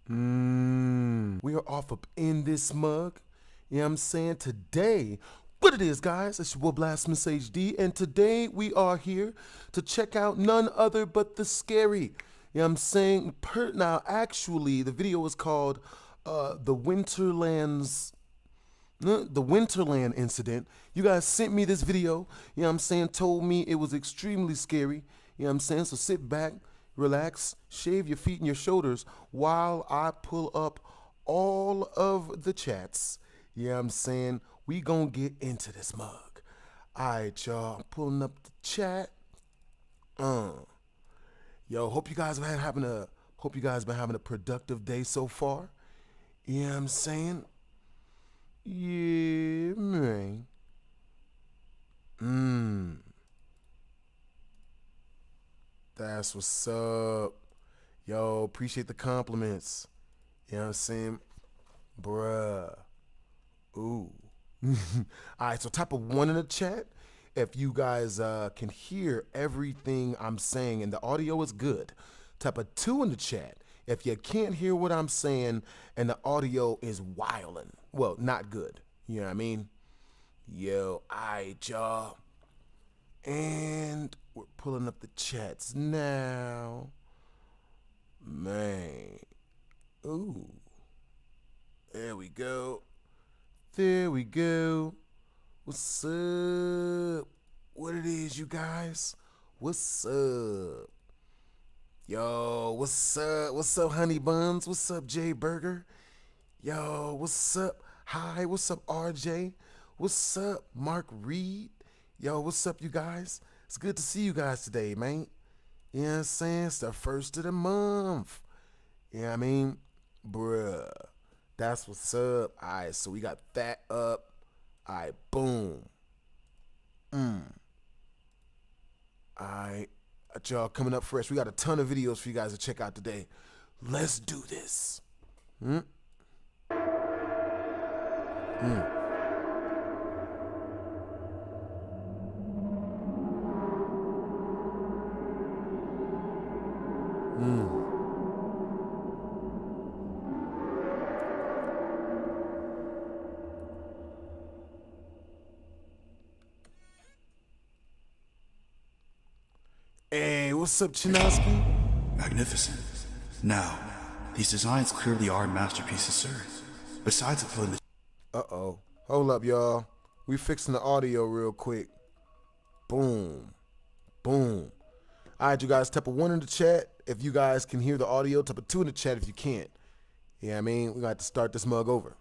We are off up in this mug. You know what I'm saying? Today, what it is, guys, it's your boy Blasphemous HD, and today we are here to check out none other but the scary. You know what I'm saying? Now, actually, the video was called the Winterlands. The Winterland incident. You guys sent me this video, you know what I'm saying, told me it was extremely scary, you know what I'm saying, so sit back, relax, shave your feet and your shoulders while I pull up all of the chats, you know what I'm saying. We gonna get into this mug. Alright, y'all, I'm pulling up the chat. Yo, hope you guys been having a productive day so far, you know what I'm saying. Yeah, man. That's what's up. Yo, appreciate the compliments. You know what I'm saying? Bruh. Ooh. Alright, so type of 1 in the chat if you guys can hear everything I'm saying and the audio is good. Type of 2 in the chat if you can't hear what I'm saying and the audio is wildin'. Well, not good. You know what I mean? Yo, alright, y'all. And we're pulling up the chats now. Man. Ooh. There we go. There we go. What's up? What it is, you guys? What's up? Yo, what's up? What's up, Honey Buns? What's up, Jay Burger? Yo, what's up? Hi, what's up, RJ? What's up, Mark Reed? Yo, what's up, you guys? It's good to see you guys today, man. You know what I'm saying? It's the first of the month. You know what I mean? Bruh. That's what's up. All right, so we got that up. All right, boom. All right. Y'all coming up fresh. We got a ton of videos for you guys to check out today. Let's do this. Hey, what's up, Chinaski? Magnificent. Now, these designs clearly are masterpieces, sir. Besides uploading the... Uh-oh. Hold up, y'all. We fixing the audio real quick. Boom. Boom. All right, you guys, type of 1 in the chat if you guys can hear the audio. Type of 2 in the chat if you can't. You know what I mean? We got to start this mug over.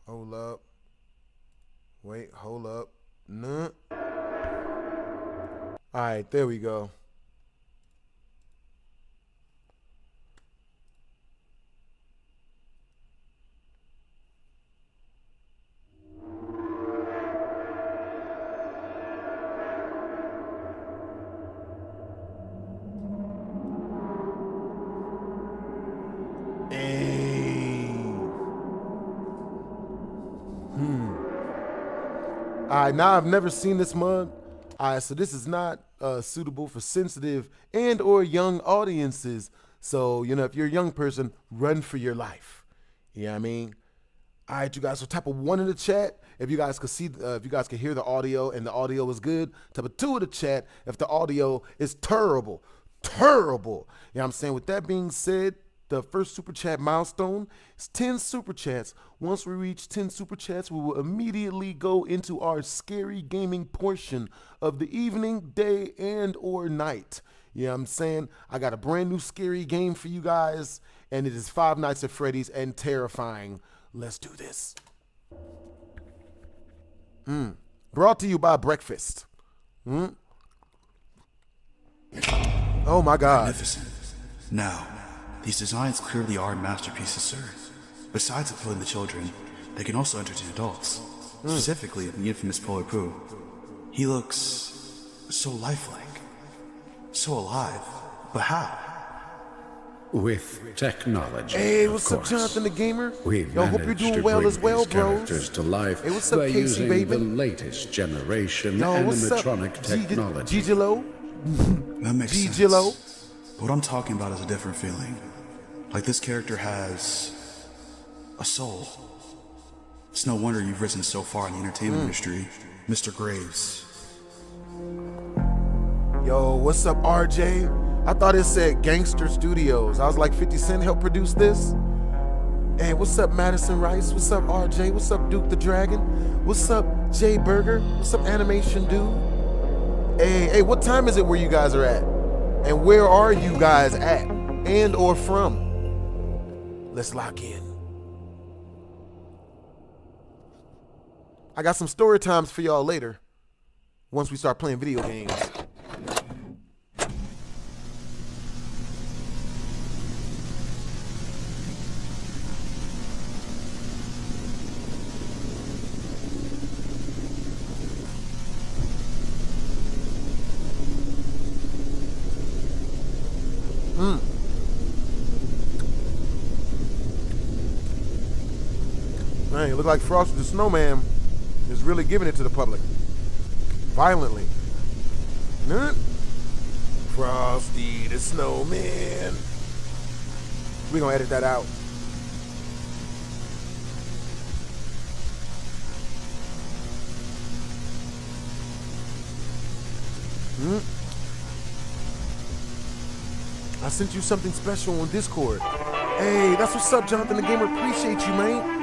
Hold up. Wait, hold up. Nah. All right, there we go. All right, now I've never seen this mug. All right, so this is not suitable for sensitive and or young audiences. So, you know, if you're a young person, run for your life. You know what I mean? All right, you guys, so type of 1 in the chat if you guys could see, if you guys could hear the audio and the audio is good. Type of 2 in the chat if the audio is terrible. Terrible. You know what I'm saying? With that being said, the first super chat milestone is 10 super chats. Once we reach 10 super chats, we will immediately go into our scary gaming portion of the evening, day, and or night. You know what I'm saying? I got a brand new scary game for you guys, and it is Five Nights at Freddy's and terrifying. Let's do this. Brought to you by breakfast. Oh my God. Magnificent. Now, these designs clearly are masterpieces, sir. Besides uploading the children, they can also entertain adults. Specifically, the infamous Polar Poo. He looks so lifelike, so alive. But how? With technology, Hey, of what's up, course, Jonathan the Gamer? we've Yo, hope you're managed doing to well bring as well, these bros. characters to life Hey, what's up, by Casey, using baby? the latest generation Yo, what's up, animatronic technology. Gigolo? That makes sense. Gigolo? But what I'm talking about is a different feeling. Like this character has a soul. It's no wonder you've risen so far in the entertainment industry, Mr. Graves. Yo, what's up, RJ? I thought it said Gangster Studios. I was like, 50 Cent helped produce this? Hey, what's up, Madison Rice? What's up, RJ? What's up, Duke the Dragon? What's up, Jay Burger? What's up, Animation Dude? Hey, what time is it where you guys are at? And where are you guys at? And or from? Let's lock in. I got some story times for y'all later, once we start playing video games. Man, it look like Frosty the Snowman is really giving it to the public. Violently. Frosty the Snowman. We're gonna edit that out. I sent you something special on Discord. Hey, that's what's up, Jonathan the Gamer. Appreciate you, man.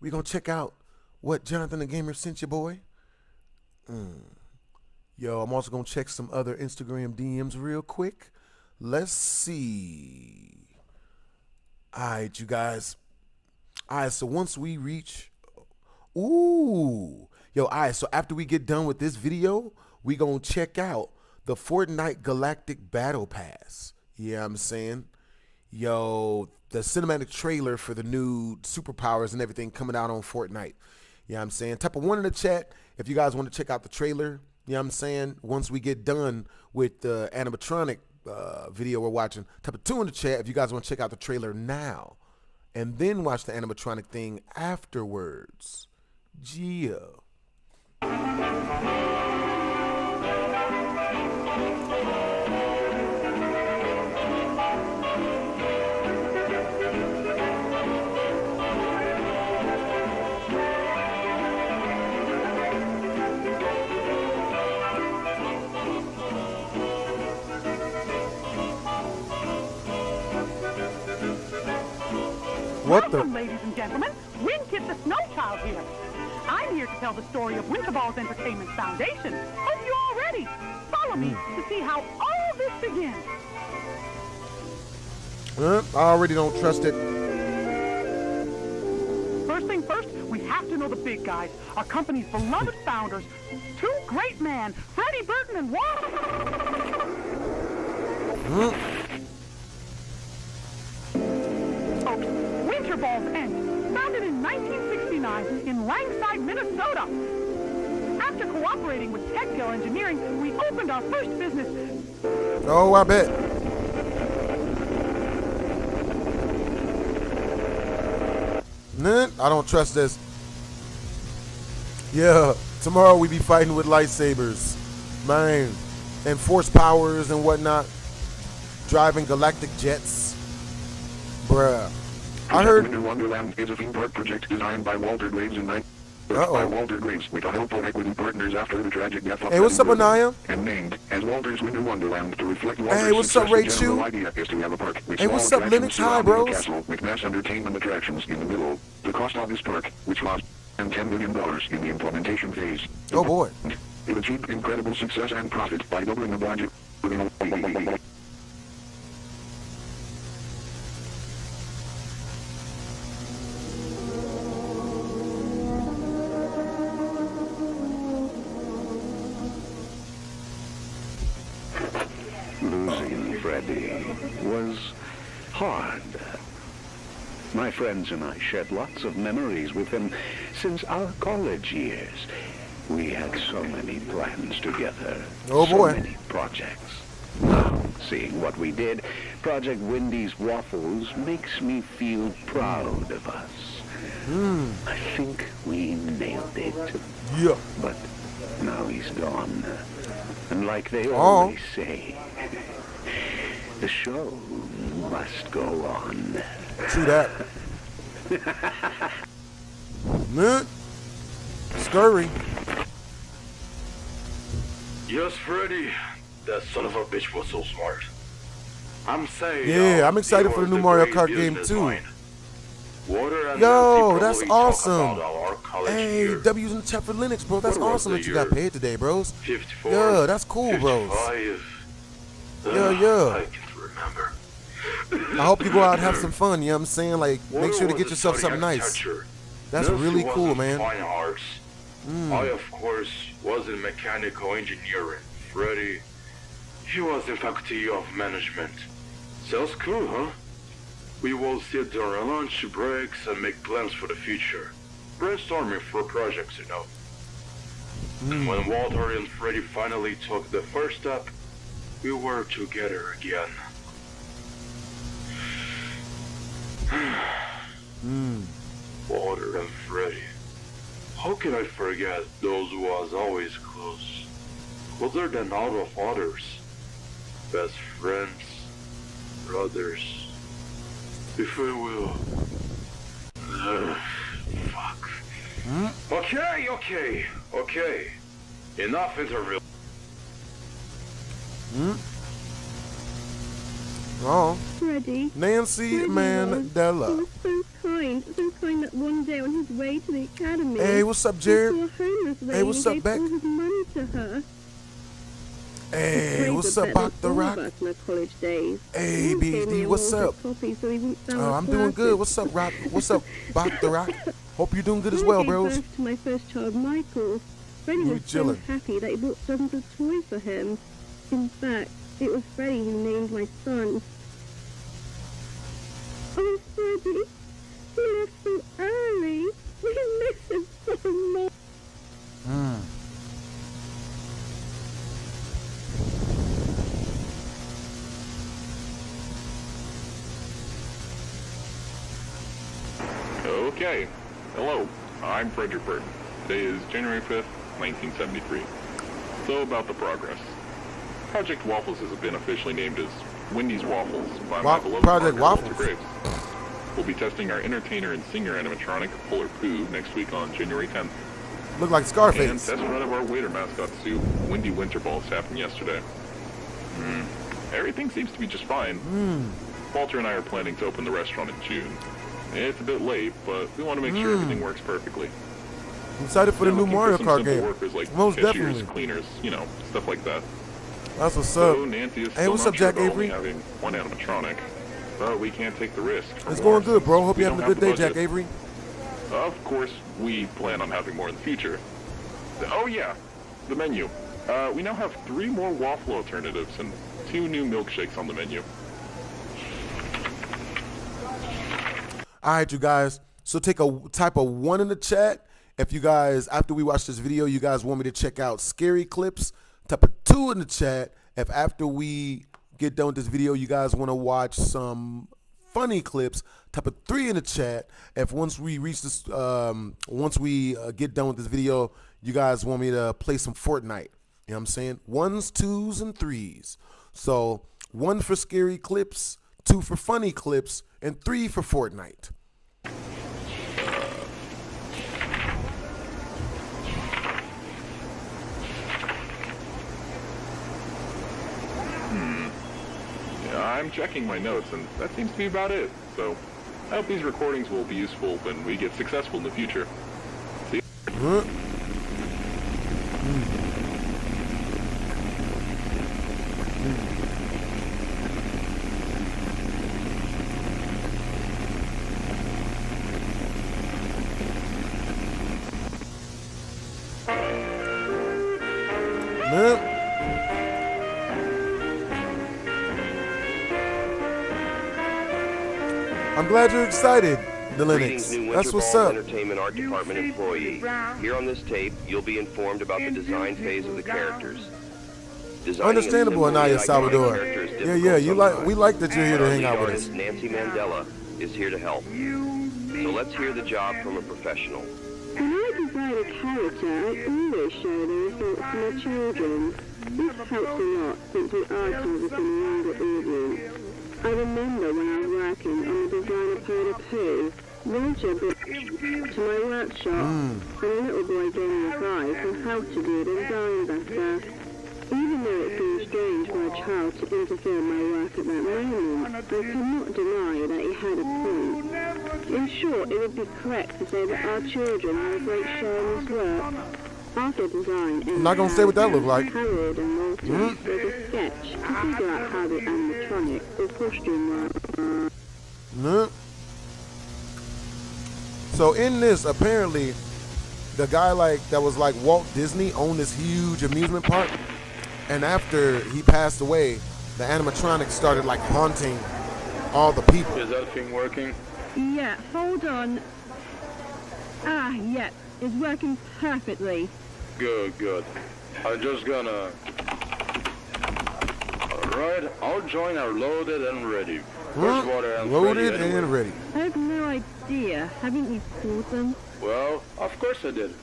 We gonna check out what Jonathan the Gamer sent you, boy. Yo, I'm also gonna check some other Instagram DMs real quick. Let's see. All right, you guys. All right, so once we reach, all right, so after we get done with this video, we gonna check out the Fortnite Galactic Battle Pass. Yeah, I'm saying, yo, the cinematic trailer for the new superpowers and everything coming out on Fortnite. Yeah, I'm saying, type of 1 in the chat if you guys want to check out the trailer. Yeah, I'm saying, once we get done with the animatronic video we're watching. Type of 2 in the chat if you guys want to check out the trailer now, and then watch the animatronic thing afterwards. Yeah. What Welcome, ladies and gentlemen. Winkit the Snow Child here. I'm here to tell the story of Winterball's Entertainment Foundation. Hope you're all ready. Follow me to see how all this begins. I already don't trust it. First thing first, we have to know the big guys, our company's beloved founders, 2 great men, Freddie Burton and Winterball's End, founded in 1969 in Langside, Minnesota. After cooperating with Techgill Engineering, we opened our first business. Oh, I bet. I don't trust this. Yeah, tomorrow we be fighting with lightsabers, man, and force powers and whatnot, driving galactic jets, bruh. I heard. Winter Wonderland is a theme park project designed by Walter Graves in by Walter Graves with the help of equity partners after the tragic death of Hey, what's up, Anaya? And named as Walter's Winter Wonderland to reflect Walter's Hey, what's up, success. Ray The general Chu? idea is to have a park with Hey, small what's up, attractions Linux? Hi, surrounding a bros. castle with mass entertainment attractions in the middle. The cost of this park, which cost $10 million in the implementation phase. Oh boy. It achieved incredible success and profit by doubling the budget. Losing Freddie was hard. My friends and I shared lots of memories with him since our college years. We had so many plans together. Oh, boy. So many projects. Now, Seeing what we did, Project Wendy's Waffles makes me feel proud of us. I think we nailed it. Yeah. But now he's gone. And like they always say, the show must go on. See that? Man. Scurry. Yes, Freddy. That son of a bitch was so smart. I'm saying. Yeah, I'm excited for the new Mario Kart game too. Yo, that's awesome. Hey, W's in the chat for Linux, bro. That's awesome that you got paid today, bros. 54, Yeah, that's cool, bros. 55. Yeah. I can't remember. I hope you go out and have some fun, you know what I'm saying? Like, make sure to get yourself something nice. That's really cool, man. Fine arts. I, of course, was in mechanical engineering. Freddy, he was in faculty of management. Sounds cool, huh? We will sit during lunch breaks and make plans for the future. Brainstorming for projects, you know. When Walter and Freddy finally took the first step, we were together again. Walter and Freddy. How can I forget those who was always close? Closer than all of others. Best friends, brothers. If I will. Fuck. Okay. Enough interview. Oh, Freddy. Nancy Mandela. He was so kind that one day on his way to the academy. Hey, what's up, Jared? He saw a homeless lady Hey, what's up, and Beck? gave all his money to her. Hey, what's up, Bach the Rock? Hey, BD, what's up? Oh, I'm doing good. What's up, Rock? What's up, Bach the Rock? Hope you're doing good as well, bros. Birth to my first child, Michael. Freddie was so happy that he bought dozens of toys for him. In fact, it was Freddie who named my son. Oh, Freddie, he left so early. We miss him so much. Okay. Hello, I'm Frederick Burton. Today is January 5th, 1973. So about the progress. Project Waffles has been officially named as Wendy's Waffles by my beloved Project partner, Waffles. Walter Graves. We'll be testing our entertainer and singer animatronic, Polar Pooh, next week on January 10th. Look like And Scarface. test run of our waiter mascot suit, Wendy Winterballs, happened yesterday. Everything seems to be just fine. Walter and I are planning to open the restaurant in June. It's a bit late, but we want to make sure everything works perfectly. I'm excited for the new Looking Mario some Kart simple game. Workers like Most cashiers, definitely. cleaners, stuff like that. That's what's up. So Nancy is Hey, still what's not up, sure Jack about only Avery? having one animatronic, but we can't take the risk. for It's more going good, bro. Hope we you're having a don't good day, have the Jack budget. Avery. Of course, we plan on having more in the future. Oh yeah, the menu. We now have 3 more waffle alternatives and 2 new milkshakes on the menu. All right, you guys. So type a 1 in the chat if you guys, after we watch this video, you guys want me to check out scary clips. Type a 2 in the chat if after we get done with this video, you guys want to watch some funny clips. Type a 3 in the chat if once we reach this, once we get done with this video, you guys want me to play some Fortnite. You know what I'm saying? 1s, 2s, and 3s. So 1 for scary clips, 2 for funny clips, and 3 for Fortnite. I'm checking my notes, and that seems to be about it. So, I hope these recordings will be useful when we get successful in the future. See you. I'm glad you're excited, the Greetings, Linux. new That's what's Winterballs up. Entertainment Art Department employee. Here on this tape, you'll be informed about the design phase of the characters. Understandable, Anaya Salvador. Yeah, we like that you're here to hang out with us. Nancy Mandela is here to help. So let's hear the job from a professional. When I design a character, I always show the results to my children. This helps a lot since we are targeting a younger audience. I remember when I was working on the design of Pooh, Roger brought to my workshop, and a little boy gave me advice on how to do the design better. Even though it seemed strange for a child to interfere in my work at that moment, I could not deny that he had a point. In short, it would be correct to say that our children had a great share in this work. After design, I'm not gonna say what that looked like. Harold and Walter was a sketch to figure out how the animatronic or costume worked. So in this, apparently, the guy that was like Walt Disney owned this huge amusement park. And after he passed away, the animatronics started like haunting all the people. Is that thing working? Yeah, hold on. Yeah, it's working perfectly. Good. I'm just gonna... Alright, I'll join our loaded and ready. Fresh water and loaded ready anyway. and ready. I have no idea. Haven't you called them? Well, of course I did.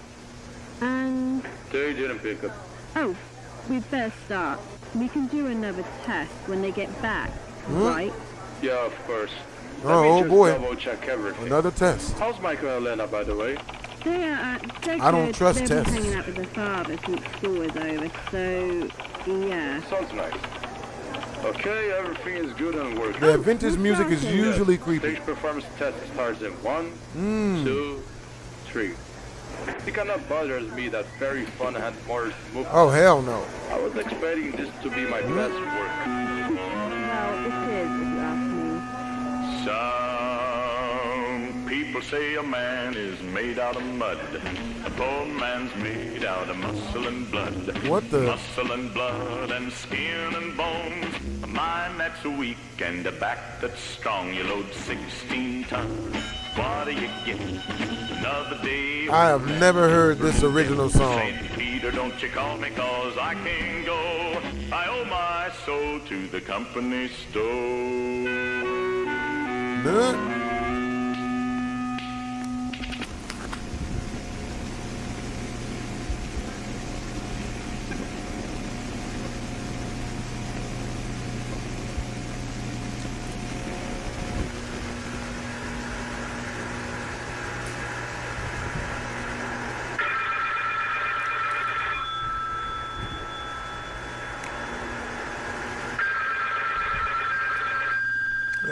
And... They didn't pick up. Oh, we'd better start. We can do another test when they get back, right? Yeah, of course. Oh boy. Double check everything. Another test. How's Michael and Elena, by the way? They're I don't trust They've been tests. hanging out with their father since school is over, so yeah. Sounds nice. Okay, everything is good and working. Yeah, vintage music is usually creepy. Stage performance test starts in 1, 2, 3. It kind of bothers me that very fun and more movement. Oh hell no. I was expecting this to be my best work. Well, it is, if you ask me. Some people say a man is made out of mud. A poor man's made out of muscle and blood. What the? Muscle and blood and skin and bones. A mind that's weak and a back that's strong. You load 16 tons. What do you get? Another day. I have never heard this original song. St. Peter, don't you call me, cause I can't go. I owe my soul to the company store. Huh?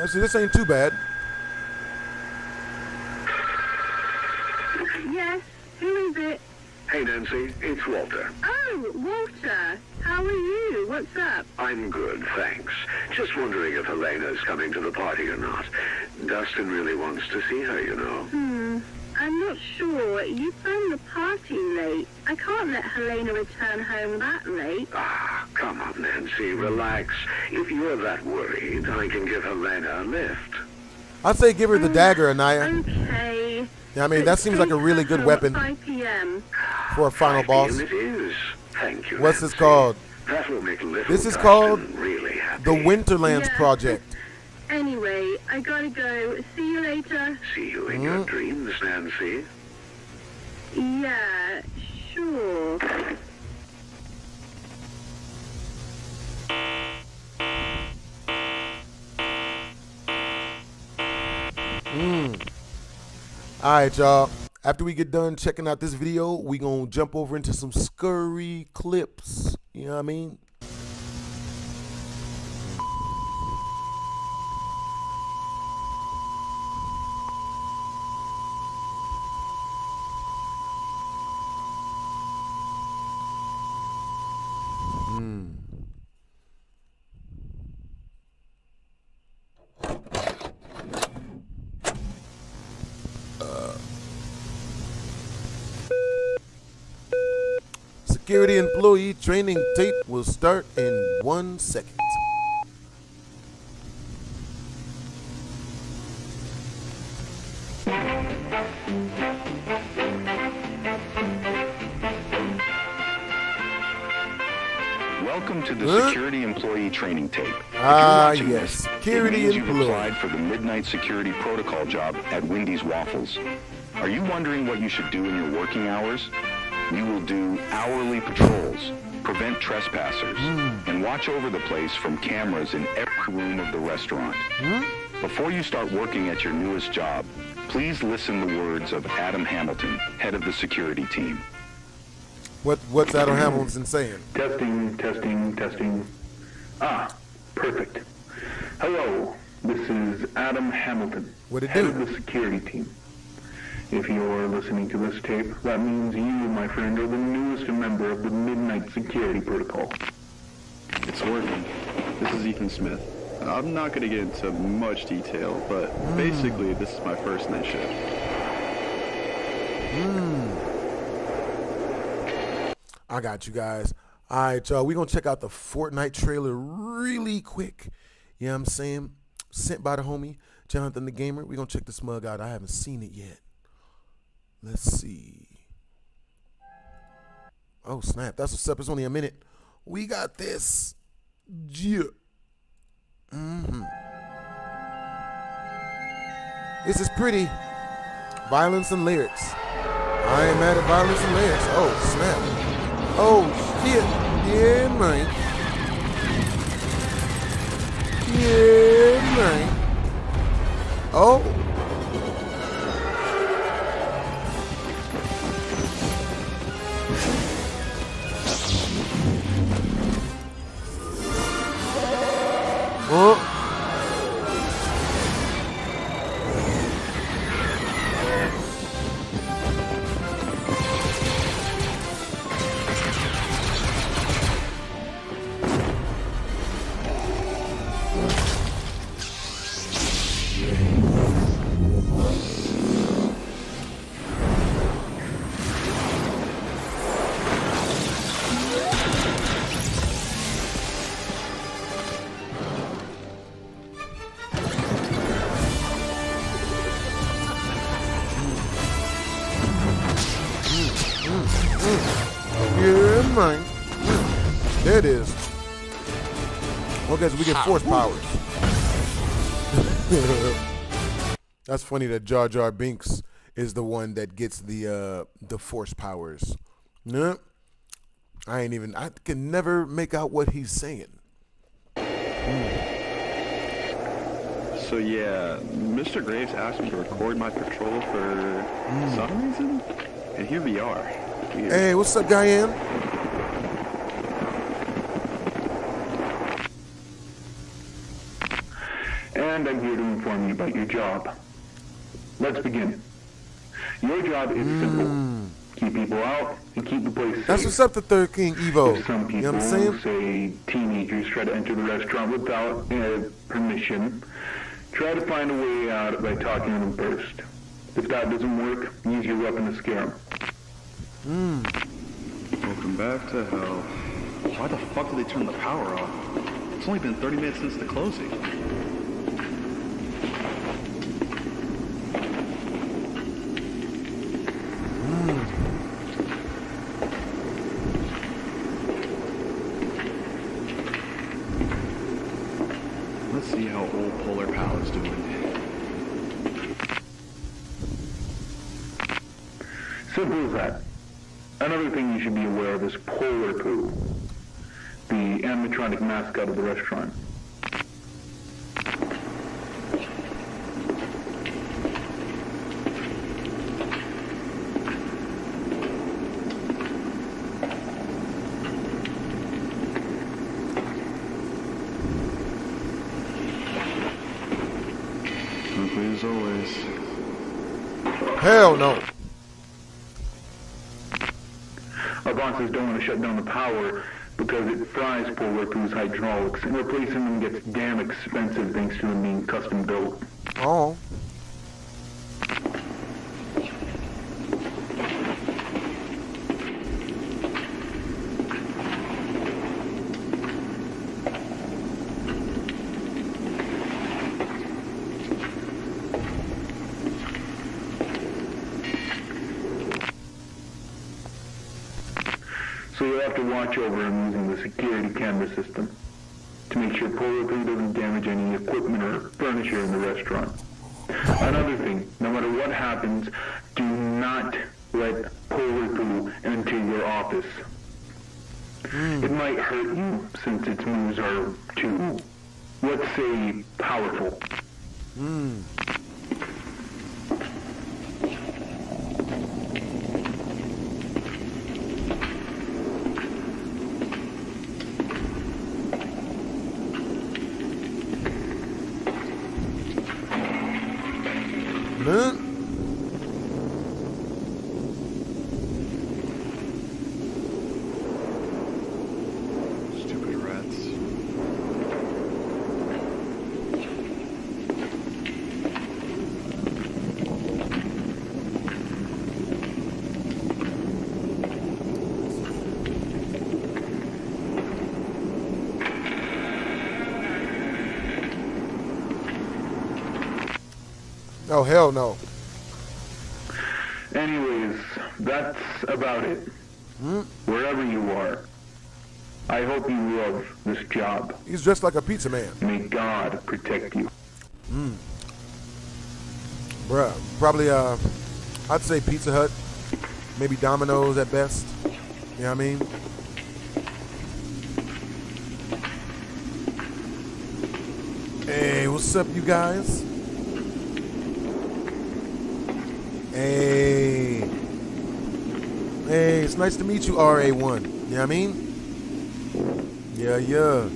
See, this ain't too bad. Yes, who is it? Hey, Nancy, it's Walter. Oh, Walter. How are you? What's up? I'm good, thanks. Just wondering if Helena's coming to the party or not. Dustin really wants to see her, you know. I'm not sure. You phoned the party late. I can't let Helena return home that late. Ah, come on, Nancy, relax. If you're that worried, I can give Helena a lift. I'd say give her the dagger, Anaya. Okay. Yeah, I mean, that seems like a really good weapon 5 p.m. for a final 5 boss. p.m. it is. Thank you, What's Nancy. this called? That will make little This is Dustin called really happy. the Winterlands Yeah. Project. Anyway, I gotta go. See you later. See you in your dreams, Nancy. Yeah, sure. Alright, y'all. After we get done checking out this video, we gonna jump over into some scurry clips. You know what I mean? Security employee training tape will start in 1 second. Welcome to the Security Employee Training Tape. Ah, If you're watching yes. this, Security it means you've employee. applied for the Midnight Security Protocol job at Wendy's Waffles. Are you wondering what you should do in your working hours? You will do hourly patrols, prevent trespassers, and watch over the place from cameras in every room of the restaurant. Before you start working at your newest job, please listen the words of Adam Hamilton, head of the security team. What's Adam Hamilton saying? Testing, testing, testing. Ah, perfect. Hello, this is Adam Hamilton, What'd it head do? of the security team. If you're listening to this tape, that means you, my friend, are the newest member of the Midnight Security Protocol. It's working. This is Ethan Smith. I'm not going to get into much detail, but basically this is my first night shift. I got you guys. All right, y'all. We're going to check out the Fortnite trailer really quick. You know what I'm saying? Sent by the homie, Jonathan the Gamer. We're going to check this mug out. I haven't seen it yet. Let's see. Oh, snap. That's what's up. It's only a minute. We got this. Yeah. This is pretty. Violence and lyrics. I ain't mad at violence and lyrics. Oh, snap. Oh, shit. Yeah, man. Yeah, man. Oh. Oh. Yeah, man. There it is. Okay, so we get force powers. That's funny that Jar Jar Binks is the one that gets the force powers. No, I can never make out what he's saying. So yeah, Mr. Graves asked me to record my patrol for some reason, and here we are. Weird. Hey, what's up, Diane? And I'm here to inform you about your job. Let's begin. Your job is simple. Keep people out and keep the place safe. That's what's up to Third King Evo. If some people, you know what I'm saying? say teenagers, try to enter the restaurant without permission, try to find a way out by talking to them first. If that doesn't work, use your weapon to scare them. Welcome back to hell. Why the fuck did they turn the power off? It's only been 30 minutes since the closing. Let's see how old Polar Pal is doing. Simple as that. Another thing you should be aware of is Polar Poo, the animatronic mascot of the restaurant. Hungry as always. Hell no. Our bosses don't want to shut down the power because it fries Polar Poo's hydraulics, and replacing them gets damn expensive thanks to them being custom built. Oh. So you'll have to watch over him using the security camera system to make sure Polar Poo doesn't damage any equipment or furniture in the restaurant. Another thing, no matter what happens, do not let Polar Poo enter your office. It might hurt you since its moves are too, let's say, powerful. Stupid rats. Oh, hell no. Anyways, that's about it. Wherever you are, I hope you love this job. He's dressed like a pizza man. May God protect you. Bruh, probably, I'd say Pizza Hut, maybe Domino's at best. You know what I mean? Hey, what's up, you guys? Hey. Hey, it's nice to meet you, RA1. You know what I mean? Yeah, yeah.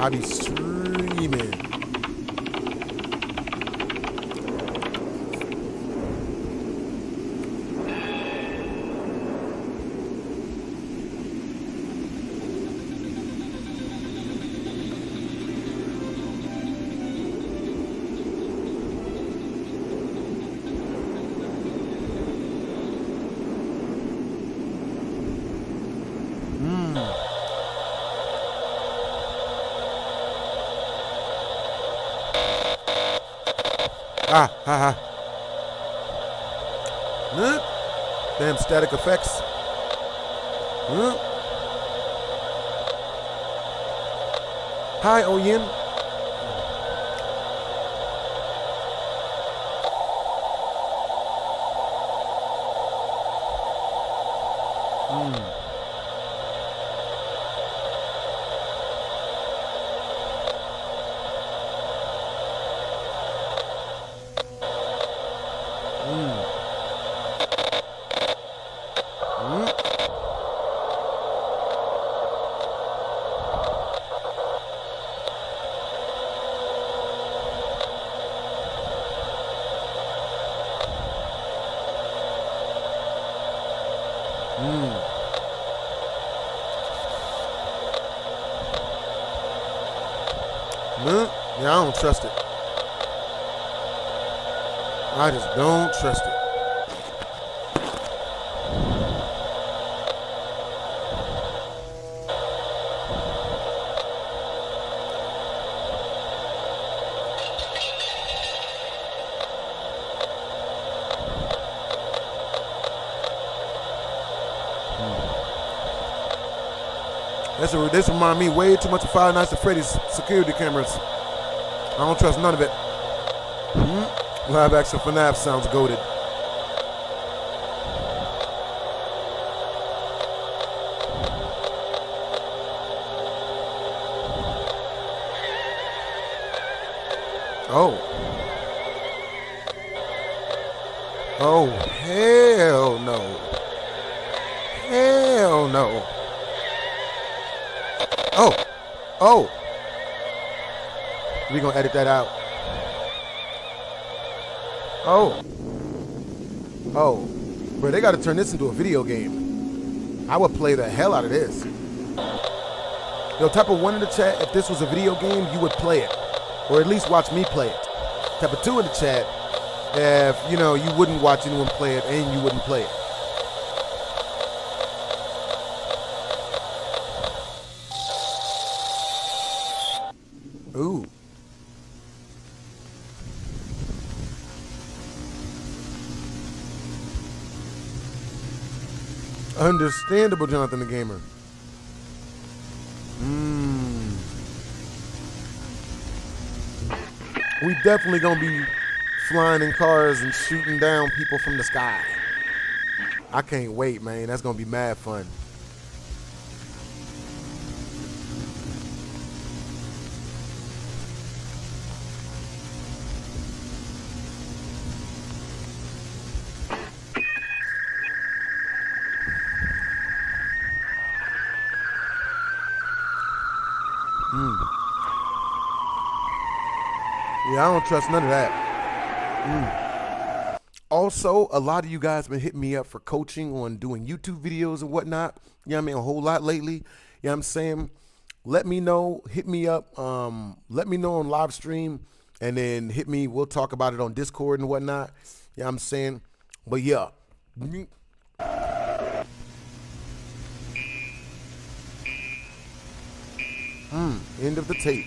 I be streaming. Ah, ha, ha. Damn static effects. Hi, Oyin. Yeah, I don't trust it. I just don't trust it. This remind me way too much of Five Nights at Freddy's security cameras. I don't trust none of it. Live action FNAF sounds goated. Oh. Oh, hell no. Hell no. Oh. Oh. We're going to edit that out. Oh. Oh. Bro, they got to turn this into a video game. I would play the hell out of this. Yo, type of 1 in the chat, if this was a video game, you would play it. Or at least watch me play it. Type of 2 in the chat, if, you know, you wouldn't watch anyone play it and you wouldn't play it. Ooh. Understandable, Jonathan the Gamer. We definitely gonna be flying in cars and shooting down people from the sky. I can't wait, man. That's gonna be mad fun. Yeah, I don't trust none of that. Also, a lot of you guys been hitting me up for coaching on doing YouTube videos and whatnot. You know what I mean? A whole lot lately. You know what I'm saying? Let me know. Hit me up. Let me know on live stream. And then hit me. We'll talk about it on Discord and whatnot. You know what I'm saying? But yeah. End of the tape.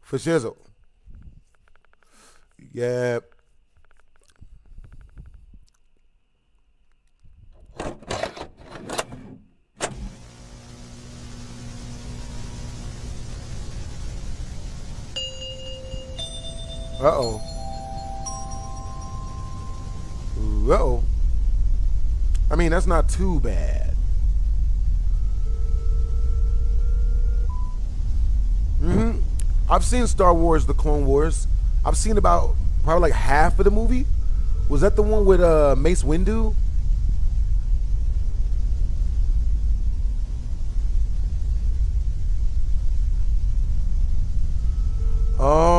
For shizzle. Yeah. Uh-oh. Uh-oh. I mean, that's not too bad. I've seen Star Wars, The Clone Wars. I've seen about probably like half of the movie. Was that the one with Mace Windu? Oh.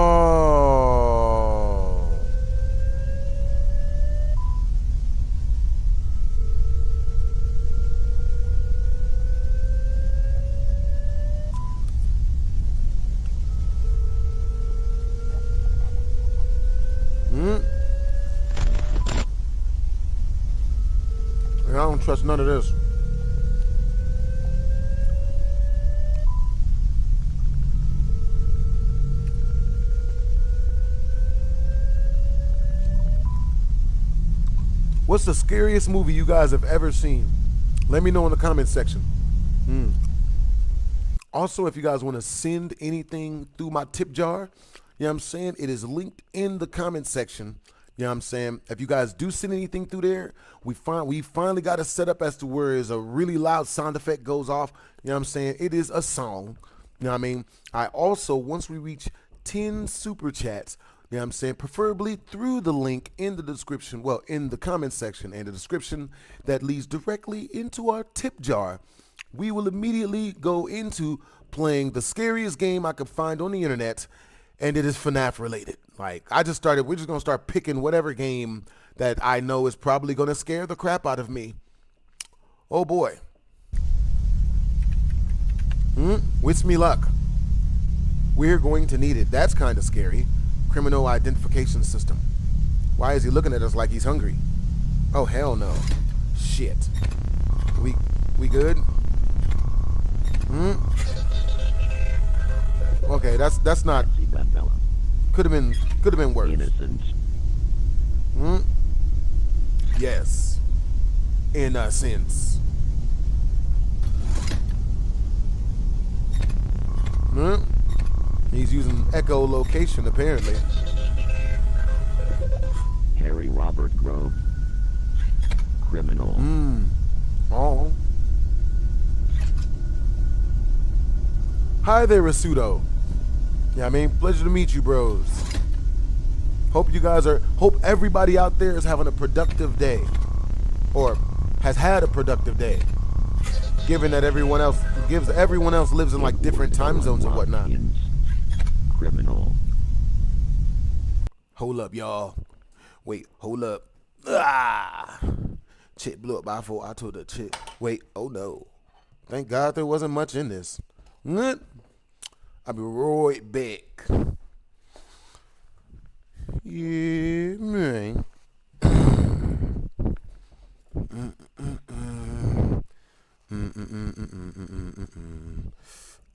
I don't trust none of this. What's the scariest movie you guys have ever seen? Let me know in the comment section. Also, if you guys want to send anything through my tip jar, you know what I'm saying? It is linked in the comment section. You know what I'm saying? If you guys do send anything through there, we finally got it set up as to where is a really loud sound effect goes off. You know what I'm saying? It is a song. You know what I mean? I also, once we reach 10 super chats, you know what I'm saying, preferably through the link in the description, well, in the comment section and the description that leads directly into our tip jar, we will immediately go into playing the scariest game I could find on the internet, and it is FNAF related. Like, we're just going to start picking whatever game that I know is probably going to scare the crap out of me. Oh boy. Wish me luck. We're going to need it. That's kind of scary. Criminal identification system. Why is he looking at us like he's hungry? Oh, hell no. Shit. We good? Okay, that's not. Could have been worse. Innocent. Yes. Innocence. He's using echolocation apparently. Harry Robert Grove. Criminal. Oh. Hi there, Rasudo. Yeah, I mean, pleasure to meet you, bros. Hope everybody out there is having a productive day. Or has had a productive day. Given that everyone else lives in like different time zones and whatnot. Criminal. Hold up, y'all. Wait, hold up. Chick blew up by four. I told the chick. Wait, oh no. Thank God there wasn't much in this. I'll be right back. Yeah, man.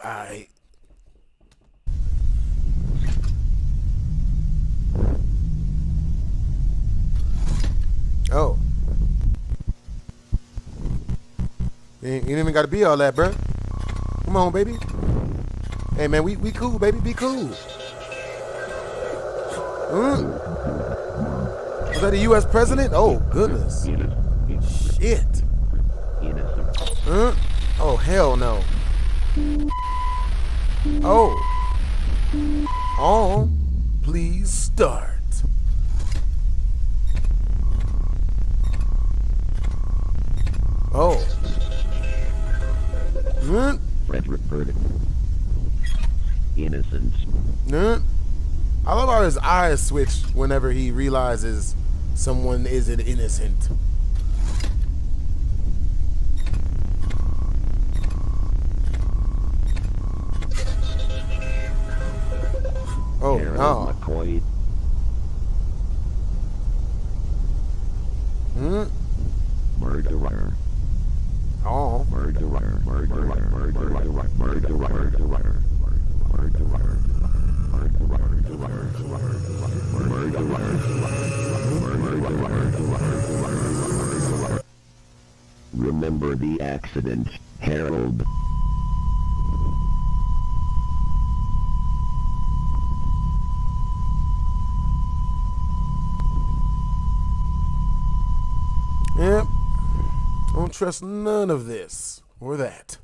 Alright. Oh. You ain't even gotta be all that, bruh. Come on, baby. Hey, man, we cool, baby. Be cool. Was that a U.S. president? Oh, goodness. Shit. Oh, hell no. Oh. On. Please start. Oh. Frederick Burton. Innocence. I love how his eyes switch whenever he realizes someone isn't innocent. Oh, no. McCoy. Murderer. Oh. Murderer. Remember the accident, Harold. Yep. Don't trust none of this or that.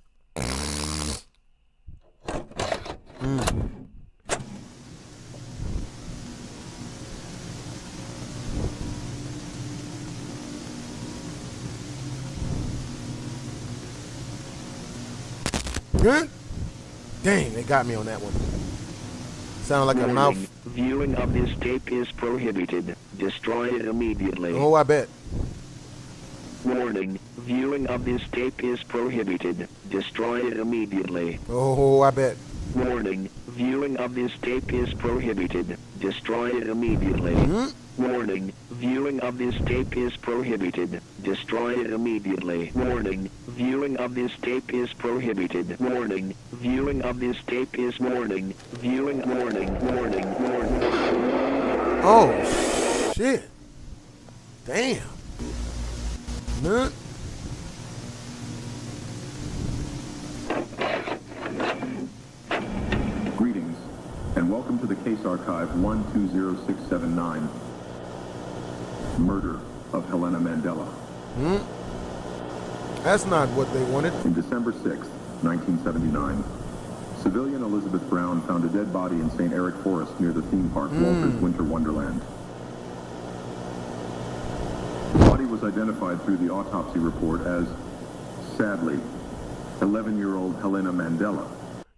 Good? Dang, they got me on that one. Sound like a mouth. Viewing of this tape is prohibited. Destroy it immediately. Oh, I bet. Warning. Viewing of this tape is prohibited. Destroy it immediately. Oh, I bet. Warning. Viewing of this tape is prohibited. Destroy it immediately. Warning. Viewing of this tape is prohibited. Destroy it immediately. Warning. Viewing of this tape is prohibited. Warning. Viewing of this tape is warning. Viewing warning. Oh, shit. Damn. Huh? Greetings, and welcome to the Case Archive 120679. Murder of Helena Mandela. That's not what they wanted. In December 6, 1979, civilian Elizabeth Brown found a dead body in St. Eric Forest near the theme park Walter's Winter Wonderland. The body was identified through the autopsy report as, sadly, 11-year-old Helena Mandela.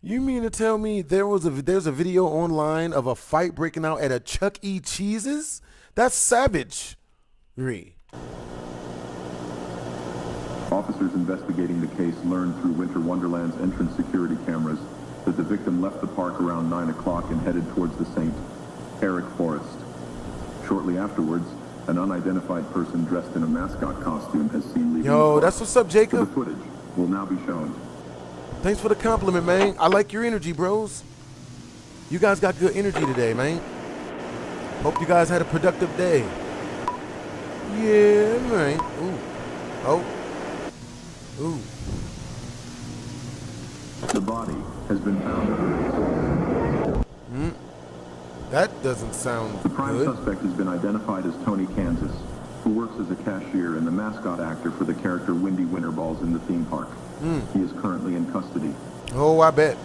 You mean to tell me there's a video online of a fight breaking out at a Chuck E. Cheese's? That's savage. Officers investigating the case learned through Winter Wonderland's entrance security cameras that the victim left the park around 9 o'clock and headed towards the St. Eric Forest. Shortly afterwards, an unidentified person dressed in a mascot costume has seen leaving the park. That's what's up, Jacob. The footage will now be shown. Thanks for the compliment, man. I like your energy, bros. You guys got good energy today, man. Hope you guys had a productive day. Yeah, man. Ooh. Oh. Ooh. The body has been found. That doesn't sound The prime good. suspect has been identified as Tony Kansas, who works as a cashier and the mascot actor for the character Windy Winterballs in the theme park. He is currently in custody. Oh, I bet.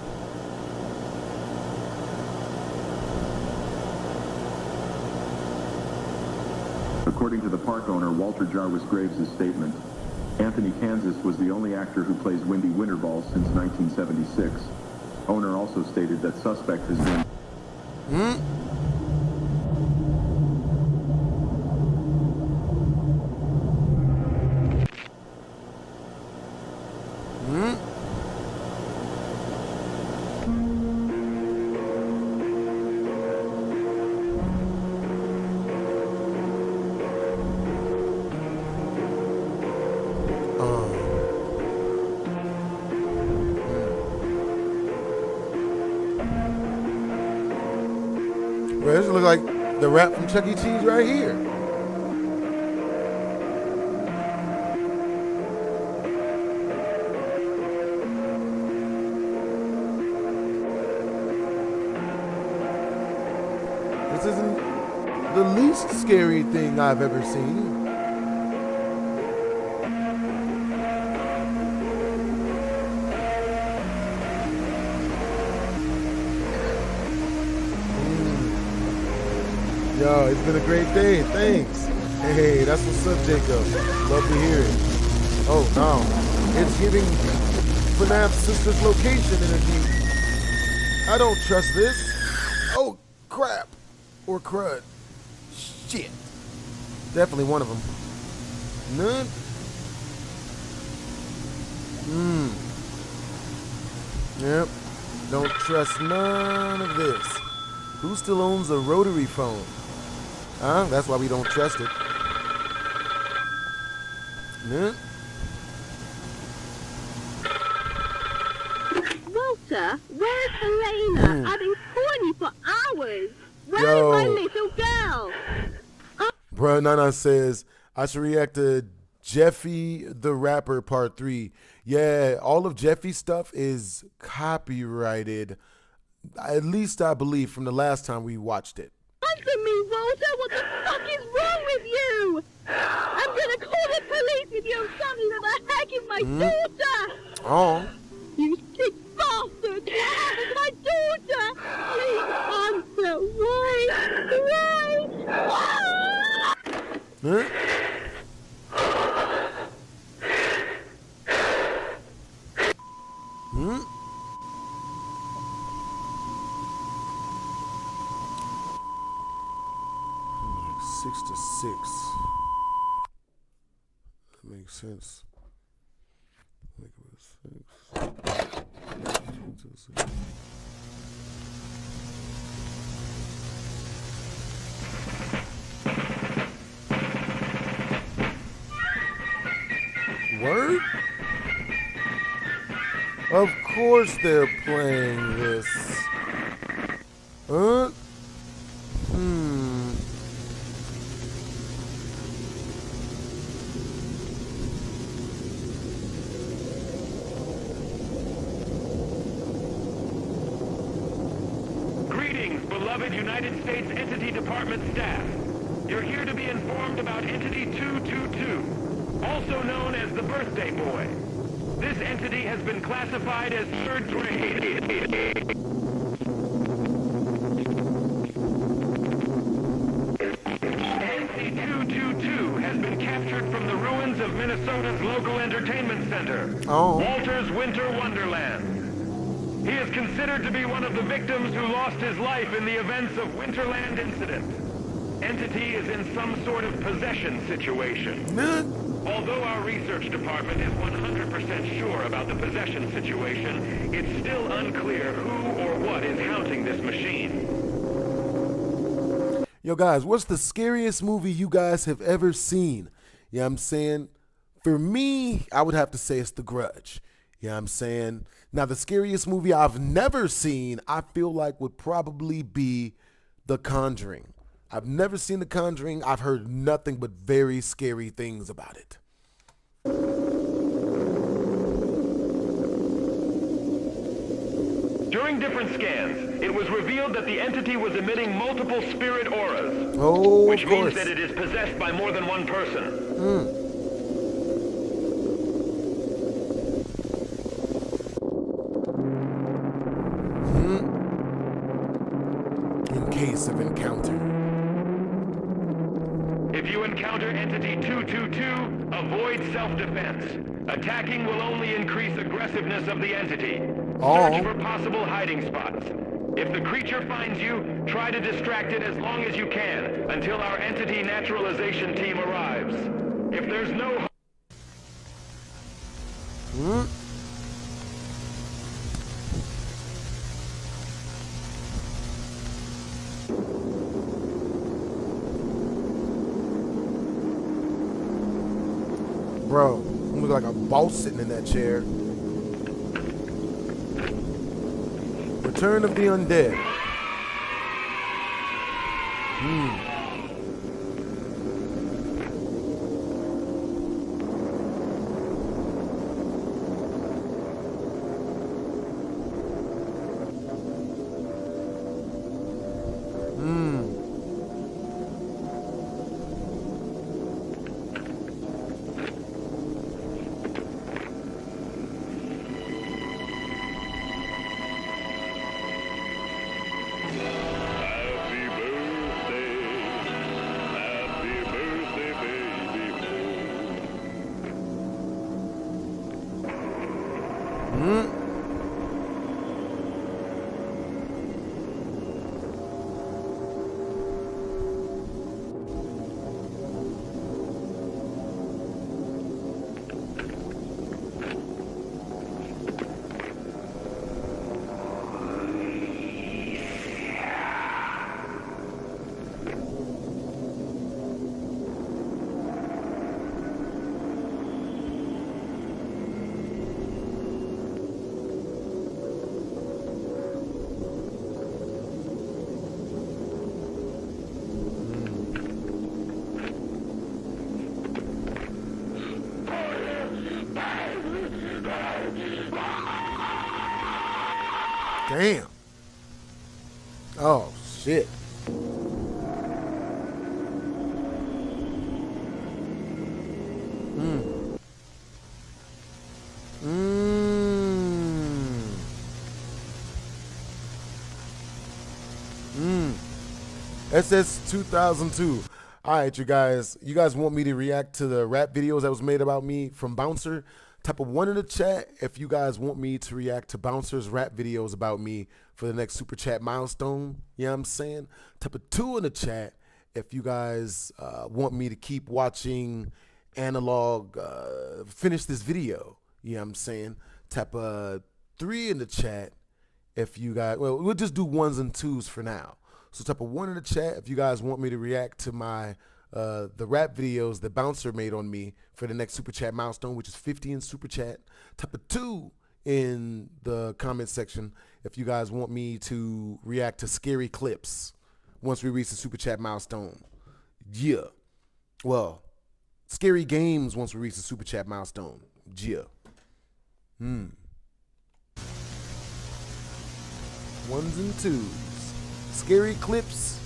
According to the park owner, Walter Jarvis Graves' statement, Anthony Kansas was the only actor who plays Windy Winterballs since 1976. Owner also stated that suspect has been... look like the rap from Chuck E. Cheese right here. This isn't the least scary thing I've ever seen. Yo, it's been a great day. Thanks. Hey, that's what's up, Jacob. Love to hear it. Oh, no. It's giving FNAF Sister's Location energy. I don't trust this. Oh, crap. Or crud. Shit. Definitely one of them. None. Yep. Don't trust none of this. Who still owns a rotary phone? Huh? That's why we don't trust it. Yeah. Walter, where's Helena? I've been calling you for hours. Where's my little girl? Bruh, Nana says, I should react to Jeffy the Rapper Part 3. Yeah, all of Jeffy's stuff is copyrighted. At least I believe from the last time we watched it. Answer me, Walter! What the fuck is wrong with you? I'm gonna call the police if you have something that the heck is my daughter! Oh. You sick bastard! What happened to my daughter? Please answer! Why? Huh? Hmm? 6 to 6. That makes sense. I think it was 6. Word? Of course they're playing this. Huh? Beloved United States Entity Department staff, you're here to be informed about Entity 222, also known as the Birthday Boy. This entity has been classified as third grade. Entity 222 has been captured from the ruins of Minnesota's local entertainment center, Walter's Winter Wonderland. He is considered to be one of the victims who lost his life in the events of Winterland incident. Entity is in some sort of possession situation. Although our research department is 100% sure about the possession situation, it's still unclear who or what is haunting this machine. Yo, guys, what's the scariest movie you guys have ever seen? You know what I'm saying? For me, I would have to say it's The Grudge. You know what I'm saying? Now, the scariest movie I've never seen, I feel like would probably be The Conjuring. I've never seen The Conjuring. I've heard nothing but very scary things about it. During different scans, it was revealed that the entity was emitting multiple spirit auras, which means that it is possessed by more than one person. Case of encounter. If you encounter Entity 222, avoid self-defense. Attacking will only increase aggressiveness of the entity. Search for possible hiding spots. If the creature finds you, try to distract it as long as you can until our entity naturalization team arrives. If there's no... Bro, you look like a boss sitting in that chair. Return of the Undead. Damn. Oh, shit. SS 2002. All right, you guys want me to react to the rap videos that was made about me from Bouncer? Type of 1 in the chat if you guys want me to react to Bouncer's rap videos about me for the next super chat milestone. You know what I'm saying? Type of 2 in the chat if you guys want me to keep watching Analog finish this video. You know what I'm saying? Type of 3 in the chat if you guys, well, we'll just do 1s and 2s for now. So type of 1 in the chat if you guys want me to react to my the rap videos that Bouncer made on me for the next super chat milestone, which is 50 in super chat. Type of 2 in the comment section if you guys want me to react to scary clips once we reach the super chat milestone. Yeah. Well, scary games once we reach the super chat milestone. Yeah. 1s and 2s. Scary clips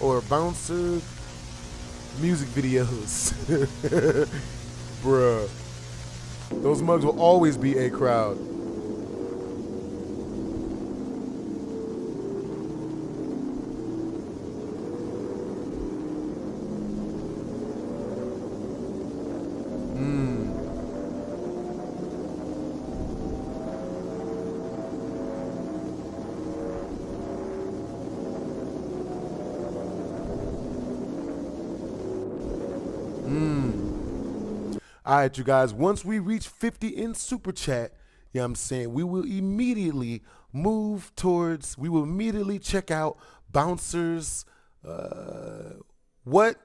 or Bouncer music videos. Bruh. Those mugs will always be a crowd. All right, you guys, once we reach 50 in super chat, you know what I'm saying, we will immediately check out Bouncer's, what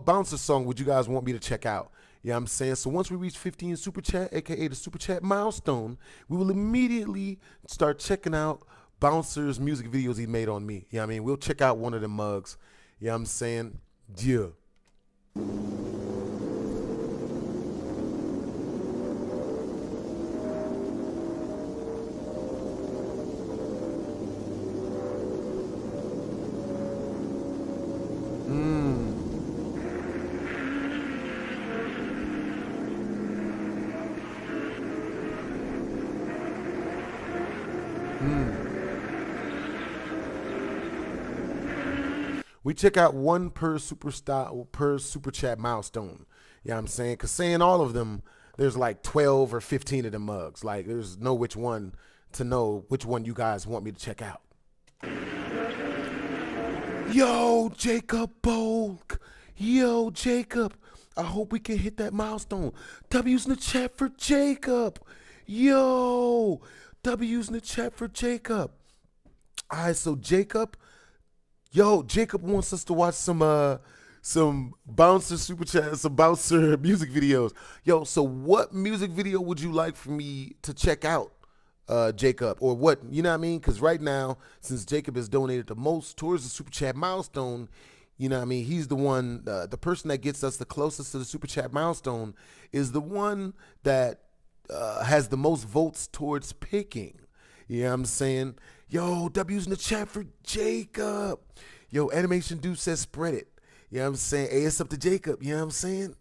Bouncer song would you guys want me to check out? You know what I'm saying? So once we reach 50 in super chat, aka the super chat milestone, we will immediately start checking out Bouncer's music videos he made on me. You know what I mean? We'll check out one of them mugs. You know what I'm saying? Yeah. We check out one per super chat milestone. You know what I'm saying? Because saying all of them, there's like 12 or 15 of them mugs. Like, there's no which one to know which one you guys want me to check out. Yo, Jacob Bolk. Yo, Jacob. I hope we can hit that milestone. W's in the chat for Jacob. Yo, W's in the chat for Jacob. All right, so Jacob. Yo, Jacob wants us to watch some Bouncer super chat, some Bouncer music videos. Yo, so what music video would you like for me to check out? Jacob, or what, you know what I mean? Because right now, since Jacob has donated the most towards the Super Chat milestone, you know what I mean, he's the one, the person that gets us the closest to the Super Chat milestone is the one that has the most votes towards picking. You know what I'm saying? Yo, W's in the chat for Jacob. Yo, Animation Dude says spread it. You know what I'm saying? Hey, it's up to Jacob. You know what I'm saying?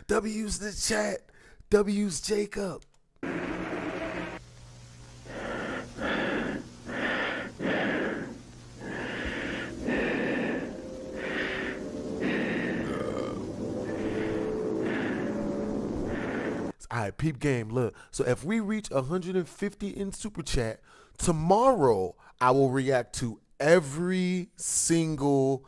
W's in the chat. W's Jacob. All right, peep game, look. So if we reach 150 in Super Chat, tomorrow I will react to every single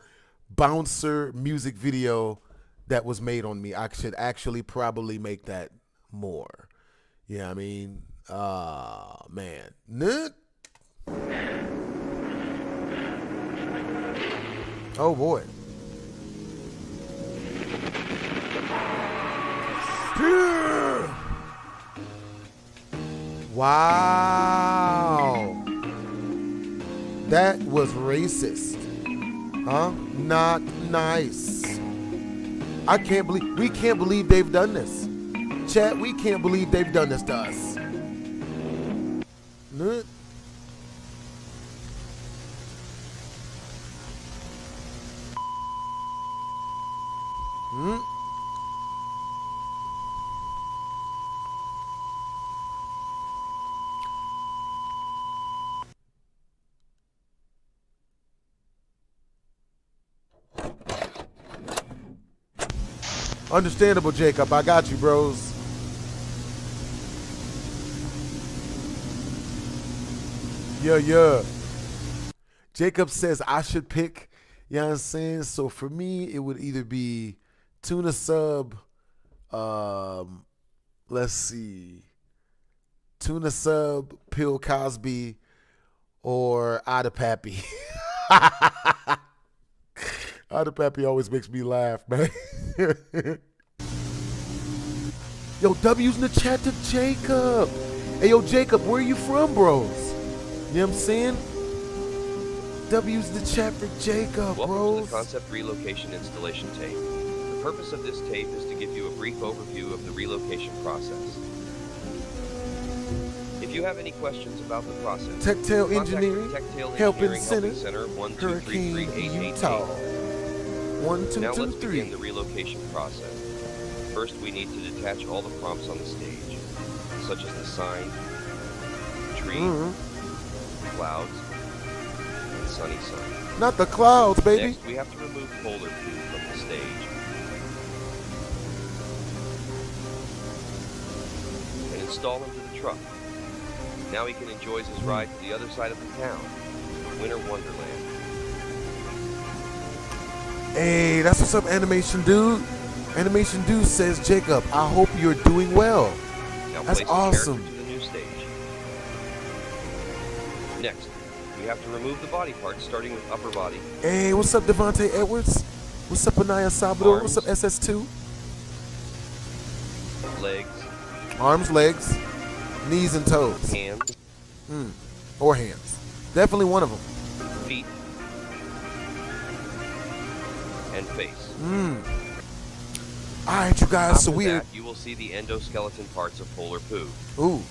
bouncer music video that was made on me. I should actually probably make that more. Yeah, I mean, man. Oh, boy. Wow. That was racist. Huh? Not nice. I can't believe, we can't believe they've done this. Chat, we can't believe they've done this to us. Understandable, Jacob. I got you, bros. Yeah. Jacob says I should pick, you know what I'm saying? So for me, it would either be Tuna Sub, let's see, Tuna Sub, Bill Cosby, or Otter Pappy. Otter Pappy always makes me laugh, man. Yo, W's in the chat to Jacob. Hey, yo, Jacob, where are you from, bros? You know what I'm saying? W's in the chat for Jacob, bros. Welcome to the Concept Relocation Installation Tape. The purpose of this tape is to give you a brief overview of the relocation process. If you have any questions about the process, Techtail Engineering, Helping Center, 1233888. Utah. Now let's begin the relocation process. First, we need to detach all the prompts on the stage, such as the sign, tree, clouds, and sunny side. Not the clouds, baby. Next, we have to remove polar poo from the stage and install him to the truck. Now he can enjoy his ride to the other side of the town, Winter Wonderland. Hey, that's what's up, Animation Dude. Animation Dude says, Jacob, I hope you're doing well. Now that's place awesome. To the new stage. Next, we have to remove the body parts, starting with upper body. Hey, what's up, Devontae Edwards? What's up, Anaya Salvador? Arms. What's up, SS2? Legs. Arms, legs, knees, and toes. Hands. Or hands. Definitely one of them. Feet. And face. All right, you guys, so After we're... that, you will see the endoskeleton parts of polar poo. Ooh.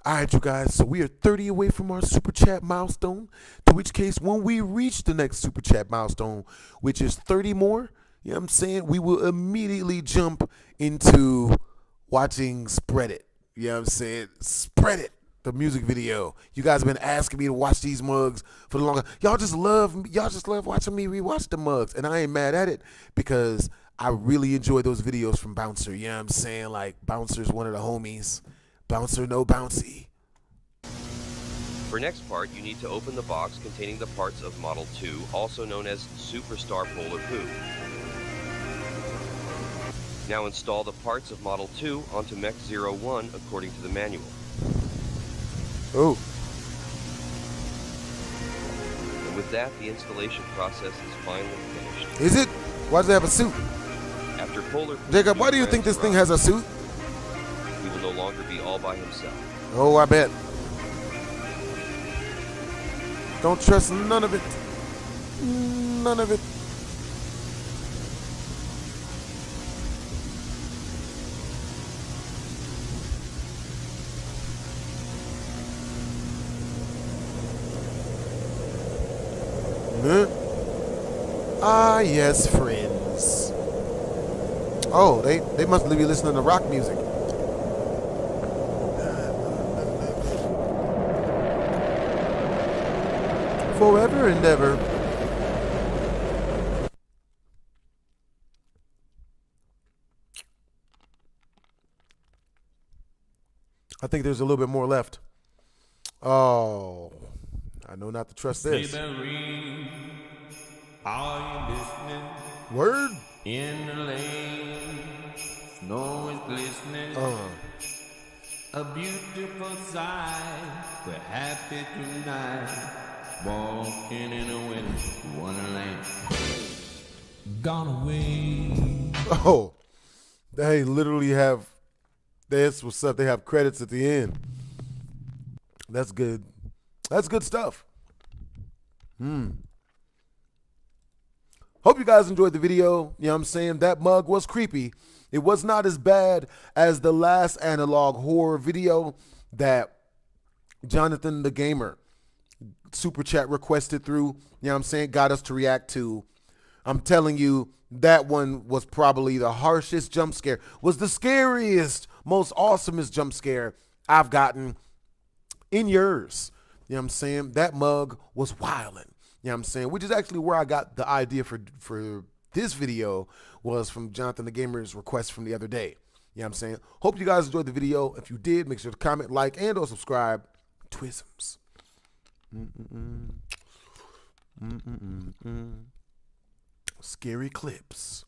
All right, you guys, so we are 30 away from our Super Chat milestone, to which case, when we reach the next Super Chat milestone, which is 30 more, you know what I'm saying, we will immediately jump into watching Spread It. You know what I'm saying? Spread It, the music video. You guys have been asking me to watch these mugs for the longest. Y'all just love watching me rewatch the mugs, and I ain't mad at it because I really enjoy those videos from Bouncer. You know what I'm saying? Like, Bouncer's one of the homies. Bouncer, no bouncy. For next part, you need to open the box containing the parts of Model 2, also known as Superstar Polar Poo. Now install the parts of Model 2 onto Mech 01 according to the manual. Oh. And with that, the installation process is finally finished. Is it? Why does it have a suit? After Polar Poo, Jacob, why do you think this thing has a suit? He will no longer be all by himself. Oh, I bet. Don't trust none of it. None of it. Ah, yes, friends. Oh, they must be listening to rock music. Forever and ever. I think there's a little bit more left. Oh, I know not to trust this. Are you listening? Word? In the lane, snow is glistening. A beautiful sight. We're happy tonight. Walking in a Wonderland. Gone away. Oh, they literally have. That's what's up. They have credits at the end. That's good. That's good stuff. Hope you guys enjoyed the video. You know what I'm saying? That mug was creepy. It was not as bad as the last analog horror video that Jonathan the Gamer super chat requested through. You know what I'm saying? Got us to react to. I'm telling you, that one was probably the harshest jump scare. Was the scariest, most awesomest jump scare I've gotten in years. You know what I'm saying? That mug was wildin'. You know what I'm saying? Which is actually where I got the idea for this video, was from Jonathan the Gamer's request from the other day. You know what I'm saying? Hope you guys enjoyed the video. If you did, make sure to comment, like, and or subscribe. Twisms. Scary clips.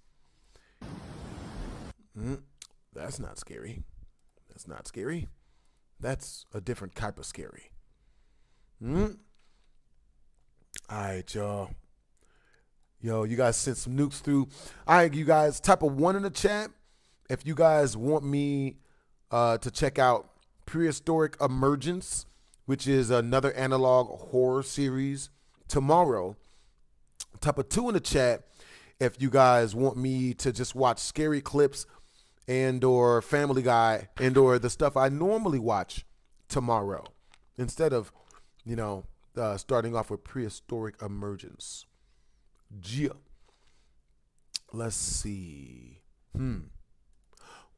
That's not scary. That's not scary. That's a different type of scary. All right, y'all. Yo, you guys sent some nukes through. All right, you guys, type a 1 in the chat if you guys want me to check out Prehistoric Emergence, which is another analog horror series, tomorrow. Type a 2 in the chat if you guys want me to just watch scary clips and or Family Guy and or the stuff I normally watch tomorrow, instead of, you know, starting off with Prehistoric Emergence. Yeah. Let's see.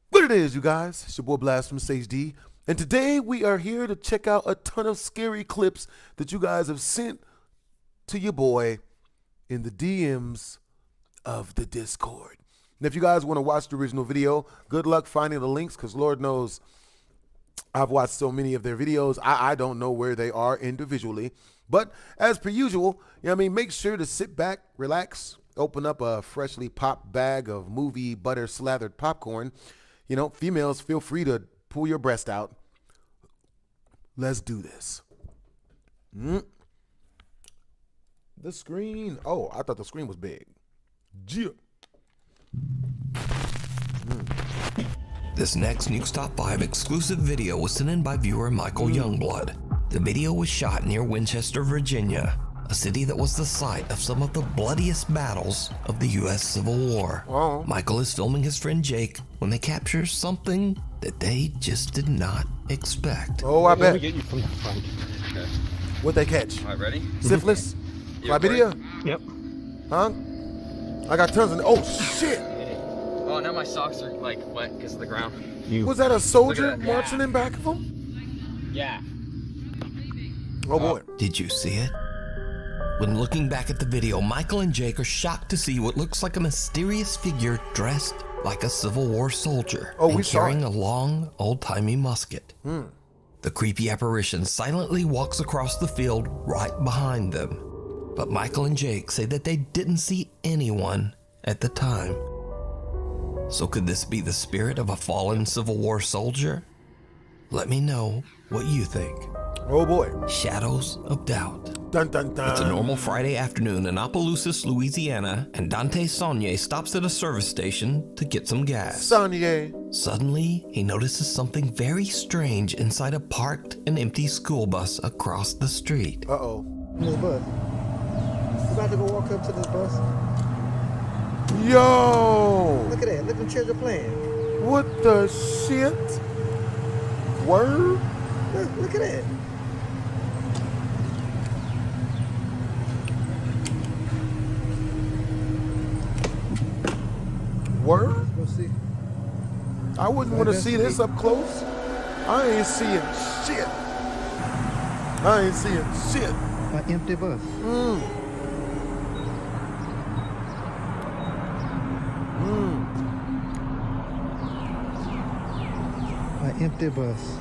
What it is, you guys. It's your boy Blasphemous HD. And today we are here to check out a ton of scary clips that you guys have sent to your boy in the DMs of the Discord. And if you guys want to watch the original video, good luck finding the links, because Lord knows I've watched so many of their videos, I don't know where they are individually. But as per usual, you know what I mean, make sure to sit back, relax, open up a freshly popped bag of movie butter slathered popcorn. You know, females, feel free to pull your breast out. Let's do this. The screen. Oh, I thought the screen was big. Yeah. This next Nuke's Top 5 exclusive video was sent in by viewer Michael Youngblood. The video was shot near Winchester, Virginia, a city that was the site of some of the bloodiest battles of the U.S. Civil War. Oh. Michael is filming his friend Jake when they capture something that they just did not expect. Oh, I bet. Let me get you from the front. Okay. What'd they catch? All right, ready? Syphilis? Yeah, Chlamydia? Yep. Huh? I got tons of. Oh, shit. Oh, now my socks are like wet because of the ground. Was that a soldier marching in back of him? Yeah. Oh, boy. Did you see it? When looking back at the video, Michael and Jake are shocked to see what looks like a mysterious figure dressed like a Civil War soldier and carrying a long, old-timey musket. The creepy apparition silently walks across the field right behind them. But Michael and Jake say that they didn't see anyone at the time. So could this be the spirit of a fallen Civil War soldier? Let me know what you think. Oh boy. Shadows of Doubt. Dun, dun, dun. It's a normal Friday afternoon in Opelousas, Louisiana, and Dante Saunier stops at a service station to get some gas. Saunier. Suddenly, he notices something very strange inside a parked and empty school bus across the street. Uh-oh. This bus. You about to go walk up to this bus? Yo! Look at that. Look at the children playing. What the shit? Word? Look at that. Word? Let's see. I wouldn't want to see this up close. I ain't seeing shit. I ain't seeing shit. An empty bus. An empty bus.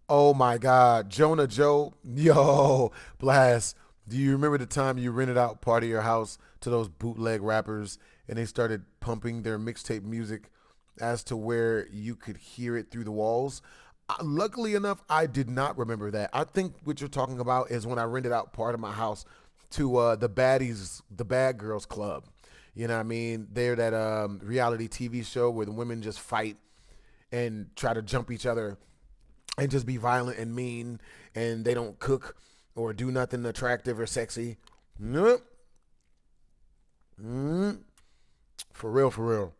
Oh my God, Jonah Joe, yo, Blast. Do you remember the time you rented out part of your house to those bootleg rappers and they started pumping their mixtape music as to where you could hear it through the walls? Luckily enough, I did not remember that. I think what you're talking about is when I rented out part of my house to the Bad Girls Club. You know what I mean? They're that reality TV show where the women just fight and try to jump each other and just be violent and mean, and they don't cook or do nothing attractive or sexy. Nope. For real, for real.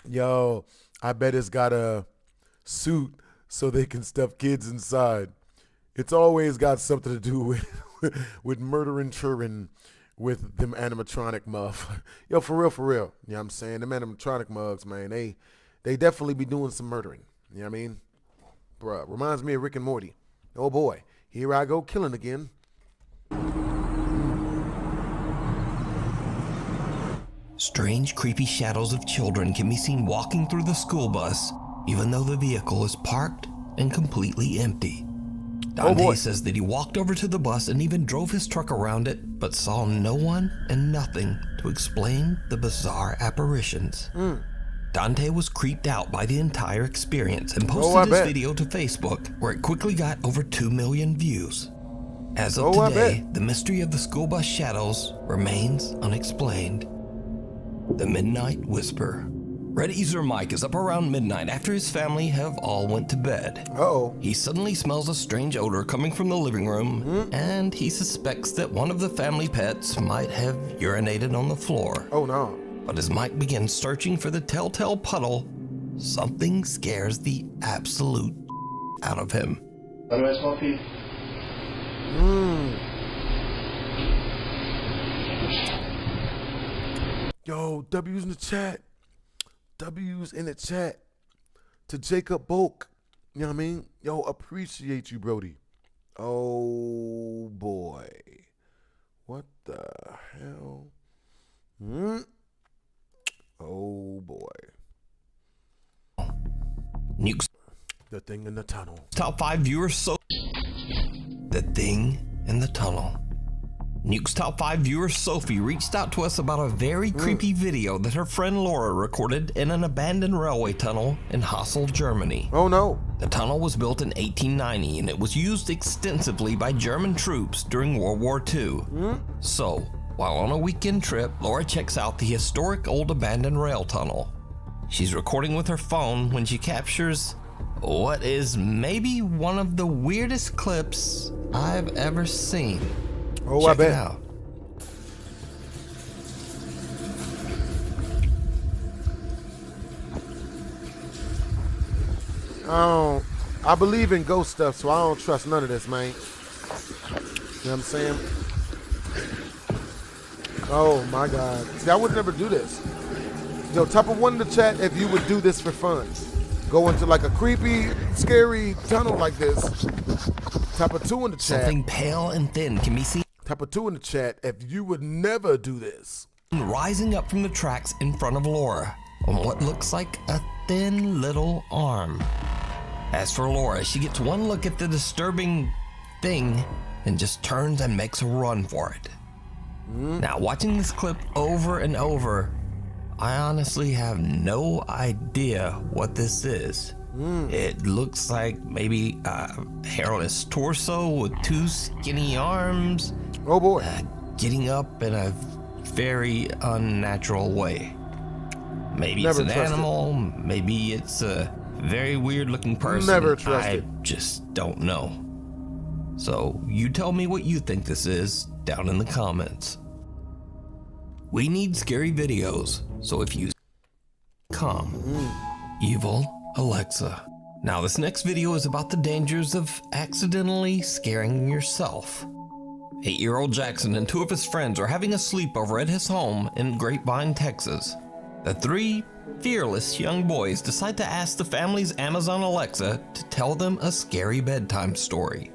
Yo, I bet it's got a suit so they can stuff kids inside. It's always got something to do with murdering children with them animatronic muff. Yo, for real, for real. You know what I'm saying? Them animatronic mugs, man, they definitely be doing some murdering. You know what I mean? Bruh, reminds me of Rick and Morty. Oh boy, here I go killing again. Strange, creepy shadows of children can be seen walking through the school bus, even though the vehicle is parked and completely empty. Dante says that he walked over to the bus and even drove his truck around it, but saw no one and nothing to explain the bizarre apparitions. Dante was creeped out by the entire experience and posted his video to Facebook, where it quickly got over 2 million views. As of today, the mystery of the school bus shadows remains unexplained. The Midnight Whisper. Reddit user Mike is up around midnight after his family have all went to bed. He suddenly smells a strange odor coming from the living room, and he suspects that one of the family pets might have urinated on the floor. Oh no. But as Mike begins searching for the telltale puddle, something scares the absolute out of him. Yo, W's in the chat. W's in the chat. To Jacob Bulk. You know what I mean? Yo, appreciate you, Brody. Oh, boy. What the hell? Oh, boy. Nukes. The Thing in the Tunnel. Top 5 viewers The Thing in the Tunnel. Nuke's top 5 viewer Sophie reached out to us about a very creepy video that her friend Laura recorded in an abandoned railway tunnel in Hassel, Germany. Oh no. The tunnel was built in 1890 and it was used extensively by German troops during World War II. So, while on a weekend trip, Laura checks out the historic old abandoned rail tunnel. She's recording with her phone when she captures what is maybe one of the weirdest clips I've ever seen. Oh, Check I bet. It out. I believe in ghost stuff, so I don't trust none of this, man. You know what I'm saying? Oh my God. See, I would never do this. Yo, type of one in the chat if you would do this for fun. Go into like a creepy, scary tunnel like this. Type of 2 in the chat. Something pale and thin can be seen. Type of 2 in the chat if you would never do this. Rising up from the tracks in front of Laura on what looks like a thin little arm. As for Laura, she gets one look at the disturbing thing and just turns and makes a run for it. Now, watching this clip over and over, I honestly have no idea what this is. It looks like maybe a hairless torso with 2 skinny arms. Oh boy. Getting up in a very unnatural way. Maybe Never it's an trusted. animal, maybe it's a very weird looking person. Never trusted. I just don't know. So you tell me what you think this is down in the comments. We need scary videos, so if you Evil Alexa. Now this next video is about the dangers of accidentally scaring yourself. 8-year-old Jackson and 2 of his friends are having a sleepover at his home in Grapevine, Texas. The 3 fearless young boys decide to ask the family's Amazon Alexa to tell them a scary bedtime story.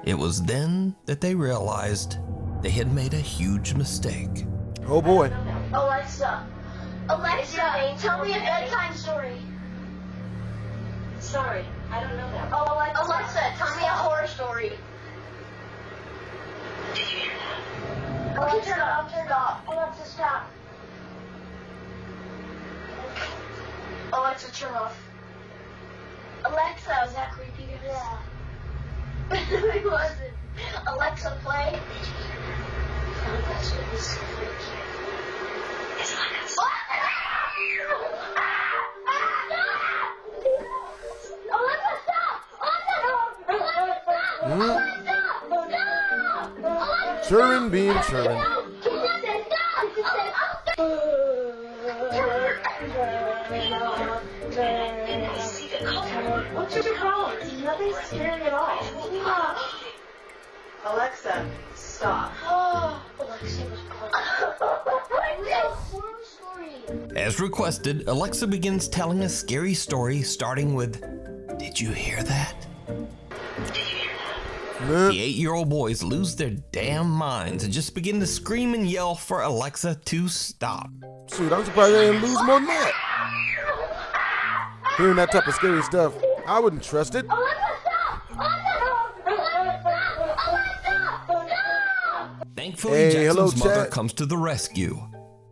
It was then that they realized they had made a huge mistake. Oh boy. Alexa, tell me a bedtime story. Sorry, I don't know that. Oh, Alexa, tell me a horror story. Did you hear that? Alexa, I'm turned off. Alexa, stop. Alexa, turn off. Alexa, was that creepy? Yeah. It wasn't. Alexa, play. It's like a... Alexa, stop! Children being children. What's your color? Nothing's scary at all. Alexa, stop. Alexa was As requested, Alexa begins telling a scary story starting with, "Did you hear that?" The 8-year-old boys lose their damn minds and just begin to scream and yell for Alexa to stop. Shoot, I'm surprised they didn't lose more than that. Hearing that type of scary stuff, I wouldn't trust it. Thankfully, Hey, Jackson's hello, mother chat. comes to the rescue,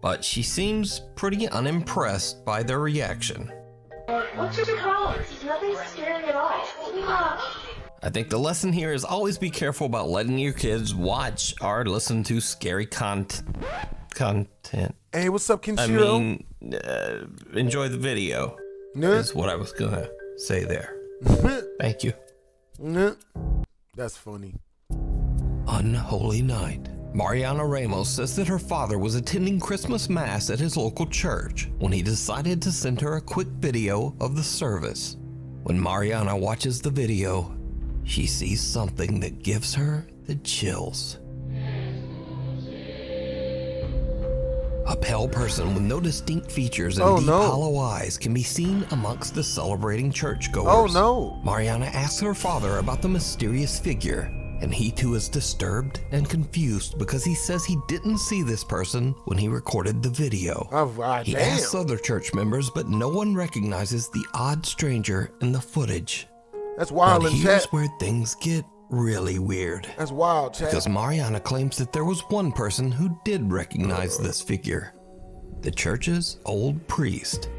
but she seems pretty unimpressed by their reaction. What's your color? Nothing's scary at all. I think the lesson here is always be careful about letting your kids watch or listen to scary content. Hey, what's up, Kenshiro? Enjoy the video. Is what I was gonna say there. Thank you. That's funny. Unholy night. Mariana Ramos says that her father was attending Christmas Mass at his local church when he decided to send her a quick video of the service. When Mariana watches the video, she sees something that gives her the chills. A pale person with no distinct features and deep hollow eyes can be seen amongst the celebrating churchgoers. Oh no! Mariana asks her father about the mysterious figure, and he too is disturbed and confused because he says he didn't see this person when he recorded the video. He asks other church members, but no one recognizes the odd stranger in the footage. That's wild, But in here's chat. where things get really weird. That's wild, chat. Because Mariana claims that there was one person who did recognize this figure. The church's old priest.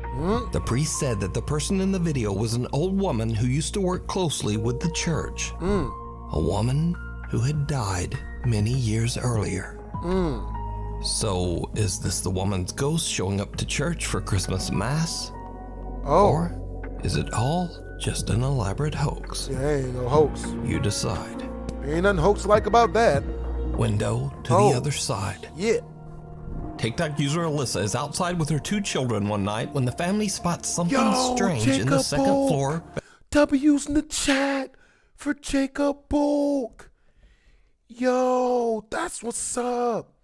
The priest said that the person in the video was an old woman who used to work closely with the church. A woman who had died many years earlier. So, is this the woman's ghost showing up to church for Christmas Mass? Or is it all just an elaborate hoax? Yeah, ain't no hoax. You decide. Ain't nothing hoax-like about that. Window to the other side. Yeah. TikTok user Alyssa is outside with her 2 children one night when the family spots something strange in the Jacob second Bulk. floor. W's in the chat for Jacob Bulk. Yo, that's what's up.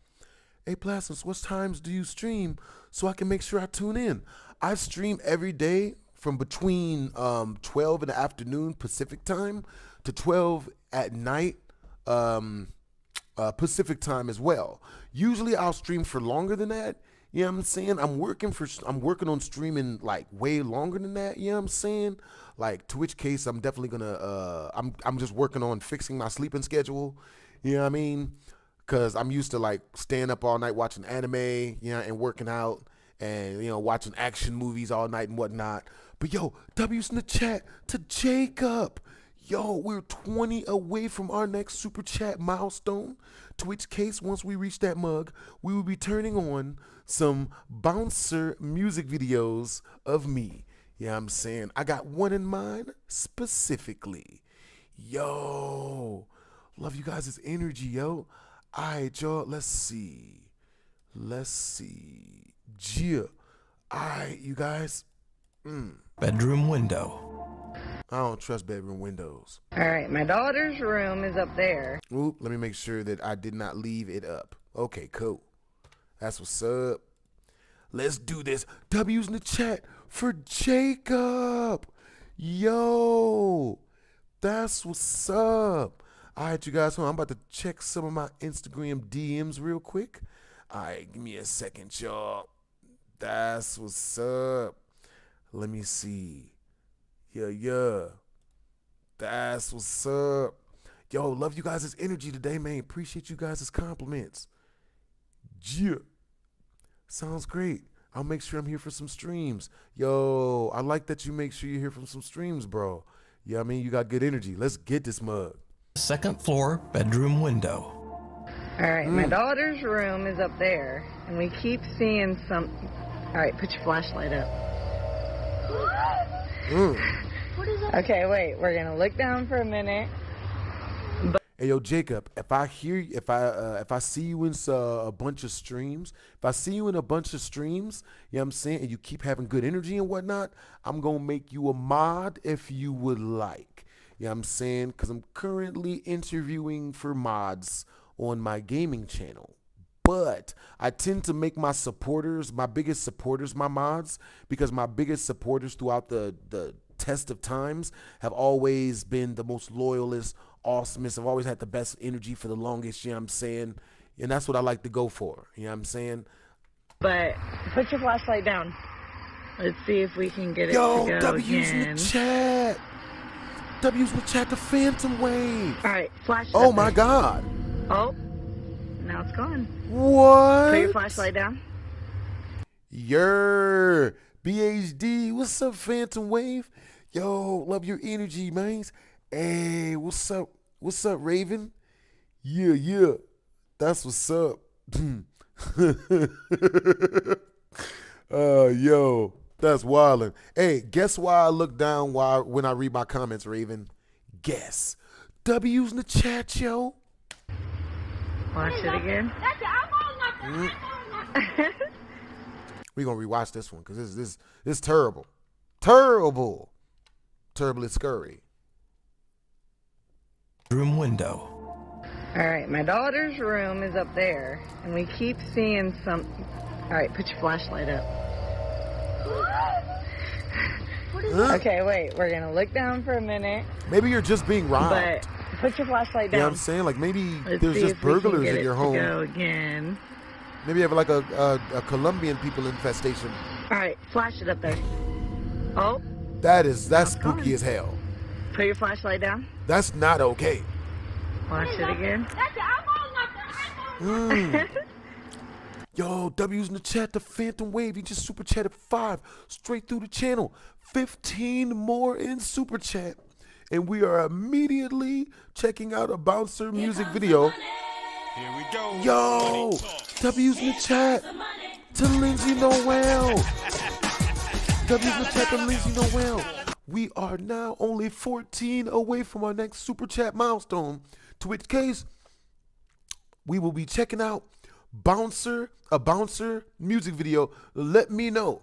Hey, Plastics, what times do you stream so I can make sure I tune in? I stream every day from between 12 in the afternoon Pacific time to 12 at night Pacific time as well. Usually I'll stream for longer than that. You know what I'm saying? I'm working on streaming like way longer than that. You know what I'm saying? Like, to which case I'm definitely gonna I'm just working on fixing my sleeping schedule. You know what I mean? Cause I'm used to like staying up all night watching anime, you know, and working out and, you know, watching action movies all night and whatnot. But yo, W's in the chat to Jacob. Yo, we're 20 away from our next super chat milestone. To which case, once we reach that mug, we will be turning on some bouncer music videos of me. Yeah, I'm saying I got one in mind specifically. Yo, love you guys' energy, yo. All right, y'all, let's see. Yeah. All right, you guys. Bedroom window. I don't trust bedroom windows. All right, my daughter's room is up there. Oop, let me make sure that I did not leave it up. Okay, cool. That's what's up. Let's do this. W's in the chat for Jacob. Yo, that's what's up. All right, you guys, I'm about to check some of my Instagram DMs real quick. All right, give me a second, y'all. That's what's up. Let me see. Yeah. That's what's up. Yo, love you guys' energy today, man. Appreciate you guys' compliments. Yeah. Sounds great. I'll make sure I'm here for some streams. Yo, I like that you make sure you're here for some streams, bro. Yeah, I mean, you got good energy. Let's get this mug. Second floor bedroom window. All right, my daughter's room is up there, and we keep seeing some... All right, put your flashlight up. What is that? Okay, wait, we're going to look down for a minute. Hey, yo, Jacob, if I see you in a bunch of streams, you know what I'm saying, and you keep having good energy and whatnot, I'm going to make you a mod if you would like. You know what I'm saying? Because I'm currently interviewing for mods on my gaming channel. But I tend to make my biggest supporters, my mods, because my biggest supporters throughout the test of times have always been the most loyalist, awesomest. I've always had the best energy for the longest, you know what I'm saying? And that's what I like to go for, you know what I'm saying? But put your flashlight down. Let's see if we can get it Yo, to go W's again. in the chat. W's in the chat, the Phantom Wave. All right, flash it Oh, up my there. God. Oh, now it's gone. What? Put your flashlight down. Yer, BHD, what's up, Phantom Wave? Yo, love your energy, man. Hey, what's up? What's up, Raven? Yeah. That's what's up. Yo, that's wildin'. Hey, guess why I look down when I read my comments, Raven? Guess. W's in the chat, yo. Watch it again. We're going to rewatch this one because this is terrible. Terrible. Terribly scurry. Room window. All right, my daughter's room is up there, and we keep seeing some... All right, put your flashlight up. What is that? Okay, wait, we're going to look down for a minute. Maybe you're just being robbed. But put your flashlight You know down. what I'm saying? Like maybe Let's there's see just if we can burglars get in it your to home. go again. Maybe you have like a Colombian people infestation. All right, flash it up there. Oh. That's spooky as hell. Put your flashlight down. That's not okay. Watch it again. Yo, W's in the chat, the Phantom Wave. You just super chatted 5 straight through the channel. 15 more in super chat. And we are immediately checking out a bouncer music video. Here we go. Yo, W's in the chat to Lindsay Noel. W's in the chat to Lindsay Noel. We are now only 14 away from our next super chat milestone, to which case we will be checking out a bouncer music video. Let me know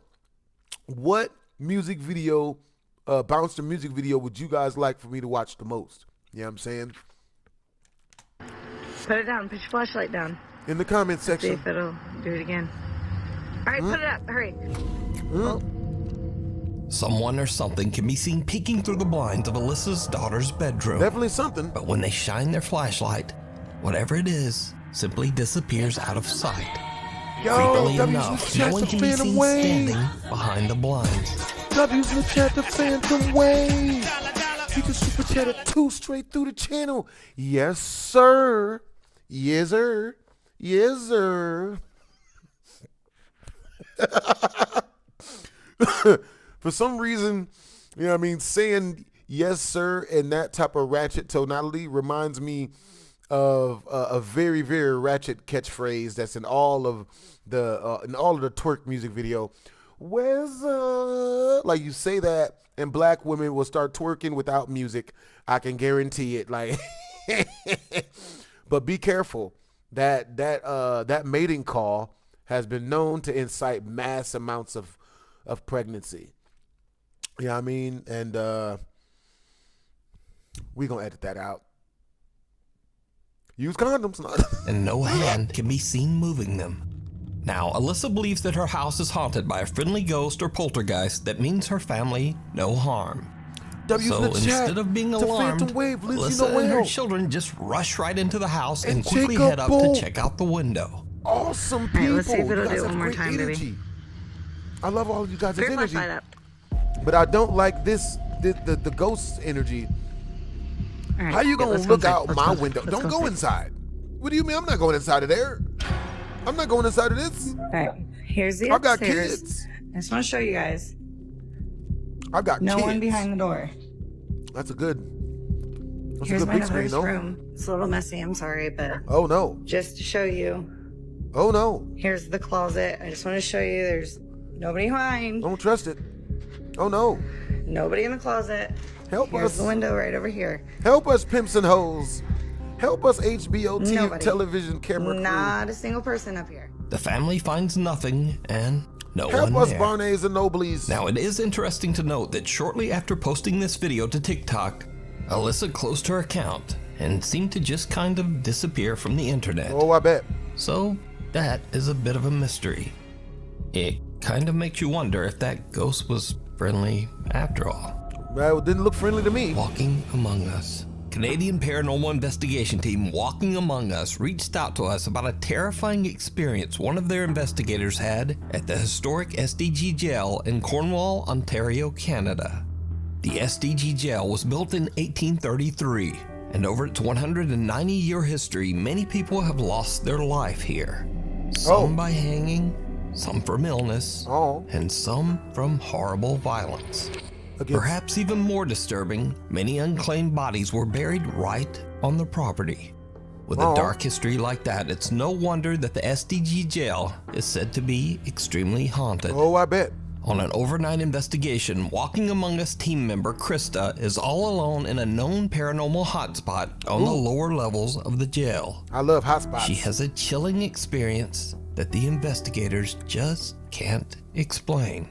what music video, bouncer music video would you guys like for me to watch the most? You know what I'm saying? Put it down. Put your flashlight down. In the comment See section. if it'll do it again. All right, put it up. Hurry. Someone or something can be seen peeking through the blinds of Alyssa's daughter's bedroom. Definitely something. But when they shine their flashlight, whatever it is simply disappears out of sight. Creepily enough, no one can be seen standing behind the blinds. W's in the chat, the Phantom Wave. You can super chat at 2 straight through the channel. Yes, sir. Yes, sir. Yes, sir. For some reason, you know what I mean, saying yes, sir, and that type of ratchet tonality reminds me of a very, very ratchet catchphrase that's in all of the twerk music video. Where's like you say that, and black women will start twerking without music. I can guarantee it. Like, but be careful. That mating call has been known to incite mass amounts of pregnancy. You know what I mean? And we gonna edit that out. Use condoms. And no hand can be seen moving them. Now, Alyssa believes that her house is haunted by a friendly ghost or poltergeist that means her family no harm. So instead of being alarmed, Alyssa and her children just rush right into the house and quickly head up to check out the window. Awesome people. All right, let's see if it'll do it one more time, baby. I love all of you guys' Very energy. up. But I don't like the ghost energy. All right, How you gonna let's go look inside. out Let's my go. window? Let's Don't go go inside. inside. What do you mean? I'm not going inside of there. I'm not going inside of this. All right, here's the I got upstairs. kids. I just want to show you guys. I got no kids. one behind the door. That's a good. That's Here's a good my big screen, daughter's no? room. It's a little messy. I'm sorry, but Oh no. just to show you. Oh no. Here's the closet. I just want to show you. There's nobody behind. Don't trust it. Oh no. Nobody in the closet. Help Here's us. the window right over here. Help us, pimps and hoes. Help us, HBO Nobody. television camera crew. Not a single person up here. The family finds nothing and no Help one us, there. Barnays and Noblies. Now, it is interesting to note that shortly after posting this video to TikTok, Alyssa closed her account and seemed to just kind of disappear from the internet. Oh, I bet. So that is a bit of a mystery. It kind of makes you wonder if that ghost was friendly after all. Well, it didn't look friendly to me. Walking Among Us. Canadian paranormal investigation team Walking Among Us reached out to us about a terrifying experience one of their investigators had at the historic SDG jail in Cornwall, Ontario, Canada. The SDG jail was built in 1833, and over its 190-year history, many people have lost their life here. Some by hanging, some from illness, and some from horrible violence. Perhaps even more disturbing, many unclaimed bodies were buried right on the property. With a dark history like that, it's no wonder that the SDG jail is said to be extremely haunted. Oh, I bet. On an overnight investigation, Walking Among Us team member Krista is all alone in a known paranormal hotspot on the lower levels of the jail. I love hotspots. She has a chilling experience that the investigators just can't explain.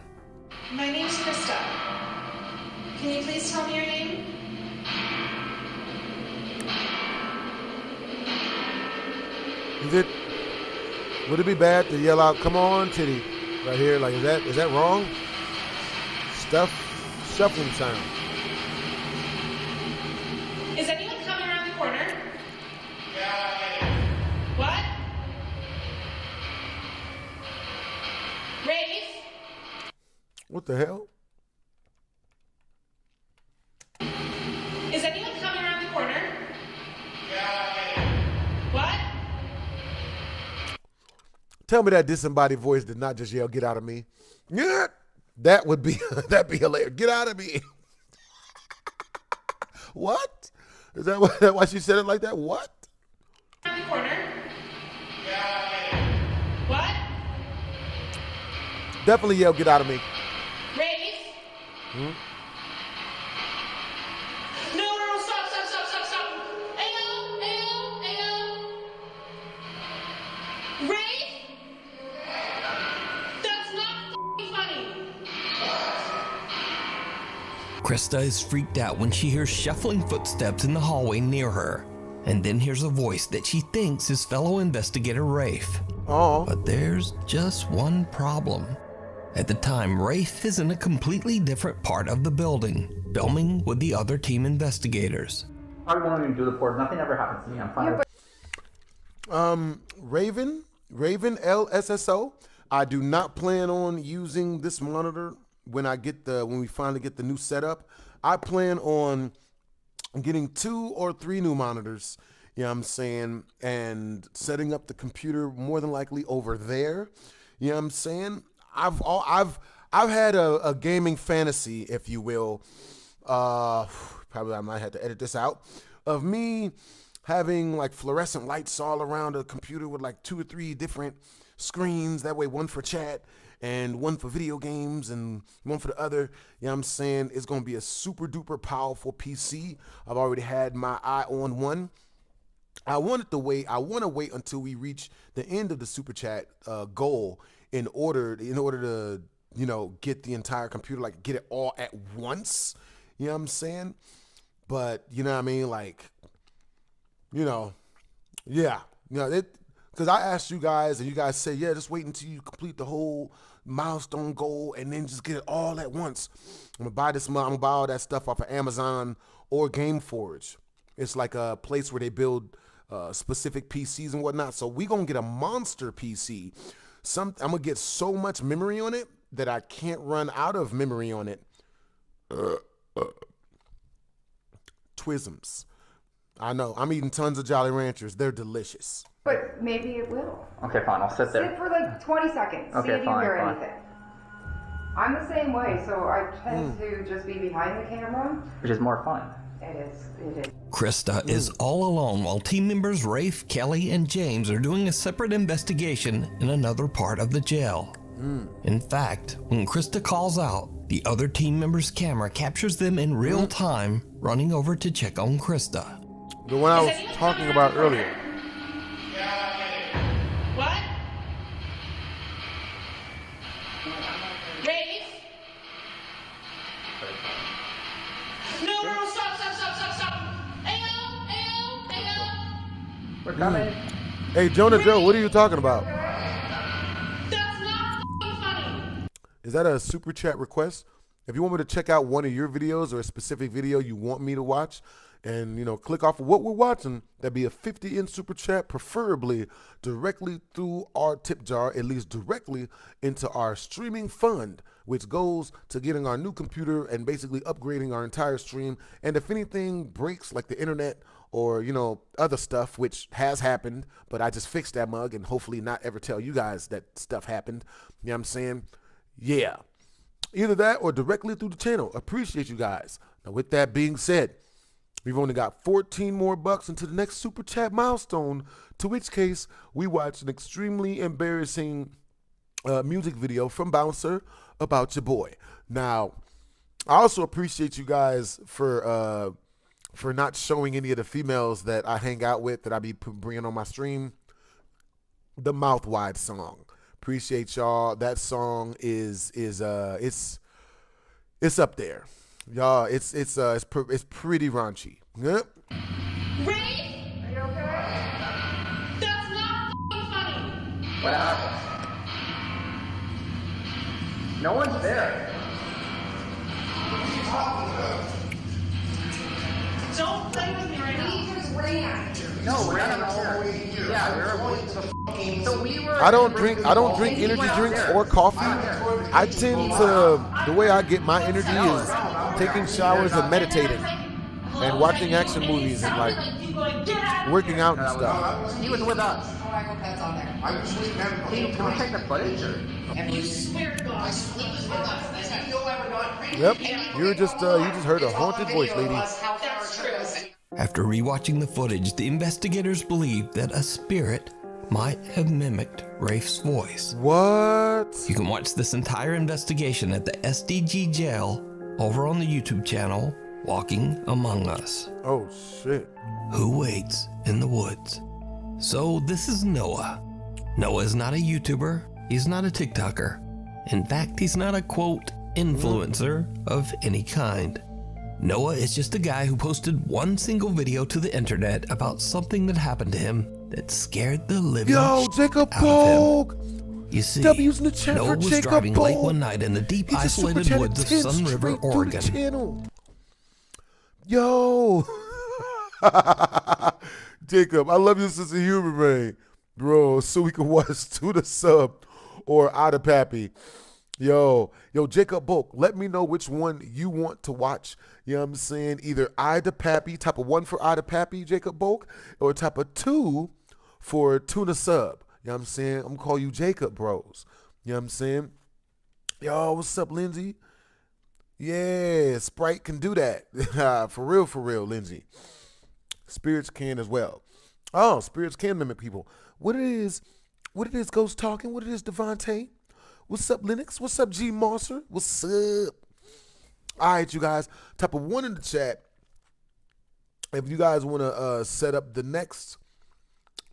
My name's Krista. Can you please tell me your name? Would it be bad to yell out, "Come on, titty," right here? Like, is that wrong? Shuffling sound. Is anyone coming around the corner? What? Rafe? What the hell? Is anyone coming around the corner? What? Tell me that disembodied voice did not just yell, "Get out of me." Yeah, that'd be hilarious. Get out of me. What? Is that why she said it like that? What? Around the corner? What? Definitely yell, "Get out of me." Rafe? No, stop. Ayo. Rafe? That's not funny. Krista is freaked out when she hears shuffling footsteps in the hallway near her, and then hears a voice that she thinks is fellow investigator Rafe. But there's just one problem. At the time, Rafe is in a completely different part of the building, filming with the other team investigators. I wanted to do the port. Nothing ever happens to me. I'm fine. Raven LSSO. I do not plan on using this monitor when we finally get the new setup. I plan on getting 2 or 3 new monitors. You know what I'm saying? And setting up the computer more than likely over there. You know what I'm saying? I've had a gaming fantasy, if you will. Probably I might have to edit this out, of me having like fluorescent lights all around a computer with like 2 or 3 different screens. That way, one for chat and one for video games and one for the other. You know what I'm saying? It's going to be a super duper powerful PC. I've already had my eye on one. I want to wait until we reach the end of the super chat goal in order to, you know, get the entire computer, like get it all at once. You know what I'm saying? But you know what I mean? Like, you know, yeah. You know, because I asked you guys and you guys say, yeah, just wait until you complete the whole milestone goal and then just get it all at once. I'm gonna buy all that stuff off of Amazon or GameForge. It's like a place where they build specific PCs and whatnot. So we gonna get a monster PC. I'm gonna get so much memory on it that I can't run out of memory on it. Twisms. I know. I'm eating tons of Jolly Ranchers. They're delicious. But maybe it will. Okay, fine. I'll sit there. Sit for like 20 seconds. Okay, see if fine, you hear fine. anything. I'm the same way, so I tend to just be behind the camera. Which is more fun. It is. Krista is all alone while team members Rafe, Kelly, and James are doing a separate investigation in another part of the jail. In fact, when Krista calls out, the other team member's camera captures them in real time running over to check on Krista. The one I was talking about earlier. What? Rafe? No, stop. Ayo. We're coming. Hey, Jonah Joe, what are you talking about? That's not funny. Is that a super chat request? If you want me to check out one of your videos or a specific video you want me to watch, and you know, click off of what we're watching, that'd be a 50-inch super chat, preferably directly through our tip jar, at least directly into our streaming fund, which goes to getting our new computer and basically upgrading our entire stream. And if anything breaks, like the internet or, you know, other stuff, which has happened, but I just fixed that mug and hopefully not ever tell you guys that stuff happened. You know what I'm saying? Yeah. Either that or directly through the channel. Appreciate you guys. Now, with that being said, we've only got 14 more bucks until the next super chat milestone, to which case we watch an extremely embarrassing music video from Bouncer about your boy. Now, I also appreciate you guys for not showing any of the females that I hang out with that I be bringing on my stream. The Mouth Wide song. Appreciate y'all. That song is it's up there, y'all. It's pretty raunchy. Yep. Rafe? Are you okay? That's not funny. What happened? No one's there. Don't play with me right now. We just ran. No, we're not there. Yeah, we're waiting for the so we were. I don't drink energy drinks or coffee. I tend to, the way I get my energy is taking showers and meditating and watching action movies and like working out and stuff. He was with us. Oh, I hope that's on there. Can we take the footage? Or? And you swear to God, he was with us. That's how you'll ever not. Yep, you just heard a haunted voice, lady. That's true. After rewatching the footage, the investigators believe that a spirit might have mimicked Rafe's voice. What? You can watch this entire investigation at the SDG jail over on the YouTube channel, Walking Among Us. Oh, shit. Who waits in the woods? So this is Noah. Noah is not a YouTuber. He's not a TikToker. In fact, he's not a, quote, influencer of any kind. Noah is just a guy who posted one single video to the internet about something that happened to him that scared the living Jacob out Polk. of him. You see, W's in the chat Noah for was Jacob driving late Polk. one night in the deep, He just isolated super woods of chatted Sun 10 River, straight through the Oregon. channel. Yo. Jacob, I love your sense of humor, man. Bro, so we can watch To The Sub or Outta Pappy. Yo, Jacob Bulk, let me know which one you want to watch. You know what I'm saying? Either Ida Pappy, type of 1 for Ida Pappy, Jacob Bulk, or type of 2 for Tuna Sub. You know what I'm saying? I'm going to call you Jacob Bros. You know what I'm saying? Yo, what's up, Lindsay? Yeah, Sprite can do that. For real, Lindsay. Spirits can as well. Oh, spirits can mimic people. What it is, Ghost Talking? What it is, Devontae? What's up, Linux? What's up, G Monster? What's up? All right, you guys. Type of 1 in the chat. If you guys want to set up the next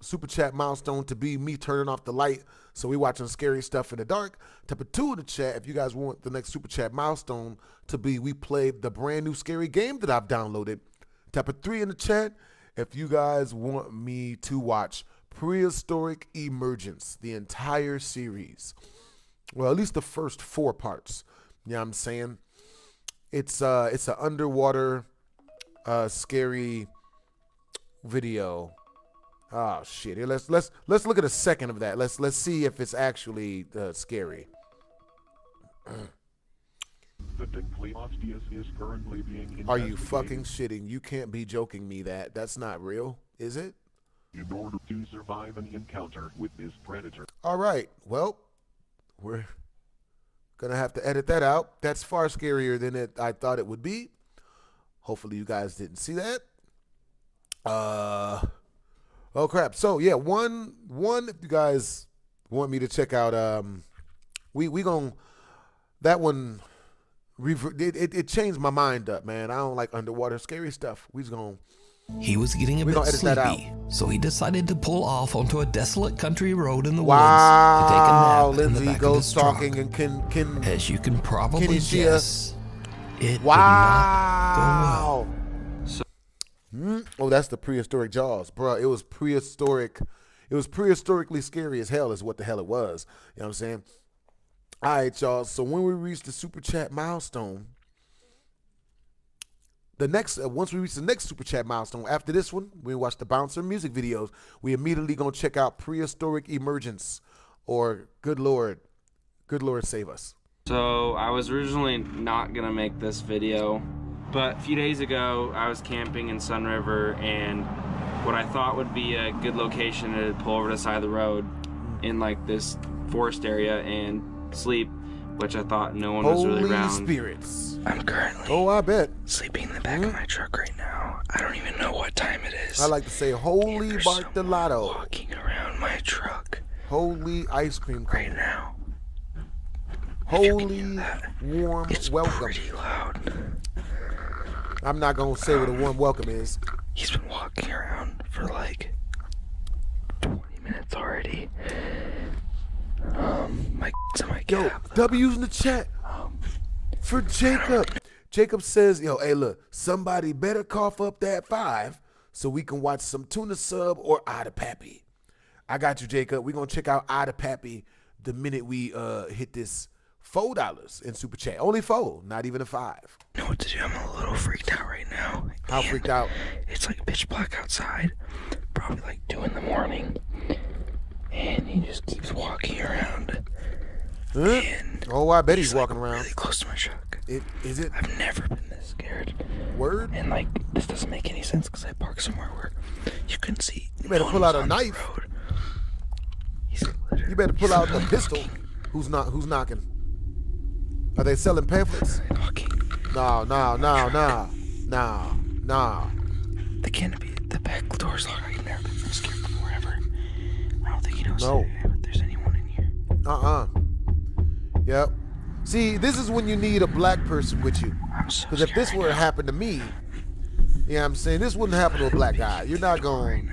super chat milestone to be me turning off the light so we watching scary stuff in the dark. Type of 2 in the chat if you guys want the next super chat milestone to be we played the brand new scary game that I've downloaded. Type of 3 in the chat if you guys want me to watch Prehistoric Emergence, the entire series. Well, at least the first 4 parts. You know what I'm saying? It's an underwater scary video. Oh shit! Here, let's look at a second of that. Let's see if it's actually scary. The Diplodocus is currently being Are you fucking shitting? You can't be joking me that. That's not real, is it? In order to survive an encounter with this predator. All right. Well, we're gonna have to edit that out. That's far scarier than I thought it would be. Hopefully you guys didn't see that. Oh crap. So yeah, one if you guys want me to check out we gon' that one it changed my mind up, man. I don't like underwater scary stuff. He was getting a bit sleepy, so he decided to pull off onto a desolate country road in the woods to take a nap Lindsay in the back goes of his truck. talking and can As you can probably guess, it did wow. not go well. Oh, that's the prehistoric Jaws, bro. It was prehistoric. It was prehistorically scary as hell is what the hell it was. You know what I'm saying? All right, y'all. So when we reach the super chat milestone, once we reach the next super chat milestone, after this one, we watch the Bouncer music videos. We immediately gonna check out Prehistoric Emergence, or Good Lord Save Us. So I was originally not gonna make this video, but a few days ago I was camping in Sun River, and what I thought would be a good location to pull over to the side of the road in like this forest area and sleep, which I thought no one was really around. Holy spirits. I'm currently I bet. sleeping in the back of my truck right now. I don't even know what time it is. I like to say holy Bartolado. Walking around my truck. Holy ice cream cone. Right now. Holy warm welcome. Pretty loud. I'm not gonna say what a warm welcome is. He's been walking around for like 20 minutes already. My Yo, W's in the chat for Jacob. Jacob says, yo, hey, look, somebody better cough up that 5 so we can watch some tuna sub or Otter Pappy. I got you, Jacob. We're gonna check out Otter Pappy the minute we hit this $4 in super chat. Only 4, not even a 5. I know what to do. I'm a little freaked out right now. How freaked out? It's like pitch black outside. Probably like 2 in the morning. And he just keeps walking around. Huh? Oh, I bet he's walking like around. Really close to my truck. Is it? I've never been this scared. Word? And like, this doesn't make any sense because I park somewhere where you can see. You better pull out a knife. You better pull out the pistol. Who's knocking? Are they selling pamphlets? No. The canopy, the back door's locked. I've never been so scared before ever. I don't think he knows if there's anyone in here. Yep. See, this is when you need a black person with you. Because if this were to happen to me, you know what I'm saying? This wouldn't happen to a black guy. You're not going.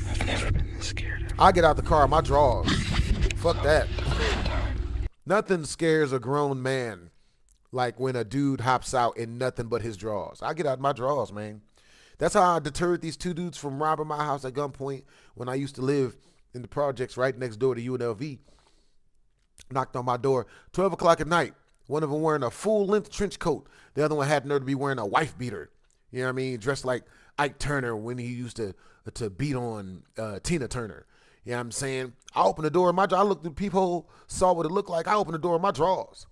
I've never been this scared. I get out the car, my drawers. Fuck that. Nothing scares a grown man like when a dude hops out in nothing but his drawers. I get out my drawers, man. That's how I deterred these 2 dudes from robbing my house at gunpoint when I used to live in the projects right next door to UNLV. Knocked on my door, 12 o'clock at night. One of them wearing a full-length trench coat. The other one had nerve to be wearing a wife beater. You know what I mean? Dressed like Ike Turner when he used to beat on Tina Turner. You know what I'm saying? I opened the door of my drawers. I looked through the peephole, saw what it looked like. I opened the door of my drawers.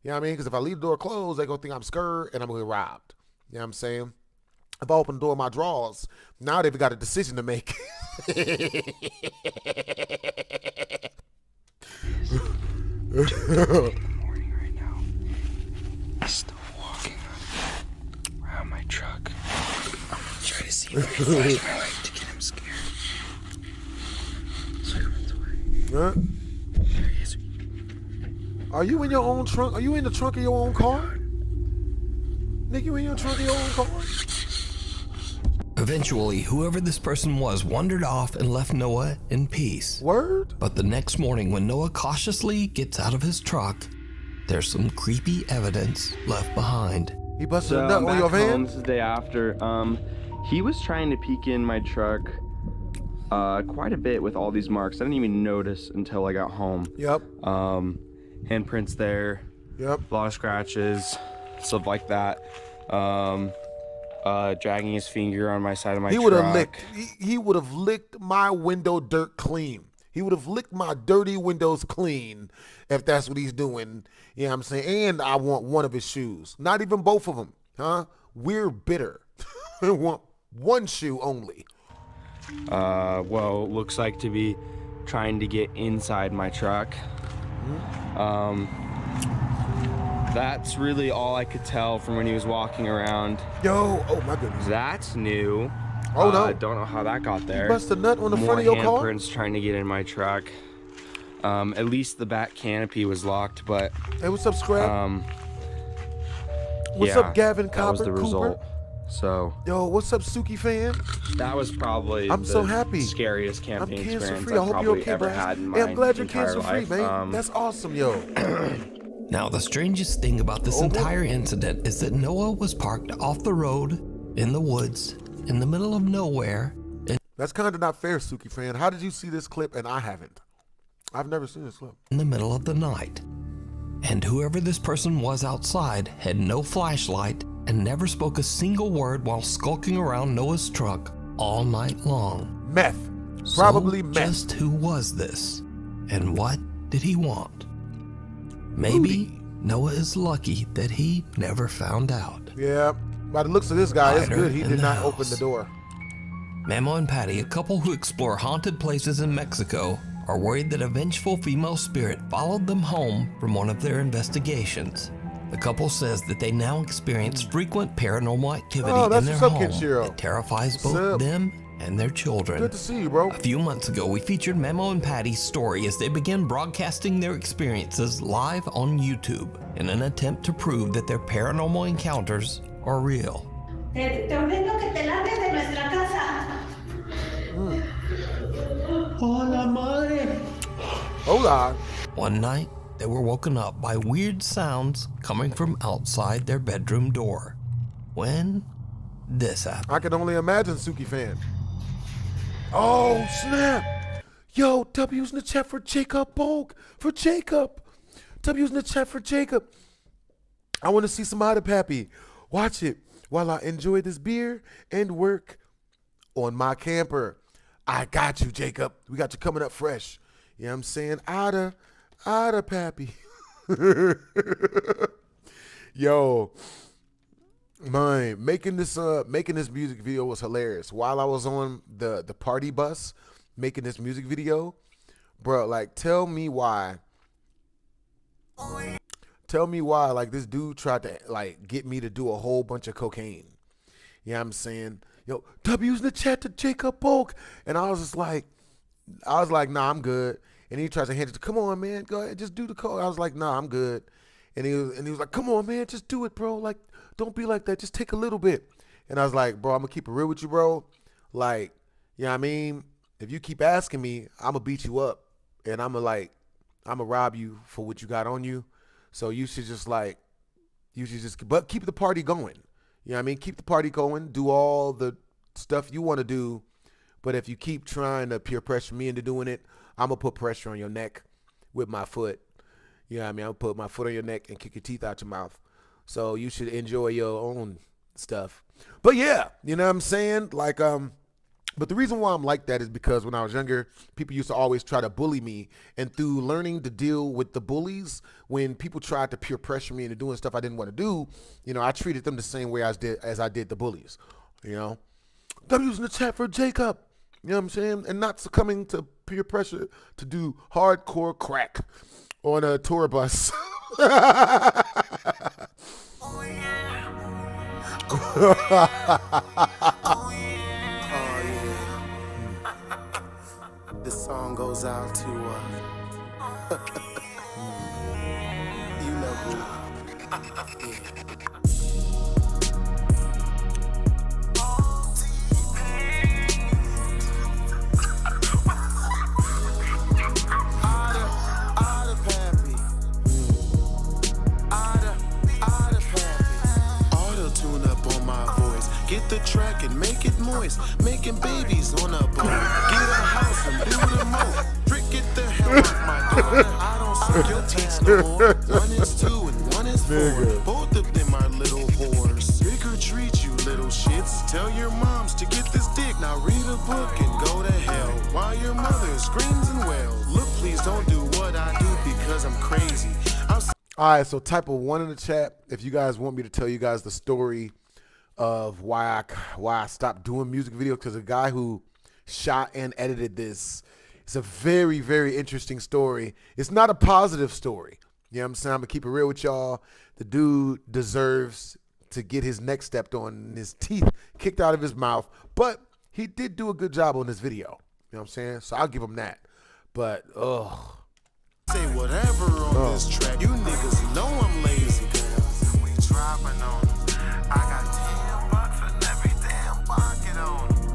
You know what I mean? Because if I leave the door closed, they're going to think I'm scared and I'm going to get robbed. You know what I'm saying? If I open the door of my drawers, now they've got a decision to make. right now. He's still walking around my truck. I'm gonna try to see if I can flash my light to get him scared. So he runs away. Huh? There he is. Are you in your own trunk? Are you in the trunk of your own car? Nick, you in your trunk of your own car? Eventually, whoever this person was wandered off and left Noah in peace. Word? But the next morning, when Noah cautiously gets out of his truck, there's some creepy evidence left behind. He busted a nut on your van? This is the day after. He was trying to peek in my truck quite a bit with all these marks. I didn't even notice until I got home. Yep. Handprints there. Yep. A lot of scratches, stuff like that. Dragging his finger on my side of my truck. He would have licked my window dirt clean. He would have licked my dirty windows clean if that's what he's doing. You know what I'm saying? And I want one of his shoes. Not even both of them. Huh? We're bitter. I want one shoe only. Well, looks like to be trying to get inside my truck. That's really all I could tell from when he was walking around. Yo, oh my goodness. That's new. Oh no. I don't know how that got there. You bust a nut on the front of your car? More handprints trying to get in my truck. At least the back canopy was locked, but... Hey, what's up, Scrap? What's up, Gavin Copper? That was the result. So... Yo, what's up, Suki fan? That was probably so happy. Scariest camping experience I I've hope you're probably okay, ever bro. had in my Hey, I'm glad you're entire cancer-free, life. man. That's awesome, yo. Now, the strangest thing about this entire incident is that Noah was parked off the road, in the woods, in the middle of nowhere. That's kind of not fair, Suki fan. How did you see this clip and I haven't? I've never seen this clip. In the middle of the night. And whoever this person was outside had no flashlight and never spoke a single word while skulking around Noah's truck all night long. Meth. Probably so meth. Just who was this? And what did he want? Maybe Noah is lucky that he never found out. Yeah, by the looks of this guy, it's Hider good he in did the not house. open the door. Mamo and Patty, a couple who explore haunted places in Mexico, are worried that a vengeful female spirit followed them home from one of their investigations. The couple says that they now experience frequent paranormal activity in their home that terrifies both them and their children. Good to see you, bro. A few months ago, we featured Memo and Patty's story as they began broadcasting their experiences live on YouTube in an attempt to prove that their paranormal encounters are real. Te ordeno que te largues de nuestra casa. Hola, madre. Hola. One night, they were woken up by weird sounds coming from outside their bedroom door. When this happened. I can only imagine, Suki fan. Oh, snap. Yo, W's in the chat for Jacob Bulk. For Jacob. W's in the chat for Jacob. I want to see some Otter Pappy. Watch it while I enjoy this beer and work on my camper. I got you, Jacob. We got you coming up fresh. You know what I'm saying? Otter Pappy. Yo, man, making this music video was hilarious. While I was on the party bus making this music video, bro, like tell me why like this dude tried to like get me to do a whole bunch of cocaine. You know what I'm saying? Yo, W's in the chat to Jacob Bulk. And I was like, nah, I'm good. And he tries to hand it to, come on, man, go ahead, just do the coke. I was like, nah, I'm good. And he was like, come on, man, just do it, bro. Like, don't be like that. Just take a little bit. And I was like, bro, I'm gonna keep it real with you, bro. Like, you know what I mean? If you keep asking me, I'm gonna beat you up. And I'm gonna rob you for what you got on you. So you should just but keep the party going. You know what I mean? Keep the party going. Do all the stuff you want to do. But if you keep trying to peer pressure me into doing it, I'm going to put pressure on your neck with my foot. You know what I mean? I'll put my foot on your neck and kick your teeth out your mouth. So you should enjoy your own stuff. But yeah, you know what I'm saying? Like, but the reason why I'm like that is because when I was younger, people used to always try to bully me. And through learning to deal with the bullies, when people tried to peer pressure me into doing stuff I didn't want to do, you know, I treated them the same way as I did the bullies, you know. W's in the chat for Jacob, you know what I'm saying? And not succumbing to peer pressure to do hardcore crack on a tour bus. This song goes out to you know who. Get the track and make it moist. Making babies on a boat. Get a house and build a moat. Trick, get the hell off my door. I don't suck your teeth no more. One is 2 and one is 4. Both of them are little whores. Trick or treat, you little shits. Tell your moms to get this dick. Now read a book and go to hell. While your mother screams and wails. Look, please don't do what I do because I'm crazy. Alright, so type of 1 in the chat if you guys want me to tell you guys the story of why I stopped doing music videos, because the guy who shot and edited this, it's a very, very interesting story. It's not a positive story. You know what I'm saying? I'm going to keep it real with y'all. The dude deserves to get his neck stepped on and his teeth kicked out of his mouth, but he did do a good job on this video. You know what I'm saying? So I'll give him that. But, say whatever on this track. You niggas know I'm lazy. We dropping on them. I got $10 for every damn pocket on them.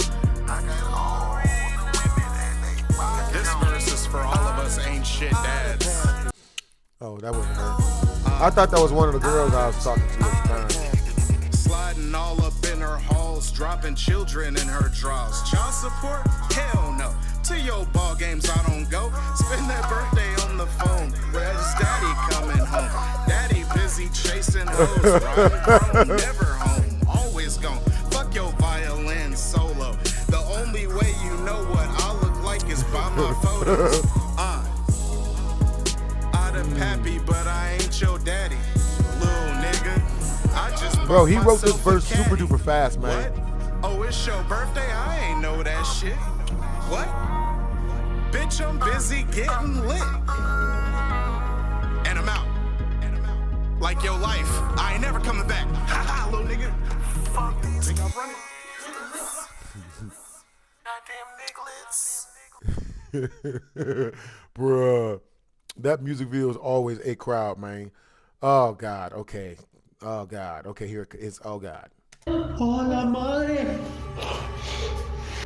I got all the women and they pocket. This verse is for all of us ain't shit dads. Oh, that wasn't her. I thought that was one of the girls I was talking to at the time. Sliding all up in her halls, dropping children in her drawers. Child support? Hell no. To your ball games I don't go. Spend that birthday on the phone. Where's daddy coming home? Daddy busy chasing hoes. Riding never home. Always gone. Fuck your violin solo. The only way you know what I look like is by my photos. I the pappy, but I ain't your daddy. Little nigga. I just bro, he wrote this verse super duper fast, man. What? Oh, it's your birthday? I ain't know that shit. What? Bitch, I'm busy getting lit. And I'm out. Like your life. I ain't never coming back. Ha ha, little nigga. Fuck these. Think I'm running? Goddamn nigglets. Bruh. That music video is always a crowd, man. Oh, God. Okay. Oh, God. Okay, here it is. Oh, God. Hola, madre.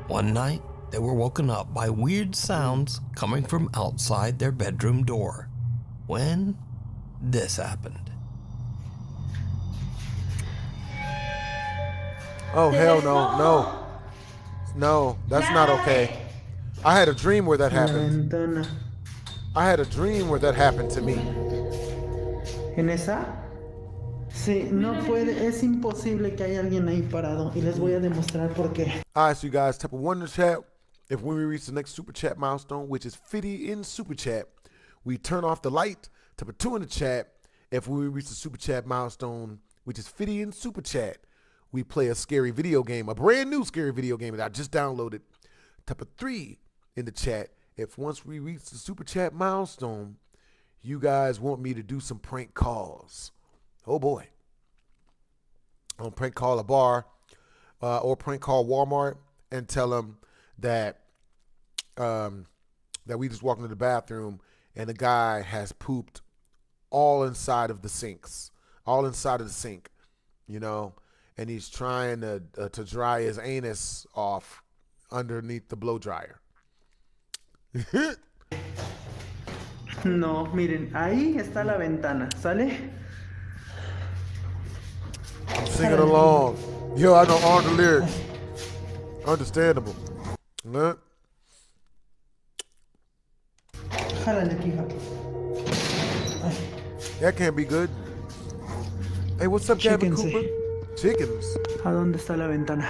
One night, they were woken up by weird sounds coming from outside their bedroom door. When this happened. Oh, hell no. No. No, that's not okay. I had a dream where that happened. I had a dream where that happened to me. ¿En esa? Sí, no puede, es imposible que haya alguien ahí parado. Y les voy a demostrar por qué. Alright, so you guys, type of 1 in the chat. If when we reach the next super chat milestone, which is 50 in super chat, we turn off the light. Type of 2 in the chat. If we reach the super chat milestone, which is 50 in super chat, we play a scary video game, a brand new scary video game that I just downloaded. Type of 3 in the chat. If once we reach the super chat milestone, you guys want me to do some prank calls. Oh boy. I'll prank call a bar or prank call Walmart and tell them that that we just walked into the bathroom and the guy has pooped all inside of the sinks, all inside of the sink, you know, and he's trying to dry his anus off underneath the blow dryer. No, miren, ahí está la ventana, ¿sale? I'm singing along. Yo, I know all the lyrics. Understandable. Look. That can't be good. Hey, what's up, Gavin Cooper? Chickens. ¿A dónde está la ventana?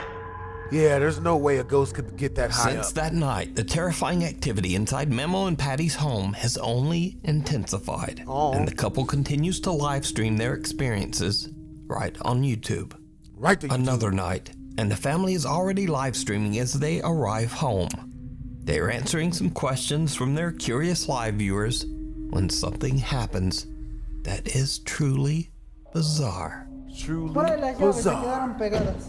Yeah, there's no way a ghost could get that high Since up. that night, the terrifying activity inside Memo and Patty's home has only intensified. And the couple continues to live stream their experiences right on YouTube. Right to YouTube. Another night, and the family is already live streaming as they arrive home. They are answering some questions from their curious live viewers when something happens that is truly bizarre. Truly Por ahí las llaves se bizarre. quedaron pegadas.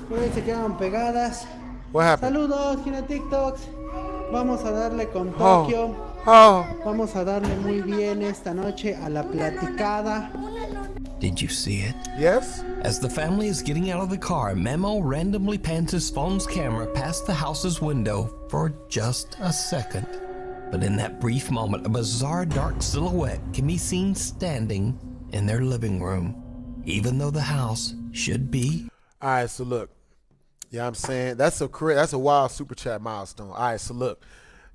Por ahí se quedaron pegadas. What happened? Saludos, Gine TikToks. Vamos a darle con Tokio. Vamos a darle muy bien esta noche a la platicada. Did you see it? Yes. As the family is getting out of the car, Memo randomly pans his phone's camera past the house's window for just a second. But in that brief moment, a bizarre dark silhouette can be seen standing in their living room, even though the house should be. All right, so look. You know what I'm saying? That's a wild super chat milestone. All right, so look.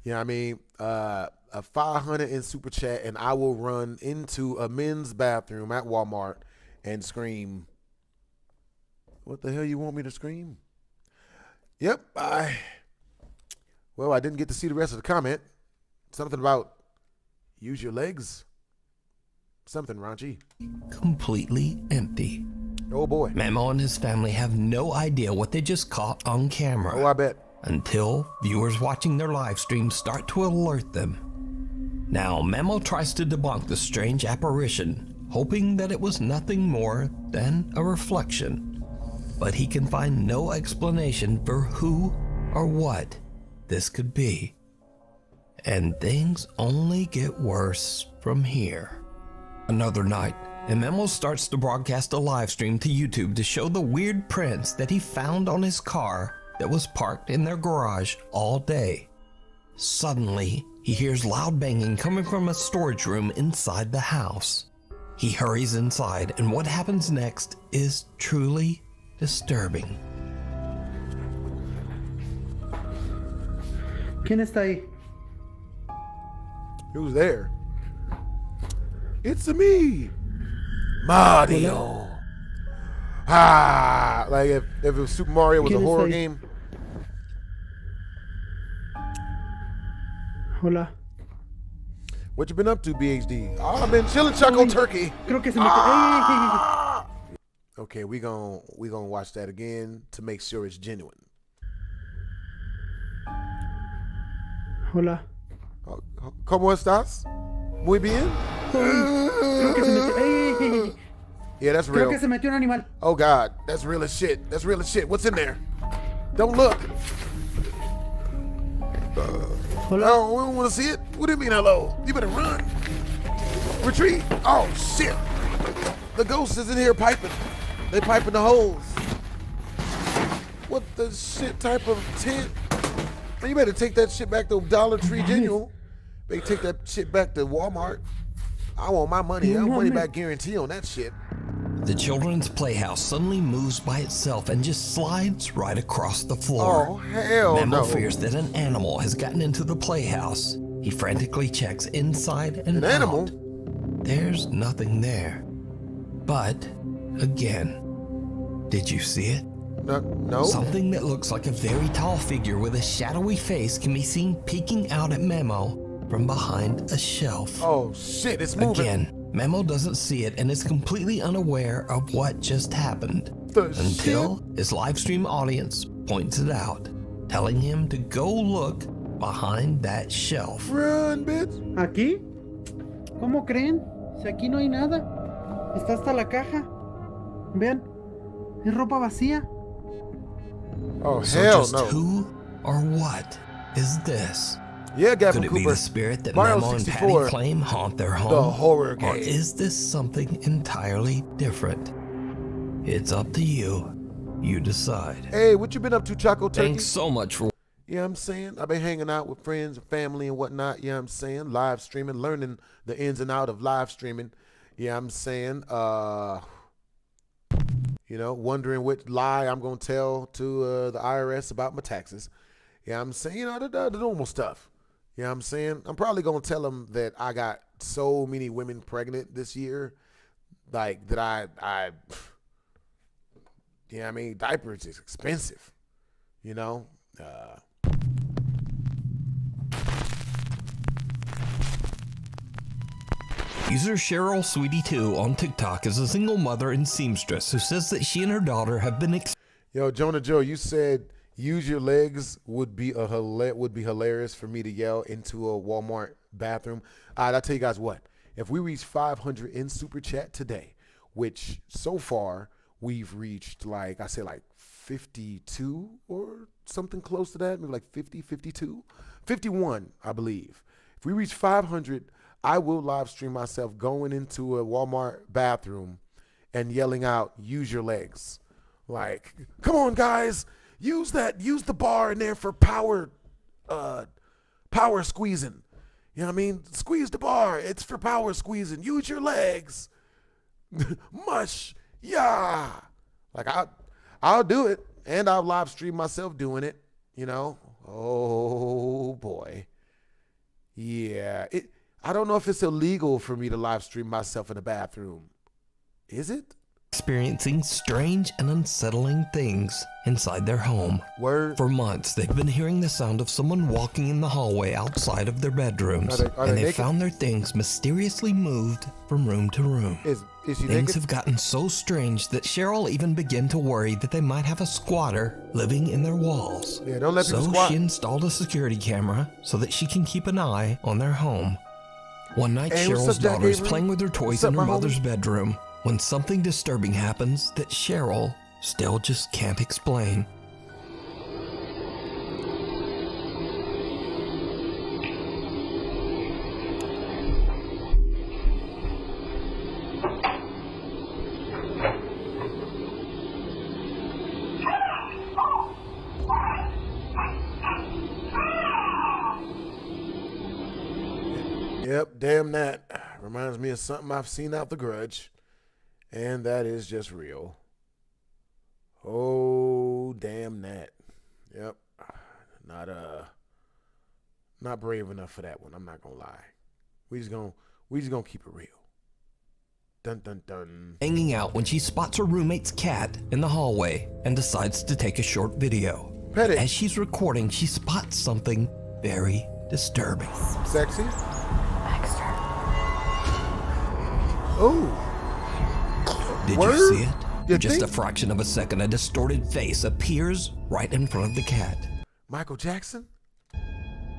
You know what I mean? A 500 in super chat, and I will run into a men's bathroom at Walmart and scream, what the hell you want me to scream? Yep, I didn't get to see the rest of the comment. Something about use your legs. Something raunchy. Completely empty. Oh boy. Memo and his family have no idea what they just caught on camera. Oh, I bet. Until viewers watching their live stream start to alert them. Now, Memo tries to debunk the strange apparition, hoping that it was nothing more than a reflection. But he can find no explanation for who or what this could be. And things only get worse from here. Another night, and Memo starts to broadcast a live stream to YouTube to show the weird prints that he found on his car that was parked in their garage all day. Suddenly, he hears loud banging coming from a storage room inside the house. He hurries inside, and what happens next is truly disturbing. ¿Quién está ahí? Who's there? It's me, Mario. Like if it was Super Mario was a horror game. Hola. What you been up to, BHD? Oh, I've been chilling, Choco Turkey. Creo que se metió. Okay, we gonna watch that again to make sure it's genuine. Hola. ¿Cómo estás? Muy bien. Creo que se metió. Yeah, that's real. Creo que se metió un animal. Oh God, that's real as shit. That's real as shit. What's in there? Don't look. Hello? Oh, we don't want to see it. What do you mean hello? You better run. Retreat. Oh shit. The ghost is in here piping. They piping the holes. What the shit type of tent? Man, you better take that shit back to Dollar Tree General. They take that shit back to Walmart. I want my money. I want money back guarantee on that shit. The children's playhouse suddenly moves by itself and just slides right across the floor. Oh, hell Memo no. fears that an animal has gotten into the playhouse. He frantically checks inside and out. An animal? There's nothing there. But, again, did you see it? No. Something that looks like a very tall figure with a shadowy face can be seen peeking out at Memo from behind a shelf. Oh shit, it's moving. Again, Memo doesn't see it and is completely unaware of what just happened until his live stream audience points it out, telling him to go look behind that shelf. Run, bitch. ¿Aquí? ¿Cómo creen? Si aquí no hay nada. Está hasta la caja. Vean, es ropa vacía. Oh, So hell just no. who or what is this? Yeah, Gavin Could it Cooper. be the spirit that Mario Memo and 64, Patty claim haunt their home? the horror game. Or is this something entirely different? It's up to you. You decide. Hey, what you been up to, Choco Turkey? Thanks so much for... You know what I'm saying? I've been hanging out with friends and family and whatnot. You know what I'm saying? Live streaming, learning the ins and out of live streaming. You know what I'm saying? You know, wondering what lie I'm going to tell to the IRS about my taxes. You know what I'm saying? You know, the normal stuff. You know what I'm saying? I'm probably going to tell them that I got so many women pregnant this year. Like, that I you know what I mean? Diapers is expensive. You know? User Cheryl Sweetie2 on TikTok is a single mother and seamstress who says that she and her daughter have been... Yo, Jonah Joe, you said use your legs would be hilarious for me to yell into a Walmart bathroom. right, I'll tell you guys what. If we reach 500 in Super Chat today, which so far we've reached, like I said, like 52 or something close to that, maybe like 50, 52, 51, I believe. If we reach 500, I will live stream myself going into a Walmart bathroom and yelling out, use your legs. Like, come on, guys, use the bar in there for power squeezing. You know what I mean? Squeeze the bar. It's for power squeezing. Use your legs. Mush. Yeah. Like, I'll do it, and I'll live stream myself doing it, you know? Oh, boy. Yeah. I don't know if it's illegal for me to live stream myself in the bathroom. Is it? Experiencing strange and unsettling things inside their home. Word. For months, they've been hearing the sound of someone walking in the hallway outside of their bedrooms, and they found their things mysteriously moved from room to room. Is she Things naked? have gotten so strange that Cheryl even began to worry that they might have a squatter living in their walls. Yeah, don't let people So squat. she installed a security camera so that she can keep an eye on their home. One night, Hey, what's Cheryl's up, Jack daughter is Avery? playing with her toys What's up, in her my homie? mother's bedroom when something disturbing happens that Cheryl still just can't explain. Yep, damn that. Reminds me of something I've seen out The Grudge. And that is just real. Oh, damn that. Yep. Not brave enough for that one. I'm not gonna lie. We just gonna keep it real. Dun dun dun. Hanging out when she spots her roommate's cat in the hallway and decides to take a short video. Pet it. As she's recording, she spots something very disturbing. Sexy. Oh. Did Word? you see it? You In just think? a fraction of a second, a distorted face appears right in front of the cat. Michael Jackson?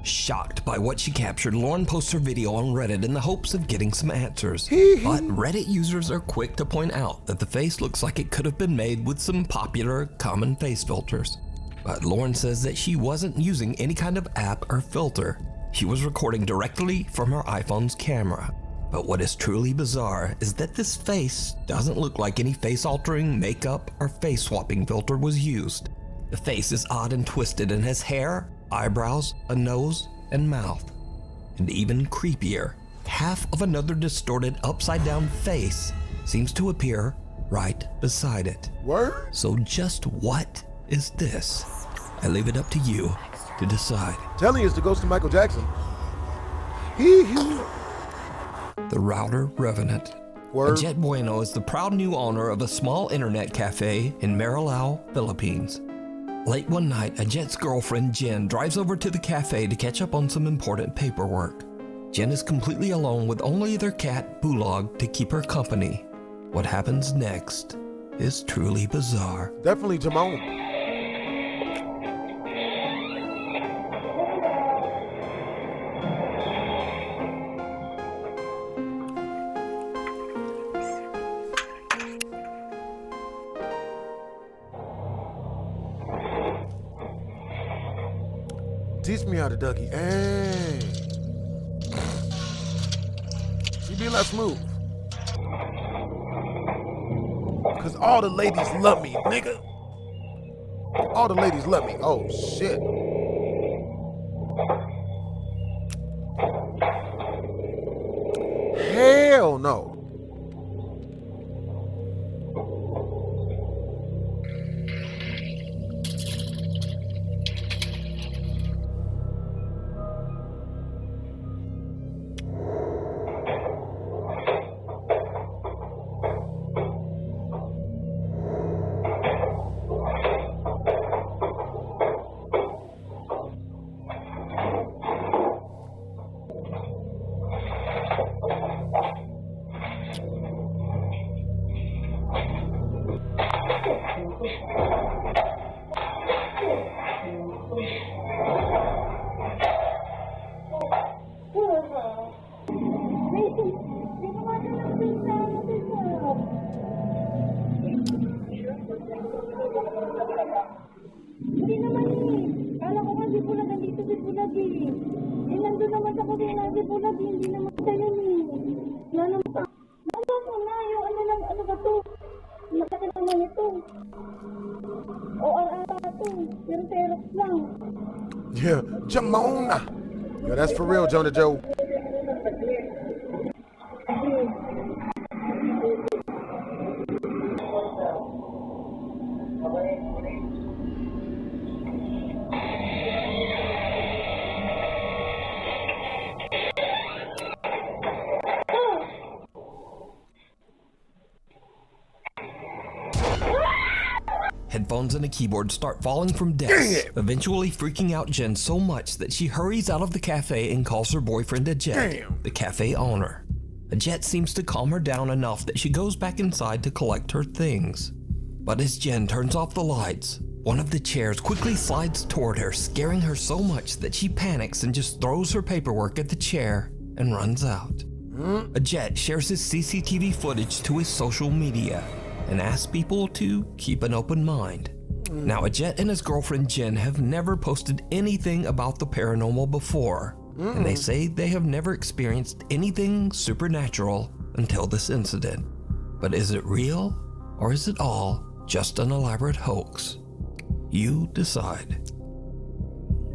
Shocked by what she captured, Lauren posts her video on Reddit in the hopes of getting some answers. But Reddit users are quick to point out that the face looks like it could have been made with some popular common face filters. But Lauren says that she wasn't using any kind of app or filter. She was recording directly from her iPhone's camera. But what is truly bizarre is that this face doesn't look like any face-altering makeup or face-swapping filter was used. The face is odd and twisted and has hair, eyebrows, a nose, and mouth. And even creepier, half of another distorted upside-down face seems to appear right beside it. Word? So just what is this? I leave it up to you to decide. Telling you it's the ghost of Michael Jackson. The Router Revenant. Word. Jet Bueno is the proud new owner of a small internet cafe in Marilao, Philippines. Late one night, Jet's girlfriend Jen drives over to the cafe to catch up on some important paperwork. Jen is completely alone with only their cat, Bulog, to keep her company. What happens next is truly bizarre. Definitely Jamon. Teach me how to ducky. Hey. She be less smooth. Cause all the ladies love me, nigga. All the ladies love me. Oh shit. Hell no. Bulag, nandito si Bulag eh. Eh, nandun naman sa kusina si Bulag, hindi naman sa yun eh. Wala naman sa... Nandun mo na, yung ano ba to? Nakakita naman ito. OR ata to, pero Xerox lang. Yeah, Jamona. Yo, that's for real, Jonah Joe. Headphones and a keyboard start falling from desks, eventually freaking out Jen so much that she hurries out of the cafe and calls her boyfriend Jet, the cafe owner. Jet seems to calm her down enough that she goes back inside to collect her things. But as Jen turns off the lights, one of the chairs quickly slides toward her, scaring her so much that she panics and just throws her paperwork at the chair and runs out. Jet shares his CCTV footage to his social media and asks people to keep an open mind. Now, Jet and his girlfriend Jen have never posted anything about the paranormal before, and they say they have never experienced anything supernatural until this incident. But is it real, or is it all just an elaborate hoax? You decide.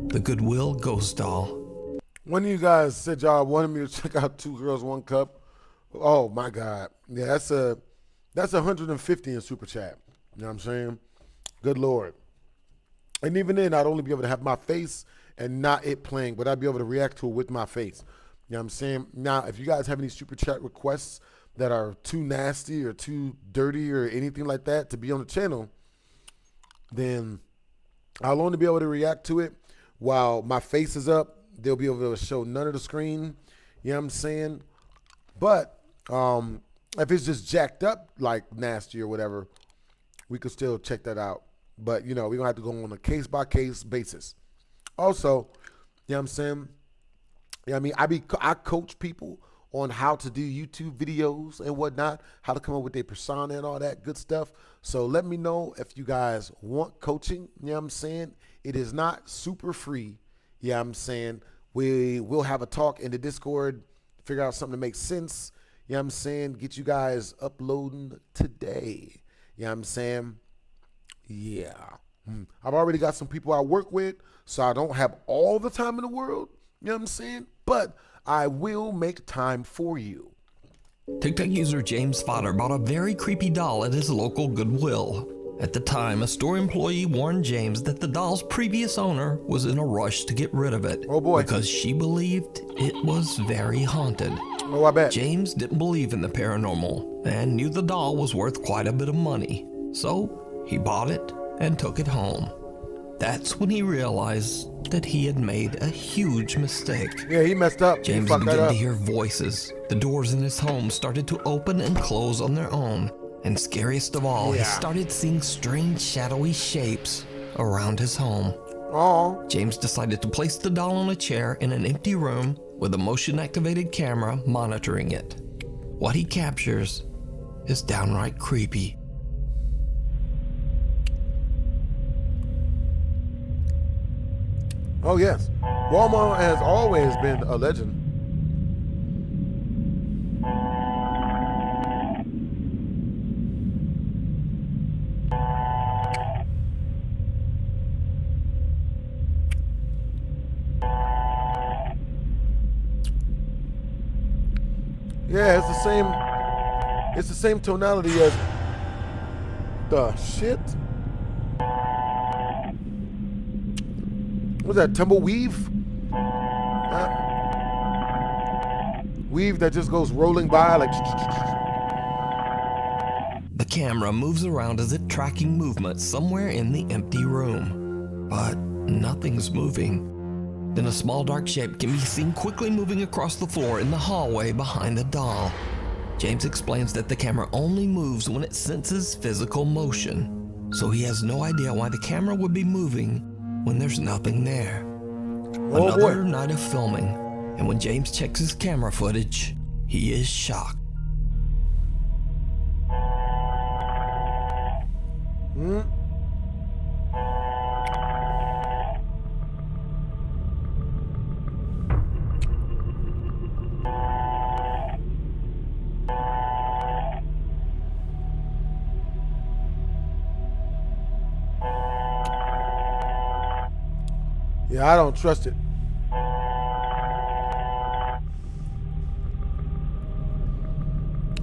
The Goodwill Ghost Doll. One of you guys said y'all wanted me to check out Two Girls, One Cup. Oh my God. Yeah, that's 150 in Super Chat. You know what I'm saying? Good Lord. And even then, I'd only be able to have my face and not it playing, but I'd be able to react to it with my face. You know what I'm saying? Now, if you guys have any Super Chat requests that are too nasty or too dirty or anything like that to be on the channel, then I'll only be able to react to it while my face is up. They'll be able to show none of the screen. You know what I'm saying? But if it's just jacked up like nasty or whatever, we could still check that out. But, you know, we're going to have to go on a case-by-case basis. Also, you know what I'm saying? Yeah, I mean, I coach people on how to do YouTube videos and whatnot, how to come up with their persona and all that good stuff. So let me know if you guys want coaching. You know what I'm saying? It is not super free. Yeah, I'm saying we will have a talk in the Discord, figure out something that makes sense. You know what I'm saying? Get you guys uploading today. You know what I'm saying? Yeah. I've already got some people I work with, so I don't have all the time in the world. You know what I'm saying? But I will make time for you. TikTok user James Fodder bought a very creepy doll at his local Goodwill. At the time, a store employee warned James that the doll's previous owner was in a rush to get rid of it. Oh boy. Because she believed it was very haunted. Oh, I bet. James didn't believe in the paranormal and knew the doll was worth quite a bit of money. So he bought it and took it home. That's when he realized that he had made a huge mistake. Yeah, he messed up. James began to hear voices. The doors in his home started to open and close on their own. And scariest of all, he started seeing strange shadowy shapes around his home. Oh. James decided to place the doll on a chair in an empty room with a motion-activated camera monitoring it. What he captures is downright creepy. Oh, yes. Walmart has always been a legend. Yeah, it's the same tonality as the shit. What's that, tumbleweave? Weave that just goes rolling by like. The camera moves around as if tracking movement somewhere in the empty room. But nothing's moving. Then a small dark shape can be seen quickly moving across the floor in the hallway behind the doll. James explains that the camera only moves when it senses physical motion, so he has no idea why the camera would be moving when there's nothing there. Oh, Another night of filming, and when James checks his camera footage, he is shocked. Yeah, I don't trust it.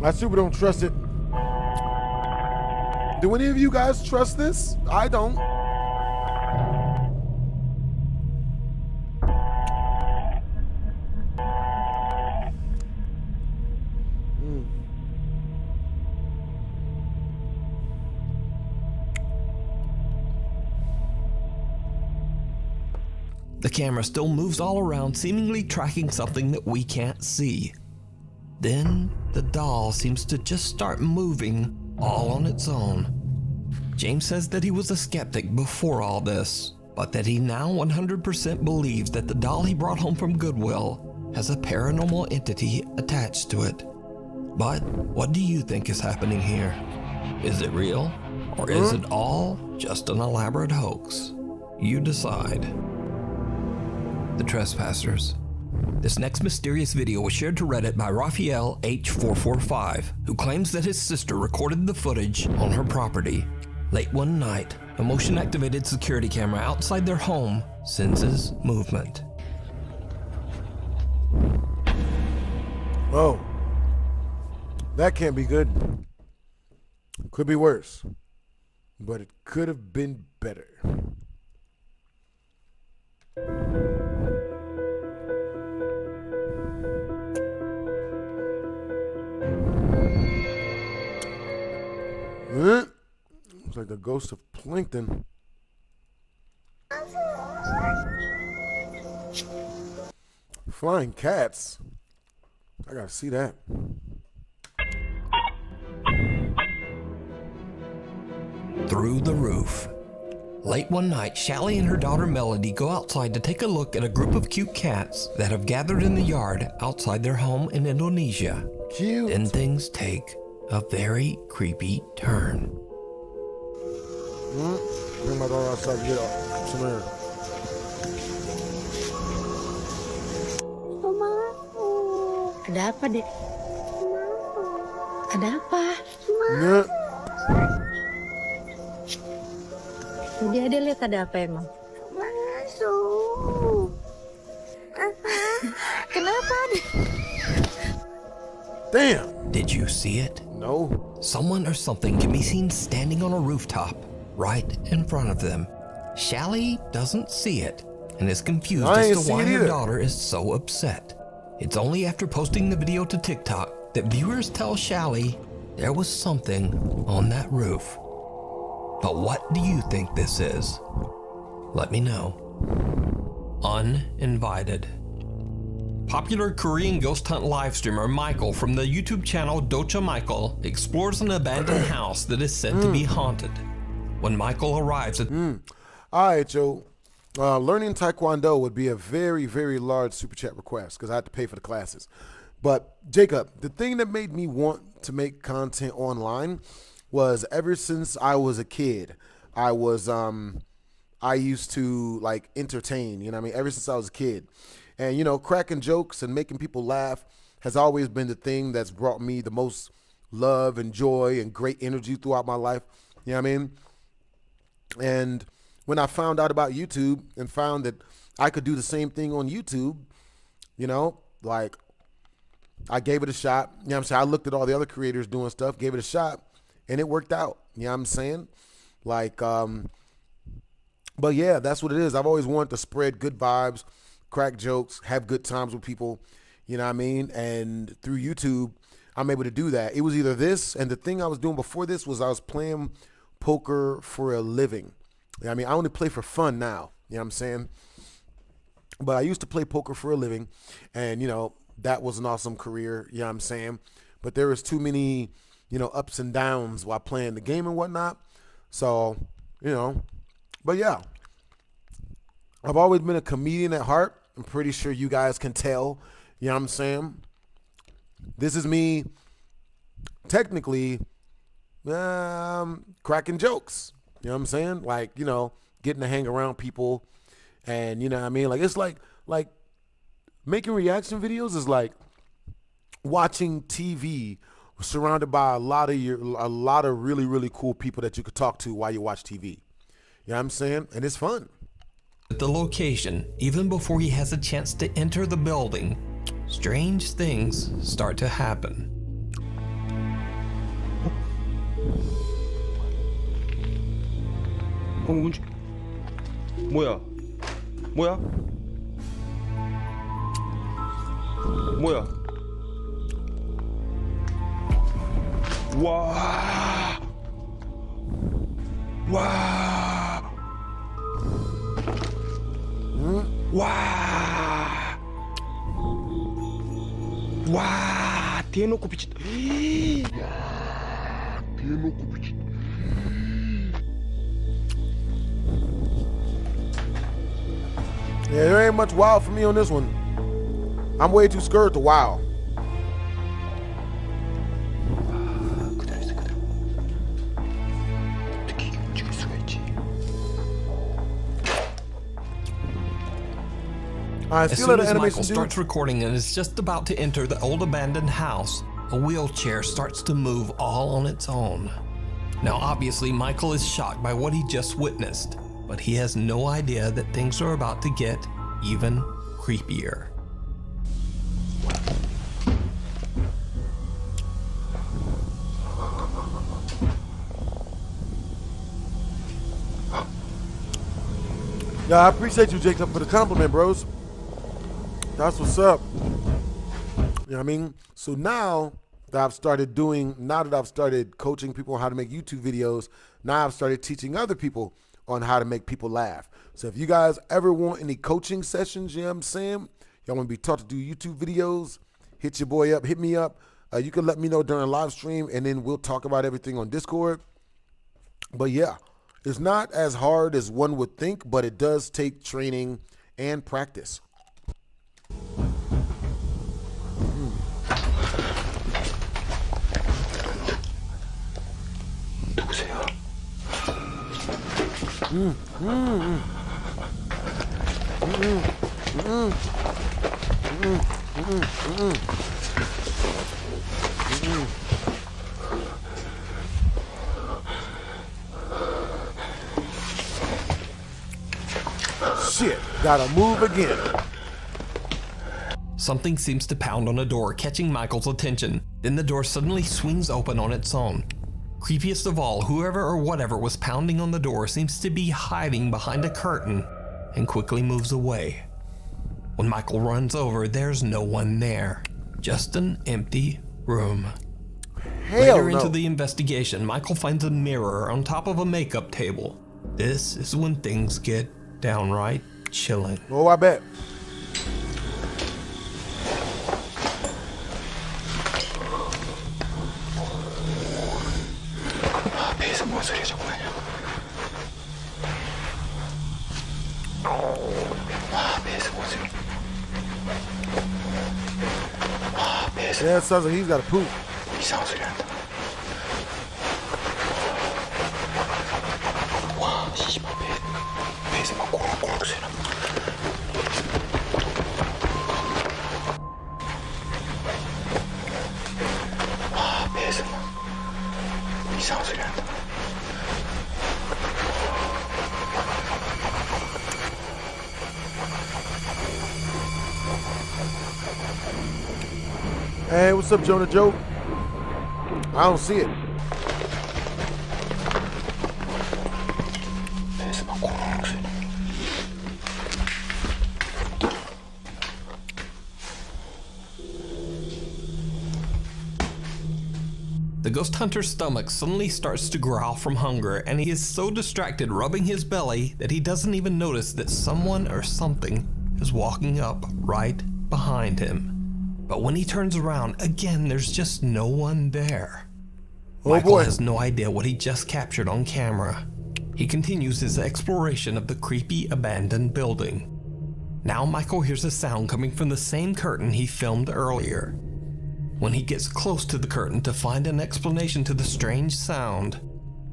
I super don't trust it. Do any of you guys trust this? I don't. The camera still moves all around, seemingly tracking something that we can't see. Then, the doll seems to just start moving all on its own. James says that he was a skeptic before all this, but that he now 100% believes that the doll he brought home from Goodwill has a paranormal entity attached to it. But what do you think is happening here? Is it real? Or is it all just an elaborate hoax? You decide. The Trespassers. This next mysterious video was shared to Reddit by Raphael H445, who claims that his sister recorded the footage on her property. Late one night, a motion-activated security camera outside their home senses movement. Oh, that can't be good. Could be worse, but it could have been better. It's like the ghost of plankton. Flying cats. I gotta see that. Through the roof. Late one night, Shelly and her daughter Melody go outside to take a look at a group of cute cats that have gathered in the yard outside their home in Indonesia. Cute. Then things take a very creepy turn. Bring my daughter outside to get some air. Ada apa, Dek? Ada apa? Yeah. Jadi Ade lihat ada apa emang? Masuk. Kenapa, Dek? Damn. Did you see it? No. Someone or something can be seen standing on a rooftop right in front of them. Shelly doesn't see it and is confused as to why her daughter is so upset. It's only after posting the video to TikTok that viewers tell Shelly there was something on that roof. But what do you think this is? Let me know. Uninvited. Popular Korean ghost hunt live streamer Michael from the YouTube channel Docha Michael explores an abandoned house that is said to be haunted. When Michael arrives at... All right, Joe. Learning Taekwondo would be a very, very large super chat request because I had to pay for the classes. But Jacob, the thing that made me want to make content online was ever since I was a kid, I used to like entertain, you know what I mean? Ever since I was a kid. And, you know, cracking jokes and making people laugh has always been the thing that's brought me the most love and joy and great energy throughout my life. You know what I mean? And when I found out about YouTube and found that I could do the same thing on YouTube, you know, like I gave it a shot. You know what I'm saying? I looked at all the other creators doing stuff, gave it a shot, and it worked out. You know what I'm saying? Like, but yeah, that's what it is. I've always wanted to spread good vibes, crack jokes, have good times with people, you know what I mean? And through YouTube, I'm able to do that. It was either this, and the thing I was doing before this was I was playing poker for a living. You know what I mean? I only play for fun now, you know what I'm saying? But I used to play poker for a living, and, you know, that was an awesome career, you know what I'm saying? But there was too many, you know, ups and downs while playing the game and whatnot. So, you know, but yeah, I've always been a comedian at heart. I'm pretty sure you guys can tell, you know what I'm saying? This is me technically cracking jokes, you know what I'm saying? Like, you know, getting to hang around people and, you know what I mean? Like, it's like making reaction videos is like watching TV surrounded by a lot of really, really cool people that you could talk to while you watch TV. You know what I'm saying? And it's fun. At the location, even before he has a chance to enter the building, strange things start to happen. 뭐야? 뭐야? 뭐야? 와! 와! 와! 와! 대놓고 비쳤다. 대놓고 비쳤다. Yeah, there ain't much wild for me on this one. I'm way too scared to wow. As soon as Michael starts recording and is just about to enter the old abandoned house, a wheelchair starts to move all on its own. Now obviously Michael is shocked by what he just witnessed, but he has no idea that things are about to get even creepier. Yeah, I appreciate you, Jacob, for the compliment, bros. That's what's up. You know what I mean? So now that I've started coaching people on how to make YouTube videos, now I've started teaching other people on how to make people laugh. So if you guys ever want any coaching sessions, you know what I'm saying? Y'all want to be taught to do YouTube videos, hit your boy up, hit me up. You can let me know during a live stream, and then we'll talk about everything on Discord. But yeah, it's not as hard as one would think, but it does take training and practice. Shit, gotta move again. Something seems to pound on a door, catching Michael's attention. Then the door suddenly swings open on its own. Creepiest of all, whoever or whatever was pounding on the door seems to be hiding behind a curtain and quickly moves away. When Michael runs over, there's no one there, just an empty room. Later into the investigation, Michael finds a mirror on top of a makeup table. This is when things get downright chilling. Oh, I bet. Yeah, it sounds like he's got a poop. 이상한 소리 난다. 와, 씨발 배에서 막 꼬락꼬락 소리 난다. 와, 배에서 막 이상한 소리 난다. Hey, what's up, Jonah Joe? I don't see it. The ghost hunter's stomach suddenly starts to growl from hunger, and he is so distracted rubbing his belly that he doesn't even notice that someone or something is walking up right behind him. But when he turns around, again, there's just no one there. Michael has no idea what he just captured on camera. He continues his exploration of the creepy abandoned building. Now Michael hears a sound coming from the same curtain he filmed earlier. When he gets close to the curtain to find an explanation to the strange sound,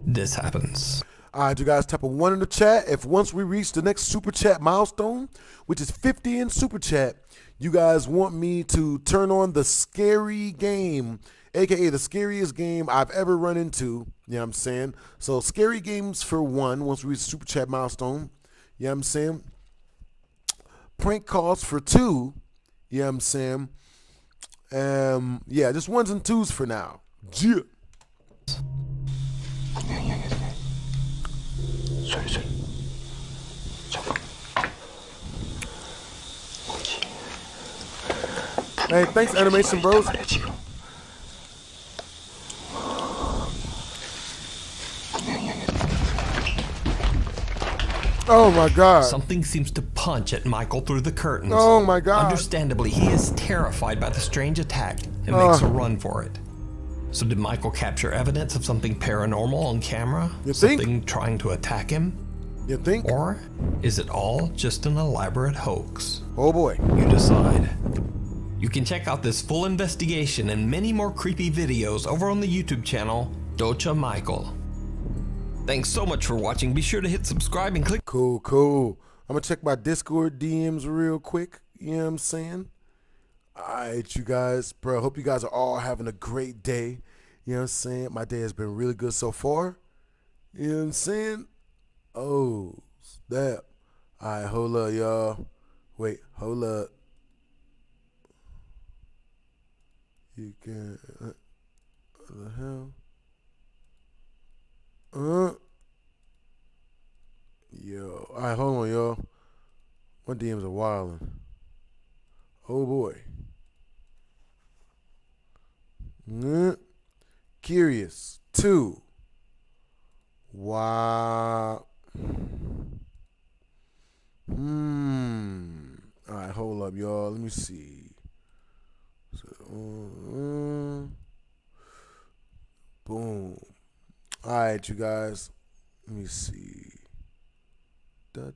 this happens. All right, you guys, type a 1 in the chat if once we reach the next super chat milestone, which is 50 in super chat, you guys want me to turn on the scary game, aka the scariest game I've ever run into. You know what I'm saying? So scary games for 1 once we reach super chat milestone. You know what I'm saying? prank calls for 2. You know what I'm saying? Yeah, just 1s and 2s for now. Yeah. Hey, thanks, Animation Bros. Oh my God. Something seems to punch at Michael through the curtains. Oh my God. Understandably, he is terrified by the strange attack and makes a run for it. So did Michael capture evidence of something paranormal on camera? You think? Something trying to attack him? You think? Or is it all just an elaborate hoax? Oh boy. You decide. You can check out this full investigation and many more creepy videos over on the YouTube channel, Docha Michael. Thanks so much for watching. Be sure to hit subscribe and click. Cool. I'm gonna check my Discord DMs real quick. You know what I'm saying? Alright, you guys, bro. Hope you guys are all having a great day. You know what I'm saying? My day has been really good so far. You know what I'm saying? Oh, snap. Alright, hold up, y'all. Wait, hold up. You can. What the hell? Yo. Alright, hold on, y'all. My DMs are wildin'. Oh boy. Curious. 2. Wow. Alright, hold up, y'all. Let me see. So, boom. Alright, you guys. Let me see. Blah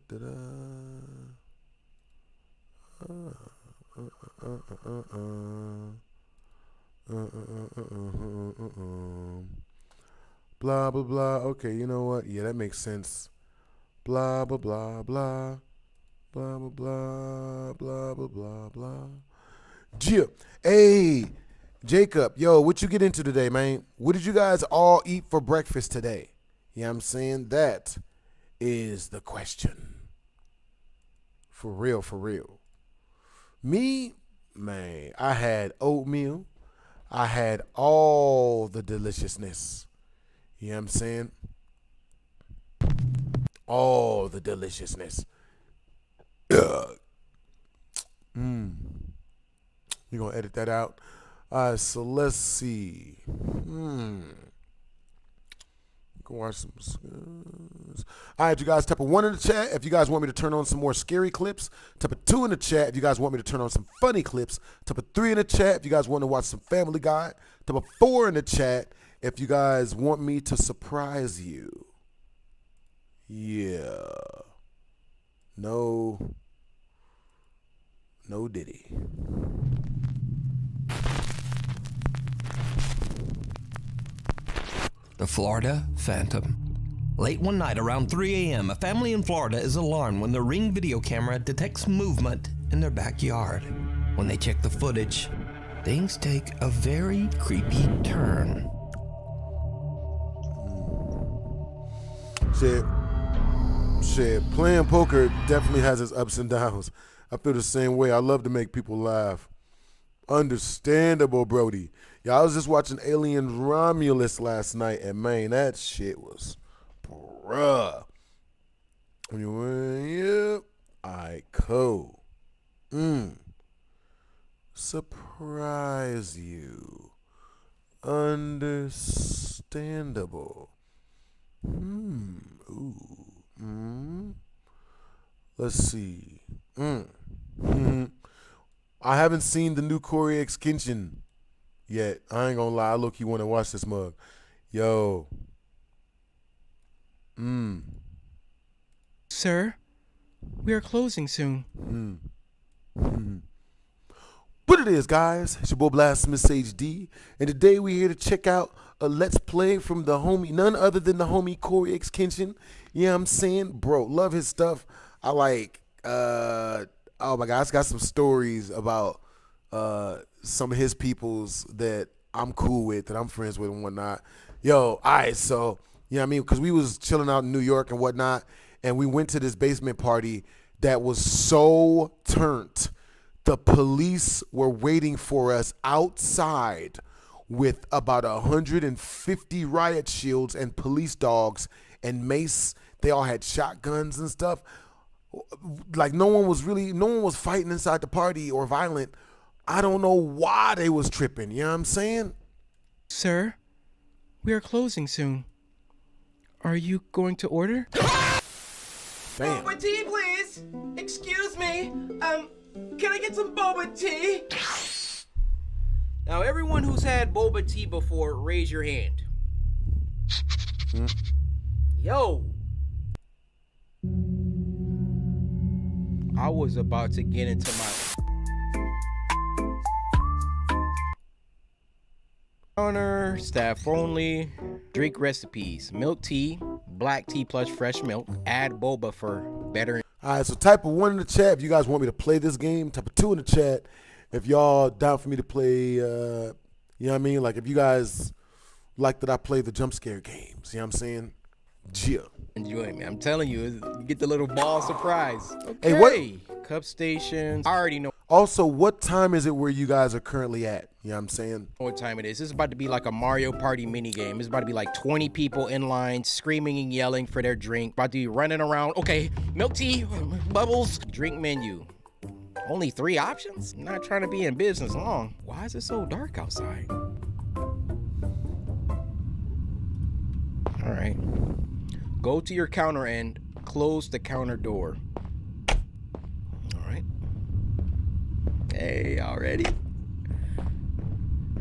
blah blah. Okay, you know what? Yeah, that makes sense. Blah blah blah blah. Blah blah blah blah blah blah blah. Yeah. Hey, Jacob, yo, what you get into today, man? What did you guys all eat for breakfast today? You know what I'm saying? That is the question. For real, for real. Me, man, I had oatmeal. I had all the deliciousness. You know what I'm saying? All the deliciousness. You're going to edit that out. So let's see. Go watch some. All right, you guys, type a 1 in the chat if you guys want me to turn on some more scary clips. Type a 2 in the chat if you guys want me to turn on some funny clips. Type a 3 in the chat if you guys want to watch some Family Guy. Type a 4 in the chat if you guys want me to surprise you. Yeah. No Diddy. The Florida Phantom. Late one night around 3 a.m., a family in Florida is alarmed when the Ring video camera detects movement in their backyard. When they check the footage, things take a very creepy turn. Shit, playing poker definitely has its ups and downs. I feel the same way. I love to make people laugh. Understandable, Brody. Yeah, I was just watching Alien Romulus last night, and man, that shit was bruh. When you went, yep, I cool. Surprise you. Understandable. Let's see. I haven't seen the new CoryXKenshin yet. I ain't gonna lie, I low-key want to watch this mug. Yo. Sir, we are closing soon. What it is, guys? It's your boy Blasphemous HD, and today we're here to check out a Let's Play from the homie, none other than the homie CoryXKenshin. You know what I'm saying? Bro, love his stuff. I like, oh my God, I got some stories about some of his peoples that I'm cool with, that I'm friends with and whatnot. Yo, all right, so, you know what I mean? Because we was chilling out in New York and whatnot, and we went to this basement party that was so turned. The police were waiting for us outside with about 150 riot shields and police dogs and mace. They all had shotguns and stuff. Like no one was fighting inside the party or violent. I don't know why they was tripping. You know what I'm saying? Sir, we are closing soon. Are you going to order? Damn. Boba tea, please. Excuse me. Can I get some boba tea? Now, everyone who's had boba tea before, raise your hand. Yo. I was about to get into my counter, staff only, drink recipes, milk tea, black tea plus fresh milk, add boba for better. All right, so type of 1 in the chat if you guys want me to play this game. Type of 2 in the chat if y'all down for me to play, you know what I mean? Like if you guys like that I play the jump scare games, you know what I'm saying? Yeah. Enjoy me. I'm telling you, you get the little ball surprise. Okay. Hey, what? Cup stations. I already know. Also, what time is it where you guys are currently at? You know what I'm saying? What time it is. This is about to be like a Mario Party mini game. It's about to be like 20 people in line screaming and yelling for their drink. About to be running around. Okay, milk tea, bubbles, drink menu. Only 3 options? I'm not trying to be in business long. Why is it so dark outside? All right. Go to your counter and close the counter door. All right. Hey, already?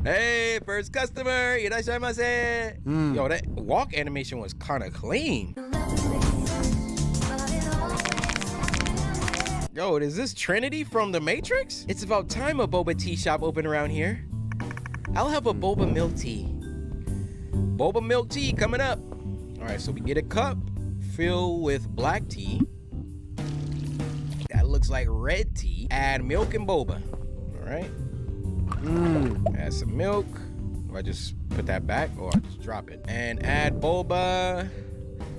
Hey, first customer. Irashaimase. Yo, that walk animation was kind of clean. Yo, is this Trinity from The Matrix? It's about time a boba tea shop opened around here. I'll have a boba milk tea. Boba milk tea coming up. All right, so we get a cup filled with black tea. That looks like red tea. Add milk and boba. All right. Add some milk. Do I just put that back or I just drop it? And add boba.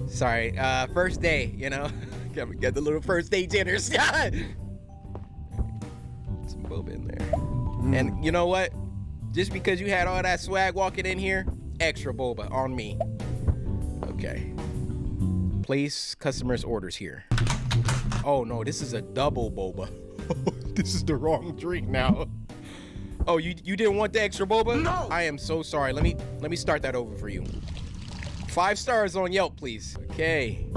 Sorry, first day, you know. Get the little first day jitters. Some boba in there. And you know what? Just because you had all that swag walking in here, extra boba on me. Okay. Place customers' orders here. Oh no, this is a double boba. This is the wrong drink now. Oh, you didn't want the extra boba? No. I am so sorry. Let me start that over for you. 5 stars on Yelp, please. Okay.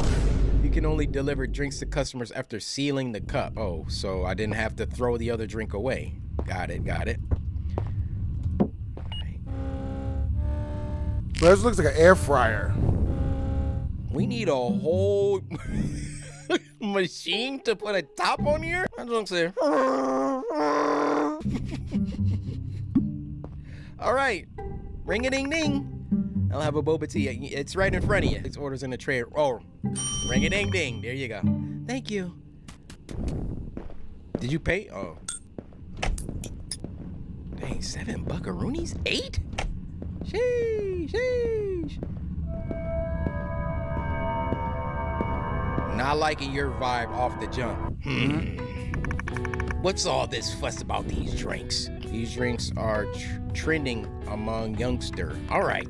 You can only deliver drinks to customers after sealing the cup. Oh, so I didn't have to throw the other drink away. Got it. Bro, this looks like an air fryer. We need a whole machine to put a top on here? I don't say. All right. Ring a ding ding. I'll have a boba tea. It's right in front of you. It's orders in the tray. Oh, ring a ding ding. There you go. Thank you. Did you pay? Oh. Dang, 7 buckaroonies? 8? Sheesh. Not liking your vibe off the jump. What's all this fuss about these drinks? These drinks are trending among youngsters. All right.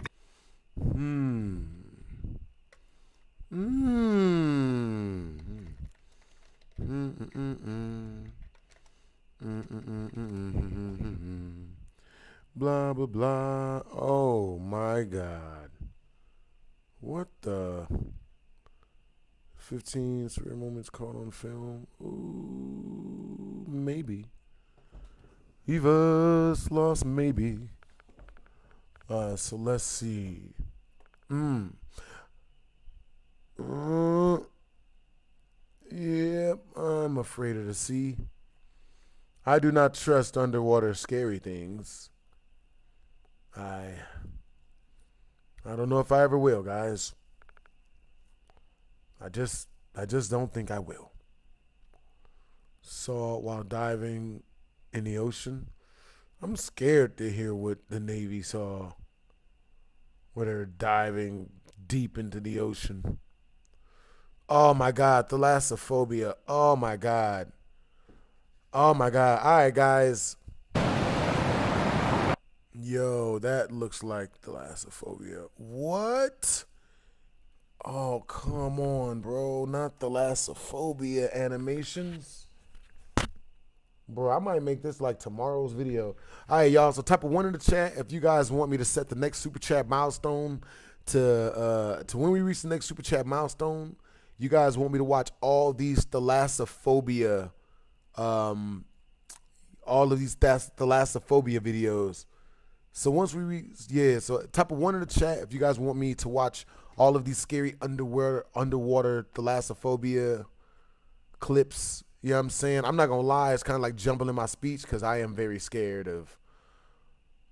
Blah, blah, blah. Oh, my God. What the? 15 surreal moments caught on film. Ooh, maybe. Eva's lost, maybe. So let's see. Yep, I'm afraid of the sea. I do not trust underwater scary things. I don't know if I ever will, guys. I just don't think I will. Saw while diving in the ocean. I'm scared to hear what the Navy saw where they're diving deep into the ocean. Oh my God, thalassophobia. Oh my God. Oh my God. All right, guys. Yo, that looks like thalassophobia. What? Oh, come on, bro. Not thalassophobia animations. Bro, I might make this like tomorrow's video. All right, y'all. So type a 1 in the chat if you guys want me to set the next super chat milestone to when we reach the next super chat milestone. You guys want me to watch all these thalassophobia, all of these thalassophobia videos. So once we reach, yeah. So type a 1 in the chat if you guys want me to watch all of these scary underwater thalassophobia clips. You know what I'm saying? I'm not gonna lie, it's kind of like jumbling my speech because I am very scared of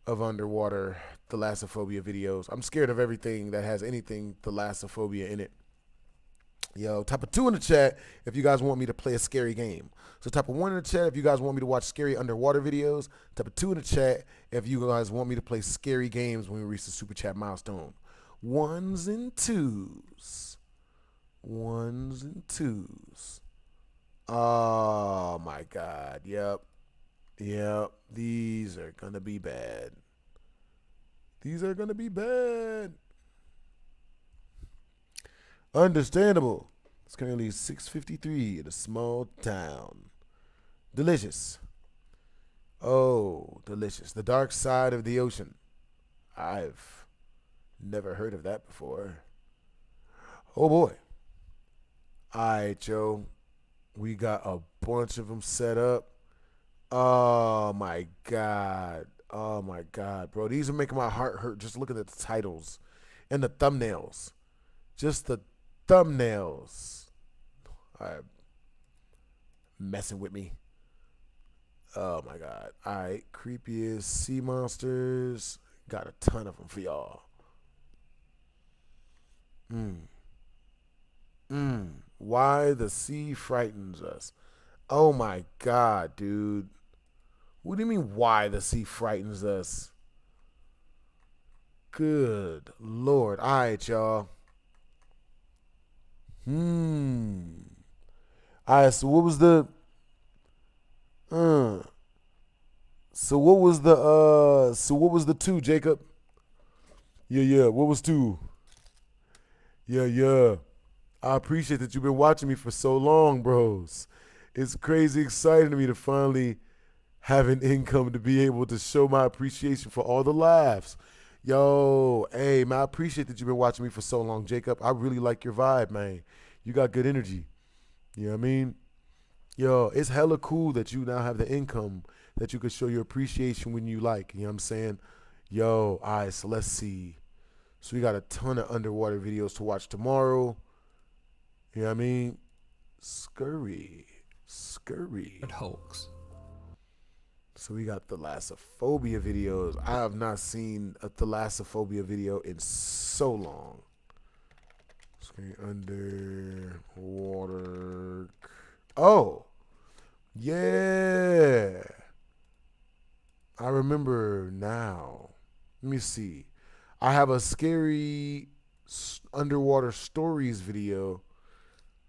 underwater thalassophobia videos. I'm scared of everything that has anything thalassophobia in it. Yo, type a 2 in the chat if you guys want me to play a scary game. So type a 1 in the chat if you guys want me to watch scary underwater videos. Type a 2 in the chat if you guys want me to play scary games when we reach the super chat milestone. 1s and 2s. 1s and 2s. Oh my God. Yep. These are gonna be bad. These are gonna be bad. Understandable. It's currently 6:53 in a small town. Delicious. Oh, delicious. The dark side of the ocean. I've never heard of that before. Oh boy. All right, Joe. We got a bunch of them set up. Oh my God. Oh my God, bro. These are making my heart hurt just looking at the titles and the thumbnails. Just the thumbnails. All right. Messing with me. Oh my God. All right. Creepiest sea monsters. Got a ton of them for y'all. Why the sea frightens us. Oh my God, dude. What do you mean why the sea frightens us? Good Lord. All right, y'all. All right, so what was the so what was the 2, Jacob? Yeah, what was 2? Yeah. I appreciate that you've been watching me for so long, bros. It's crazy exciting to me to finally have an income to be able to show my appreciation for all the laughs. Yo, hey, man, I appreciate that you've been watching me for so long, Jacob. I really like your vibe, man. You got good energy. You know what I mean? Yo, it's hella cool that you now have the income that you could show your appreciation when you like. You know what I'm saying? Yo, all right, so let's see. So we got a ton of underwater videos to watch tomorrow. You know what I mean? Scurry. Hoax. So we got thalassophobia videos. I have not seen a thalassophobia video in so long. Scary underwater. Oh, yeah. I remember now. Let me see. I have a scary underwater stories video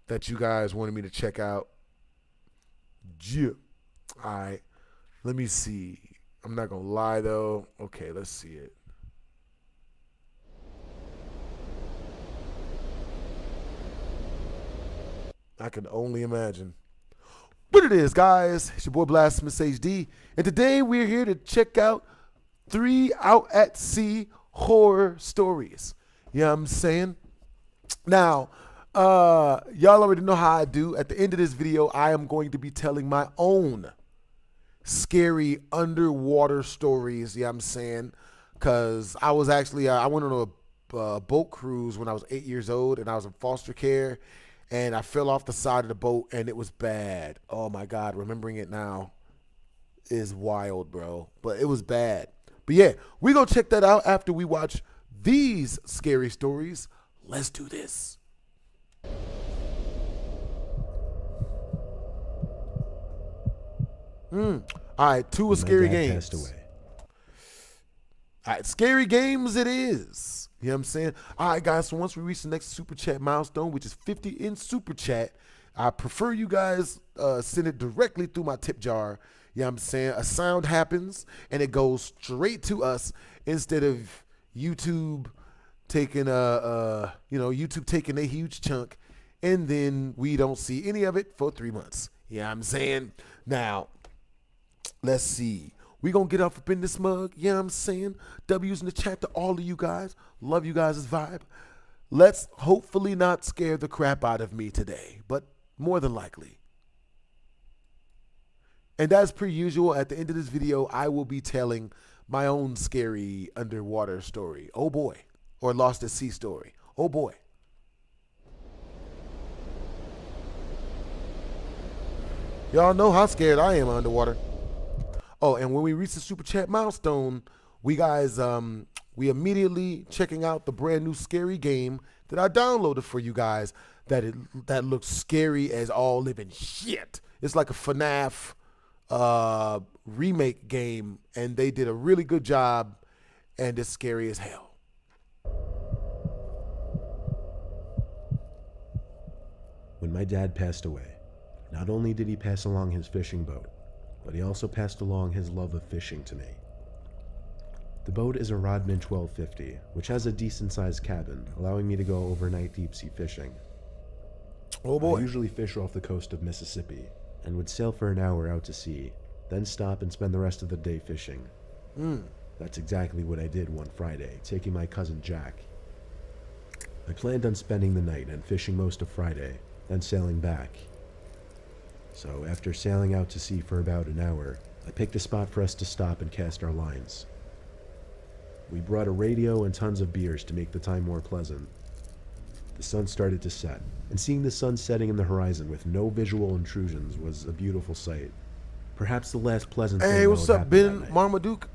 that you guys wanted me to check out. Yeah. All right. Let me see. I'm not going to lie, though. Okay, let's see it. I can only imagine. But it is, guys. It's your boy Blasphemous HD. And today we're here to check out 3 out at sea horror stories. You know what I'm saying? Now, y'all already know how I do. At the end of this video, I am going to be telling my own scary underwater stories. You know what I'm saying? Because I was actually, I went on a boat cruise when I was 8 years old, and I was in foster care, and I fell off the side of the boat, and it was bad. Oh my God, remembering it now is wild, bro. But it was bad. But yeah, we're going to check that out after we watch these scary stories. Let's do this. All right, 2 scary games. All right, scary games it is. You know what I'm saying? All right, guys, so once we reach the next Super Chat milestone, which is 50 in Super Chat, I prefer you guys send it directly through my tip jar. You know what I'm saying? A sound happens, and it goes straight to us instead of YouTube taking YouTube taking a huge chunk, and then we don't see any of it for 3 months. You know what I'm saying? Now, let's see. We gonna get up in this mug, you know what I'm saying? W's in the chat to all of you guys. Love you guys' vibe. Let's hopefully not scare the crap out of me today, but more than likely. And as per usual, at the end of this video, I will be telling my own scary underwater story. Oh boy. Or lost at sea story. Oh boy. Y'all know how scared I am underwater. Oh, and when we reach the Super Chat milestone, we guys, we immediately checking out the brand new scary game that I downloaded for you guys that looks scary as all living shit. It's like a FNAF remake game, and they did a really good job, and it's scary as hell. When my dad passed away, not only did he pass along his fishing boat, but he also passed along his love of fishing to me. The boat is a Rodman 1250, which has a decent-sized cabin, allowing me to go overnight deep-sea fishing. Oh boy. I usually fish off the coast of Mississippi, and would sail for an hour out to sea, then stop and spend the rest of the day fishing. That's exactly what I did one Friday, taking my cousin Jack. I planned on spending the night and fishing most of Friday, then sailing back. So after sailing out to sea for about an hour, I picked a spot for us to stop and cast our lines. We brought a radio and tons of beers to make the time more pleasant. The sun started to set, and seeing the sun setting in the horizon with no visual intrusions was a beautiful sight. Perhaps the last pleasant thing Hey, what's that up, happened Ben that night. Marmaduke?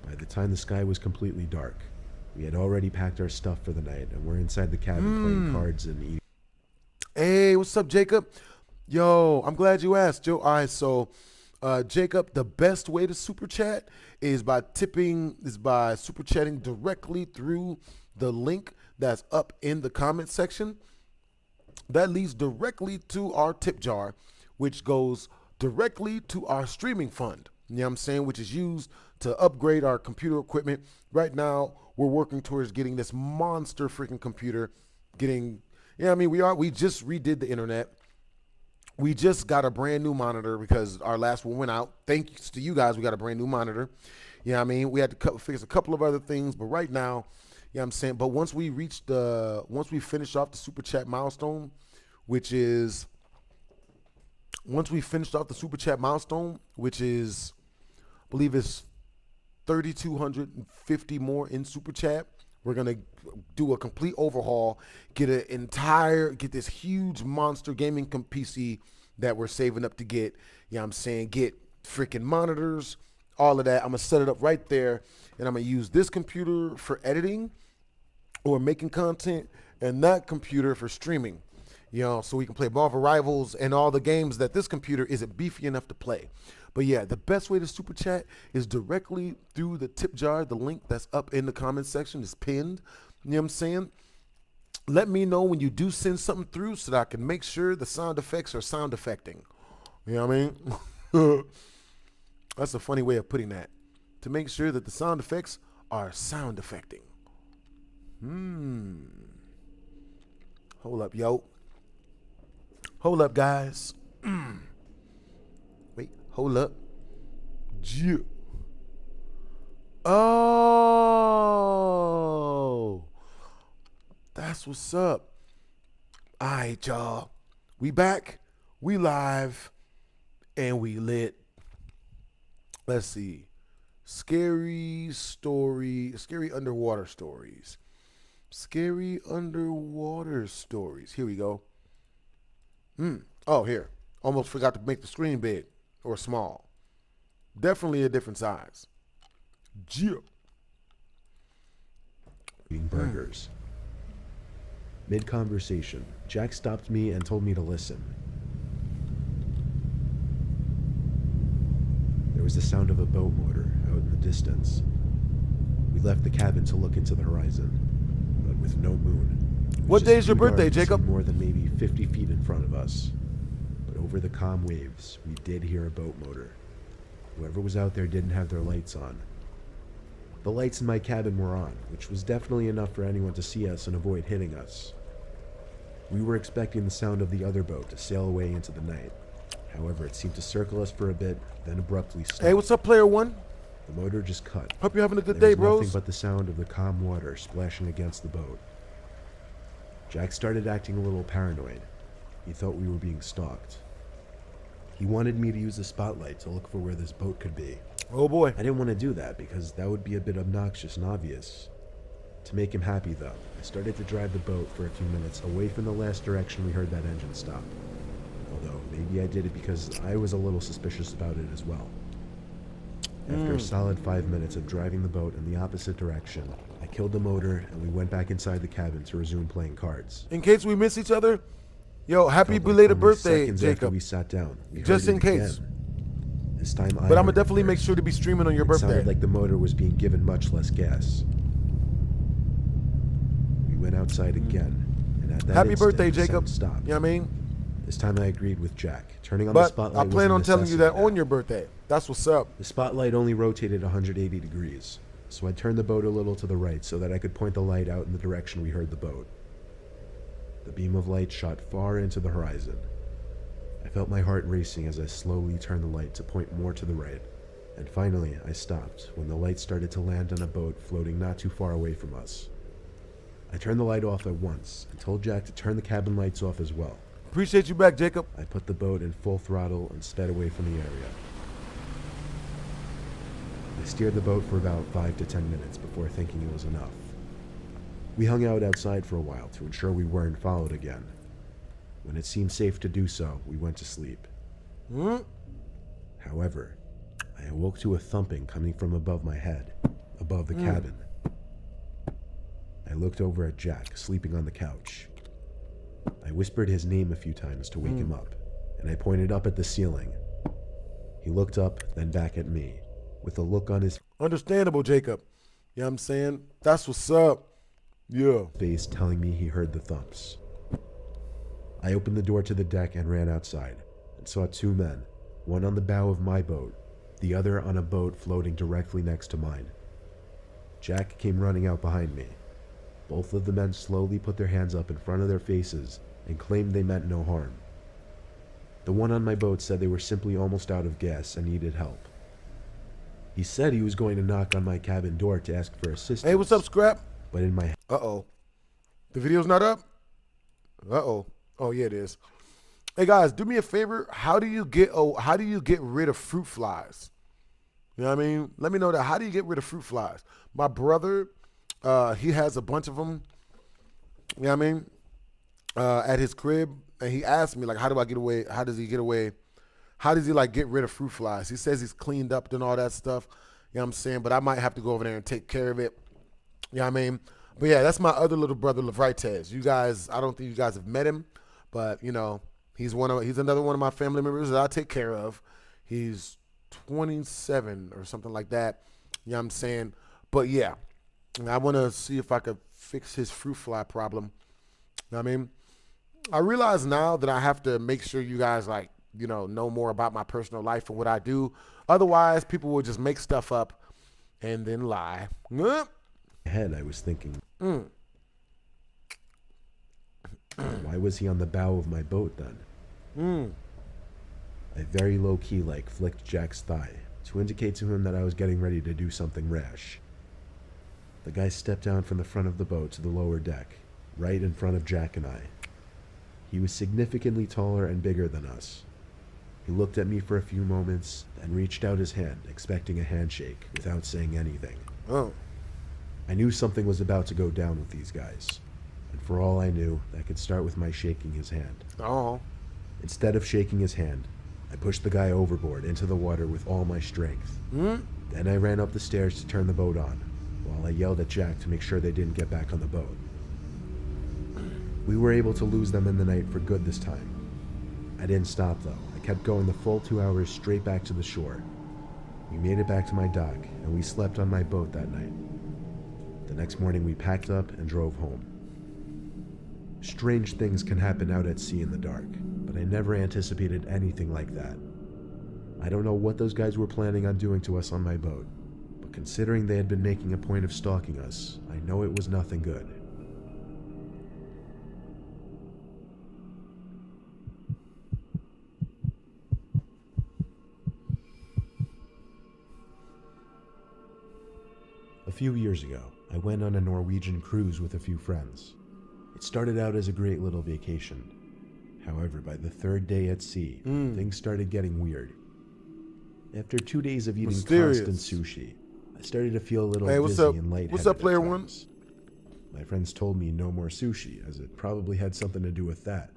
By the time the sky was completely dark, we had already packed our stuff for the night and were inside the cabin playing cards and eating. Hey, what's up, Jacob? Yo, I'm glad you asked, Joe. All right, so Jacob, the best way to super chat is by super chatting directly through the link that's up in the comment section. That leads directly to our tip jar, which goes directly to our streaming fund. You know what I'm saying? Which is used to upgrade our computer equipment. Right now, we're working towards getting this monster freaking computer. We just redid the internet. We just got a brand new monitor because our last one went out. Thanks to you guys, we got a brand new monitor. You know what I mean? We had to fix a couple of other things, but right now, you know what I'm saying? But once we finish off the super chat milestone, which is, I believe it's 3,250 more in super chat. We're gonna do a complete overhaul, get this huge monster gaming PC that we're saving up to get. You know what I'm saying? Get freaking monitors, all of that. I'm gonna set it up right there, and I'm gonna use this computer for editing or making content, and that computer for streaming. You know, so we can play Marvel Rivals and all the games that this computer isn't beefy enough to play. But yeah, the best way to super chat is directly through the tip jar. The link that's up in the comment section is pinned. You know what I'm saying? Let me know when you do send something through so that I can make sure the sound effects are sound affecting. You know what I mean? That's a funny way of putting that. To make sure that the sound effects are sound affecting. Hold up, yo. Hold up, guys. Wait, hold up. Oh, that's what's up. All right, y'all. We back. We live. And we lit. Let's see. Scary underwater stories. Scary underwater stories. Here we go. Oh, here. Almost forgot to make the screen big or small. Definitely a different size. Eating burgers. Mid-conversation, Jack stopped me and told me to listen. There was the sound of a boat motor out in the distance. We We left the cabin to look into the horizon, but with no moon. What day is your birthday, Jacob? More than maybe 50 feet in front of us. But over the calm waves, we did hear a boat motor. Whoever was out there didn't have their lights on. The lights in my cabin were on, which was definitely enough for anyone to see us and avoid hitting us. We were expecting the sound of the other boat to sail away into the night. However, it seemed to circle us for a bit, then abruptly stop. Hey, what's up, player one? The motor just cut. Hope you're having a good There day, was bros. nothing but the sound of the calm water splashing against the boat. Jack started acting a little paranoid. He thought we were being stalked. He wanted me to use the spotlight to look for where this boat could be. Oh boy. I didn't want to do that because that would be a bit obnoxious and obvious. To make him happy, though, I started to drive the boat for a few minutes away from the last direction we heard that engine stop. Although, maybe I did it because I was a little suspicious about it as well. After a solid 5 minutes of driving the boat in the opposite direction, I killed the motor and we went back inside the cabin to resume playing cards. In case we miss each other, yo, happy belated birthday, Seconds Jacob. after we sat down, we Just heard in it case. again. This time But I'm gonna definitely make sure to be streaming on your birthday. It sounded like the motor was being given much less gas. We went outside again, and at that Happy instant, birthday, the sound Jacob. stopped. You know what I mean? This time I agreed with Jack. Turning on the But spotlight I plan was a on telling you that necessity now. on your birthday. That's what's up. The spotlight only rotated 180 degrees, so I turned the boat a little to the right so that I could point the light out in the direction we heard the boat. The beam of light shot far into the horizon. I felt my heart racing as I slowly turned the light to point more to the right, and finally I stopped when the light started to land on a boat floating not too far away from us. I turned the light off at once and told Jack to turn the cabin lights off as well. Appreciate you back, Jacob. I put the boat in full throttle and sped away from the area. I steered the boat for about 5 to 10 minutes before thinking it was enough. We hung out outside for a while to ensure we weren't followed again. When it seemed safe to do so, we went to sleep. However, I awoke to a thumping coming from above my head, above the cabin. I looked over at Jack, sleeping on the couch. I whispered his name a few times to wake him up, and I pointed up at the ceiling. He looked up, then back at me, with a look on his Understandable, Jacob. You know what I'm saying? That's what's up. Yeah. face telling me he heard the thumps. I opened the door to the deck and ran outside, and saw 2 men, one on the bow of my boat, the other on a boat floating directly next to mine. Jack came running out behind me. Both of the men slowly put their hands up in front of their faces and claimed they meant no harm. The one on my boat said they were simply almost out of gas and needed help. He said he was going to knock on my cabin door to ask for assistance. Hey, what's up, Scrap? But in my Uh-oh. The video's not up? Uh-oh. Oh, yeah, it is. Hey, guys, do me a favor. How do you get rid of fruit flies? You know what I mean? Let me know that. How do you get rid of fruit flies? My brother, he has a bunch of them, you know what I mean, at his crib. And he asked me, like, how do I get away? How does he get away? How does he, like, get rid of fruit flies? He says he's cleaned up and all that stuff. You know what I'm saying? But I might have to go over there and take care of it. You know what I mean? But, yeah, that's my other little brother, Lavrites. You guys, I don't think you guys have met him. But, you know, he's another one of my family members that I take care of. He's 27 or something like that. You know what I'm saying? But, yeah, I want to see if I could fix his fruit fly problem. You know what I mean? I realize now that I have to make sure you guys, like, you know more about my personal life and what I do. Otherwise, people will just make stuff up and then lie. head, I was thinking, why was he on the bow of my boat then? I very low-key flicked Jack's thigh to indicate to him that I was getting ready to do something rash. The guy stepped down from the front of the boat to the lower deck, right in front of Jack and I. He was significantly taller and bigger than us. He looked at me for a few moments, then reached out his hand, expecting a handshake, without saying anything. I knew something was about to go down with these guys, and for all I knew, that could start with my shaking his hand. Instead of shaking his hand, I pushed the guy overboard into the water with all my strength. Then I ran up the stairs to turn the boat on, while I yelled at Jack to make sure they didn't get back on the boat. We were able to lose them in the night for good this time. I didn't stop though. I kept going the full 2 hours straight back to the shore. We made it back to my dock, and we slept on my boat that night. The next morning we packed up and drove home. Strange things can happen out at sea in the dark, but I never anticipated anything like that. I don't know what those guys were planning on doing to us on my boat, but considering they had been making a point of stalking us, I know it was nothing good. A few years ago, I went on a Norwegian cruise with a few friends. It started out as a great little vacation. However, by the third day at sea, things started getting weird. After 2 days of eating constant sushi, I started to feel a little dizzy and lightheaded. What's up, player one? My friends told me no more sushi, as it probably had something to do with that.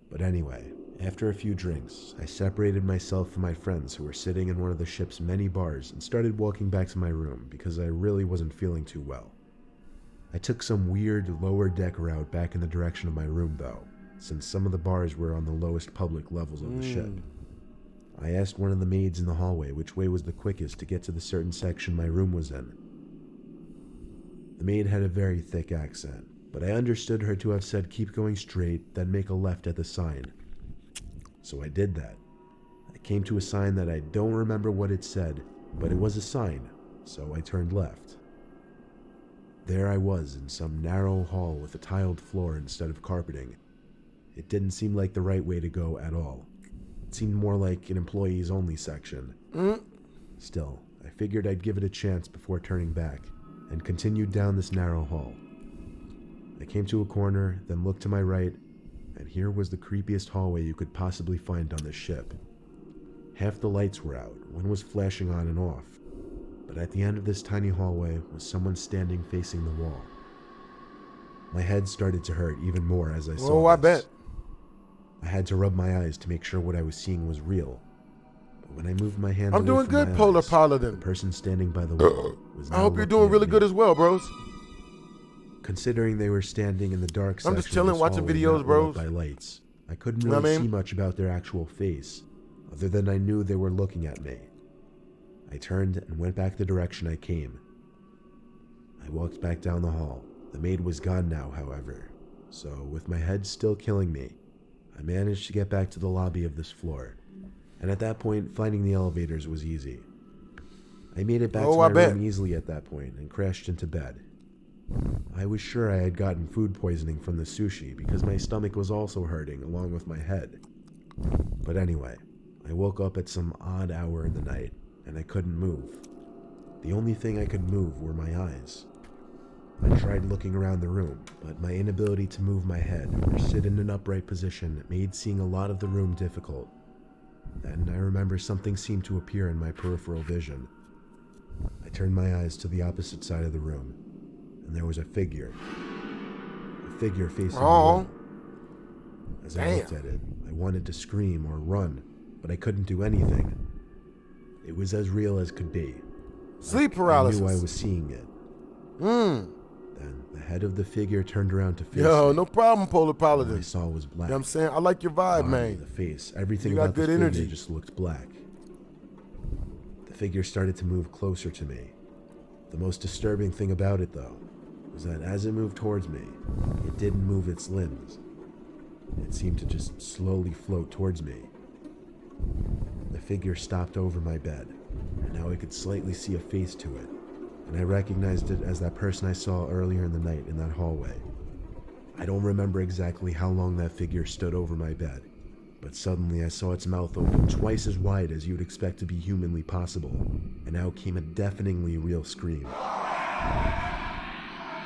But anyway, after a few drinks, I separated myself from my friends who were sitting in one of the ship's many bars and started walking back to my room because I really wasn't feeling too well. I took some weird lower deck route back in the direction of my room though, since some of the bars were on the lowest public levels of the ship. I asked one of the maids in the hallway which way was the quickest to get to the certain section my room was in. The maid had a very thick accent, but I understood her to have said keep going straight, then make a left at the sign. So I did that. I came to a sign that I don't remember what it said, but it was a sign, so I turned left. There I was in some narrow hall with a tiled floor instead of carpeting. It didn't seem like the right way to go at all. It seemed more like an employees only section. Still, I figured I'd give it a chance before turning back, and continued down this narrow hall. I came to a corner, then looked to my right, and here was the creepiest hallway you could possibly find on this ship. Half the lights were out, one was flashing on and off, but at the end of this tiny hallway was someone standing facing the wall. My head started to hurt even more as I saw this. Oh, I bet. I had to rub my eyes to make sure what I was seeing was real. But when I moved my hand I'm doing good, Polar Paladin. The person standing by the wall was now I hope you're looking doing at really me. good as well, bros. Considering they were standing in the dark section, I'm just chilling, watching videos, not lit up bros. by lights, I couldn't Know what really I mean? see much about their actual face, other than I knew they were looking at me. I turned and went back the direction I came. I walked back down the hall. The maid was gone now, however, so with my head still killing me, I managed to get back to the lobby of this floor, and at that point, finding the elevators was easy. I made it back to my room easily at that point and crashed into bed. I was sure I had gotten food poisoning from the sushi because my stomach was also hurting along with my head. But anyway, I woke up at some odd hour in the night and I couldn't move. The only thing I could move were my eyes. I tried looking around the room, but my inability to move my head or sit in an upright position made seeing a lot of the room difficult. Then I remember something seemed to appear in my peripheral vision. I turned my eyes to the opposite side of the room, and there was a figure. A figure facing the wall. As I looked at it, I wanted to scream or run, but I couldn't do anything. It was as real as could be. Sleep paralysis. I knew I was seeing it. Then the head of the figure turned around to face Yo, me. no problem, Polar Paladin. All I saw was black. You know what I'm saying? I like your vibe, man. The face, everything You got about the good figure energy. just looked black. The figure started to move closer to me. The most disturbing thing about it, though, was that as it moved towards me, it didn't move its limbs. It seemed to just slowly float towards me. The figure stopped over my bed, and now I could slightly see a face to it, and I recognized it as that person I saw earlier in the night in that hallway. I don't remember exactly how long that figure stood over my bed, but suddenly I saw its mouth open twice as wide as you'd expect to be humanly possible, and out came a deafeningly real scream.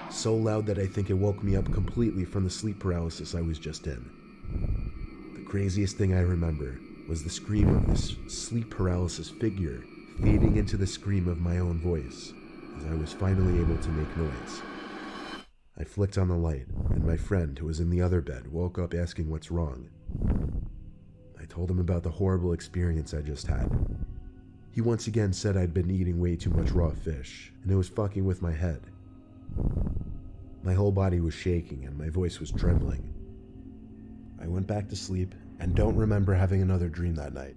So loud that I think it woke me up completely from the sleep paralysis I was just in. The craziest thing I remember was the scream of this sleep paralysis figure fading into the scream of my own voice as I was finally able to make noise. I flicked on the light, and my friend, who was in the other bed, woke up asking what's wrong. I told him about the horrible experience I just had. He once again said I'd been eating way too much raw fish, and it was fucking with my head. My whole body was shaking, and my voice was trembling. I went back to sleep, and don't remember having another dream that night.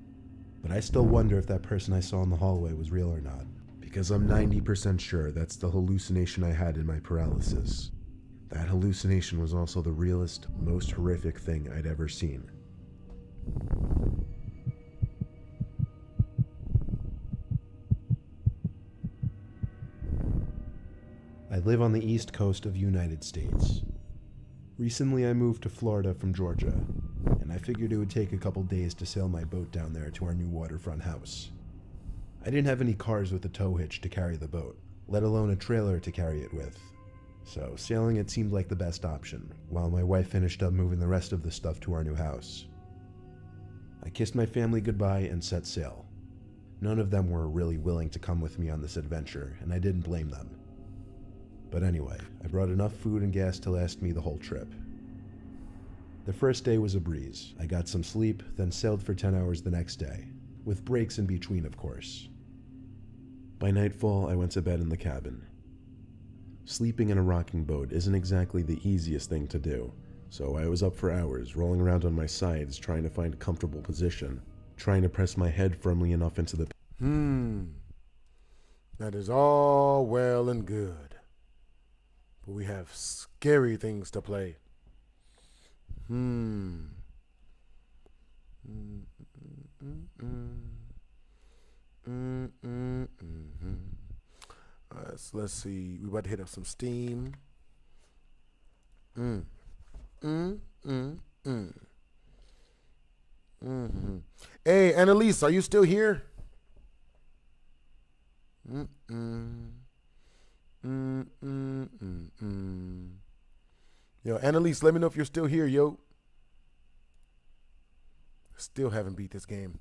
But I still wonder if that person I saw in the hallway was real or not, because I'm 90% sure that's the hallucination I had in my paralysis. That hallucination was also the realest, most horrific thing I'd ever seen. I live on the east coast of the United States. Recently I moved to Florida from Georgia, and I figured it would take a couple days to sail my boat down there to our new waterfront house. I didn't have any cars with a tow hitch to carry the boat, let alone a trailer to carry it with. So sailing it seemed like the best option, while my wife finished up moving the rest of the stuff to our new house. I kissed my family goodbye and set sail. None of them were really willing to come with me on this adventure, and I didn't blame them. But anyway, I brought enough food and gas to last me the whole trip. The first day was a breeze. I got some sleep, then sailed for 10 hours the next day, with breaks in between, of course. By nightfall, I went to bed in the cabin. Sleeping in a rocking boat isn't exactly the easiest thing to do, so I was up for hours, rolling around on my sides, trying to find a comfortable position, trying to press my head firmly enough into the... That is all well and good. But we have scary things to play. So let's see. We about to hit up some Steam. Hey, Annalise, are you still here? Yo, Annalise, let me know if you're still here, yo. Still haven't beat this game.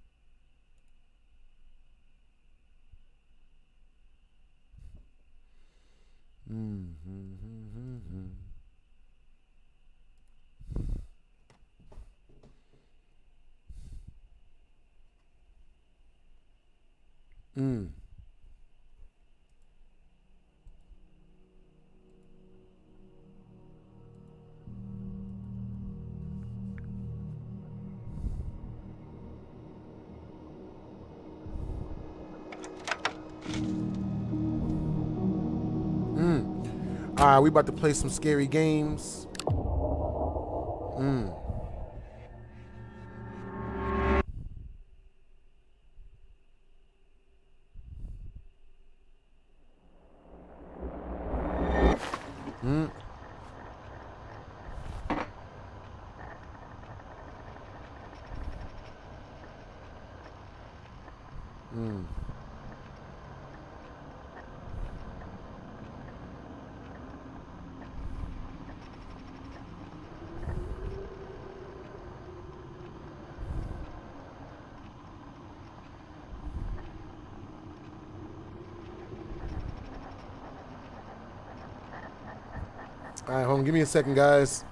Alright, we about to play some scary games. All right, hold on. Give me a second, guys.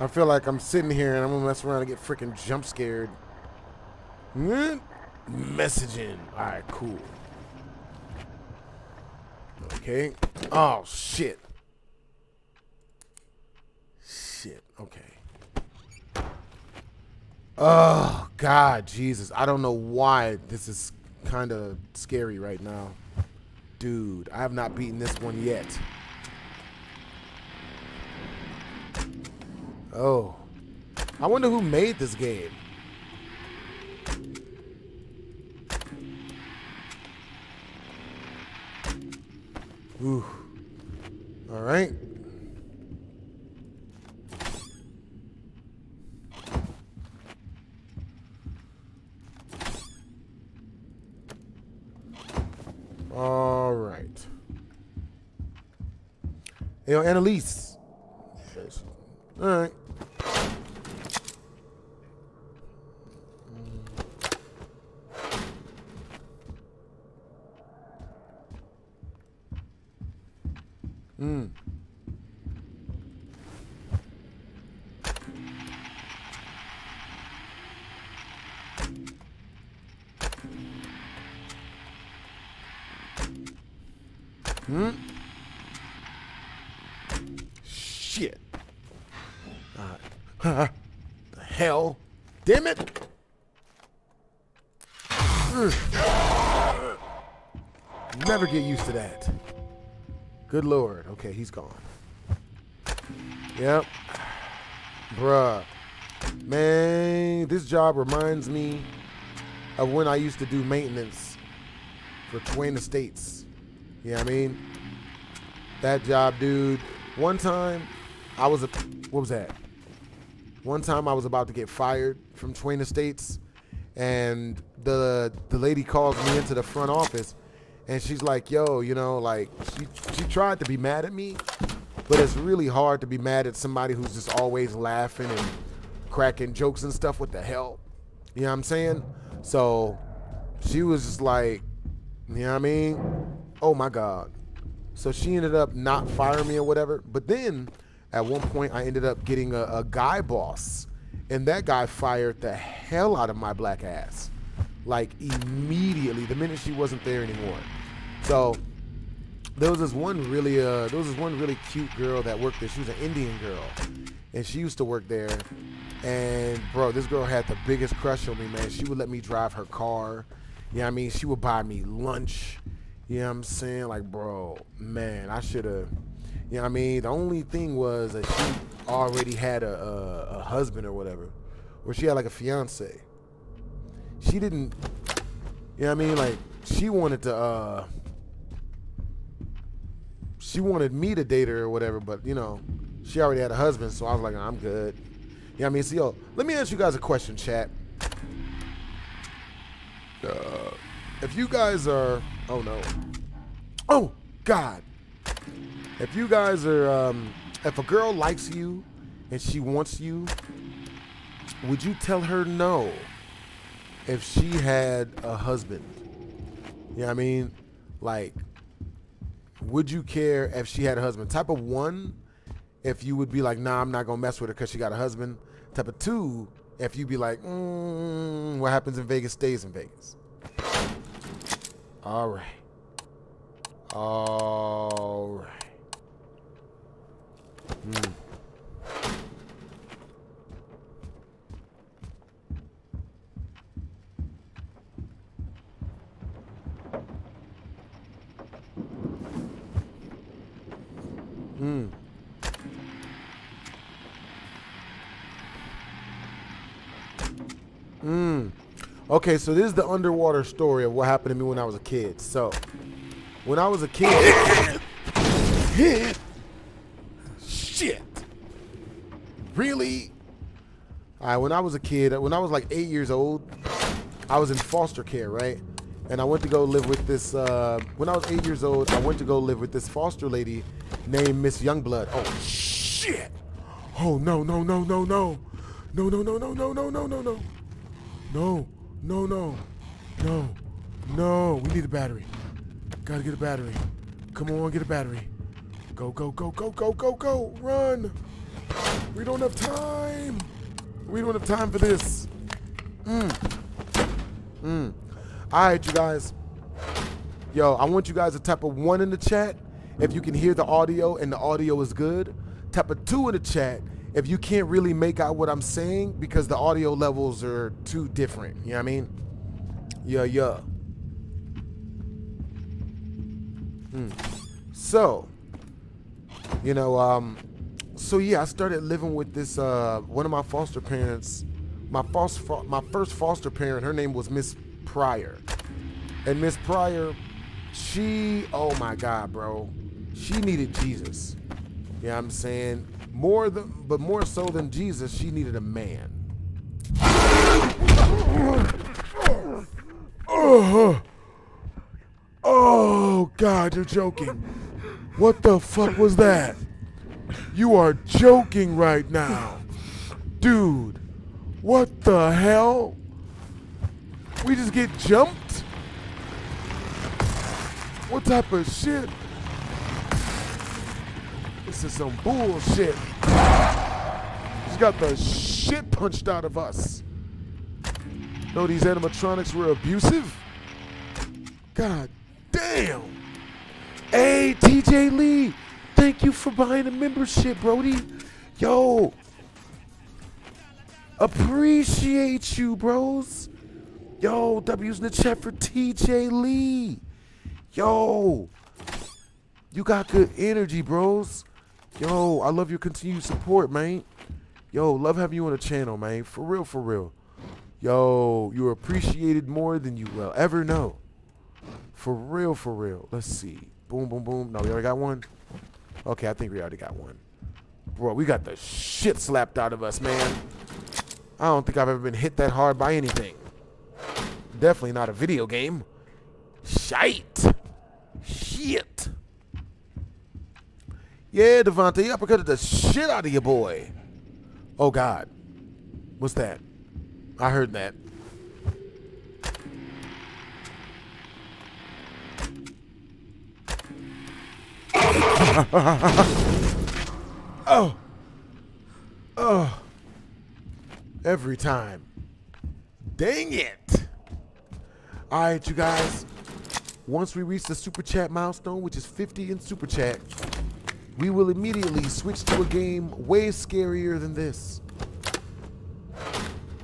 I feel like I'm sitting here and I'm gonna mess around and get freaking jump scared. Messaging. All right, cool. Okay. Oh, shit. Shit. Okay. Oh, God, Jesus. I don't know why this is kind of scary right now. Dude, I have not beaten this one yet. Oh, I wonder who made this game. Ooh. All right. All right. Hey, yo, Annalise. All right. Shit. The hell? Damn it. Never get used to that. Good Lord. Okay, he's gone. Yep. Bruh. Man, this job reminds me of when I used to do maintenance for Twain Estates. You know what I mean? That job, dude. One time, what was that? One time I was about to get fired from Twain Estates, and the lady calls me into the front office, and she's like, yo, you know, like, she tried to be mad at me, but it's really hard to be mad at somebody who's just always laughing and cracking jokes and stuff. What the hell? You know what I'm saying? So she was just like, you know what I mean? Oh my God. So she ended up not firing me or whatever. But then at one point I ended up getting a guy boss, and that guy fired the hell out of my black ass. Like immediately, the minute she wasn't there anymore. So there was this one really cute girl that worked there. She was an Indian girl, and she used to work there. And bro, this girl had the biggest crush on me, man. She would let me drive her car. You know what I mean? She would buy me lunch. You know what I'm saying? Like, bro, man, I should have, you know what I mean? The only thing was that she already had a husband or whatever, or she had like a fiance. She didn't, you know what I mean? Like, she wanted me to date her or whatever, but you know, she already had a husband, so I was like, I'm good. You know what I mean? So, yo, let me ask you guys a question, chat. If you guys are, oh no, oh God, if you guys are, if a girl likes you and she wants you, would you tell her no if she had a husband? You know what I mean? Like, would you care if she had a husband? Type of 1, if you would be like, nah, I'm not gonna mess with her because she got a husband. Type of 2, if you be like, what happens in Vegas stays in Vegas. All right. All right. Okay, so this is the underwater story of what happened to me when I was a kid. So, when I was a kid, shit, really? All right, when I was a kid, when I was like 8 years old, I was in foster care, right? And I went to go live with this, when I was 8 years old, I went to go live with this foster lady named Miss Youngblood. Oh, shit. Oh, no, no, no, no, no. No, no, no, no, no, no, no, no, no. No, no, no, no, no. We need a battery. Gotta get a battery. Come on, get a battery. Go, go, go, go, go, go, go. Run. We don't have time. We don't have time for this. All right, you guys. Yo, I want you guys to type a 1 in the chat if you can hear the audio and the audio is good. Type a 2 in the chat if you can't really make out what I'm saying because the audio levels are too different. You know what I mean? Yeah. So, you know, so yeah, I started living with this, one of my foster parents, my first foster parent, her name was Miss Pryor. And Miss Pryor, she, oh my God, bro, she needed Jesus. You know what I'm saying? But more so than Jesus, she needed a man. Oh God, you're joking. What the fuck was that? You are joking right now. Dude, what the hell? We just get jumped? What type of shit? This is some bullshit. She's got the shit punched out of us. No, these animatronics were abusive? God damn. Hey, TJ Lee, thank you for buying a membership, Brody. Yo, appreciate you, bros. Yo, W's in the chat for TJ Lee. Yo, you got good energy, bros. Yo, I love your continued support, man. Yo, love having you on the channel, man. For real, for real. Yo, you're appreciated more than you will ever know. For real, for real. Let's see. Boom, boom, boom. No, we already got one? Okay, I think we already got one. Bro, we got the shit slapped out of us, man. I don't think I've ever been hit that hard by anything. Definitely not a video game. Shite. Shit. Yeah, Devontae, you uppercutted the shit out of your boy. Oh, God. What's that? I heard that. Oh. Oh. Every time. Dang it. All right, you guys. Once we reach the Super Chat milestone, which is 50 in Super Chat, we will immediately switch to a game way scarier than this.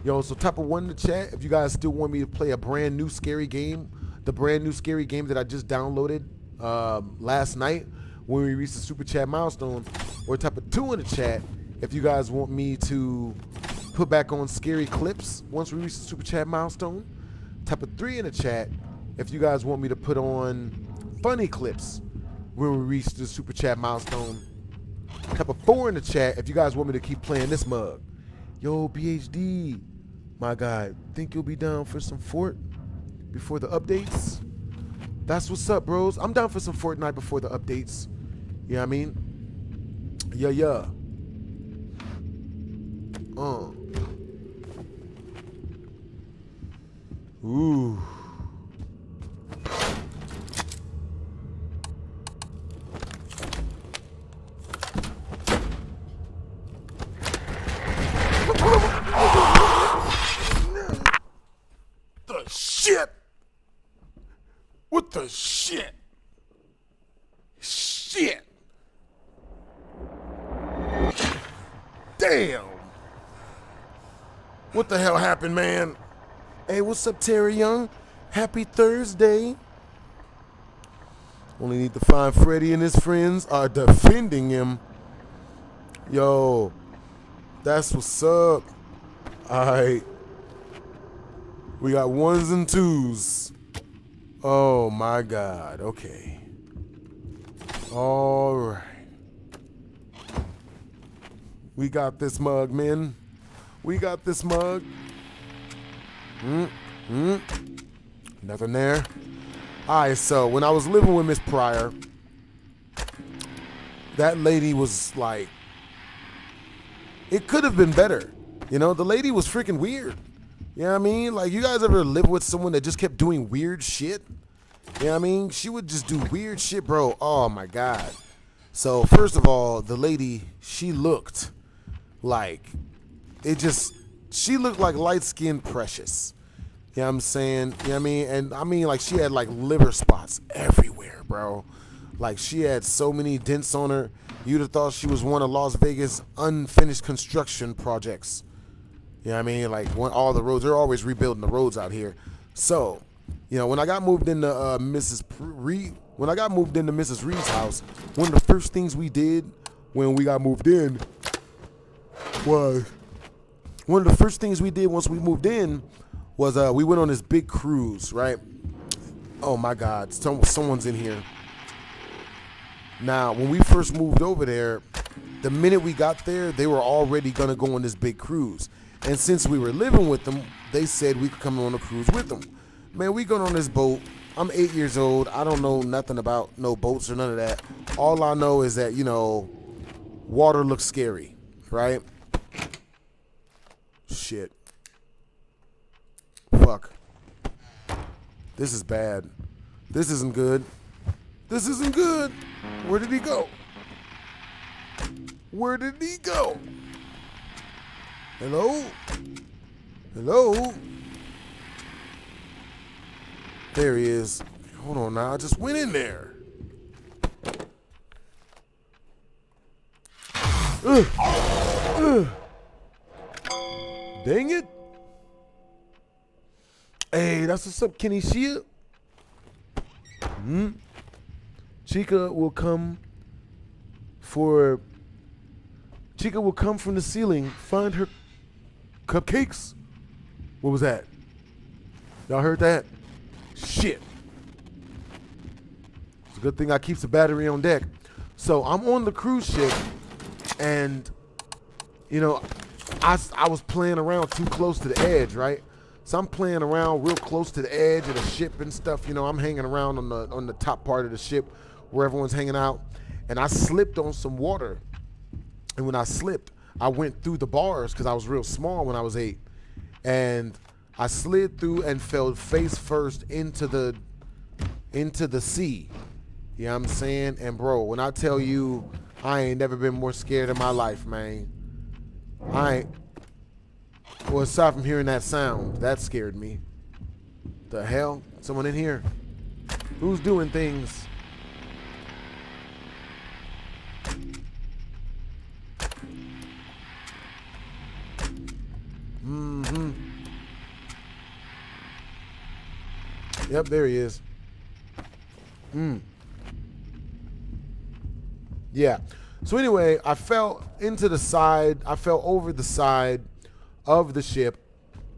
Yo, so type a 1 in the chat if you guys still want me to play a brand new scary game. The brand new scary game that I just downloaded last night when we reached the Super Chat milestone. Or type a 2 in the chat if you guys want me to put back on scary clips once we reach the Super Chat milestone. Type a 3 in the chat if you guys want me to put on funny clips when we reach the Super Chat milestone. Type a 4 in the chat if you guys want me to keep playing this mug. Yo, BHD, my guy, think you'll be down for some Fort before the updates? That's what's up, bros. I'm down for some Fortnite before the updates. You know what I mean? Yeah, yeah. Ooh. The shit. What the shit? Shit. Damn. What the hell happened, man? Hey, what's up, Terry Young? Happy Thursday. Only need to find Freddy and his friends are defending him. Yo, that's what's up. All right. We got 1s and 2s. Oh, my God. Okay. All right. We got this mug, men. We got this mug. Nothing there. All right, so when I was living with Miss Pryor, that lady was like, it could have been better. You know, the lady was freaking weird. You know what I mean? Like, you guys ever live with someone that just kept doing weird shit? You know what I mean? She would just do weird shit, bro. Oh, my God. So, first of all, the lady, she looked like, she looked like light-skinned Precious. You know what I'm saying? You know what I mean? And I mean, like, she had, like, liver spots everywhere, bro. Like, she had so many dents on her, you'd have thought she was one of Las Vegas' unfinished construction projects. You know what I mean? Like, when all the roads, they're always rebuilding the roads out here. So, you know, when I got moved into Mrs. Reed's house, one of the first things we did when we got moved in was, once we moved in was we went on this big cruise, right? Oh my God, someone's in here. Now, when we first moved over there, the minute we got there, they were already gonna go on this big cruise. And since we were living with them, they said we could come on a cruise with them. Man, we going on this boat. I'm 8 years old. I don't know nothing about no boats or none of that. All I know is that, you know, water looks scary, right? Shit. Fuck. This is bad. This isn't good. This isn't good. Where did he go? Where did he go? Hello? Hello? There he is. Hold on now. I just went in there. Dang it. Hey, that's what's up, Kenny Shia. Chica will come from the ceiling, find her cupcakes. What was that? Y'all heard that? Shit. It's a good thing I keeps the battery on deck. So I'm on the cruise ship, and you know, I was playing around too close to the edge, right? So I'm playing around real close to the edge of the ship and stuff. You know, I'm hanging around on the top part of the ship where everyone's hanging out, and I slipped on some water. And when I slipped, I went through the bars because I was real small when I was 8, and I slid through and fell face first into the sea. You know what I'm saying? And bro, when I tell you, I ain't never been more scared in my life, man. Well, aside from hearing that sound, that scared me. The hell? Someone in here? Who's doing things? Yep, there he is. Yeah. So anyway, I fell into the side. I fell over the side of the ship.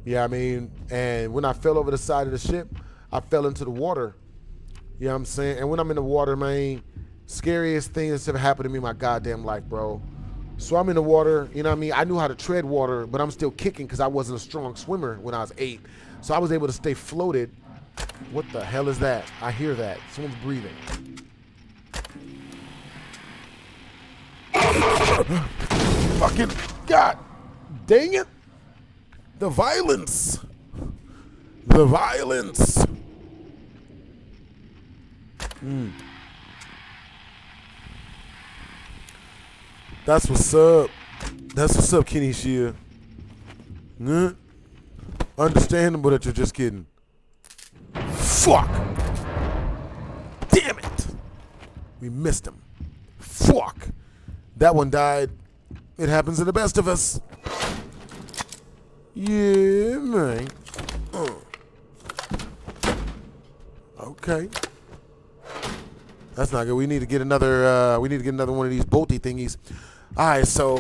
Yeah, I mean, and when I fell over the side of the ship, I fell into the water. You know what I'm saying? And when I'm in the water, man, scariest thing that's ever happened to me in my goddamn life, bro. So I'm in the water, you know what I mean? I knew how to tread water, but I'm still kicking because I wasn't a strong swimmer when I was 8. So I was able to stay floated. What the hell is that? I hear that. Someone's breathing. Fucking God dang it. The violence. The violence. That's what's up. That's what's up, Kenny Shia. Understandable that you're just kidding. Fuck. Damn it. We missed him. Fuck. That one died. It happens to the best of us. Yeah, man. Okay. That's not good. We need to get another one of these bolty thingies. All right, so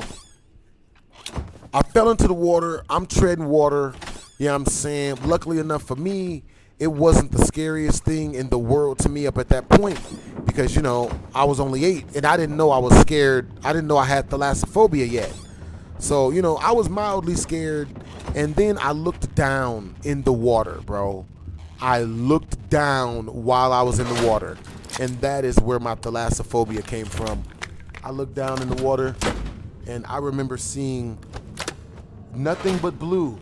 I fell into the water. I'm treading water. Yeah, I'm saying, luckily enough for me, it wasn't the scariest thing in the world to me up at that point because, you know, I was only 8 and I didn't know I was scared. I didn't know I had thalassophobia yet. So, you know, I was mildly scared, and then I looked down in the water, bro. I looked down while I was in the water, and that is where my thalassophobia came from. I looked down in the water, and I remember seeing nothing but blue.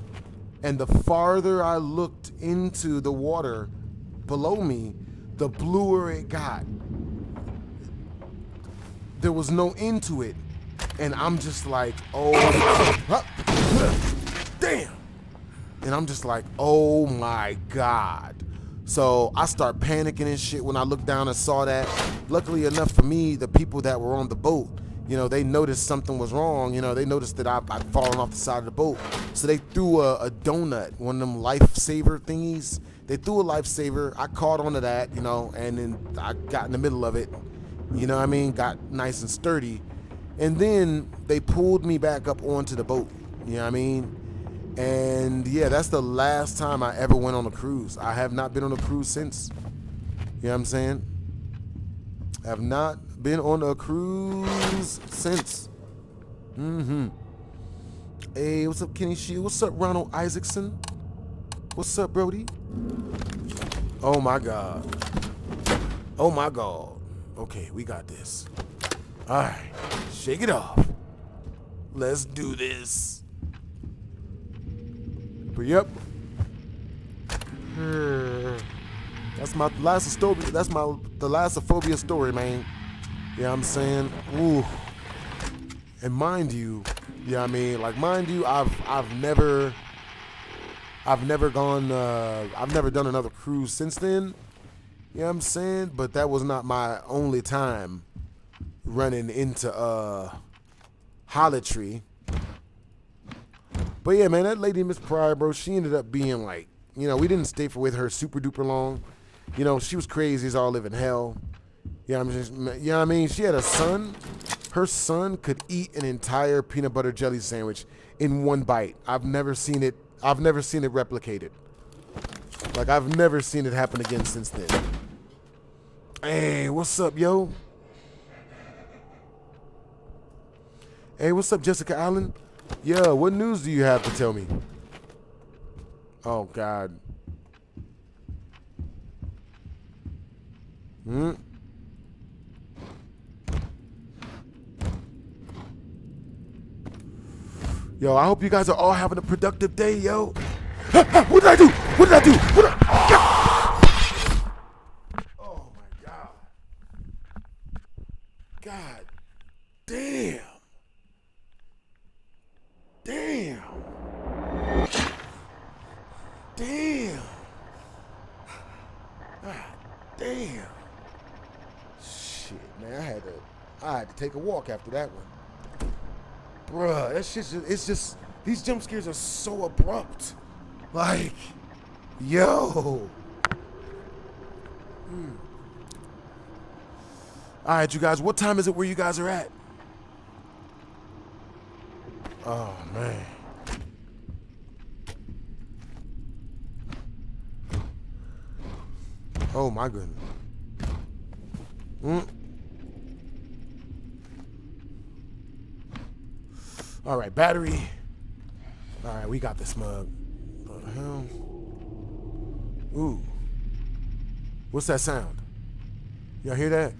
And the farther I looked into the water below me, the bluer it got. There was no end to it. And I'm just like, oh, damn. And I'm just like, oh my God. So I start panicking and shit when I looked down and saw that. Luckily enough for me, the people that were on the boat, you know, they noticed something was wrong. You know, they noticed that I'd fallen off the side of the boat. So they threw a donut, one of them lifesaver thingies. They threw a lifesaver. I caught onto that, you know, and then I got in the middle of it. You know what I mean? Got nice and sturdy. And then they pulled me back up onto the boat. You know what I mean? And yeah, that's the last time I ever went on a cruise. I have not been on a cruise since. You know what I'm saying? I have not been on a cruise since. Hey, what's up, Kenny Shield? What's up, Ronald Isaacson? What's up, Brody? Oh my God. Oh my God. Okay, we got this. All right, shake it off. Let's do this. But yep. That's my thalassophobia. That's my thalassophobia story, man. Yeah, I'm saying, ooh. And mind you, yeah, I mean, like, mind you, I've never gone, I've never done another cruise since then. You know what I'm saying? But that was not my only time running into Hollitree. But yeah, man, that lady, Miss Pryor, bro, she ended up being like, you know, we didn't stay with her super duper long. You know, she was crazy as all live in hell. You know what I mean? She had a son. Her son could eat an entire peanut butter jelly sandwich in one bite. I've never seen it replicated. Like, I've never seen it happen again since then. Hey, what's up, yo? Hey, what's up, Jessica Allen? Yeah, what news do you have to tell me? Oh, God. Yo, I hope you guys are all having a productive day, yo. What did I do? What did I do? Oh, my God. God damn. Damn. Damn. God damn. Shit, man, I had to take a walk after that one. Bruh, that shit's just, it's just, these jump scares are so abrupt. Like, yo. All right, you guys, what time is it where you guys are at? Oh, man. Oh, my goodness. All right, battery. All right, we got this mug. What the hell? Ooh. What's that sound? Y'all hear that?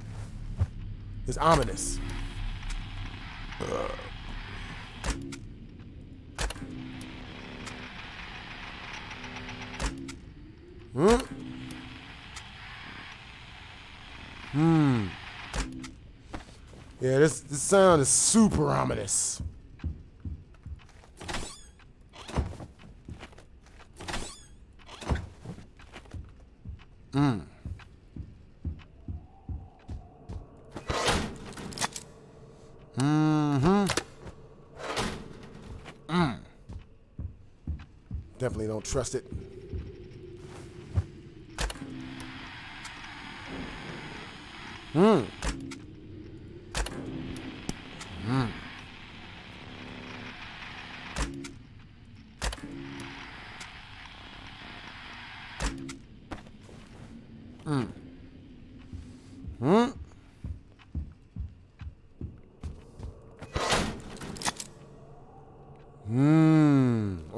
It's ominous. Yeah, this sound is super ominous. Definitely don't trust it.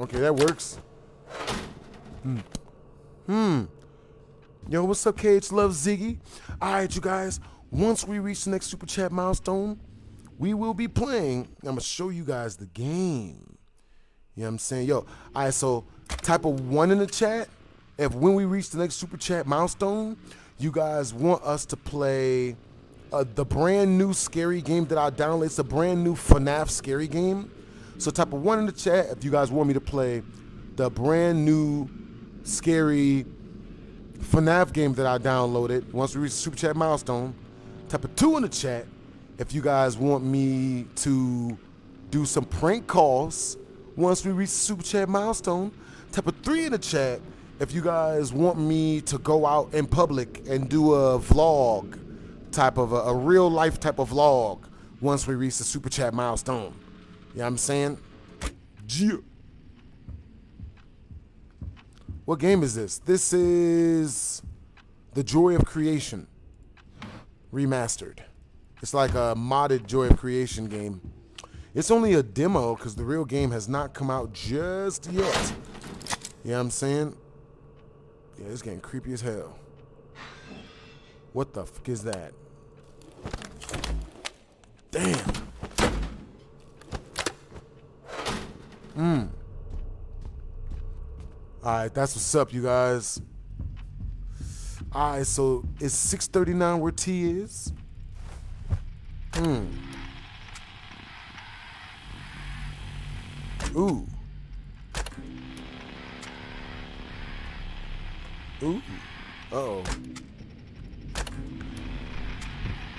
Okay, that works. Yo, what's up, KH Love Ziggy? All right, you guys. Once we reach the next Super Chat milestone, we will be playing. I'm going to show you guys the game. You know what I'm saying? Yo, all right, so type of 1 in the chat if when we reach the next Super Chat milestone, you guys want us to play the brand new scary game that I downloaded. It's a brand new FNAF scary game. So type of 1 in the chat if you guys want me to play the brand new scary FNAF game that I downloaded once we reach the Super Chat milestone. Type of 2 in the chat if you guys want me to do some prank calls once we reach the Super Chat milestone. Type of 3 in the chat if you guys want me to go out in public and do a vlog, type of a real life type of vlog once we reach the Super Chat milestone. You know what I'm saying? Yeah. What game is this? This is The Joy of Creation Remastered. It's like a modded Joy of Creation game. It's only a demo because the real game has not come out just yet. You know what I'm saying? Yeah, it's getting creepy as hell. What the fuck is that? Damn. Alright, that's what's up, you guys. Alright, so it's 6:39 where T is. Ooh. Ooh. Uh-oh.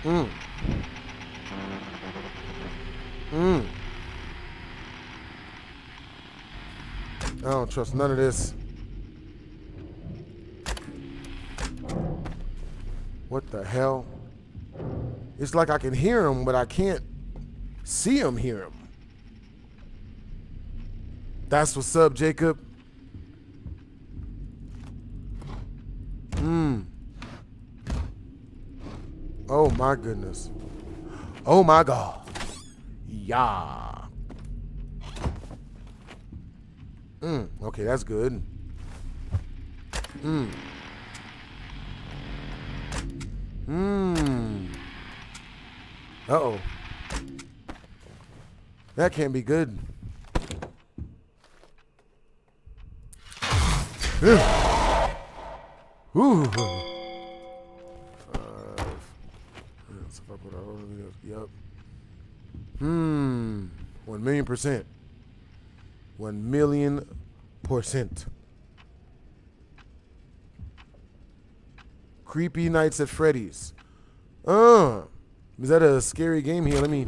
I don't trust none of this. What the hell? It's like I can hear him, but I can't see him, hear him. That's what's up, Jacob. Oh my goodness. Oh my God. Yeah. Okay, that's good. Uh-oh. That can't be good. Ooh. Yep. 1,000,000%. 1,000,000%. Creepy Nights at Freddy's. Is that a scary game here? Let me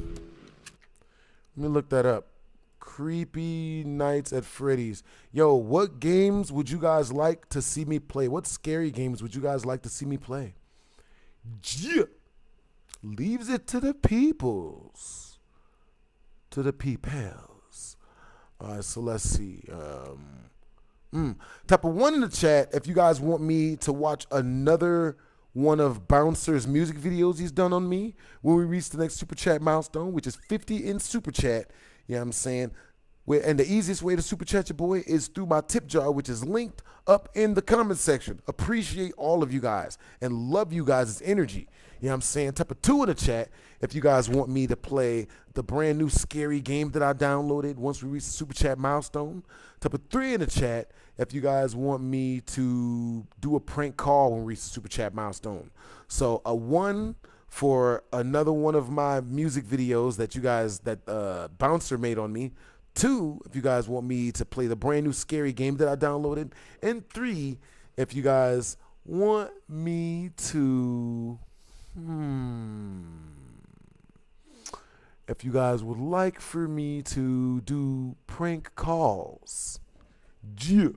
look that up. Creepy Nights at Freddy's. Yo, what games would you guys like to see me play? What scary games would you guys like to see me play? Yeah. Leaves it to the peoples. To the peoples. All right, so let's see. Type of 1 in the chat if you guys want me to watch another one of Bouncer's music videos he's done on me when we reach the next super chat milestone, which is 50 in super chat. You know what I'm saying? And the easiest way to super chat your boy is through my tip jar, which is linked up in the comment section. Appreciate all of you guys and love you guys' energy. You know what I'm saying? Type of 2 in the chat if you guys want me to play the brand new scary game that I downloaded once we reach the super chat milestone. Type of 3 in the chat if you guys want me to do a prank call when we reach the super chat milestone. So a 1 for another one of my music videos that you guys, that Bouncer made on me. 2, if you guys want me to play the brand new scary game that I downloaded. And 3, if you guys want me to, if you guys would like for me to do prank calls. Yeah.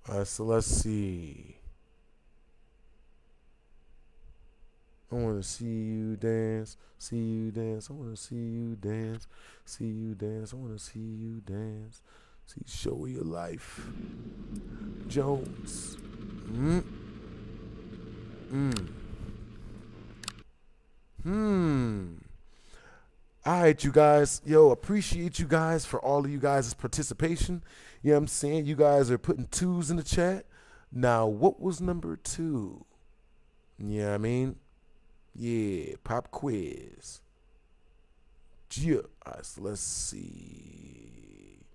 All right, so let's see. I want to see you dance, see you dance. I want to see you dance, see you dance. I want to see you dance. See, show your life. Jones. All right, you guys. Yo, appreciate you guys for all of you guys' participation. You know what I'm saying? You guys are putting 2s in the chat. Now, what was number 2? Yeah, what I mean? Yeah, pop quiz. Yeah. All right, so let's see.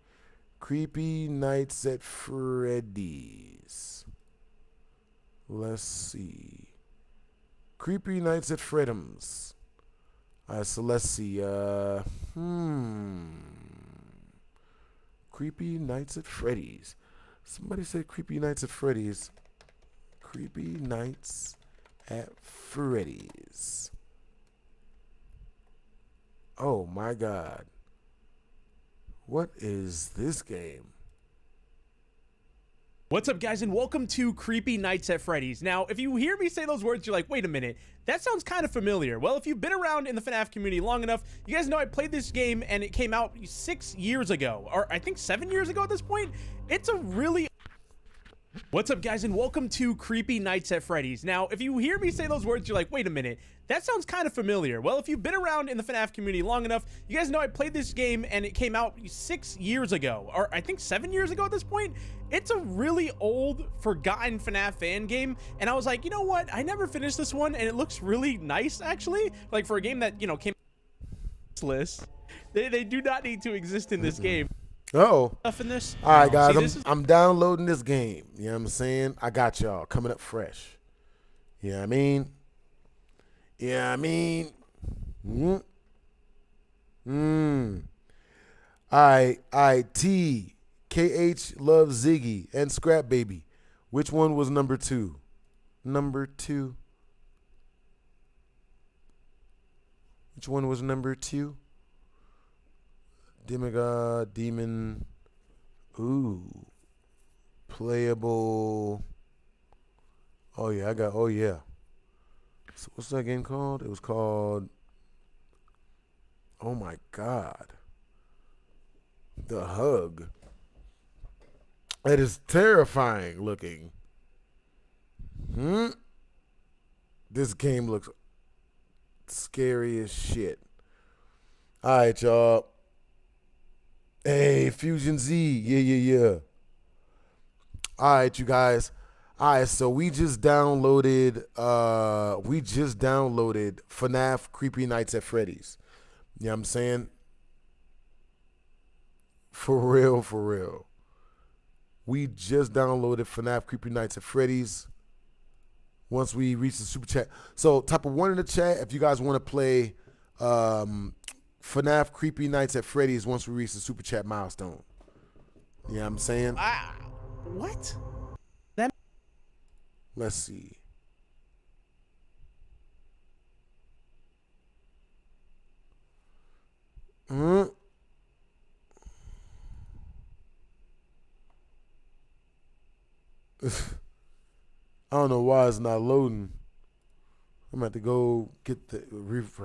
Creepy Nights at Freddy's. Let's see. Creepy Nights at Fredham's. All right, so let's see. Creepy Nights at Freddy's. Somebody said Creepy Nights at Freddy's. Creepy Nights at Freddy's. Oh my God. What is this game? What's up, guys, and welcome to Creepy Nights at Freddy's. Now, if you hear me say those words, you're like, wait a minute, that sounds kind of familiar. Well, if you've been around in the FNAF community long enough, you guys know I played this game and it came out 6 years ago, or I think 7 years ago at this point. It's a really... What's up, guys, and welcome to Creepy Nights at Freddy's. Now, if you hear me say those words, you're like, wait a minute, that sounds kind of familiar. Well, if you've been around in the FNAF community long enough, you guys know I played this game and it came out 6 years ago, or I think 7 years ago at this point. It's a really old, forgotten FNAF fan game, and I was like, you know what, I never finished this one, and it looks really nice, actually. Like, for a game that, you know, came list, they do not need to exist in this game. Uh-oh. stuff in this. All right, No. guys, See, I'm downloading this game. You know what I'm saying? I got y'all coming up fresh. You know what I mean? Yeah, I mean. I.T. KH loves Ziggy and Scrap Baby. Which one was number 2? Number 2. Which one was number 2? Demigod, Demon. Ooh. Playable. Oh, yeah, oh, yeah. So what's that game called? It was called, oh, my God. The Hug. It is terrifying looking. This game looks scary as shit. All right, y'all. Hey, Fusion Z. Yeah. All right, you guys. All right, so we just downloaded FNAF Creepy Nights at Freddy's. You know what I'm saying? For real. We just downloaded FNAF Creepy Nights at Freddy's. Once we reach the super chat. So type of 1 in the chat if you guys want to play FNAF Creepy Nights at Freddy's once we reach the super chat milestone. You know what I'm saying? What? Let's see. I don't know why it's not loading. I'm about to go get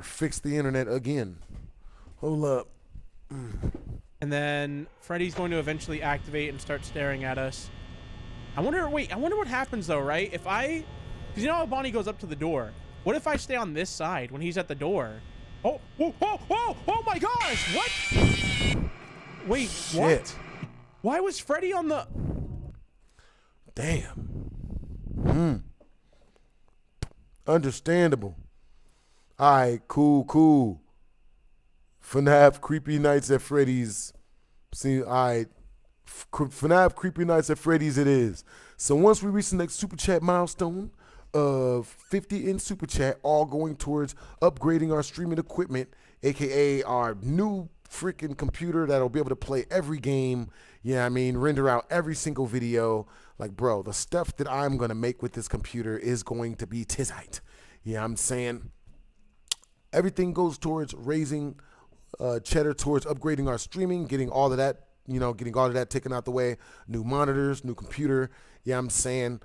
fix the internet again. Hold up. And then Freddy's going to eventually activate and start staring at us. I wonder what happens though, right? Because you know how Bonnie goes up to the door. What if I stay on this side when he's at the door? Oh my gosh, what? Wait, Shit. what? Why was Freddy on the... Damn. Understandable. All right, cool. FNAF Creepy Nights at Freddy's. See, all right. FNAF Creepy Nights at Freddy's it is. So once we reach the next super chat milestone of 50 in super chat, all going towards upgrading our streaming equipment, aka our new freaking computer that'll be able to play every game. Yeah, I mean, render out every single video. Like, bro, the stuff that I'm gonna make with this computer is going to be tizite. Yeah, I'm saying everything goes towards raising cheddar towards upgrading our streaming, getting all of that taken out the way, new monitors, new computer, yeah, I'm saying,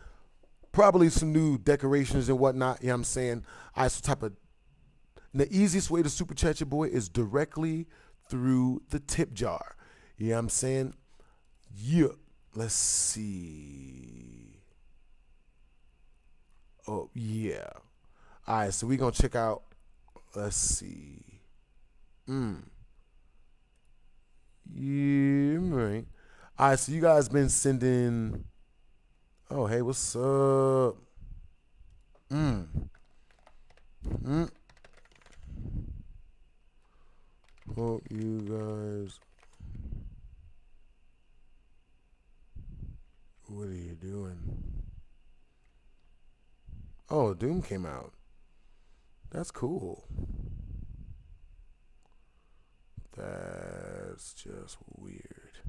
probably some new decorations and whatnot, yeah, I'm saying, the easiest way to super chat your boy is directly through the tip jar, yeah, I'm saying, yeah, let's see, oh, yeah, all right, so we're going to check out, let's see, yeah, right. All right, so you guys been sending. Oh, hey, what's up? Hope you guys. What are you doing? Oh, Doom came out. That's cool. That's just weird.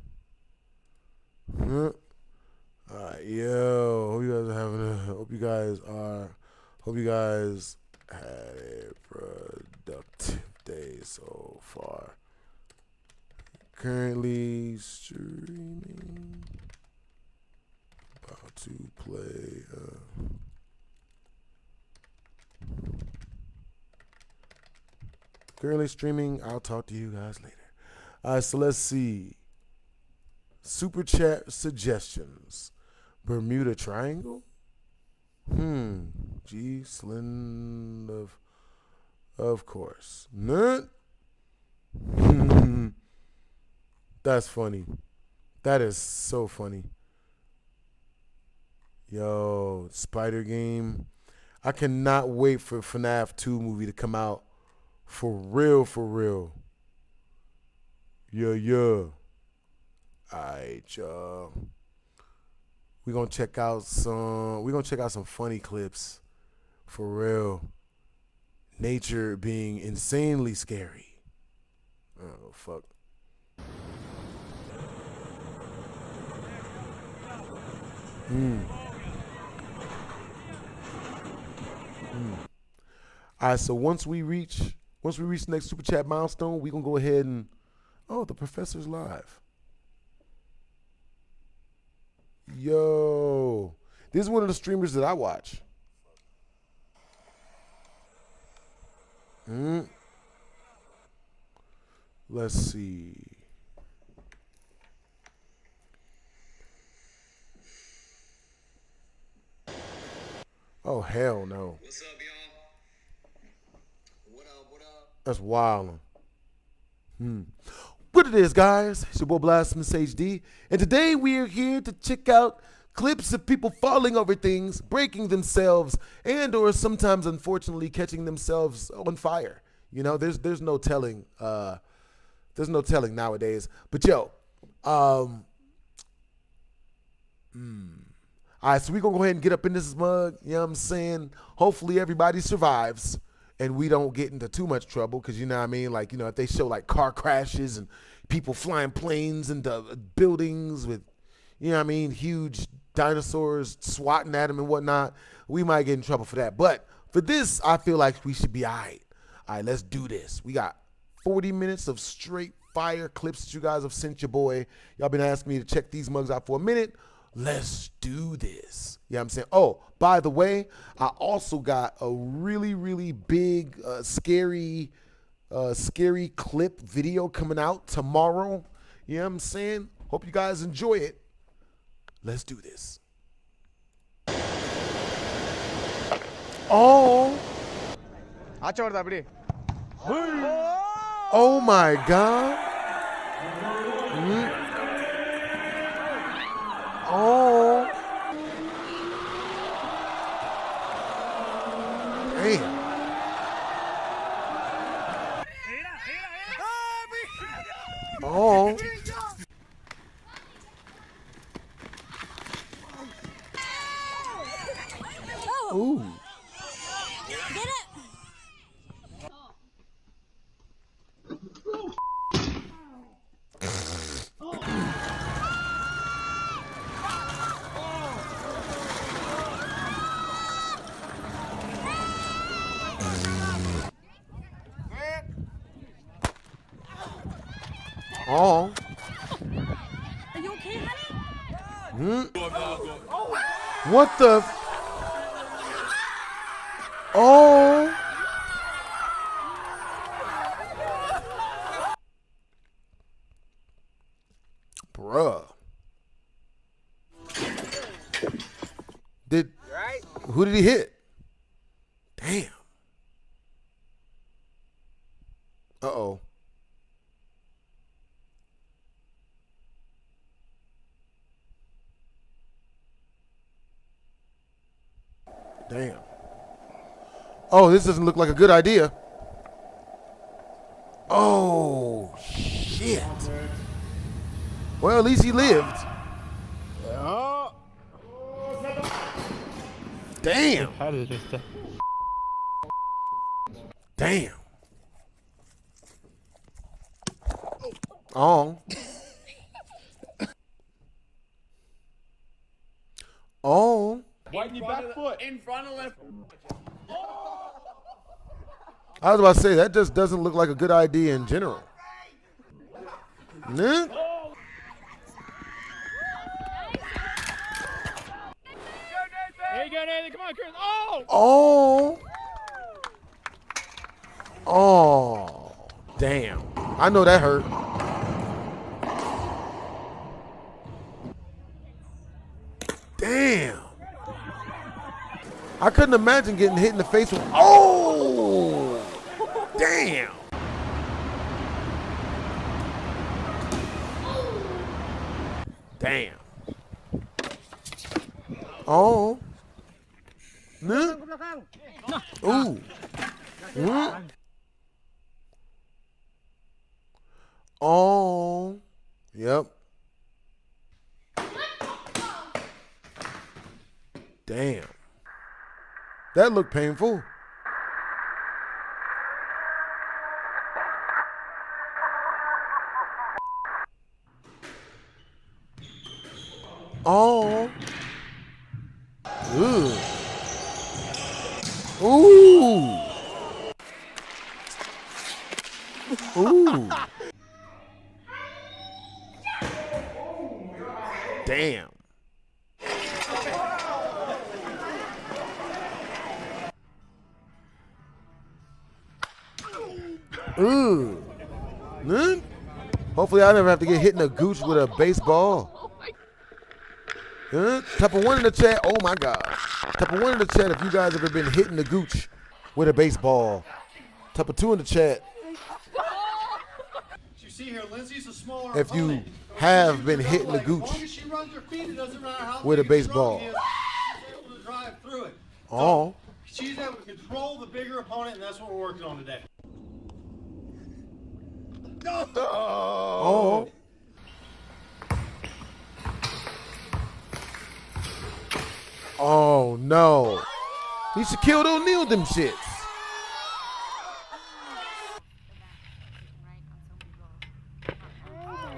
Alright, yo. Hope you guys had a productive day so far. Currently streaming. About to play currently streaming. I'll talk to you guys later. All right, so let's see. Super chat suggestions. Bermuda Triangle? G Slim of course. Nut? That's funny. That is so funny. Yo, Spider Game. I cannot wait for FNAF 2 movie to come out. For real. Yeah. Alright, y'all. We're gonna check out some funny clips. For real. Nature being insanely scary. Oh fuck. Alright, so once we reach the next super chat milestone, we gonna go ahead and the professor's live. Yo, this is one of the streamers that I watch. Let's see. Oh hell no. What's up, y'all? What up? That's wild. What it is, guys? It's your boy Blasphemous HD, and today we are here to check out clips of people falling over things, breaking themselves, and or sometimes unfortunately catching themselves on fire. You know, there's no telling. There's no telling nowadays. But yo, all right, so we're gonna go ahead and get up in this mug. You know what I'm saying? Hopefully everybody survives and we don't get into too much trouble, because you know what I mean? Like, you know, if they show like car crashes and people flying planes into buildings with, you know what I mean, huge dinosaurs swatting at them and whatnot, we might get in trouble for that. But for this, I feel like we should be all right. All right, let's do this. We got 40 minutes of straight fire clips that you guys have sent your boy. Y'all been asking me to check these mugs out for a minute. Let's do this. You know what I'm saying? Oh, by the way, I also got a really, really big, scary clip video coming out tomorrow. You know what I'm saying? Hope you guys enjoy it. Let's do this. Oh. Oh my God. Oh. Damn. Oh. Ooh. Get it. Oh. Are you okay, honey? What the? Oh. Bruh. Who did he hit? Damn. Uh-oh. Damn. Oh, this doesn't look like a good idea. Oh, shit. Well, at least he lived. Damn. Damn. Oh. Oh. Widen your back foot. In front of left. I was about to say, that just doesn't look like a good idea in general. Nah? There you go, Nathan. Come on, Chris. Oh! Oh. Oh. Damn. I know that hurt. Damn. I couldn't imagine getting hit in the face with, oh! Damn. Damn. Oh. Nah. Ooh. Oh. Yep. Damn. That looked painful. Oh. Ooh. Ooh. Ooh. Damn. Ooh. Hopefully I never have to get hit in the gooch with a baseball. Type of 1 in the chat. Oh my God. Type of 1 in the chat if you guys ever been hitting the gooch with a baseball. Type of 2 in the chat You see here, Lindsay's a smaller if you opponent. have been hitting the As long gooch as she runs her feet, it doesn't matter how with a big and strong baseball. she is, she's able to drive through it. Oh. She's able to control the bigger opponent, and that's what we're working on today. Oh. Oh no. He should kill O'Neal them shits.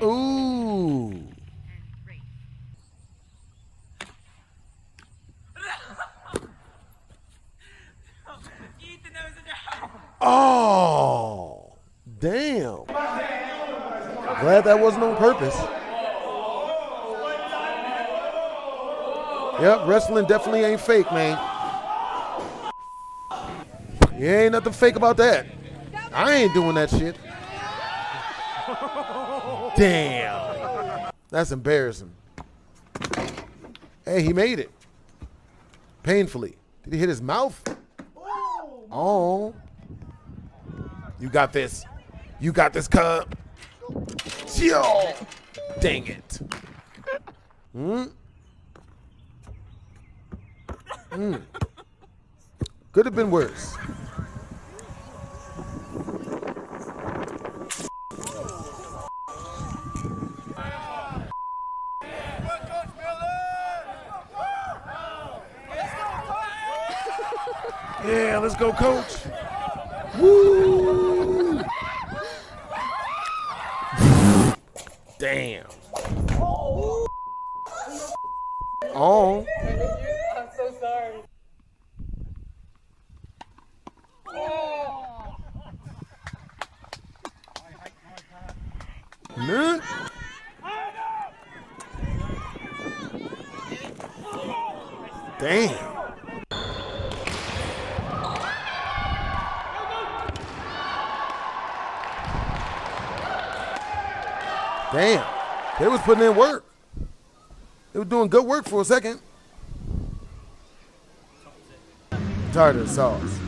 Ooh. Oh. Damn. Glad that wasn't on purpose. Yep, wrestling definitely ain't fake, man. Yeah, ain't nothing fake about that. I ain't doing that shit. Damn. That's embarrassing. Hey, he made it. Painfully. Did he hit his mouth? Oh. You got this. You got this, cub. Yo. Dang it. Could have been worse. Yeah, let's go, coach. Woo! Damn. Oh. I'm so sorry. Nut. Damn. Damn. They was putting in work. They were doing good work for a second. Tartar sauce.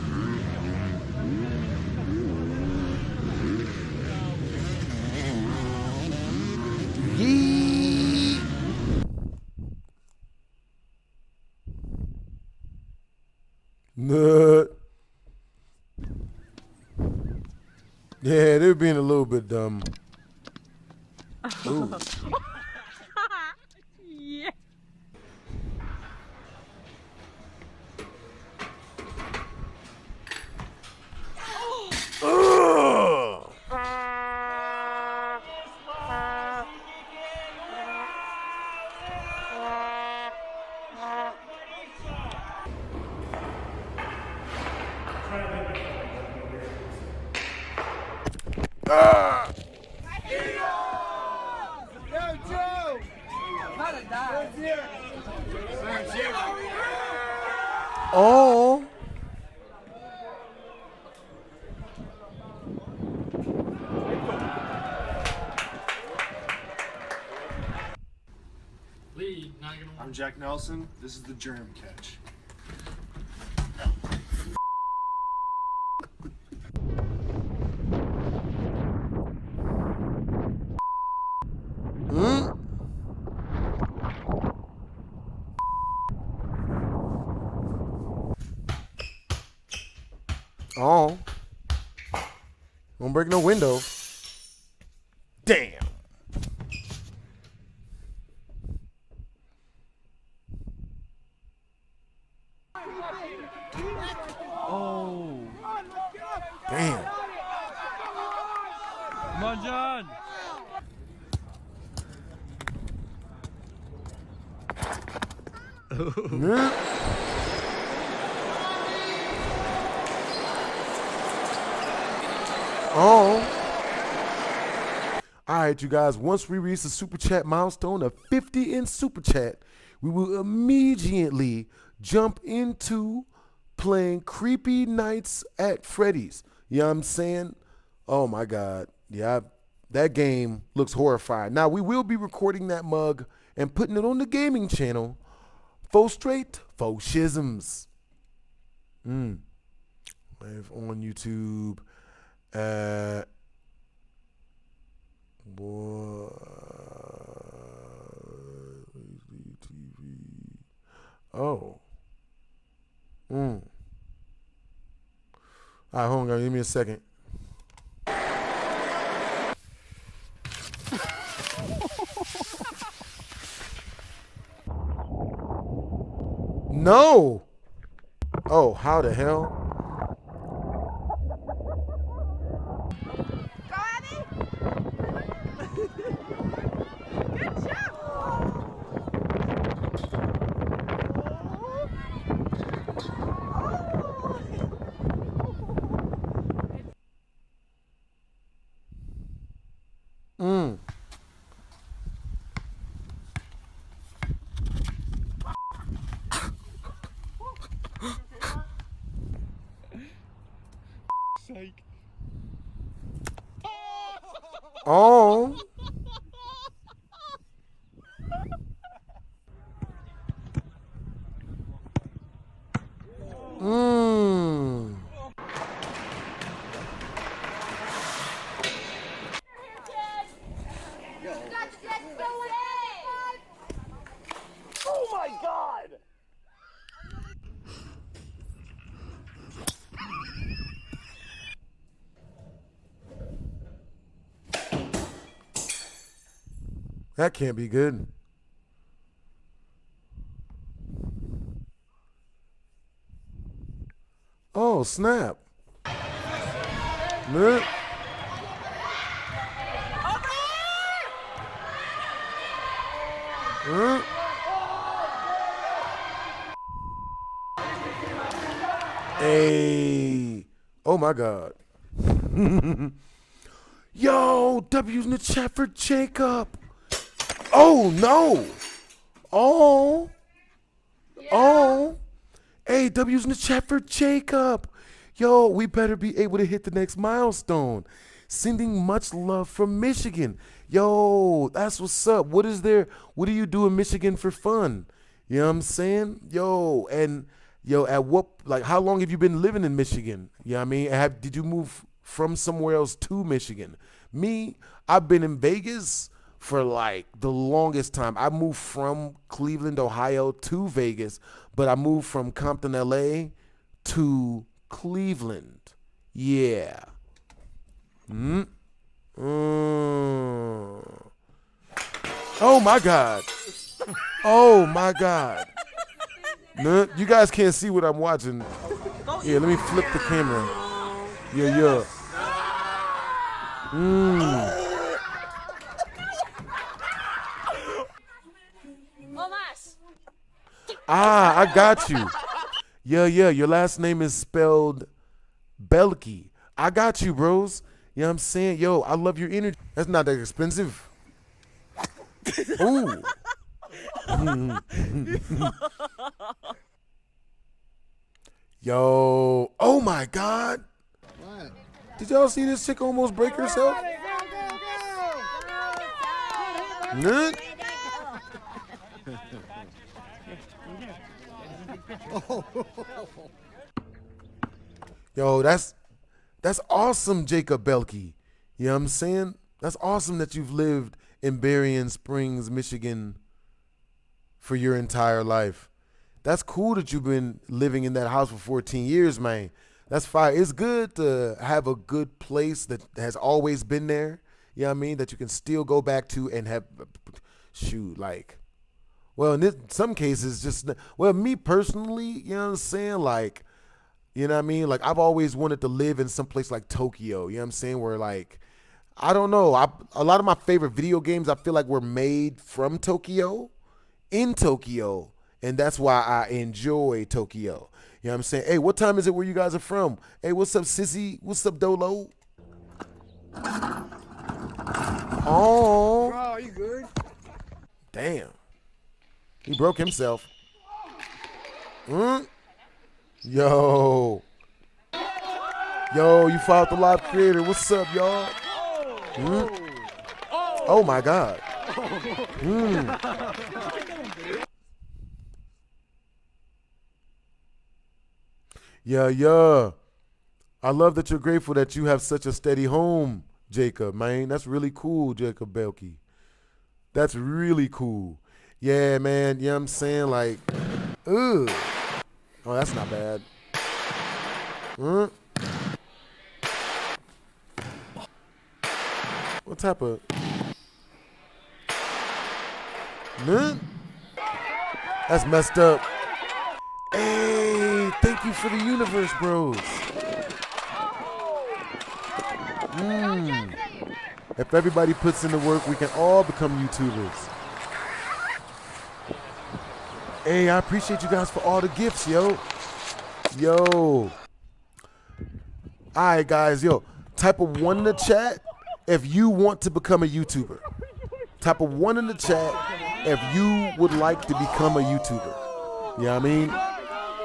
Yee. Nut. Yeah, they were being a little bit dumb. Ooh. Yeah. Ugh. Oh. I'm Jack Nelson. This is the germ catch. Oh. Don't break no window. Damn. Oh. Damn. Come on, John. Oh. All right, you guys. Once we reach the super chat milestone of 50 in super chat, we will immediately jump into playing Creepy Nights at Freddy's. You know what I'm saying? Oh my God. Yeah, that game looks horrifying. Now, we will be recording that mug and putting it on the gaming channel. Faux straight, faux schisms. Live on YouTube. Oh. All right, hold on. Give me a second. No. Oh, how the hell? Psych. Oh. Oh my God! That can't be good. Oh, snap. Look. Hey. Oh my God. Yo, W's in the chat for Jacob. Oh no. Oh. Oh. Hey, W's in the chat for Jacob. Yo, we better be able to hit the next milestone. Sending much love from Michigan. Yo, that's what's up. What do you do in Michigan for fun? You know what I'm saying? Yo, and yo, how long have you been living in Michigan? You know what I mean? Did you move from somewhere else to Michigan? Me, I've been in Vegas for like the longest time. I moved from Cleveland, Ohio to Vegas, but I moved from Compton, LA to Cleveland. Yeah. Oh my God. Oh my God. No, you guys can't see what I'm watching. Yeah, let me flip the camera. Yeah. Ah, I got you. Yeah, your last name is spelled Belky. I got you, bros. You know what I'm saying? Yo, I love your energy. That's not that expensive. Ooh. Yo, oh my God. What? Did y'all see this chick almost break herself? Nut. Yo, that's awesome, Jacob Belky. You know what I'm saying? That's awesome that you've lived in Berrien Springs, Michigan for your entire life. That's cool that you've been living in that house for 14 years, man. That's fire. It's good to have a good place that has always been there. You know what I mean? That you can still go back to and have, shoot, like, Well, in some cases, just, well, me personally, you know what I'm saying? Like, you know what I mean? Like, I've always wanted to live in some place like Tokyo, you know what I'm saying? Where, like, I don't know. A lot of my favorite video games, I feel like were made from Tokyo, in Tokyo, and that's why I enjoy Tokyo. You know what I'm saying? Hey, what time is it where you guys are from? Hey, what's up, Sissy? What's up, Dolo? Oh. Bro, you good? Damn. He broke himself. Yo. Yo, you followed the live creator. What's up, y'all? Oh my God. Yeah. I love that you're grateful that you have such a steady home, Jacob, man. That's really cool, Jacob Belkey. That's really cool. Yeah, man. You know what I'm saying? Like, ugh. Oh, that's not bad. What type of... That's messed up. Hey, thank you for the universe, bros. If everybody puts in the work, we can all become YouTubers. Hey, I appreciate you guys for all the gifts, yo. All right, guys, type a 1 in the chat if you want to become a YouTuber. Type a 1 in the chat if you would like to become a YouTuber. You know what I mean?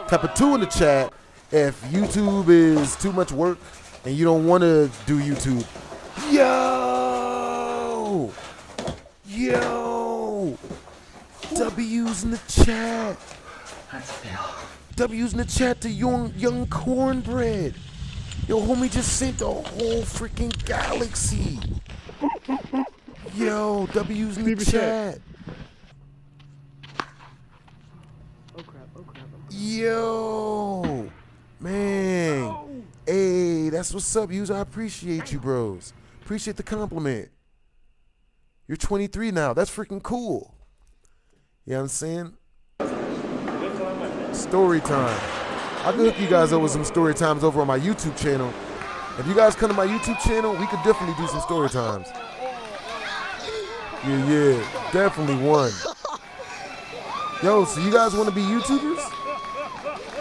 Type a 2 in the chat if YouTube is too much work and you don't want to do YouTube. Yo! W's in the chat. That's fail. W's in the chat to young cornbread. Yo, homie just sent the whole freaking galaxy. Yo, W's in the chat. Oh crap. Yo, man. Hey, that's what's up, Hughes. I appreciate you, bros. Appreciate the compliment. You're 23 now. That's freaking cool. You know what I'm saying? Story time. I can hook you guys up with some story times over on my YouTube channel. If you guys come to my YouTube channel, we could definitely do some story times. Yeah, definitely one. Yo, so you guys want to be YouTubers?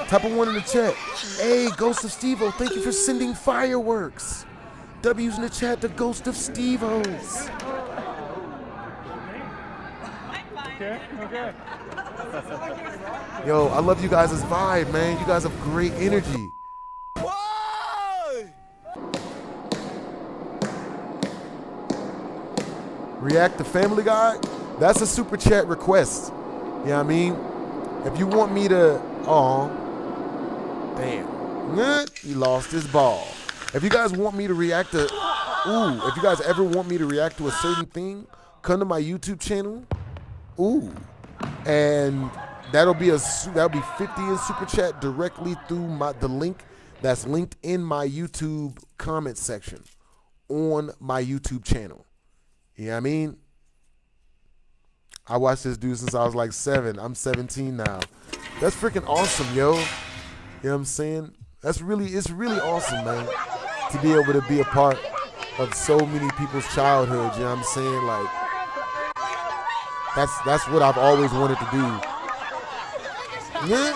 Type a 1 in the chat. Hey, Ghost of Steve-O, thank you for sending fireworks. W's in the chat, the Ghost of Steve-O's. Okay. Yo, I love you guys' vibe, man. You guys have great energy. React to Family Guy? That's a super chat request. You know what I mean? If you want me to... Damn. He lost his ball. If you guys want me to react to... if you guys ever want me to react to a certain thing, come to my YouTube channel. And that'll be 50 in super chat directly through the link that's linked in my YouTube comment section on my YouTube channel. You know what I mean? I watched this dude since I was like 7. I'm 17 now. That's freaking awesome, yo. You know what I'm saying? It's really awesome, man, to be able to be a part of so many people's childhood. You know what I'm saying? Like, that's what I've always wanted to do. Yeah.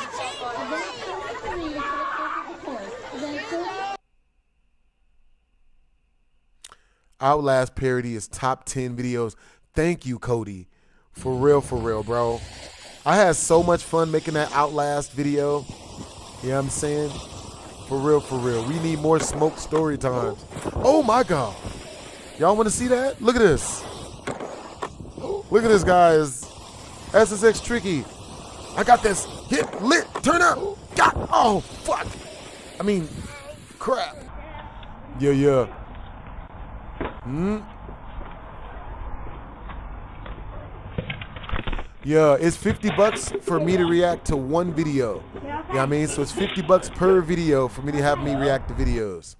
Outlast parody is top 10 videos. Thank you, Cody. For real, bro. I had so much fun making that Outlast video. You know what I'm saying? For real. We need more smoke story times. Oh my God. Y'all want to see that? Look at this. Look at this, guys. SSX Tricky. I got this. Hit, lit, turn up. Oh, fuck. I mean, crap. Yeah. Yeah, it's $50 for me to react to one video. You know what I mean? So it's $50 per video for me to have me react to videos.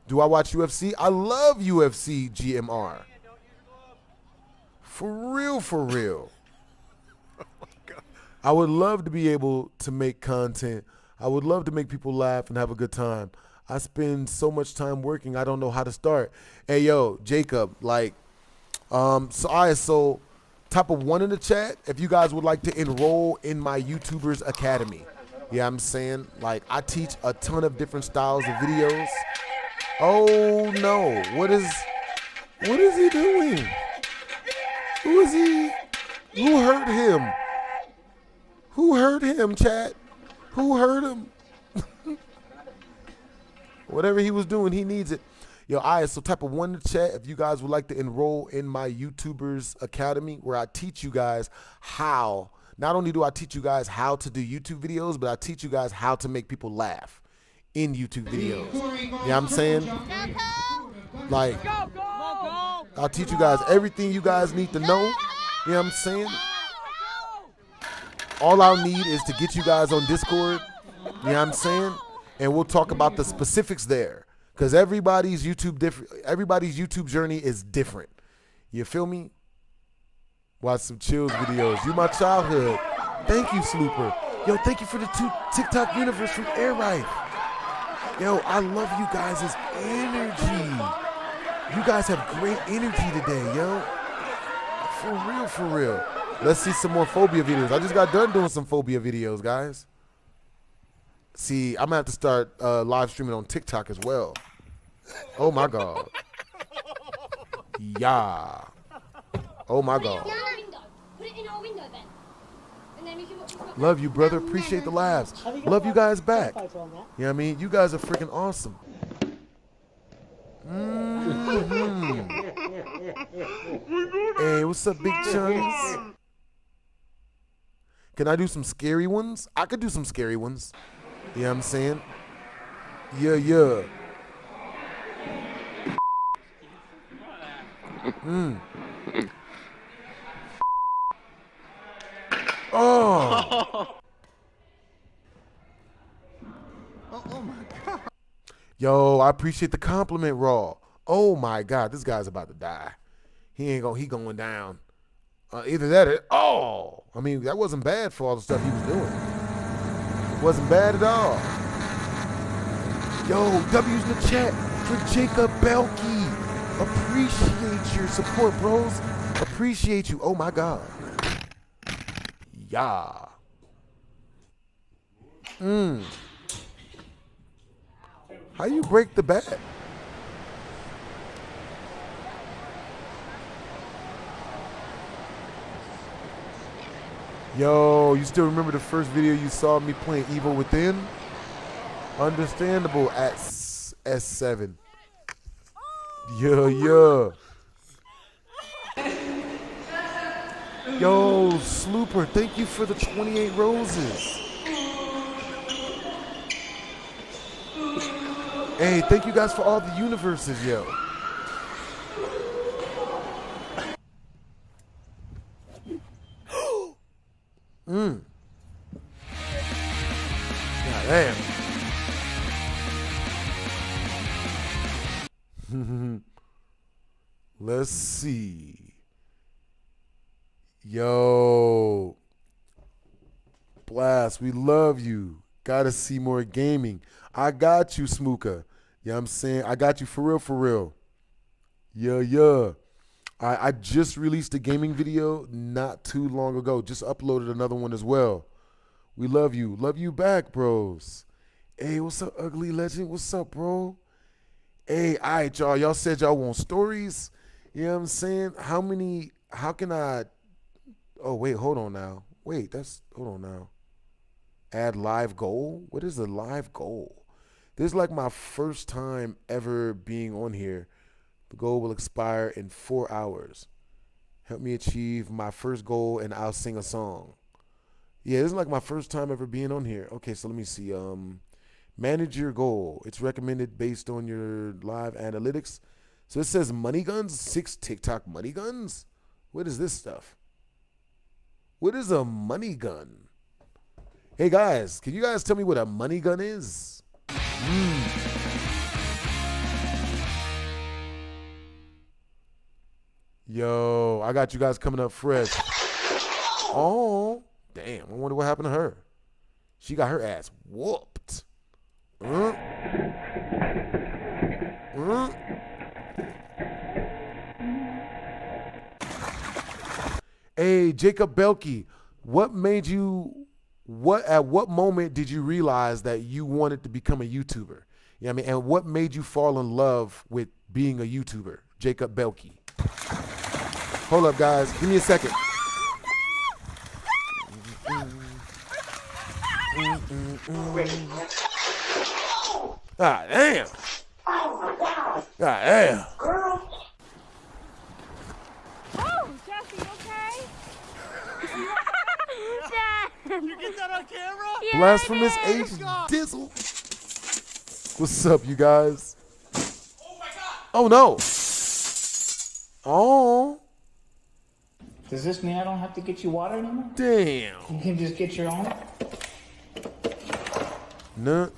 Do I watch UFC? I love UFC GMR. For real, for real. I would love to be able to make content. I would love to make people laugh and have a good time. I spend so much time working, I don't know how to start. Hey, yo, Jacob, like, so type of 1 in the chat if you guys would like to enroll in my YouTubers Academy. Yeah, I'm saying, like, I teach a ton of different styles of videos. Oh, no. What is he doing? Who is he? Who hurt him? Who hurt him, chat? Who hurt him? Whatever he was doing, he needs it. Yo, all right, so type of 1 in the chat if you guys would like to enroll in my YouTubers Academy, where I teach you guys how. Not only do I teach you guys how to do YouTube videos, but I teach you guys how to make people laugh in YouTube videos. You know what I'm saying? Like, I'll teach you guys everything you guys need to know. You know what I'm saying? All I'll need is to get you guys on Discord. You know what I'm saying? And we'll talk about the specifics there. Because everybody's YouTube journey is different. You feel me? Watch some chills videos. You my childhood. Thank you, Slooper. Yo, thank you for the 2 TikTok universe from Air Life. Yo, I love you guys' energy. You guys have great energy today, yo. For real, for real. Let's see some more phobia videos. I just got done doing some phobia videos, guys. See, I'm going to have to start live streaming on TikTok as well. Oh, my God. Yeah. Oh, my God. Put it in our window then. And then we can watch. Love you, brother. Appreciate the laughs. Love you guys back. You know what I mean? You guys are freaking awesome. Hey, what's up, big chunks? Can I do some scary ones? I could do some scary ones. You know what I'm saying? Yeah, yeah. Oh. Oh my God. Yo, I appreciate the compliment, Raw. Oh my God, this guy's about to die. He going down. Either that or, I mean, that wasn't bad for all the stuff he was doing. Wasn't bad at all. Yo, W's in the chat for Jacob Belkey. Appreciate your support, bros. Appreciate you. Oh my God. Yeah. How you break the bat? Yo, you still remember the first video you saw me playing Evil Within? Understandable at S7. Yeah, yeah. Yo, Slooper, thank you for the 28 roses. Hey, thank you guys for all the universes, yo. God damn. Let's see. Yo. Blast, we love you. Gotta see more gaming. I got you, Smooka. You know what I'm saying? I got you for real, for real. Yeah, yeah. I just released a gaming video not too long ago. Just uploaded another one as well. We love you. Love you back, bros. Hey, what's up, Ugly Legend? What's up, bro? Hey, all right, y'all. Y'all said y'all want stories. You know what I'm saying? How can I? Oh, wait, hold on now. Wait, hold on now. Add live goal? What is a live goal? This is like my first time ever being on here. The goal will expire in 4 hours. Help me achieve my first goal and I'll sing a song. Yeah, this is like my first time ever being on here. Okay, so let me see. Manage your goal. It's recommended based on your live analytics. So it says money guns, 6 TikTok money guns. What is this stuff? What is a money gun? Hey guys, can you guys tell me what a money gun is? Yo, I got you guys coming up fresh. Oh, damn. I wonder what happened to her. She got her ass whooped. Hey, Jacob Belkey, at what moment did you realize that you wanted to become a YouTuber? You know what I mean? And what made you fall in love with being a YouTuber? Jacob Belkey. Hold up, guys. Give me a second. Ah, damn. Ah, damn. Oh, Jesse, okay? Dad! You get that on camera? Yeah, Blasphemous H Dizzle. What's up, you guys? Oh my God. Oh no. Oh. Does this mean I don't have to get you water anymore? Damn. You can just get your own? No.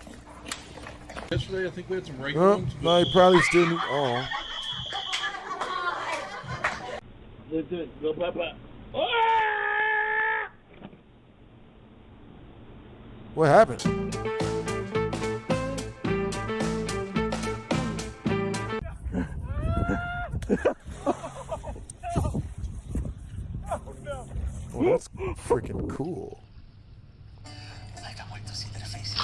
Yesterday, I think we had some rain. No, he probably still need. Oh. Go, Papa. What happened? Well, that's freaking cool. I can't wait to see their faces.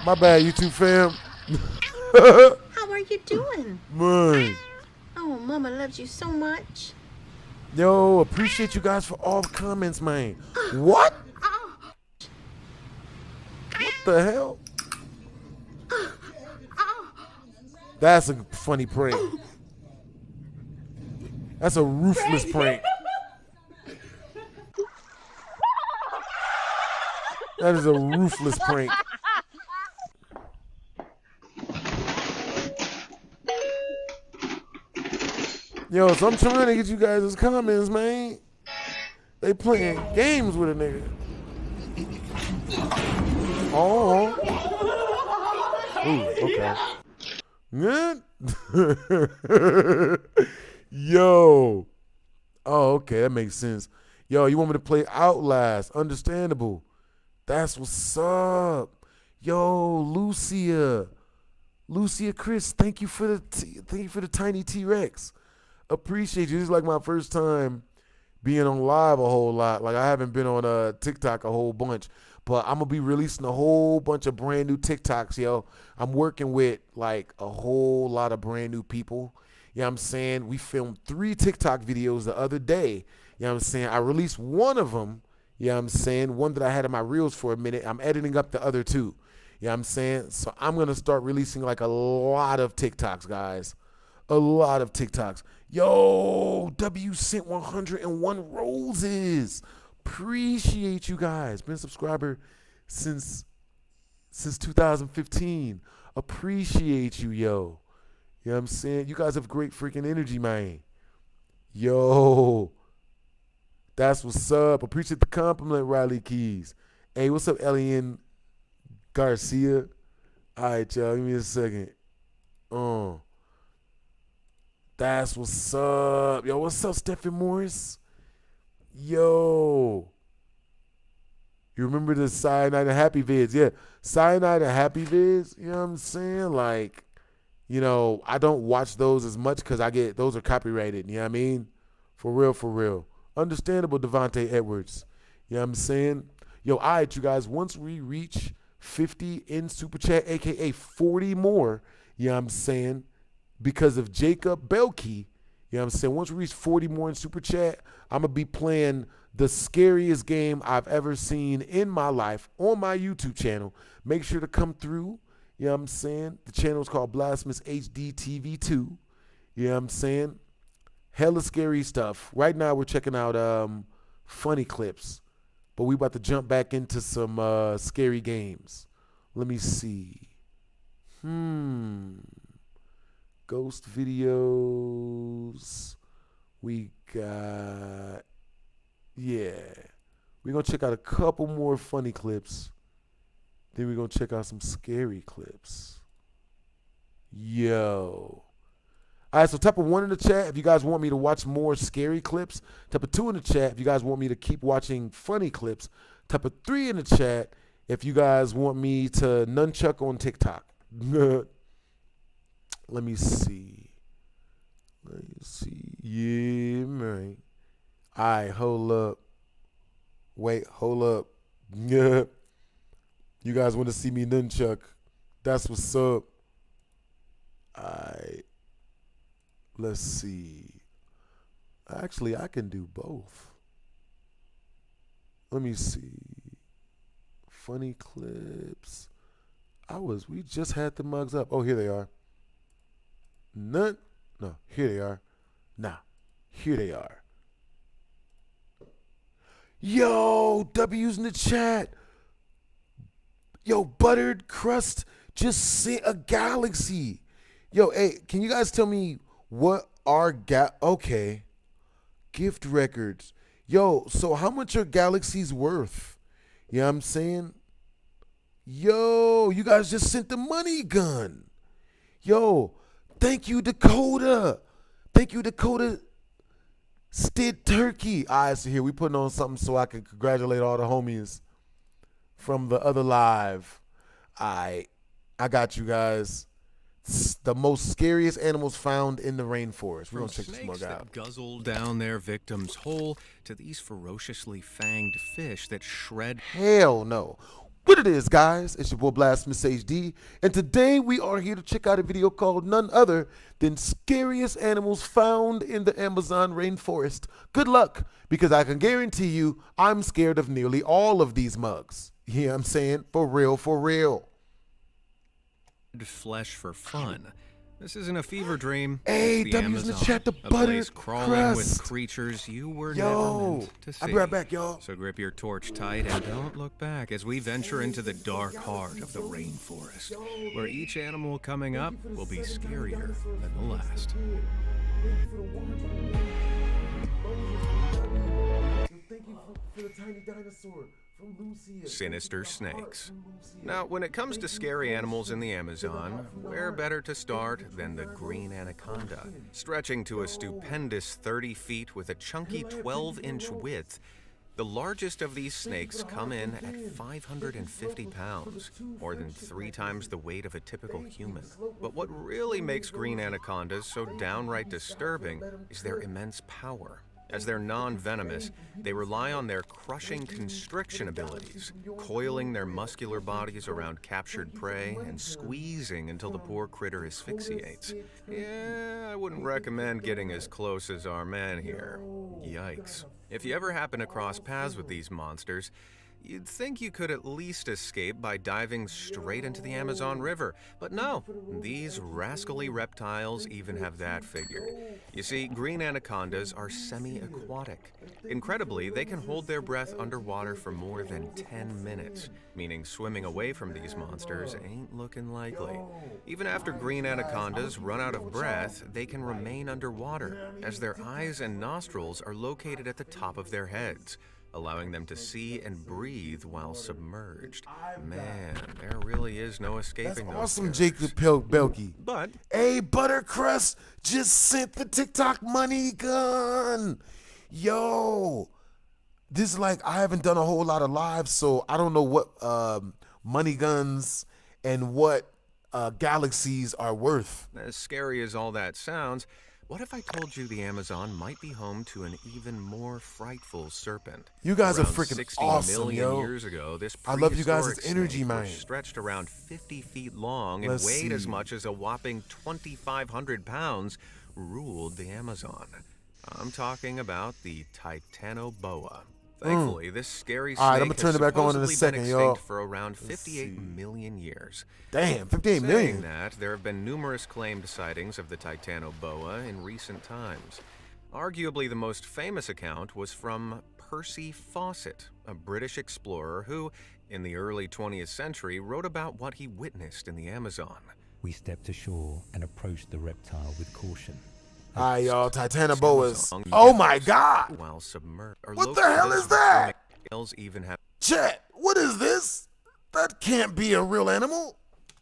My bad, YouTube fam. How are you doing? Man. Oh, Mama loves you so much. Yo, appreciate you guys for all the comments, man. What? What the hell? That's a funny prank. That's a ruthless prank. That is a ruthless prank. Yo, so I'm trying to get you guys' comments, man. They playing games with a nigga. Oh. Ooh, okay. Good. Yo. Oh, okay, that makes sense. Yo, you want me to play Outlast? Understandable. That's what's up. Yo, Lucia Chris, thank you for the tiny T-Rex. Appreciate you. This is like my first time being on live a whole lot. Like I haven't been on TikTok a whole bunch, but I'm gonna be releasing a whole bunch of brand new TikToks, yo. I'm working with like a whole lot of brand new people. You know what I'm saying? We filmed 3 TikTok videos the other day. You know what I'm saying? I released one of them. You know what I'm saying? One that I had in my reels for a minute. I'm editing up the other 2. You know what I'm saying? So I'm gonna start releasing like a lot of TikToks, guys. A lot of TikToks. Yo, W sent 101 roses. Appreciate you guys. Been a subscriber since 2015. Appreciate you, yo. You know what I'm saying? You guys have great freaking energy, man. Yo. That's what's up. Appreciate the compliment, Riley Keys. Hey, what's up, Elian Garcia? All right, y'all. Give me a second. That's what's up. Yo, what's up, Stephen Morris? Yo. You remember the Cyanide and Happy vids? Yeah, Cyanide and Happy vids, you know what I'm saying? Like, you know, I don't watch those as much because those are copyrighted, you know what I mean? For real, for real. Understandable, Devontae Edwards. You know what I'm saying? Yo, all right, you guys, once we reach 50 in Super Chat, a.k.a. 40 more, you know what I'm saying? Because of Jacob Belkey, you know what I'm saying? Once we reach 40 more in Super Chat, I'm going to be playing the scariest game I've ever seen in my life on my YouTube channel. Make sure to come through, you know what I'm saying? The channel is called Blasphemous HD TV 2. You know what I'm saying? Hella scary stuff. Right now we're checking out funny clips, but we about to jump back into some scary games. Let me see. Ghost videos. We got, yeah. We're going to check out a couple more funny clips. Then we're going to check out some scary clips. Yo. All right, so type of 1 in the chat if you guys want me to watch more scary clips. Type of 2 in the chat if you guys want me to keep watching funny clips. Type of 3 in the chat if you guys want me to nunchuck on TikTok. Let me see. Yeah, man. All right, hold up. Wait, hold up. Yeah. You guys want to see me nunchuck? That's what's up. All right. Let's see. Actually, I can do both. Let me see. Funny clips. We just had the mugs up. Oh, here they are. No, here they are. Nah, here they are. Yo, W's in the chat. Yo, Buttered Crust just sent a galaxy. Yo, hey, can you guys tell me what are okay. Gift records. Yo, so how much are galaxies worth? You know what I'm saying? Yo, you guys just sent the money gun. Yo, thank you, Dakota. Thank you, Dakota Stid Turkey. All right, so here we putting on something so I can congratulate all the homies from the other live. All right, I got you guys. The most scariest animals found in the rainforest. We're going to check this mug out. That guzzle down their victims whole to these ferociously fanged fish that shred. Hell no. What it is, guys, it's your boy Blasphemous HD, and today we are here to check out a video called none other than Scariest Animals Found in the Amazon Rainforest. Good luck, because I can guarantee you I'm scared of nearly all of these mugs. You know what I'm saying? For real, for real. Flesh for fun. This isn't a fever dream. Hey, it's the W's in the Amazon, chat, the a butter place crawling crust. with creatures you were never meant to see. I'll be right back, y'all. So grip your torch tight and don't look back as we venture into the dark heart of the rainforest, where each animal coming up will be scarier than the last. Thank you for the tiny dinosaur. Sinister snakes. Now, when it comes to scary animals in the Amazon, where better to start than the green anaconda? Stretching to a stupendous 30 feet with a chunky 12-inch width, the largest of these snakes come in at 550 pounds, more than 3 times the weight of a typical human. But what really makes green anacondas so downright disturbing is their immense power. As they're non-venomous, they rely on their crushing constriction abilities, coiling their muscular bodies around captured prey and squeezing until the poor critter asphyxiates. Yeah, I wouldn't recommend getting as close as our man here. Yikes. If you ever happen to cross paths with these monsters, you'd think you could at least escape by diving straight into the Amazon River. But no, these rascally reptiles even have that figured. You see, green anacondas are semi-aquatic. Incredibly, they can hold their breath underwater for more than 10 minutes, meaning swimming away from these monsters ain't looking likely. Even after green anacondas run out of breath, they can remain underwater, as their eyes and nostrils are located at the top of their heads, allowing them to see and breathe while submerged. Man, there really is no escaping those. Awesome, Jacob Belky. But hey, Buttercrust just sent the TikTok money gun. Yo, this is like, I haven't done a whole lot of lives, so I don't know what money guns and what galaxies are worth. As scary as all that sounds, what if I told you the Amazon might be home to an even more frightful serpent? You guys around are freaking 60 awesome, million yo. years ago, this I love you guys' prehistoric energy, snake man. was stretched around 50 feet long and Let's weighed as see. much as a whopping 2,500 pounds, ruled the Amazon. I'm talking about the Titanoboa. Thankfully, this scary snake All right, I'm gonna turn it back on in a supposedly second, been y'all. extinct for around 58 million years. Damn, 58 Saying million. that, there have been numerous claimed sightings of the Titanoboa in recent times. Arguably the most famous account was from Percy Fawcett, a British explorer who, in the early 20th century, wrote about what he witnessed in the Amazon. We stepped ashore and approached the reptile with caution. All right, y'all, Titanoboas. Oh my God. While submerged. What the hell is that? Even have Chat, what is this? That can't be a real animal.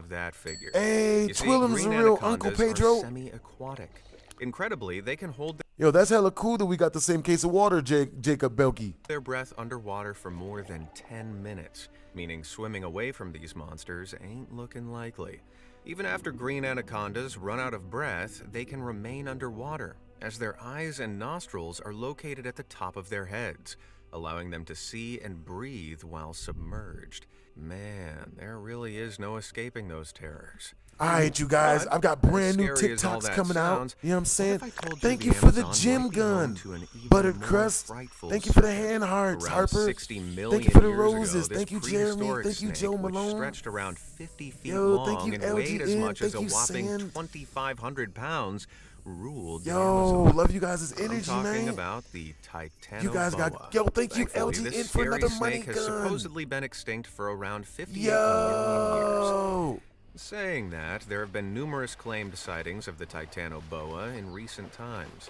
that figure. Hey, You see, Twillem's green a real anacondas Uncle are Pedro. semi-aquatic. Incredibly, they can hold Yo, that's hella cool that we got the same case of water, Jacob Belky. their breath underwater for more than 10 minutes, meaning swimming away from these monsters ain't looking likely. Even after green anacondas run out of breath, they can remain underwater, as their eyes and nostrils are located at the top of their heads, allowing them to see and breathe while submerged. Man, there really is no escaping those terrors. All right, you guys, But I've got brand new as scary as all TikToks that coming sounds, out. You know what I'm saying? what if I told you Thank the you for the Amazon gym might be home gun, to an even Buttercrust. more frightful Thank you for the serpent? hand hearts, Around Harper. 60 million Thank you for the years ago, roses. this Thank you, Jeremy. prehistoric Thank you, snake, Joe which Malone. stretched around 50 feet Yo, long thank you, and weighed as LGN. much as a Thank you, whopping Sam. 2,500 pounds, ruled the Yo, Amazon. love you guys' energy, I'm talking man. about the Titanoboa. You guys got, yo, thank you, Thankfully, LGN, this for scary another money snake has gun. supposedly been extinct for around 58 million Yo. years. Saying that, there have been numerous claimed sightings of the Titanoboa in recent times.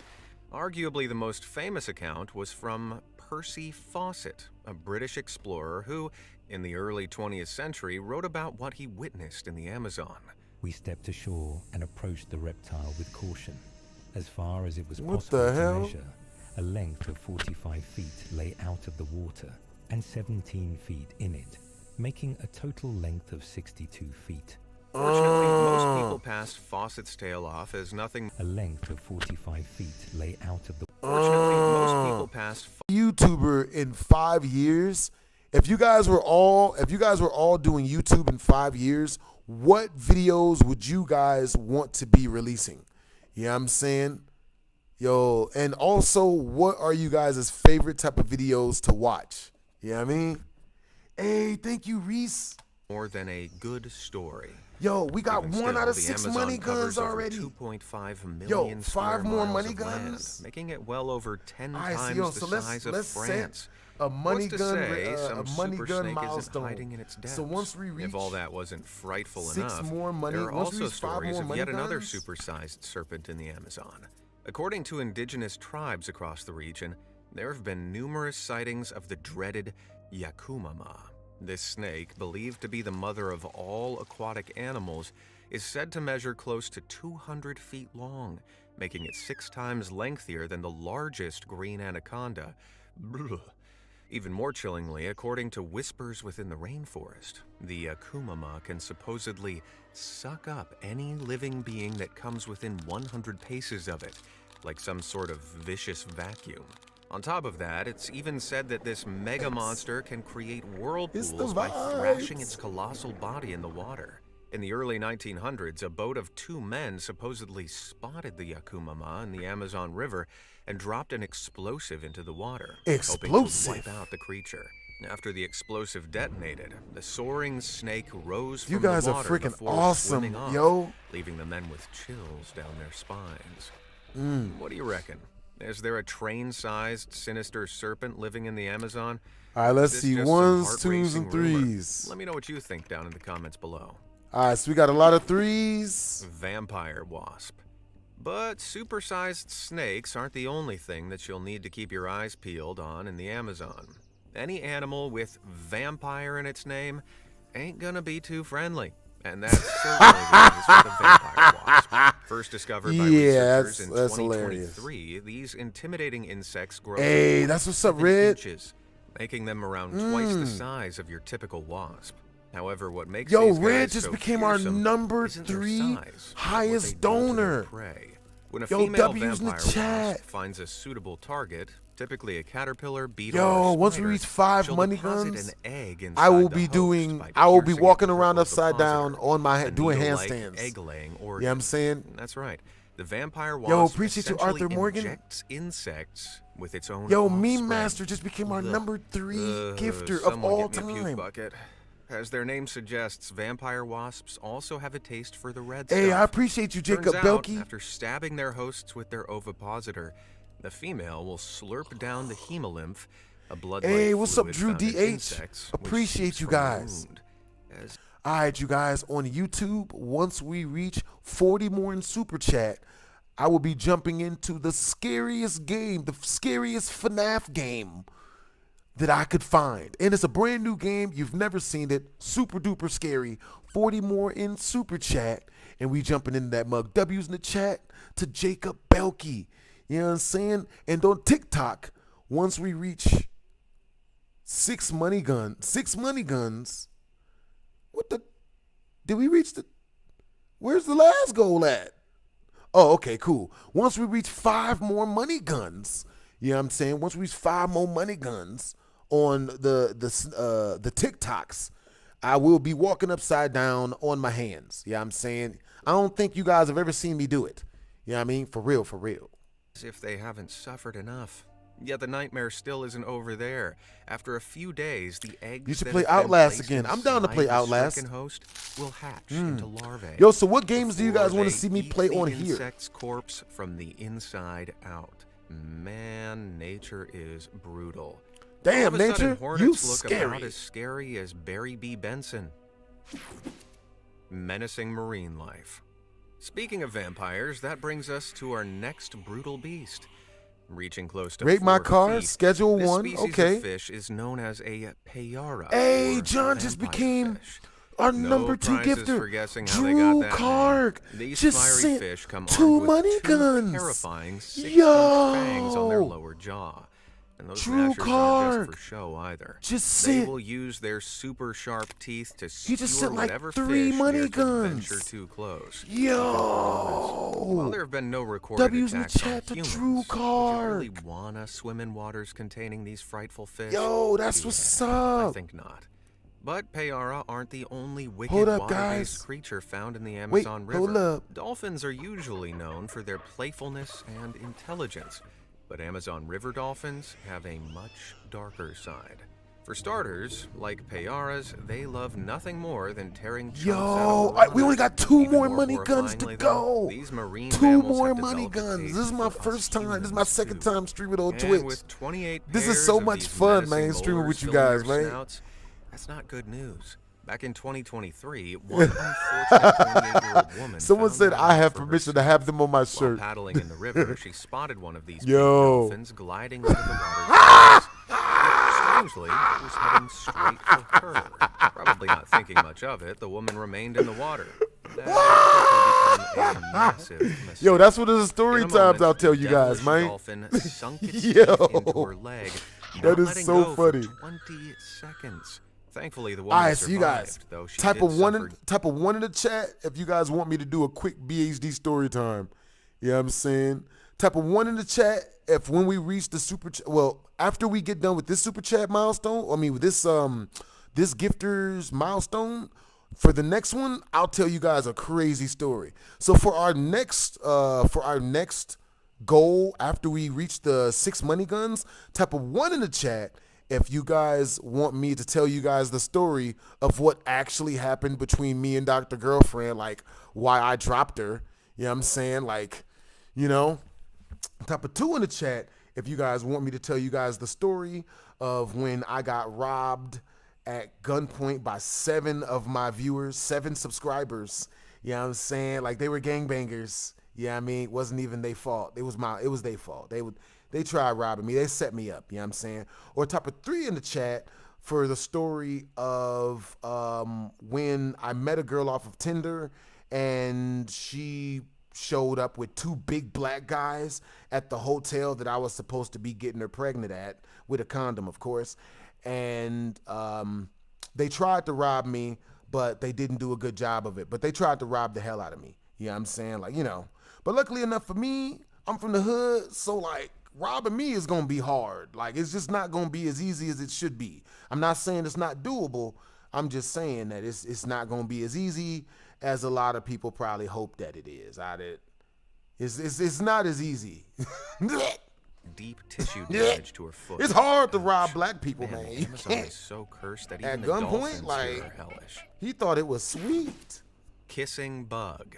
Arguably the most famous account was from Percy Fawcett, a British explorer who, in the early 20th century, wrote about what he witnessed in the Amazon. We stepped ashore and approached the reptile with caution. As far as it was What possible the to hell? measure, a length of 45 feet lay out of the water and 17 feet in it, making a total length of 62 feet. Fortunately, most people passed Fawcett's tale off as nothing. A length of 45 feet lay out of the Fortunately, most people passed. YouTuber in 5 years. If you guys were all doing YouTube in 5 years, what videos would you guys want to be releasing? You know what I'm saying? Yo, and also, what are you guys' favorite type of videos to watch? You know what I mean? Hey, thank you, Reese. More than a good story. Yo, we got Even 1 still, out of the 6 Amazon money covers guns over already. 2.5 million Yo, square 5 more miles money of land, guns. making it well over 10 All right, times so, yo, the so size of let's France. set a money What's to gun, say some a money super gun snake milestone. isn't hiding in its depths. So once we reach, if all that wasn't frightful 6 enough, more money, there are once we also reach 5 stories more of money yet another guns? supersized serpent in the Amazon. According to indigenous tribes across the region, there have been numerous sightings of the dreaded Yakumama. This snake, believed to be the mother of all aquatic animals, is said to measure close to 200 feet long, making it 6 times lengthier than the largest green anaconda. Blah. Even more chillingly, according to whispers within the rainforest, the Yakumama can supposedly suck up any living being that comes within 100 paces of it, like some sort of vicious vacuum. On top of that, it's even said that this mega monster can create whirlpools by thrashing its colossal body in the water. In the early 1900s, a boat of 2 men supposedly spotted the Yakumama in the Amazon River and dropped an explosive into the water, hoping to wipe out the creature. After the explosive detonated, the soaring snake rose from You guys the are water freaking before awesome, swimming off, yo. leaving the men with chills down their spines. Mm. What do you reckon? Is there a train-sized, sinister serpent living in the Amazon? All right, let's Is this see. just some 1s, heart-racing 2s, and rumor? 3s. Let me know what you think down in the comments below. All right, so we got a lot of 3s. Vampire wasp. But supersized snakes aren't the only thing that you'll need to keep your eyes peeled on in the Amazon. Any animal with vampire in its name ain't gonna be too friendly. And that's certainly the case with the vampire wasp. First discovered by researchers in 2023, these intimidating insects grow Hey, that's what's up, 7 Red. inches, making them around twice the size of your typical wasp. However, what makes Yo, these Red guys just so became our fearsome number isn't their 3 size, but what highest they do to their donor. prey. When a Yo, female W's in the vampire chat. wasp finds a suitable target, typically a caterpillar, beetle, Yo, or once we spider, reach 5 she'll money deposit guns, an egg I will inside the be host doing, by I will be piercing walking the around purple upside down depositor, on my the head doing needle-like handstands. egg-laying You know organ. what I'm saying? That's right. The vampire wasp Yo, appreciate you, essentially Arthur Morgan. injects insects with its own Yo, offspring. Meme Master just became our number 3 gifter of Someone all get me a puke time. bucket. As their name suggests, vampire wasps also have a taste for the red Hey, stuff. I appreciate you, Jacob Turns out, Belky. after stabbing their hosts with their ovipositor, the female will slurp down the hemolymph, a blood-like Hey, what's up, fluid Drew found in DH? insects, which Appreciate seeps you from the guys. wound. As All right, you guys, on YouTube, once we reach 40 more in Super Chat, I will be jumping into the scariest game, the scariest FNAF game. that I could find. And it's a brand new game. You've never seen it. Super duper scary. 40 more in super chat. And we jumping into that mug. W's in the chat to Jacob Belkey. You know what I'm saying? And on TikTok, once we reach 6 money guns. What the? Did we reach the? Where's the last goal at? Oh, okay, cool. Once we reach 5 more money guns, you know what I'm saying? Once we reach 5 more money guns on the TikToks, I will be walking upside down on my hands. You know what I'm saying? I don't think you guys have ever seen me do it. You know what I mean? For real, for real. As if they haven't suffered enough. Yet the nightmare still isn't over there. After a few days, the eggs You should that play have been Outlast placed again. I'm down to inside play the Outlast. stricken host will hatch into larvae. Yo, so what games do you guys before want to they see me eat play the on here? insect's corpse from the inside out. Man, nature is brutal. Damn, All of a sudden, nature, hornets you look scary. about as scary as Barry B. Benson. Menacing marine life. Speaking of vampires, that brings us to our next brutal beast. Reaching close to Rate my 4 car, feet, schedule this 1, species okay. of fish is known as a payara. Hey, or John just vampire became fish. our No number 2 prizes gifter. for guessing how they Drew got that Clark name. These just fiery sent fish come 2 armed with money 2 guns. terrifying 6-inch Yo. fangs on their lower jaw. And those Drew gnashers aren't Clark just for show either. just They sent- will use their super sharp teeth to He just skewer sent, like, whatever 3 fish money dares to guns. venture too close. Yo. While there have been no recorded W's in the attacks on chat to humans, Drew would Clark. you really wanna swim in waters containing these frightful fish? Yo, that's what's up. I think not. But payara aren't the only wicked Hold up, water-based guys. creature found in the Wait, Amazon River. hold up. Dolphins are usually known for their playfulness and intelligence, but Amazon River dolphins have a much darker side. For starters, like payaras, they love nothing more than tearing chunks Yo, out of we only got 2 Even more money guns to horrifyingly, go. though, these marine 2 mammals more have money developed a guns. taste This is my for us first time. This is my humans, second too. time streaming on And Twitch. with 28 This is pairs so of much these fun, menacing man, streaming molars with you filling guys, their man. snouts, that's not good news. Back in 2023, one unfortunate 28-year-old woman Someone found said out I have for her permission to have them on my While shirt. paddling in the river, she spotted one of these pink Yo. dolphins gliding into the water. Strangely, it was heading straight for her. Probably not thinking much of it, the woman remained in the water. That quickly became a massive mistake. Yo, that's what the story In a times moment, I'll tell the you guys, devilish man. dolphin sunk its Yo, teeth into her leg, that not is letting so go for funny. 20 seconds. Thankfully, the woman All right, so you guys, survived, though she type did of one, suffer type of 1 in the chat if you guys want me to do a quick BHD story time. You know what I'm saying? Type of 1 in the chat if when we reach the super chat, well, after we get done with this super chat milestone, I mean with this this gifter's milestone, for the next one, I'll tell you guys a crazy story. So for our next goal after we reach the 6 money guns, type of 1 in the chat if you guys want me to tell you guys the story of what actually happened between me and Dr. Girlfriend, like why I dropped her. You know what I'm saying? Like, you know, type of 2 in the chat if you guys want me to tell you guys the story of when I got robbed at gunpoint by 7 of my viewers, 7 subscribers. You know what I'm saying? Like they were gangbangers. Yeah, you know I mean, it wasn't even their fault. It was their fault. They tried robbing me. They set me up. You know what I'm saying? Or type of 3 in the chat for the story of when I met a girl off of Tinder and she showed up with 2 big black guys at the hotel that I was supposed to be getting her pregnant at, with a condom, of course. And they tried to rob me, but they didn't do a good job of it. But they tried to rob the hell out of me. You know what I'm saying? Like, you know. But luckily enough for me, I'm from the hood, so like robbing me is gonna be hard. Like it's just not gonna be as easy as it should be. I'm not saying it's not doable. I'm just saying that it's not gonna be as easy as a lot of people probably hope that it is. It's not as easy. deep tissue damage to her foot. It's hard to rob black people, man. You Amazon can't. is so cursed that At even the gunpoint, dolphins like, here are hellish. He thought it was sweet. Kissing bug.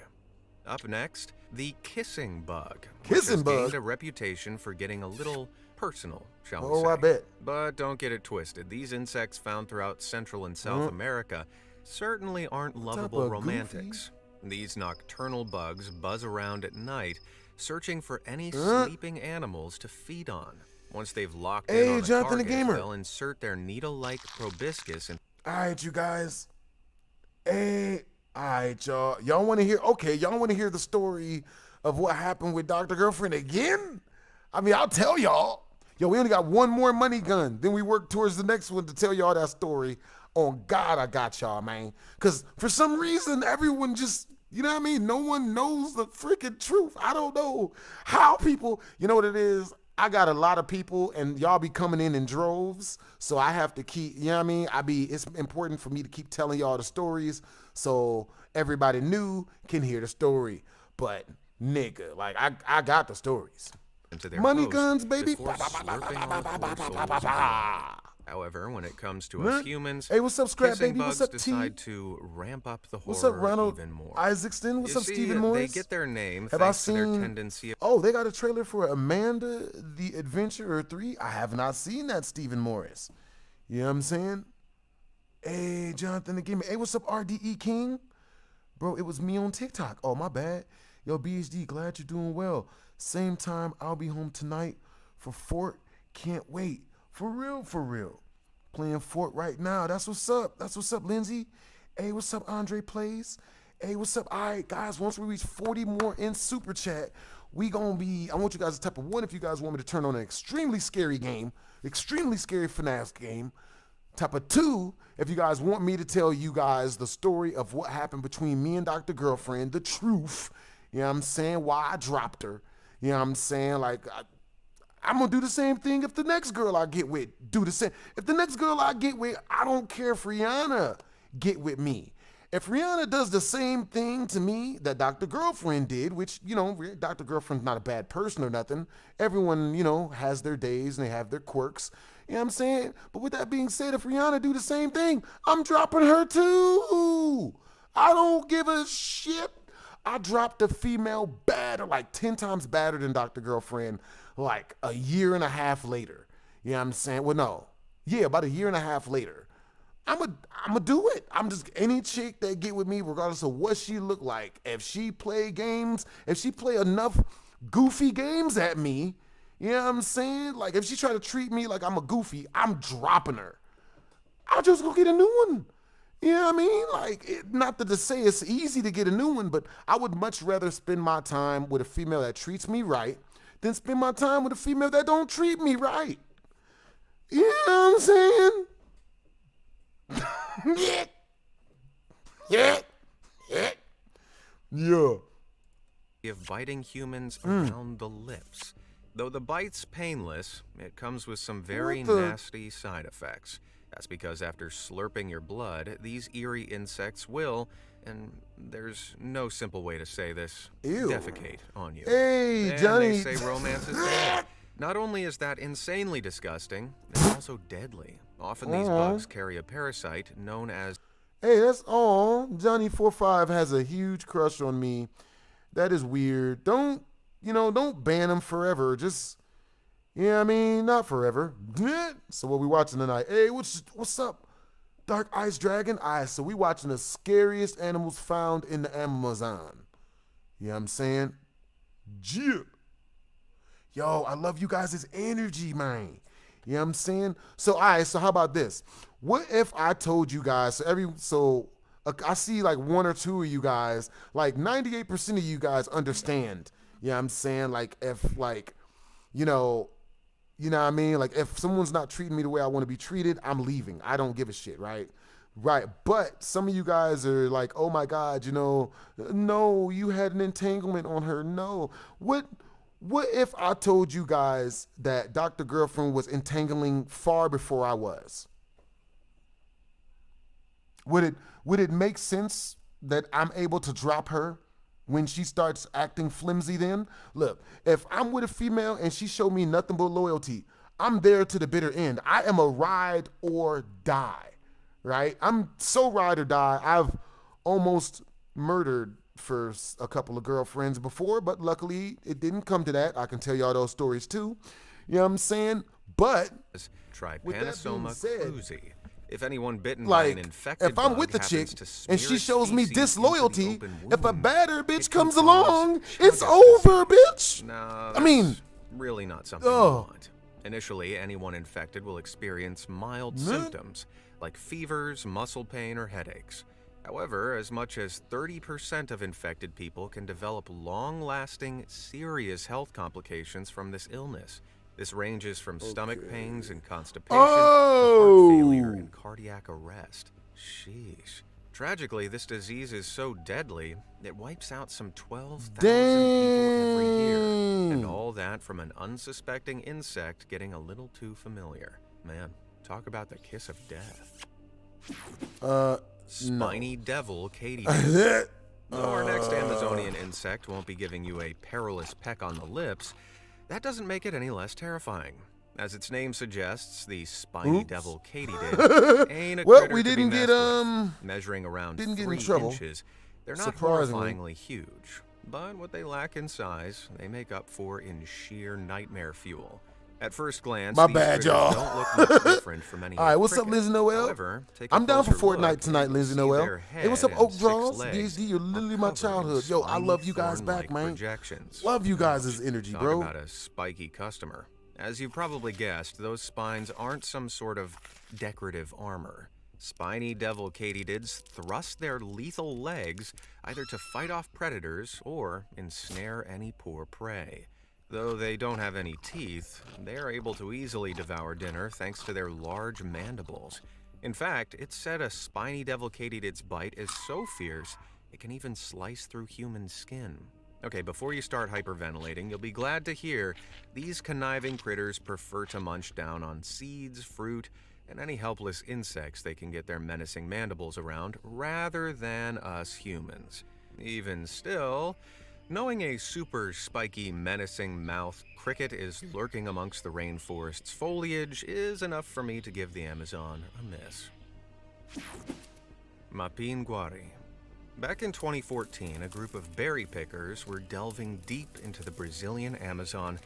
Up next, the kissing bug. Kissing which has bug? gained a reputation for getting a little personal, shall we Oh, say. I bet. But don't get it twisted. These insects found throughout Central and South Mm. America certainly aren't type lovable of romantics. These nocturnal bugs buzz around at night, searching for any Uh. sleeping animals to feed on. Once they've locked Hey, in on a Jonathan the target, Gamer. they'll insert their needle-like proboscis and... All right, you guys. Hey, all right, y'all. Y'all want to hear? Okay, y'all want to hear the story of what happened with Dr. Girlfriend again? I mean, I'll tell y'all. Yo, we only got one more money gun. Then we work towards the next one to tell y'all that story. On God, I got y'all, man. Because for some reason, everyone just, you know what I mean? No one knows the freaking truth. I don't know how people, you know what it is? I got a lot of people and y'all be coming in droves. So I have to keep, you know what I mean? It's important for me to keep telling y'all the stories so everybody new can hear the story. But nigga, like I got the stories. Money guns, baby. However, when it comes to us humans, hey, what's up, Scrap kissing Baby? bugs What's up, decide T? to ramp up the horror What's up, Ronald even more. Isaacson? What's You up, see, Stephen Morris? They get their name Have I thanks to their seen? tendency. Oh, they got a trailer for Amanda the Adventurer 3. I have not seen that, Stephen Morris. You know what I'm saying? Hey, Jonathan the Gamer. Hey, what's up, RDE King? Bro, it was me on TikTok. Oh, my bad. Yo, BHD, glad you're doing well. Same time, I'll be home tonight for Fort. Can't wait. For real, for real. Playing Fort right now. That's what's up. That's what's up, Lindsay. Hey, what's up, Andre Plays? Hey, what's up? All right, guys, once we reach 40 more in Super Chat, we gonna be, I want you guys to type of 1 if you guys want me to turn on an extremely scary game, extremely scary FNAF game. Type of 2 if you guys want me to tell you guys the story of what happened between me and Dr. Girlfriend, the truth. You know what I'm saying? Why I dropped her. You know what I'm saying? Like, I'm gonna do the same thing if the next girl I get with do the same. If the next girl I get with, I don't care if Rihanna get with me. If Rihanna does the same thing to me that Dr. Girlfriend did, which, you know, Dr. Girlfriend's not a bad person or nothing. Everyone, you know, has their days and they have their quirks. You know what I'm saying? But with that being said, if Rihanna do the same thing, I'm dropping her too. I don't give a shit. I dropped a female badder, like 10 times badder than Dr. Girlfriend, like a year and a half later. You know what I'm saying? Well, no. Yeah, about a year and a half later. I'm a do it. I'm just, any chick that get with me, regardless of what she look like, if she play games, if she play enough goofy games at me, you know what I'm saying? Like, if she try to treat me like I'm a goofy, I'm dropping her. I'll just go get a new one. You know what I mean? Like, not to say it's easy to get a new one, but I would much rather spend my time with a female that treats me right than spend my time with a female that don't treat me right. You know what I'm saying? Yeah. Of biting humans around the lips. Though the bite's painless, it comes with some very nasty side effects. That's because after slurping your blood, these eerie insects will, and there's no simple way to say this, defecate on you. Hey, and Johnny. they say romance is dead. Not only is that insanely disgusting, it's also deadly. Often these bugs carry a parasite known as... Hey, that's all. Johnny45 has a huge crush on me. That is weird. Don't ban him forever. Just, you know what I mean? Not forever. So what we watching tonight? Hey, what's up? Dark Ice Dragon? So we watching the scariest animals found in the Amazon. You know what I'm saying? Yeah. Yo, I love you guys' energy, man. You know what I'm saying? So how about this? What if I told you guys, I see like 1 or 2 of you guys, like 98% of you guys understand. You know what I'm saying? Like, if like, you know what I mean? Like, if someone's not treating me the way I want to be treated, I'm leaving. I don't give a shit, right? Right. But some of you guys are like, oh my God, no, you had an entanglement on her. No. What if I told you guys that Dr. Girlfriend was entangling far before I was? Would it make sense that I'm able to drop her when she starts acting flimsy then? Look, if I'm with a female and she showed me nothing but loyalty, I'm there to the bitter end. I am a ride or die, right? I'm so ride or die. I've almost murdered for a couple of girlfriends before, but luckily it didn't come to that. I can tell y'all those stories too. You know what I'm saying? But Trypanosoma cruzi. If anyone bitten like, by an infected if I'm bug with the chick and she its shows me feces disloyalty, if a badder bitch comes cause along, it's over, bitch. No, I mean, really not something you want. Initially, anyone infected will experience mild symptoms like fevers, muscle pain, or headaches. However, as much as 30% of infected people can develop long-lasting, serious health complications from this illness. This ranges from stomach pains and constipation to heart failure and cardiac arrest. Sheesh. Tragically, this disease is so deadly, it wipes out some 12,000 people every year. And all that from an unsuspecting insect getting a little too familiar. Man, talk about the kiss of death. Spiny devil katydid. Though our next Amazonian insect won't be giving you a perilous peck on the lips, that doesn't make it any less terrifying. As its name suggests, the spiny devil katydid ain't a critter we to didn't be get messed with. Measuring around 3 in trouble. inches, they're not horrifyingly huge, but what they lack in size, they make up for in sheer nightmare fuel. At first glance, My these bad, critters y'all. don't look much different from any All right, what's up, cricket. Lindsay Noel? However, take a I'm down for closer Fortnite look, tonight, and Lindsay see Noel. their Hey, what's head up, Oak and 6 Draws? legs DHD, you're literally my covered in childhood. Yo, I love you guys back, thorn-like man. projections. Love you guys' energy, Talk bro. about a spiky customer. As you've probably guessed, those spines aren't some sort of decorative armor. Spiny devil katydids thrust their lethal legs either to fight off predators or ensnare any poor prey. Though they don't have any teeth, they are able to easily devour dinner thanks to their large mandibles. In fact, it's said a spiny devil katydid's bite is so fierce it can even slice through human skin. Okay, before you start hyperventilating, you'll be glad to hear these conniving critters prefer to munch down on seeds, fruit, and any helpless insects they can get their menacing mandibles around, rather than us humans. Even still, knowing a super spiky, menacing mouth cricket is lurking amongst the rainforest's foliage is enough for me to give the Amazon a miss. Mapinguari. Back in 2014, a group of berry pickers were delving deep into the Brazilian Amazon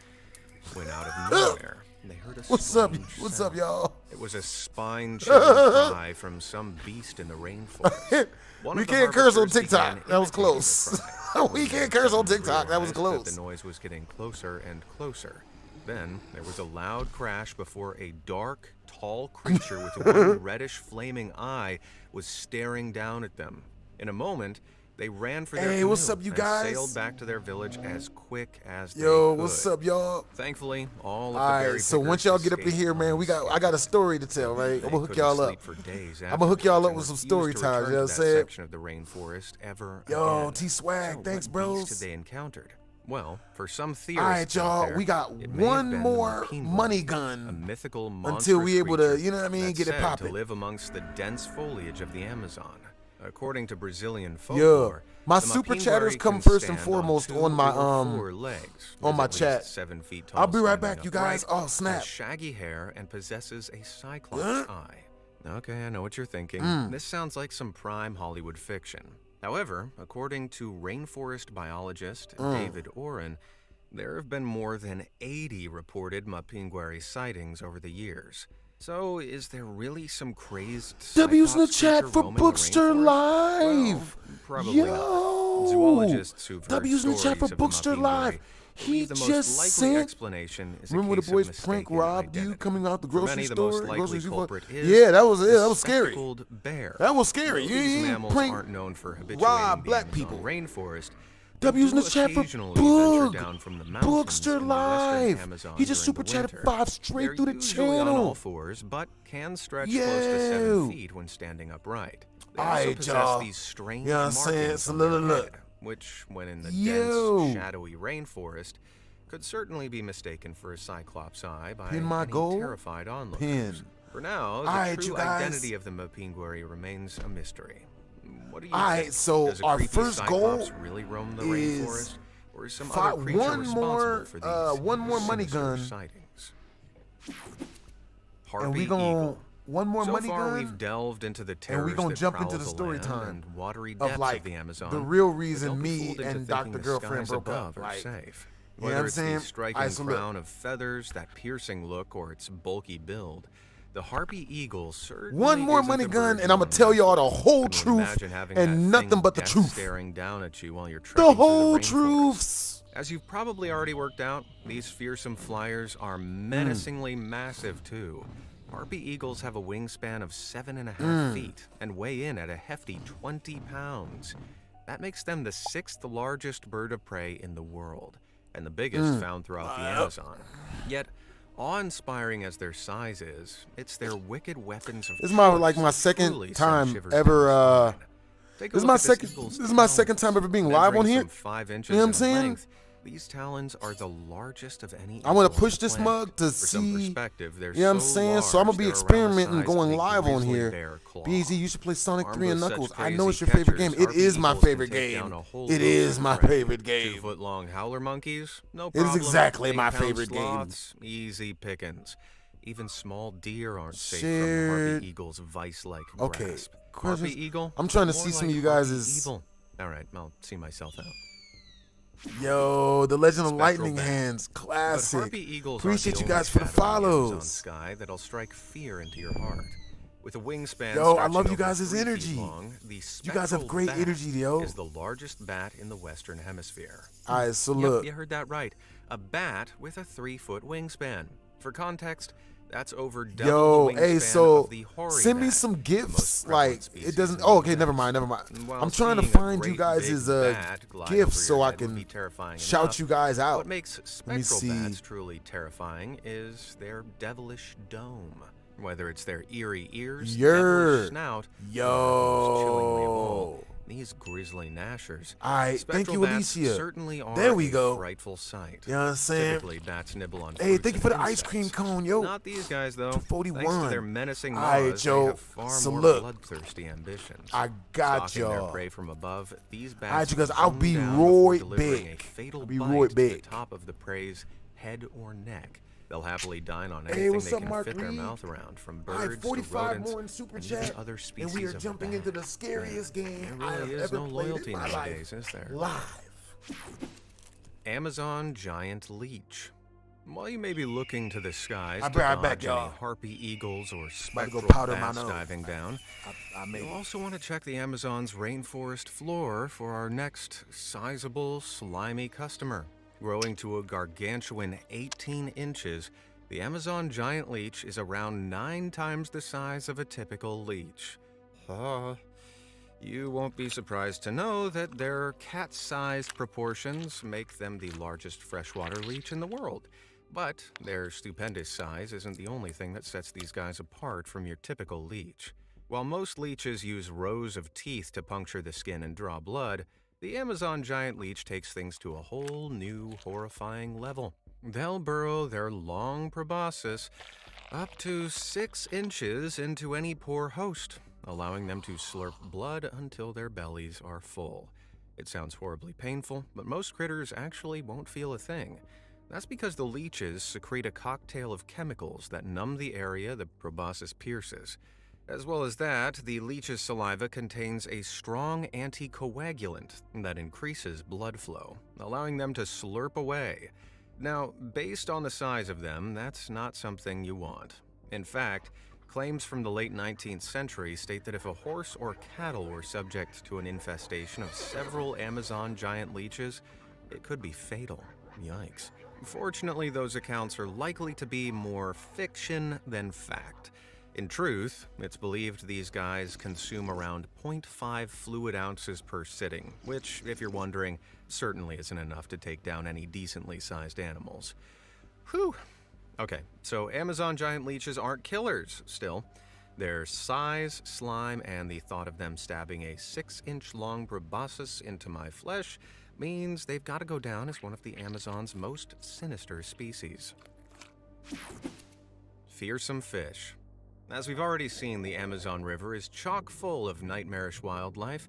when out of nowhere, they heard a What's up, sound. y'all? It was a spine-chilling cry from some beast in the rainforest. One We of the can't curse on harvesters TikTok. began That was imitating close. the cry. We can't curse on TikTok. That was Realized close. The noise was getting closer and closer. Then there was a loud crash before a dark, tall creature with one reddish flaming eye was staring down at them. In a moment, they ran for their Hey, what's canoe up, you and guys? sailed back to their village as quick as they Yo, could. what's up, y'all? Thankfully, all of the All berry right, so pickers once y'all get up in escaped here, man, I got a story to tell, right? I'm gonna hook couldn't y'all up. sleep for days I'm gonna hook y'all up afterwards with some and story refused to times. You know return what I'm to that saying? section of the rainforest ever Yo, again. T Swag, So thanks, what bros. beast had they encountered? Well, for some theorists All right, y'all, out there, we got it may have one been more the money Mapinguari, gun a mythical until we able to, monstrous you know what I mean, creature get it that's said popping. to live amongst the dense foliage of the Amazon. According to Brazilian folklore, my the super Mapinguari chatters come can first and stand foremost two on my or four legs, on is my at least chat. 7 feet tall, I'll be right standing back, you guys. upright, Oh, snap. has shaggy hair and possesses a cyclops eye. Okay, I know what you're thinking. This sounds like some prime Hollywood fiction. However, according to rainforest biologist David Oren, there have been more than 80 reported Mapinguari sightings over the years. So, is there really some crazed W's in the cyclops chat creature for roaming the Bookster rainforest? Live. Well, probably Yo. not. Zoologists who've heard W's in the chat for stories of the Bookster Mapinguari Live. He believe the most just likely sent. explanation is a Remember when case the boys of prank mistaken robbed you identity. coming out the For grocery many, the store? most likely grocery store? culprit is Yeah, that was the scary. spectacled bear. That was scary. Though You these ain't mammals prank aren't known for habituating rob the black Amazon people. rainforest. W's in the do chat for occasionally venture Bug. down from the mountains Bookster in the western Live. Amazon He just during super the chatted winter. 5 straight They're through the usually on all channel. fours, but can stretch Yo. close to 7 feet when standing upright. They also Alright, possess y'all. these strange You know what I'm saying? markings So on their look. head, which, when in the Yo. dense, shadowy rainforest, could certainly be mistaken for a cyclops eye by Pin my any goal? terrified onlookers. Pin. For now, the Alright, true you guys. identity of the Mapinguari remains a mystery. What do you Alright, think? so Does a our creepy first goal cyclops really roam the is rainforest, or is some other creature one responsible more, for these one more money sinister gun. sightings? And Harpy we gonna eagle. one more So money far, gun. we've delved into the And terrors we gonna that jump prowl into the the story land time and watery depths of like the Amazon. the real But reason don't be me fooled into and thinking Dr. the Girlfriend skies broke up. above are Like, safe. you know what Whether I'm it's saying? the striking Alright, so look. crown of feathers, that piercing look, or its bulky build, The harpy eagle certainly One more isn't money the gun, bird and I'm you gonna tell y'all the whole Can you truth imagine having that and nothing thing but the death truth. staring down at you while you're The trekking whole through the rainforest? truths. As you've probably already worked out, these fearsome flyers are menacingly massive too. Harpy eagles have a wingspan of 7.5 feet and weigh in at a hefty 20 pounds. That makes them the 6th largest bird of prey in the world, and the biggest found throughout the Amazon. Yet, awe-inspiring as their size is, it's their wicked weapons of This is my choice my that second truly send time shivers ever. down the spine. Take a This is look my at second. eagle's This is my second time ever being live on Measuring here. some 5 inches You know what I'm in saying? length, these talons are the largest of any. I want eagle to push on the this planet. mug to For some see. perspective, they're You know what I'm so saying? So I'm gonna large, be they're around the experimenting size going of a live on grizzly here. bear claw. BZ, you should play Sonic Armed 3 and with such Knuckles. I know it's crazy your favorite game. catchers, It is harpy my eagles can favorite take down game. a whole It host is of my prey. favorite game. 2-foot-long howler monkeys? No It is problem. exactly my 8-pound favorite game. sloths? Easy pickings. Even small deer aren't safe from Shit. harpy eagle's vice-like Okay. grasp. Questions? Harpy eagle? I'm trying to More see some like of you guys' harpy evil. All right, I'll see myself out. Yo, the Legend of Spectral Lightning bat. Hands, But classic. harpy eagles Appreciate aren't you the guys only for the shadow in the Amazon follows. sky that'll strike fear into your heart. With a wingspan Yo, I stretching love you over guys' 3 feet energy. long, the You guys have spectral great bat energy, yo. is the largest bat in the Western Hemisphere. All right, so Yep, look. you heard that right. A bat with a 3-foot wingspan. For context, that's over double Yo, the wingspan hey, so of the hoary send me bat, some the most gifts. prevalent Like species it doesn't. in Oh, the okay, never mind. While I'm trying to seeing a find you great guys' big bat glide gifts over so your I head would be can terrifying shout enough. you guys out. What makes Let me spectral see. bats truly terrifying is their devilish dome. Whether it's their eerie ears, devilish snout, or their most chillingly of all, these grisly gnashers. Alright, thank Spectral you, bats Alicia. certainly are There we a go. frightful sight. You know what I'm saying? Typically, bats nibble on Hey, fruits thank you and for the ice insects. cream cone, yo. Not these guys, though. 241. Thanks to their menacing Alright, maws, yo. they have far So more look, bloodthirsty ambitions. I got Stalking their y'all. prey from above, these bats Alright, you guys, will I'll zoom be down before right delivering back. a fatal I'll be bite right to the back. top of the prey's head or neck. They'll happily dine on Hey, anything what's they up, can Mark fit their Reed? mouth around, from All right, birds 45 to rodents more in Super and even Chat, other and species we are of jumping bat. into the scariest game There I have really is ever no played loyalty in my nowadays, life. is there? Live. Amazon giant leech. While you may be looking to the skies I'll to be right dodge back, any y'all. harpy eagles or About to spectral go powder my bats nose. diving down, I made you'll it. also want to check the Amazon's rainforest floor for our next sizable, slimy customer. Growing to a gargantuan 18 inches, the Amazon giant leech is around 9 times the size of a typical leech. You won't be surprised to know that their cat-sized proportions make them the largest freshwater leech in the world. But their stupendous size isn't the only thing that sets these guys apart from your typical leech. While most leeches use rows of teeth to puncture the skin and draw blood, the Amazon giant leech takes things to a whole new, horrifying level. They'll burrow their long proboscis up to 6 inches into any poor host, allowing them to slurp blood until their bellies are full. It sounds horribly painful, but most critters actually won't feel a thing. That's because the leeches secrete a cocktail of chemicals that numb the area the proboscis pierces. As well as that, the leech's saliva contains a strong anticoagulant that increases blood flow, allowing them to slurp away. Now, based on the size of them, that's not something you want. In fact, claims from the late 19th century state that if a horse or cattle were subject to an infestation of several Amazon giant leeches, it could be fatal. Yikes. Fortunately, those accounts are likely to be more fiction than fact. In truth, it's believed these guys consume around 0.5 fluid ounces per sitting, which, if you're wondering, certainly isn't enough to take down any decently sized animals. Whew. Okay, so Amazon giant leeches aren't killers, still. Their size, slime, and the thought of them stabbing a 6-inch long proboscis into my flesh means they've got to go down as one of the Amazon's most sinister species. Fearsome fish. As we've already seen, the Amazon River is chock full of nightmarish wildlife.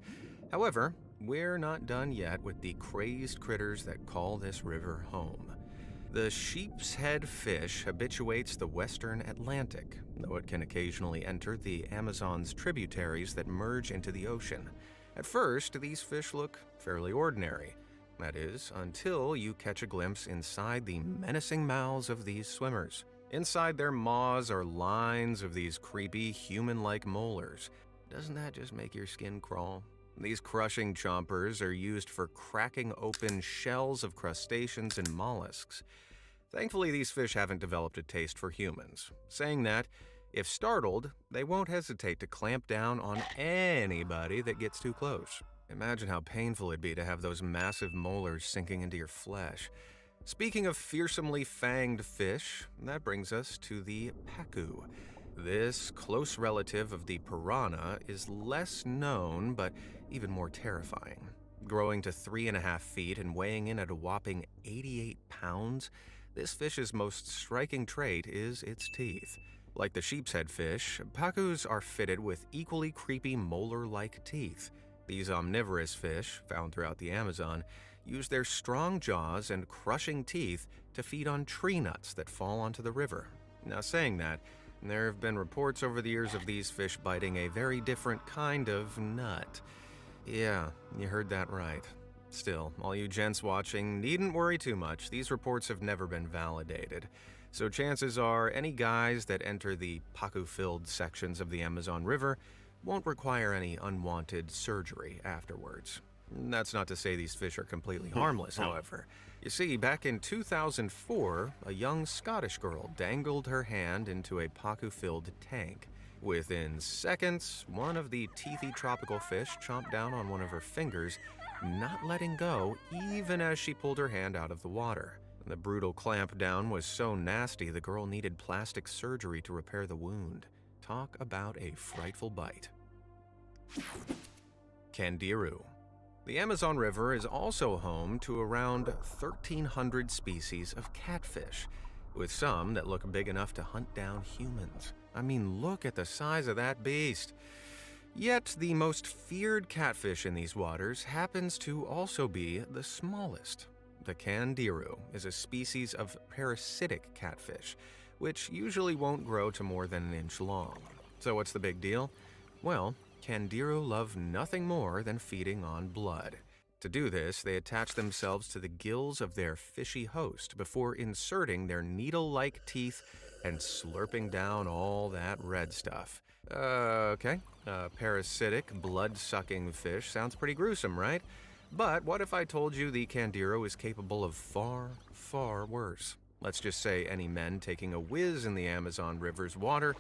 However, we're not done yet with the crazed critters that call this river home. The sheep's head fish habituates the western Atlantic, though it can occasionally enter the Amazon's tributaries that merge into the ocean. At first, these fish look fairly ordinary. That is, until you catch a glimpse inside the menacing mouths of these swimmers. Inside their maws are lines of these creepy human-like molars. Doesn't that just make your skin crawl? These crushing chompers are used for cracking open shells of crustaceans and mollusks. Thankfully, these fish haven't developed a taste for humans. Saying that, if startled, they won't hesitate to clamp down on anybody that gets too close. Imagine how painful it'd be to have those massive molars sinking into your flesh. Speaking of fearsomely fanged fish, that brings us to the pacu. This close relative of the piranha is less known, but even more terrifying. Growing to 3.5 feet and weighing in at a whopping 88 pounds, this fish's most striking trait is its teeth. Like the sheep's head fish, pacus are fitted with equally creepy molar-like teeth. These omnivorous fish, found throughout the Amazon, use their strong jaws and crushing teeth to feed on tree nuts that fall onto the river. Now, saying that, there have been reports over the years of these fish biting a very different kind of nut. Yeah, you heard that right. Still, all you gents watching needn't worry too much. These reports have never been validated. So chances are any guys that enter the pacu-filled sections of the Amazon River won't require any unwanted surgery afterwards. That's not to say these fish are completely harmless, however. You see, back in 2004, a young Scottish girl dangled her hand into a pacu-filled tank. Within seconds, one of the teethy tropical fish chomped down on one of her fingers, not letting go even as she pulled her hand out of the water. The brutal clamp down was so nasty the girl needed plastic surgery to repair the wound. Talk about a frightful bite. Candiru. The Amazon River is also home to around 1,300 species of catfish, with some that look big enough to hunt down humans. I mean, look at the size of that beast. Yet, the most feared catfish in these waters happens to also be the smallest. The candiru is a species of parasitic catfish, which usually won't grow to more than an inch long. So what's the big deal? Well, candiru love nothing more than feeding on blood. To do this, they attach themselves to the gills of their fishy host before inserting their needle-like teeth and slurping down all that red stuff. Okay. Parasitic, blood-sucking fish sounds pretty gruesome, right? But what if I told you the candiru is capable of far, far worse? Let's just say any men taking a whiz in the Amazon River's water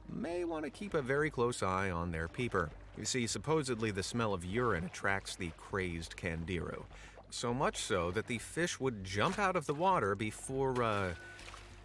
may want to keep a very close eye on their peeper. You see, supposedly the smell of urine attracts the crazed candiru. So much so that the fish would jump out of the water before,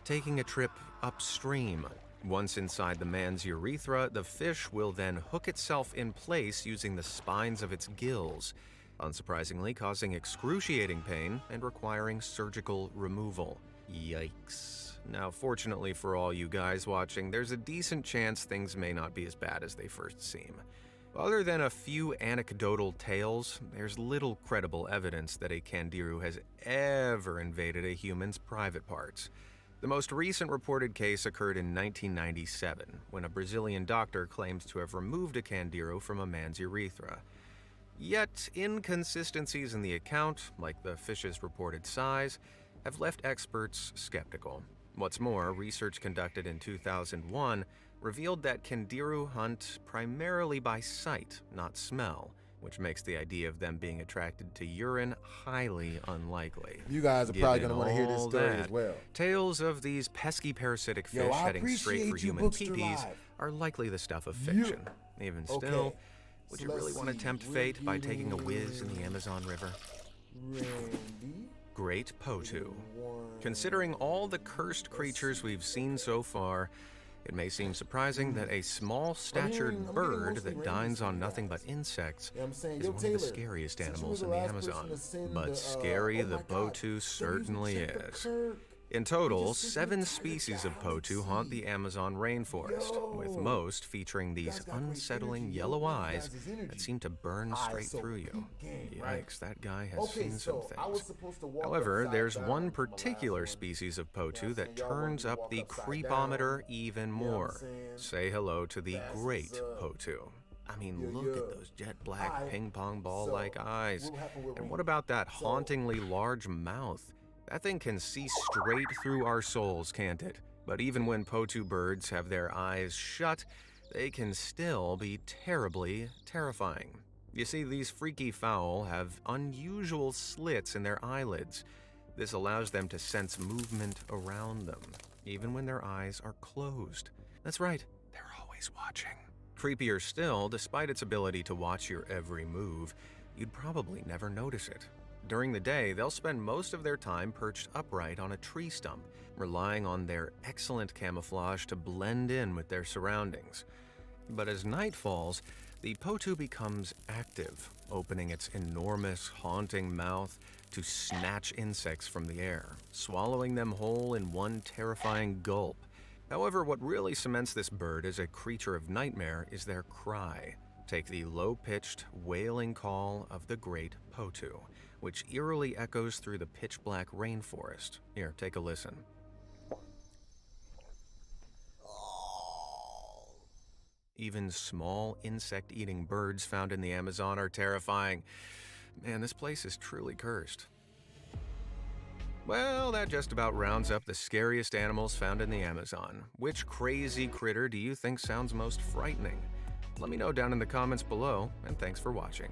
taking a trip upstream. Once inside the man's urethra, the fish will then hook itself in place using the spines of its gills, unsurprisingly causing excruciating pain and requiring surgical removal. Yikes. Now, fortunately for all you guys watching, there's a decent chance things may not be as bad as they first seem. Other than a few anecdotal tales, there's little credible evidence that a candiru has ever invaded a human's private parts. The most recent reported case occurred in 1997, when a Brazilian doctor claimed to have removed a candiru from a man's urethra. Yet, inconsistencies in the account, like the fish's reported size, have left experts skeptical. What's more, research conducted in 2001 revealed that candiru hunt primarily by sight, not smell, which makes the idea of them being attracted to urine highly unlikely. You guys are probably going to want to hear this story as well. Tales of these pesky parasitic fish heading straight for human peepees are likely the stuff of fiction. Even still, would you really want to tempt fate by taking a whiz in the Amazon River? Great Potu. Considering all the cursed creatures we've seen so far, it may seem surprising that a small-statured bird that dines on nothing but insects is one of the scariest animals in the Amazon. But scary the Potu certainly is. In total, 7 species of Potu haunt the Amazon rainforest, with most featuring these unsettling yellow eyes that seem to burn straight through you. Yikes, that guy has seen some things. However, there's one particular species of Potu that turns up the creepometer even more. Say hello to the Great Potu. I mean, look at those jet black ping-pong ball-like eyes. And what about that hauntingly large mouth? That thing can see straight through our souls, can't it? But even when Potu birds have their eyes shut, they can still be terribly terrifying. You see, these freaky fowl have unusual slits in their eyelids. This allows them to sense movement around them, even when their eyes are closed. That's right, they're always watching. Creepier still, despite its ability to watch your every move, you'd probably never notice it. During the day, they'll spend most of their time perched upright on a tree stump, relying on their excellent camouflage to blend in with their surroundings. But as night falls, the Potu becomes active, opening its enormous, haunting mouth to snatch insects from the air, swallowing them whole in one terrifying gulp. However, what really cements this bird as a creature of nightmare is their cry. Take the low-pitched, wailing call of the great Potu, which eerily echoes through the pitch-black rainforest. Here, take a listen. Even small insect-eating birds found in the Amazon are terrifying. Man, this place is truly cursed. Well, that just about rounds up the scariest animals found in the Amazon. Which crazy critter do you think sounds most frightening? Let me know down in the comments below, and thanks for watching.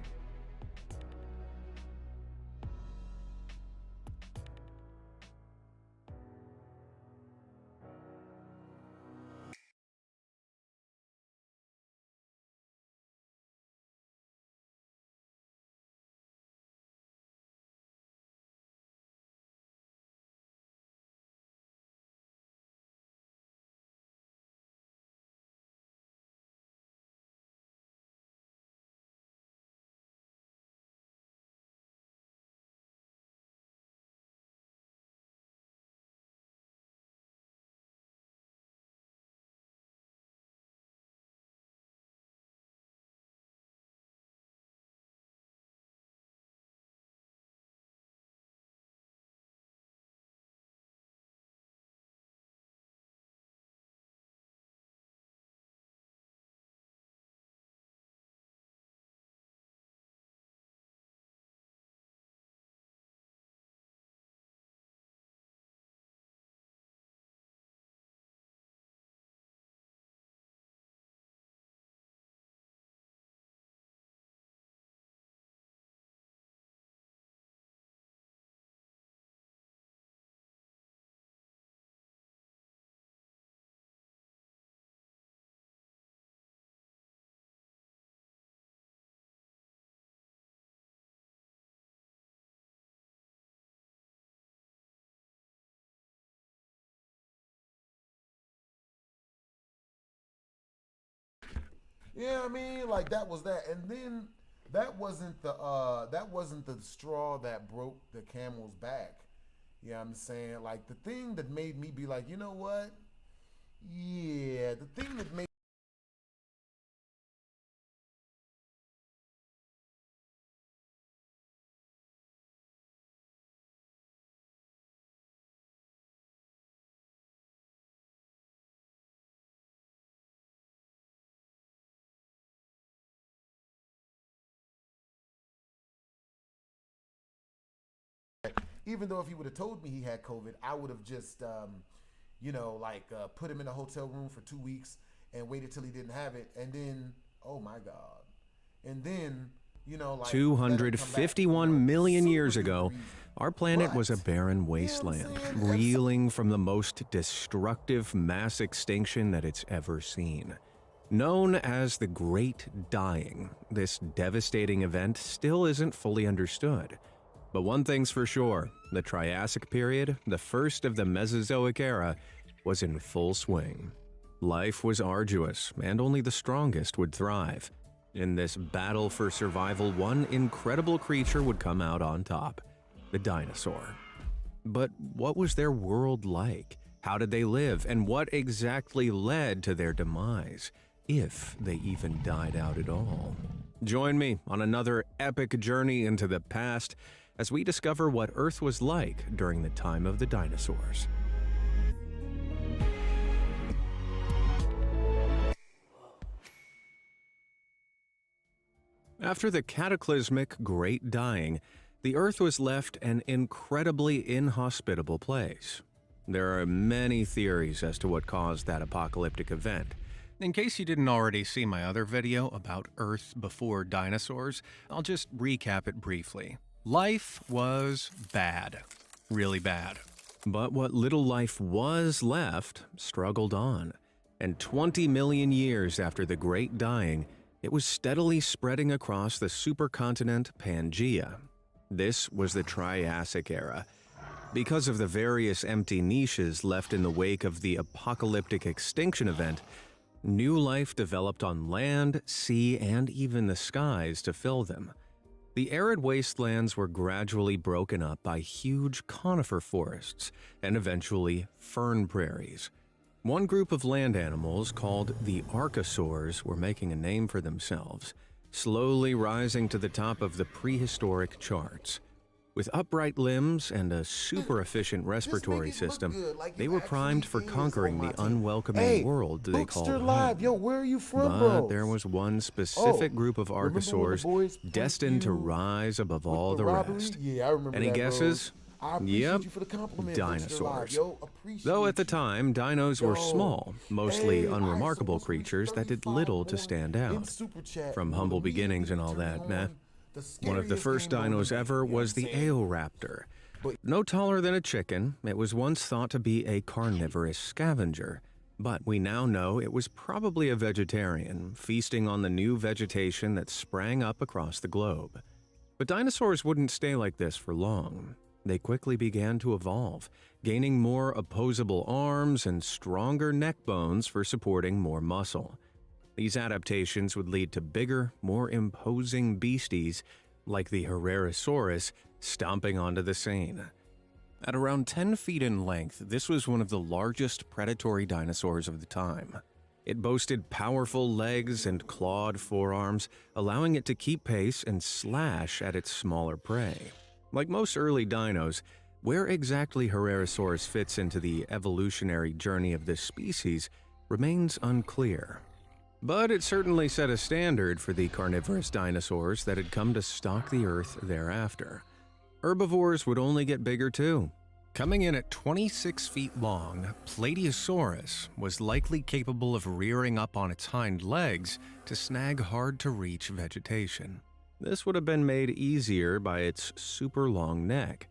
Yeah, I mean, like that was that, and then that wasn't the straw that broke the camel's back. You know what I'm saying? Like the thing that made me be like, you know what? Yeah, the thing that made even though if he would have told me he had COVID, I would have just, put him in a hotel room for 2 weeks and waited till he didn't have it. And then, oh my God. And then, 251 million years ago, our planet was a barren wasteland, reeling from the most destructive mass extinction that it's ever seen. Known as the Great Dying, this devastating event still isn't fully understood. But one thing's for sure, the Triassic period, the first of the Mesozoic era, was in full swing. Life was arduous, and only the strongest would thrive. In this battle for survival, one incredible creature would come out on top, the dinosaur. But what was their world like? How did they live, and what exactly led to their demise, if they even died out at all? Join me on another epic journey into the past as we discover what Earth was like during the time of the dinosaurs. After the cataclysmic Great Dying, the Earth was left an incredibly inhospitable place. There are many theories as to what caused that apocalyptic event. In case you didn't already see my other video about Earth before dinosaurs, I'll just recap it briefly. Life was bad. Really bad. But what little life was left struggled on. And 20 million years after the Great Dying, it was steadily spreading across the supercontinent Pangaea. This was the Triassic era. Because of the various empty niches left in the wake of the apocalyptic extinction event, new life developed on land, sea, and even the skies to fill them. The arid wastelands were gradually broken up by huge conifer forests and eventually fern prairies. One group of land animals, called the archosaurs, were making a name for themselves, slowly rising to the top of the prehistoric charts. With upright limbs and a super-efficient respiratory system, they were primed for conquering the unwelcoming world they called home. Yo, where are you from, but bro? there was one specific group of archosaurs destined to rise above all the rest. Yeah, I remember Any that, guesses? Yep, dinosaurs. Though at the time, dinos were small, mostly unremarkable creatures that did little to stand out. From humble beginnings and all that, meh. One of the first dinos ever was the Eoraptor. No taller than a chicken, it was once thought to be a carnivorous scavenger. But we now know it was probably a vegetarian, feasting on the new vegetation that sprang up across the globe. But dinosaurs wouldn't stay like this for long. They quickly began to evolve, gaining more opposable arms and stronger neck bones for supporting more muscle. These adaptations would lead to bigger, more imposing beasties like the Herrerasaurus stomping onto the scene. At around 10 feet in length, this was one of the largest predatory dinosaurs of the time. It boasted powerful legs and clawed forearms, allowing it to keep pace and slash at its smaller prey. Like most early dinos, where exactly Herrerasaurus fits into the evolutionary journey of this species remains unclear. But it certainly set a standard for the carnivorous dinosaurs that had come to stalk the Earth thereafter. Herbivores would only get bigger too. Coming in at 26 feet long, Plateosaurus was likely capable of rearing up on its hind legs to snag hard-to-reach vegetation. This would have been made easier by its super long neck,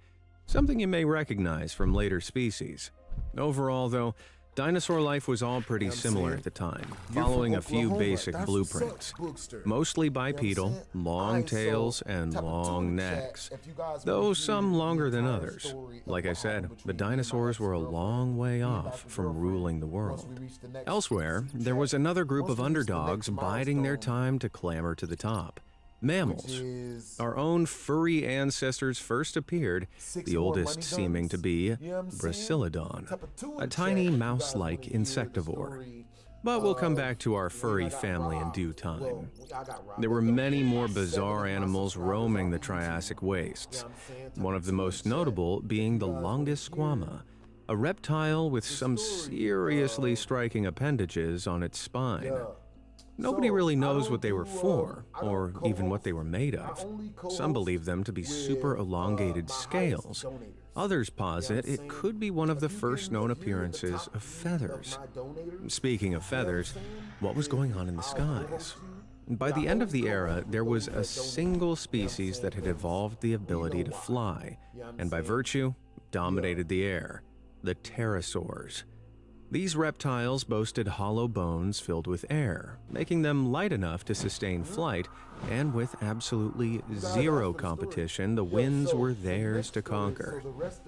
something you may recognize from later species. Overall, though, dinosaur life was all pretty similar at the time, following a few basic blueprints. Mostly bipedal, long tails, and long necks, though some longer than others. Like I said, the dinosaurs were a long way off from ruling the world. Elsewhere, there was another group of underdogs biding their time to clamber to the top. Mammals. Our own furry ancestors first appeared, the oldest seeming to be Brachyllodon, a tiny mouse-like insectivore. But we'll come back to our furry family in due time. There were many more bizarre animals roaming the Triassic wastes, one of the most notable being the Longus squama, a reptile with some seriously striking appendages on its spine. Nobody really knows what they were for, or even what they were made of. Some believe them to be super elongated scales. Others posit it could be one of the first known appearances of feathers. Speaking of feathers, what was going on in the skies? By the end of the era, there was a single species that had evolved the ability to fly, and by virtue, dominated the air: the pterosaurs. These reptiles boasted hollow bones filled with air, making them light enough to sustain flight, and with absolutely zero competition, the winds were theirs to conquer.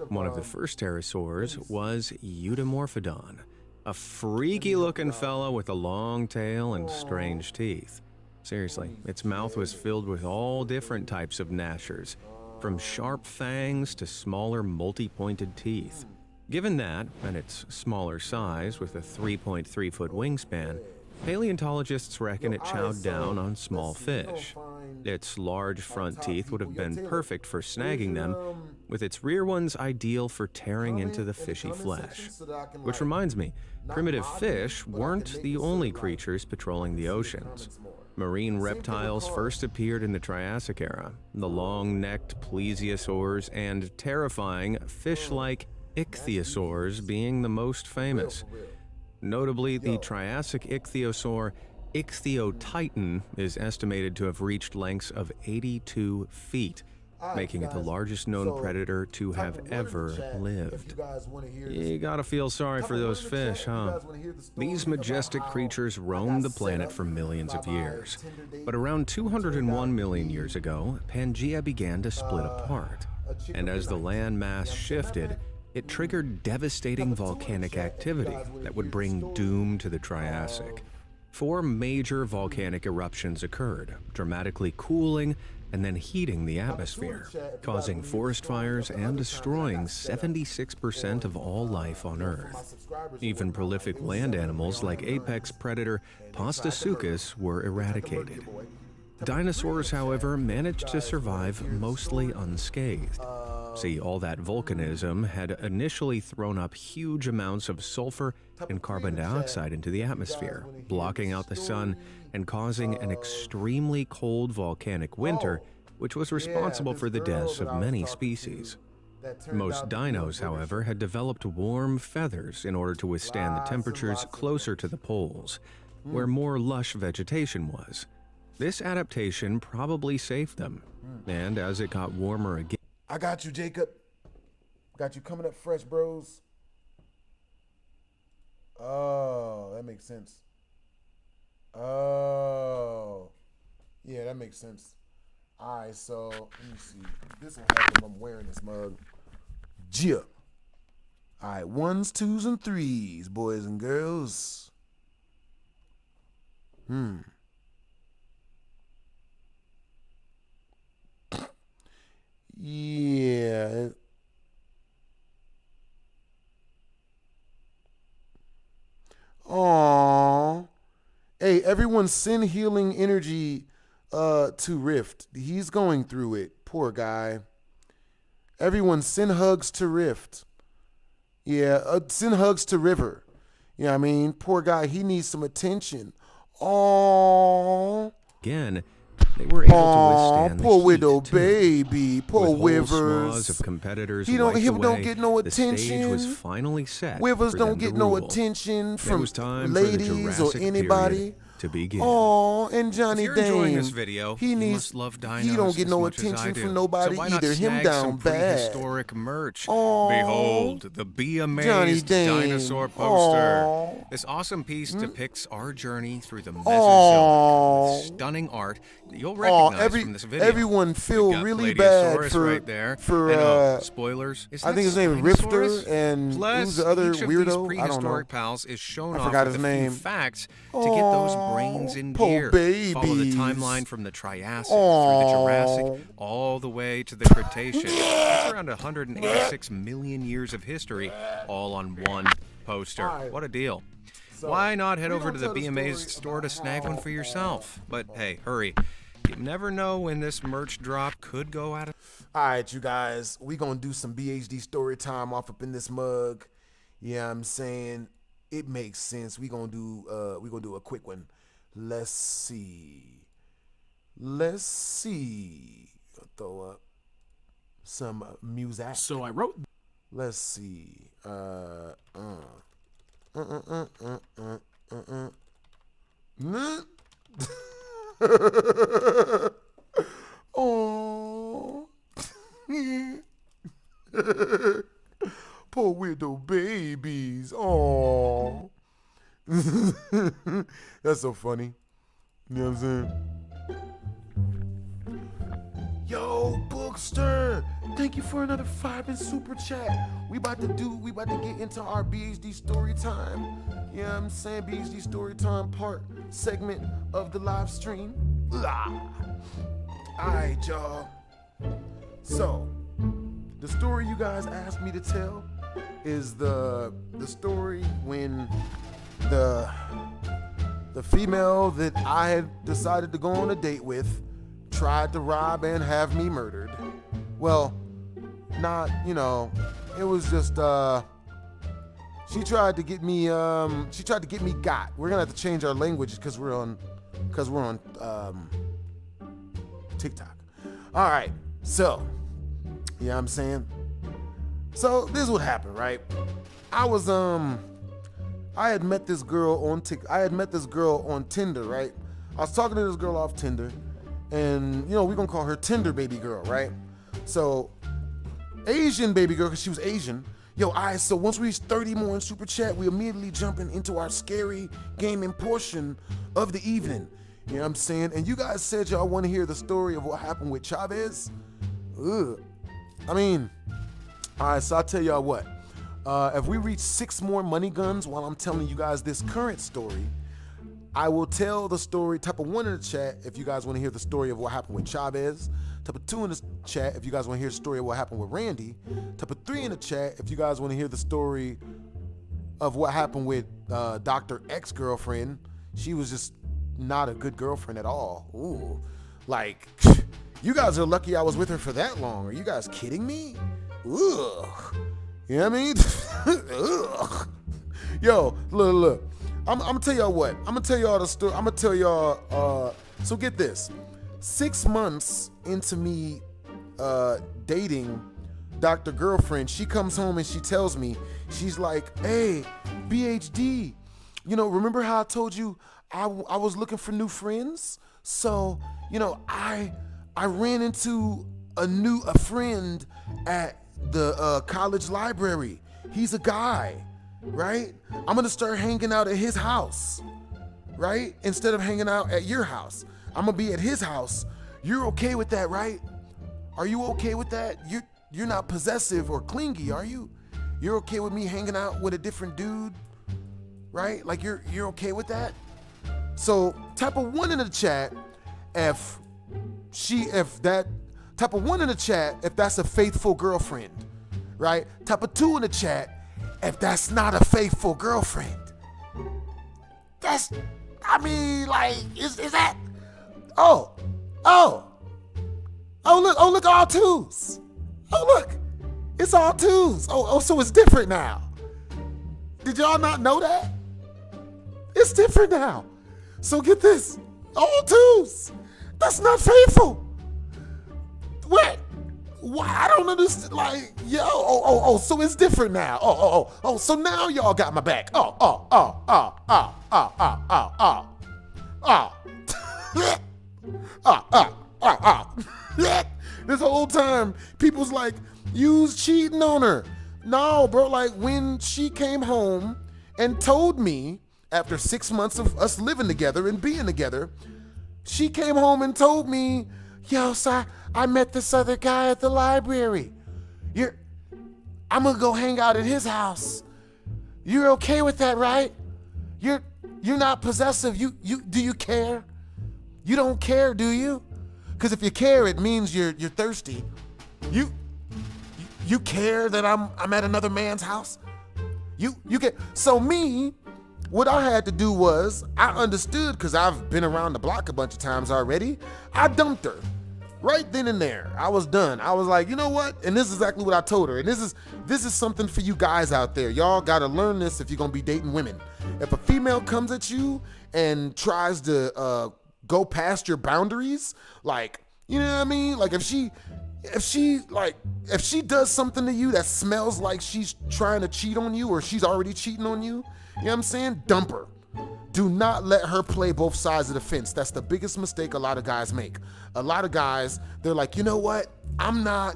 One of the first pterosaurs was Eudomorphodon, a freaky-looking fellow with a long tail and strange teeth. Seriously, its mouth was filled with all different types of gnashers, from sharp fangs to smaller multi-pointed teeth. Given that, and its smaller size with a 3.3-foot wingspan, paleontologists reckon it chowed down on small fish. Its large front teeth would have been perfect for snagging them, with its rear ones ideal for tearing into the fishy flesh. Which reminds me, primitive fish weren't the only creatures patrolling the oceans. Marine reptiles first appeared in the Triassic era. The long-necked plesiosaurs and terrifying fish-like ichthyosaurs being the most famous. Notably, the Triassic ichthyosaur Ichthyotitan is estimated to have reached lengths of 82 feet, making it the largest known predator to have ever lived. You gotta feel sorry for those fish, huh? These majestic creatures roamed the planet for millions of years. But around 201 million years ago, Pangaea began to split apart. And as the land mass shifted, it triggered devastating volcanic activity that would bring doom to the Triassic. 4 major volcanic eruptions occurred, dramatically cooling and then heating the atmosphere, causing forest fires and destroying 76% of all life on Earth. Even prolific land animals like apex predator Pastosuchus were eradicated. Dinosaurs, however, managed to survive mostly unscathed. See, all that volcanism had initially thrown up huge amounts of sulfur and carbon dioxide into the atmosphere, blocking out the sun and causing an extremely cold volcanic winter, which was responsible for the deaths of many species. Most dinos, however, had developed warm feathers in order to withstand the temperatures closer to the poles, where more lush vegetation was. This adaptation probably saved them, and as it got warmer again... I got you, Jacob. Got you coming up fresh, bros. Oh, that makes sense. Oh. Yeah, that makes sense. All right, so let me see. This will happen if I'm wearing this mug. Yeah. All right, 1s, 2s, and 3s, boys and girls. Yeah. Aww. Hey, everyone send healing energy to Rift. He's going through it. Poor guy. Everyone send hugs to Rift. Yeah, send hugs to River. You know what I mean? Poor guy, he needs some attention. Aww. Again, they were able to withstand poor the widow heat, baby, poor With Wivers. whole swaths of competitors He don't wiped get no the stage attention. was finally set. Wivers for don't them get to no rule. attention It from was time for the ladies or Jurassic anybody. period to begin. Oh, and Johnny If you're enjoying Dane, this video, he you needs. must love dinos He don't get as no much as I attention do. from nobody So why not either. Him snag down some bad. prehistoric merch. Aw. Behold, the Be Johnny Amazed Dane. dinosaur poster. Aw. This awesome piece depicts our journey through the Aw. Mesozoic with stunning art that you'll recognize from this video. Everyone feel We've got really bad Pladiosaurus for right there. for and, spoilers. Is I that think his name is Rifter Spinosaurus? and Plus, who's the other each of weirdo? these I don't know. prehistoric pals is shown I off forgot with his a few name. facts to get those brains in poor gear. Follow the babies. timeline from the Triassic through the Jurassic all the way to the Cretaceous. That's around 186 million years of history, all on one poster. What a deal. Why not head over to the Be Amazed store to snag one for yourself? But hey, hurry. You never know when this merch drop could go out of... All right, you guys, we gonna do some BHD story time off up in this mug. Yeah, I'm saying it makes sense. We gonna do a quick one. Let's see. I'll throw up some music. So I wrote. Let's see. Oh. Poor widow babies. Oh. That's so funny. You know what I'm saying? Yo, Bookster, thank you for another 5 in super chat. We about to get into our BHD story time. You know what I'm saying? BHD story time segment of the live stream. Alright, y'all. So, the story you guys asked me to tell is the story when the female that I had decided to go on a date with tried to rob and have me murdered. Well, not, it was just she tried to get me got. We're gonna have to change our language because we're on TikTok. All right, so yeah, I'm saying So this is what happened, right? I had met this girl on Tinder, right? I was talking to this girl off Tinder, and we're gonna call her Tinder baby girl, right? So Asian baby girl, because she was Asian. So once we reach 30 more in Super Chat, we immediately jumping into our scary gaming portion of the evening. You know what I'm saying? And you guys said y'all want to hear the story of what happened with Chavez. Ugh. I mean, all right, so I'll tell y'all what. If we reach 6 more money guns while I'm telling you guys this current story, I will tell the story, type of 1 in the chat if you guys want to hear the story of what happened with Chavez. Type of 2 in the chat if you guys want to hear the story of what happened with Randy. Type of 3 in the chat if you guys want to hear the story of what happened with Dr. Ex-girlfriend. She was just not a good girlfriend at all. Ooh, like, you guys are lucky I was with her for that long. Are you guys kidding me? Ugh. You know what I mean? Ugh. Yo, look. I'm gonna tell y'all what. I'm gonna tell y'all the story. I'm gonna tell y'all. So get this. 6 months into me dating Dr. Girlfriend, she comes home and she tells me, she's like, "Hey, BHD, remember how I told you I was looking for new friends? So, I ran into a friend at the college library. He's a guy, right? I'm gonna start hanging out at his house, right? Instead of hanging out at your house. I'm gonna be at his house. You're okay with that, right? Are you okay with that? You're not possessive or clingy, are you? You're okay with me hanging out with a different dude, right? Like you're okay with that?" So type of 1 in the chat type of 1 in the chat if that's a faithful girlfriend, right? Type of 2 in the chat if that's not a faithful girlfriend. Is that? Oh, look, all 2s. Oh, look, it's all 2s. Oh, so it's different now. Did y'all not know that? It's different now. So get this, all 2s. That's not faithful. What? Why? I don't understand. Like, yo, so it's different now. Oh, so now y'all got my back. This whole time, people's like, you's cheating on her. No, bro, like when she came home and told me after 6 months of us living together and being together, she came home and told me, "Yo, so I met this other guy at the library. I'm gonna go hang out at his house. You're okay with that, right? You're not possessive. Do you care? You don't care, do you? Because if you care, it means you're thirsty. You care that I'm at another man's house? You get so me. What I had to do was, I understood because I've been around the block a bunch of times already. I dumped her right then and there. I was done. I was like, you know what? And this is exactly what I told her. And this is something for you guys out there. Y'all got to learn this if you're going to be dating women. If a female comes at you and tries to go past your boundaries, like, you know what I mean? Like if she does something to you that smells like she's trying to cheat on you or she's already cheating on you, you know what I'm saying? Dump her. Do not let her play both sides of the fence. That's the biggest mistake a lot of guys make. A lot of guys, they're like, you know what? I'm gonna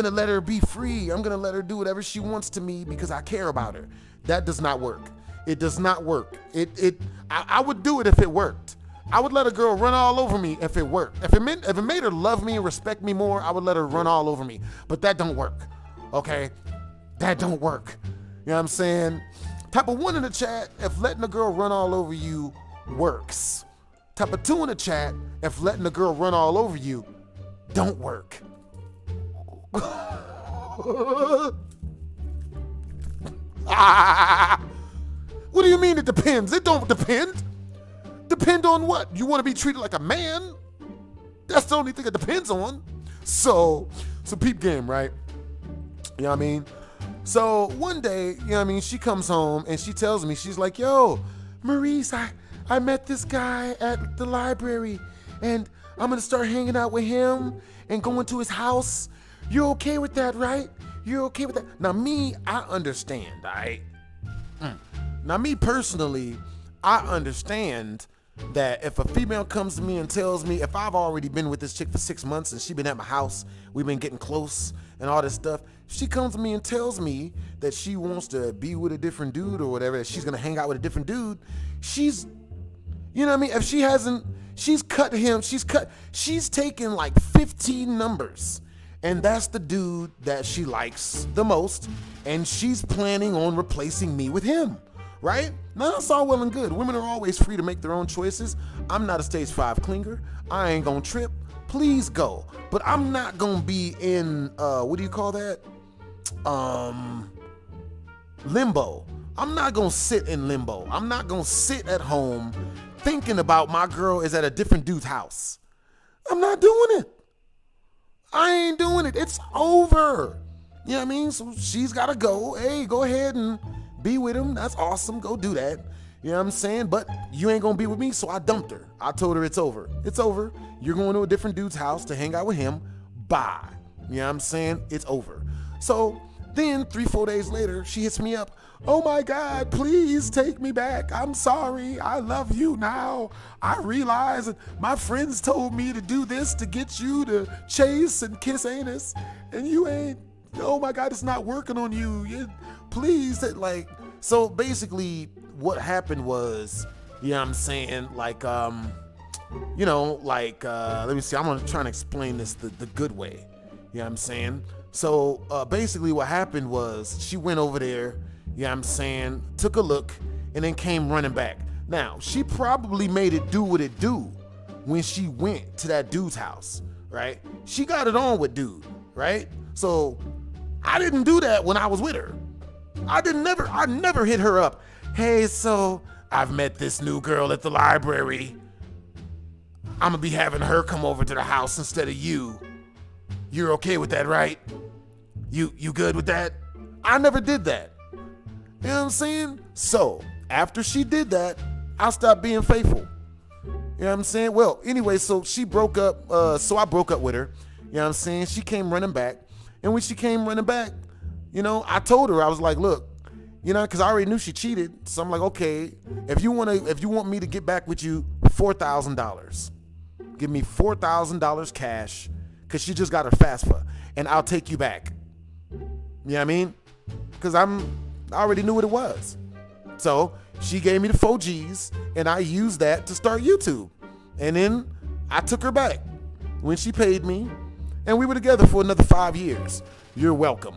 let her be free. I'm gonna let her do whatever she wants to me because I care about her. That does not work. It does not work. I would do it if it worked. I would let a girl run all over me if it worked. If it made her love me and respect me more, I would let her run all over me. But that don't work, okay? That don't work. You know what I'm saying? Type of 1 in the chat if letting a girl run all over you works. Type of 2 in the chat if letting a girl run all over you don't work. What do you mean it depends? It don't depend. Depend on what? You want to be treated like a man? That's the only thing it depends on. So peep game, right? You know what I mean? So one day, you know what I mean, she comes home and she tells me, she's like, "Yo, Maurice, I met this guy at the library and I'm gonna start hanging out with him and going to his house. You're okay with that, right? You're okay with that? Now me, I understand, all right? Now me personally, I understand that if a female comes to me and tells me, if I've already been with this chick for 6 months and she been at my house, we've been getting close and all this stuff, she comes to me and tells me that she wants to be with a different dude or whatever, that she's gonna hang out with a different dude, she's, you know what I mean? If she hasn't, she's taken like 15 numbers, and that's the dude that she likes the most, and she's planning on replacing me with him, right? Now that's all well and good. Women are always free to make their own choices. I'm not a stage 5 clinger. I ain't gonna trip. Please go. But I'm not gonna be in, what do you call that? Limbo. I'm not gonna sit in limbo. I'm not gonna sit at home thinking about my girl is at a different dude's house. I'm not doing it. I ain't doing it. It's over. You know what I mean? So she's gotta go. Hey, go ahead and be with him. That's awesome. Go do that. You know what I'm saying? But you ain't gonna be with me, so I dumped her. I told her it's over. It's over. You're going to a different dude's house to hang out with him. Bye. You know what I'm saying? It's over. So then 3-4 days later, she hits me up. Oh my God, please take me back. I'm sorry. I love you now. I realize my friends told me to do this to get you to chase and kiss anus, and you ain't, oh my God, it's not working on you. Please, like, so basically what happened was, you know what I'm saying, like, you know, like, let me see, I'm gonna try to explain this the good way. You know what I'm saying? So basically what happened was she went over there, you know what I'm saying, took a look, and then came running back. Now, she probably made it do what it do when she went to that dude's house, right? She got it on with dude, right? So I didn't do that when I was with her. I never hit her up. Hey, so I've met this new girl at the library. I'm gonna be having her come over to the house instead of you. You're okay with that, right? You good with that? I never did that. You know what I'm saying? So after she did that, I stopped being faithful. You know what I'm saying? Well, anyway, so she broke up. So I broke up with her. You know what I'm saying? She came running back. And when she came running back, you know, I told her, I was like, look, you know, because I already knew she cheated. So I'm like, okay, if you want me to get back with you, $4,000. Give me $4,000 cash, because she just got her FAFSA, and I'll take you back. You know what I mean? Because I already knew what it was. So she gave me the 4Gs, and I used that to start YouTube. And then I took her back when she paid me, and we were together for another 5 years. You're welcome.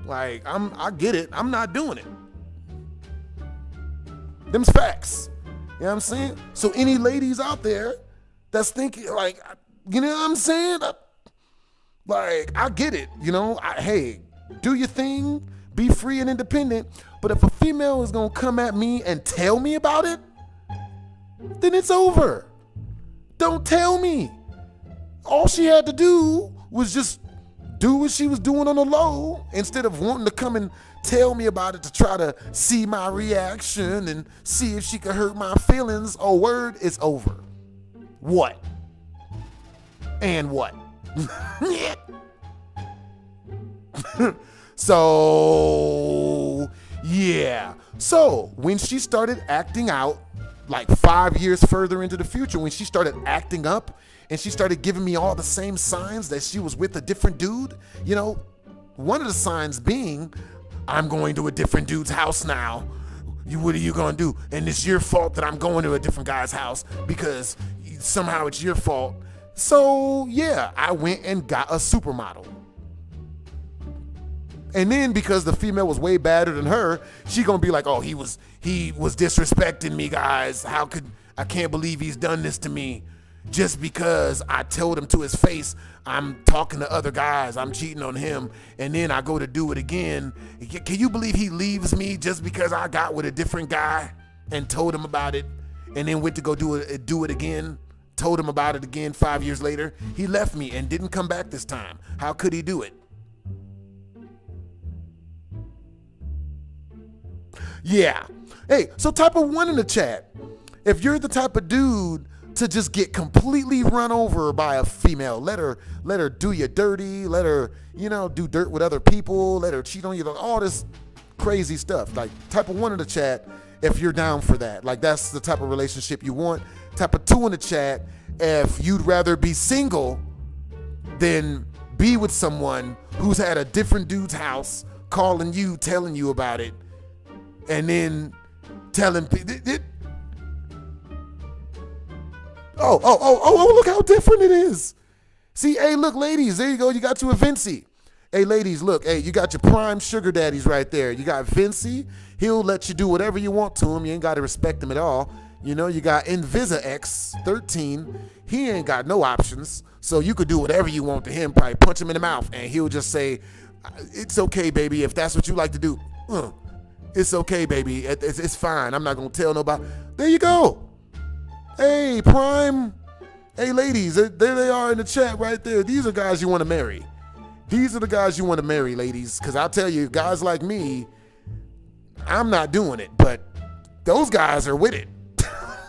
Like, I get it. I'm not doing it. Them's facts. You know what I'm saying? So any ladies out there that's thinking, like, you know what I'm saying? Like, I get it. You know, hey, do your thing. Be free and independent. But if a female is going to come at me and tell me about it, then it's over. Don't tell me. All she had to do was just do what she was doing on the low, instead of wanting to come and tell me about it to try to see my reaction and see if she could hurt my feelings. Oh, word, it's over. What? And what? So, yeah. So, when she started acting out, like 5 years further into the future, when she started acting up and she started giving me all the same signs that she was with a different dude, you know, one of the signs being, I'm going to a different dude's house now. What are you gonna do? And it's your fault that I'm going to a different guy's house because somehow it's your fault. So yeah, I went and got a supermodel. And then because the female was way badder than her, she gonna be like, oh, he was disrespecting me, guys. I can't believe he's done this to me. Just because I told him to his face, I'm talking to other guys, I'm cheating on him, and then I go to do it again. Can you believe he leaves me just because I got with a different guy and told him about it, and then went to go do it again, told him about it again 5 years later? He left me and didn't come back this time. How could he do it? Yeah. Hey, so type of 1 in the chat. If you're the type of dude to just get completely run over by a female. Let her do you dirty. Let her, do dirt with other people. Let her cheat on you. All this crazy stuff. Like, type of 1 in the chat if you're down for that. Like, that's the type of relationship you want. Type of 2 in the chat if you'd rather be single than be with someone who's at a different dude's house, calling you, telling you about it, and then telling people. Oh, look how different it is. See, hey, look, ladies, there you go. You got you a Vincey. Hey, ladies, look, hey, you got your prime sugar daddies right there. You got Vincey. He'll let you do whatever you want to him. You ain't got to respect him at all. You got Invisa X 13. He ain't got no options. So you could do whatever you want to him, probably punch him in the mouth, and he'll just say, it's okay, baby, if that's what you like to do. It's okay, baby. It's fine. I'm not going to tell nobody. There you go. Hey, Prime. Hey, ladies, there they are in the chat right there. These are guys you want to marry. These are the guys you want to marry, ladies, because I'll tell you, guys like me, I'm not doing it, but those guys are with it.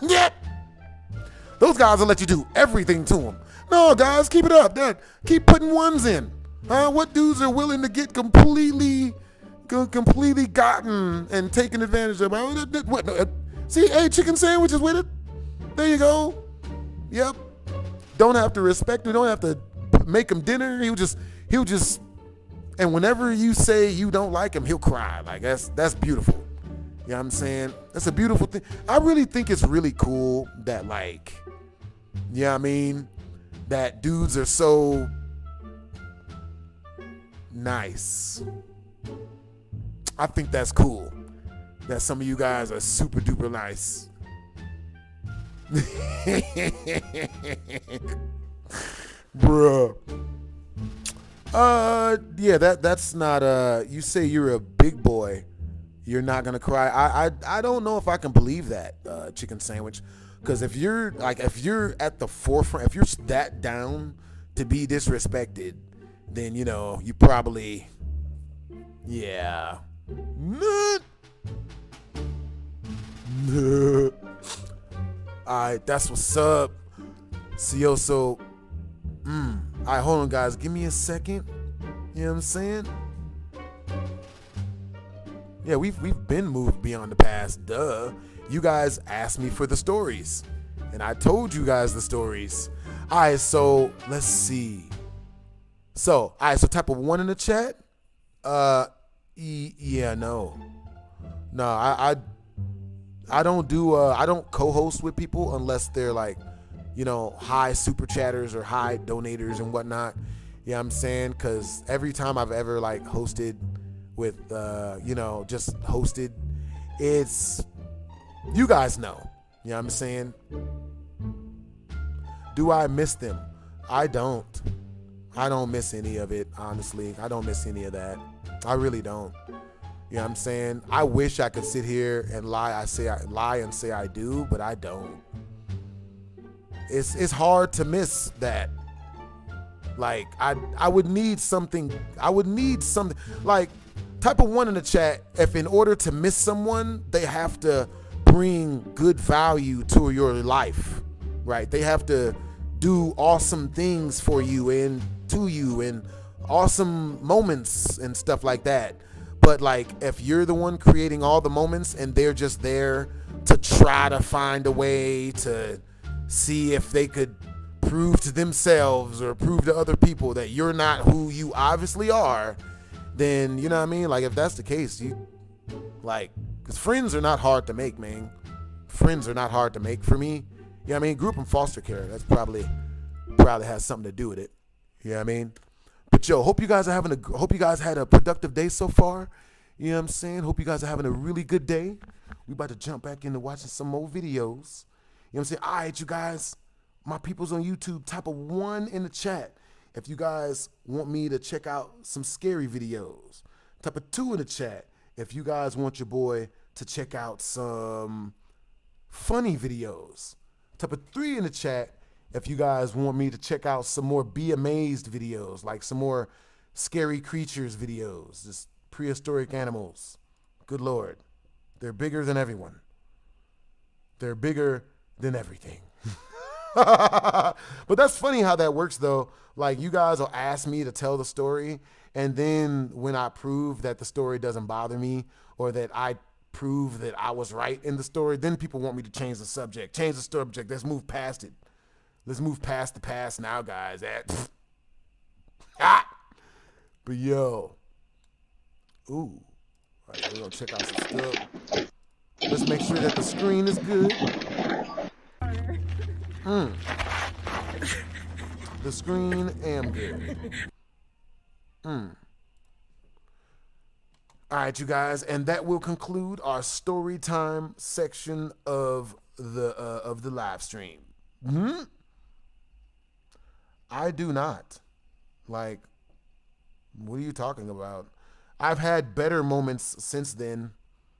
Yep. Those guys will let you do everything to them. No, guys, keep it up. Keep putting ones in. What dudes are willing to get completely gotten and taken advantage of? What? See, hey, chicken sandwiches with it. There you go. Yep. Don't have to respect him. Don't have to make him dinner. He'll just, and whenever you say you don't like him, he'll cry. Like, that's beautiful. You know what I'm saying? That's a beautiful thing. I really think it's really cool that, like, you know what I mean? That dudes are so nice. I think that's cool. That some of you guys are super duper nice. Bruh. Yeah, that's not, you say you're a big boy, you're not gonna cry. I don't know if I can believe that, chicken sandwich. Because if you're at the forefront, if you're that down to be disrespected, then, you probably, yeah. Alright, that's what's up. So, alright, hold on, guys. Give me a second. You know what I'm saying? Yeah, we've been moved beyond the past. Duh. You guys asked me for the stories, and I told you guys the stories. Alright, so let's see. So, alright, so type of 1 in the chat. Yeah, no, I don't do I don't co-host with people unless they're like, high super chatters or high donators and whatnot. You know what I'm saying? Because every time I've ever like hosted with just hosted, it's, you guys know. You know what I'm saying? Do I miss them? I don't miss any of it, honestly. I don't miss any of that. I really don't. You know what I'm saying? I wish I could sit here and lie and say I do, but I don't. It's hard to miss that. Like, I would need something. Like, type of 1 in the chat, if in order to miss someone, they have to bring good value to your life, right? They have to do awesome things for you and to you and awesome moments and stuff like that. But like, if you're the one creating all the moments and they're just there to try to find a way to see if they could prove to themselves or prove to other people that you're not who you obviously are, then, you know what I mean? Like, if that's the case, because friends are not hard to make, man. Friends are not hard to make for me. You know what I mean? Grew up in foster care. That's probably has something to do with it. You know what I mean? But yo, hope you guys had a productive day so far. You know what I'm saying? Hope you guys are having a really good day. We about to jump back into watching some more videos. You know what I'm saying? All right, you guys, my peoples on YouTube, type of 1 in the chat if you guys want me to check out some scary videos. Type of 2 in the chat if you guys want your boy to check out some funny videos. Type of 3 in the chat if you guys want me to check out some more Be Amazed videos, like some more scary creatures videos, just prehistoric animals. Good Lord. They're bigger than everyone. They're bigger than everything. But that's funny how that works, though. Like, you guys will ask me to tell the story, and then when I prove that the story doesn't bother me, or that I prove that I was right in the story, then people want me to change the subject. Change the subject. Let's move past it. Let's move past the past now, guys. But yo. Ooh. All right, we're going to check out some stuff. Let's make sure that the screen is good. The screen am good. All right, you guys, and that will conclude our story time section of the live stream. I do not. Like, what are you talking about? I've had better moments since then.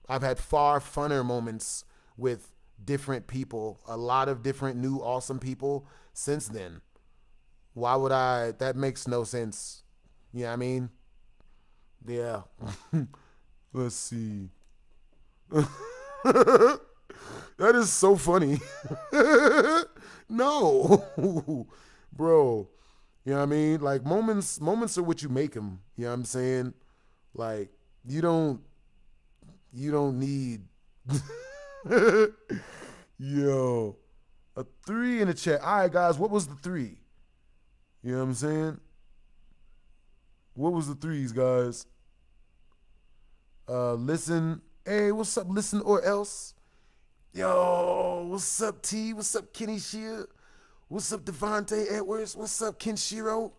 I've had far funner moments with different people, a lot of different new awesome people since then. Why would I? That makes no sense. You know what I mean? Yeah. Let's see. That is so funny. No. Bro. You know what I mean? Like, moments are what you make them. You know what I'm saying? Like, you don't need yo, a 3 in the chat. All right, guys, what was the 3? You know what I'm saying? What was the 3s, guys? Listen. Hey, what's up, listen or else? Yo, what's up, T? What's up, Kenny Shear? What's up, Devontae Edwards? What's up, Kenshiro?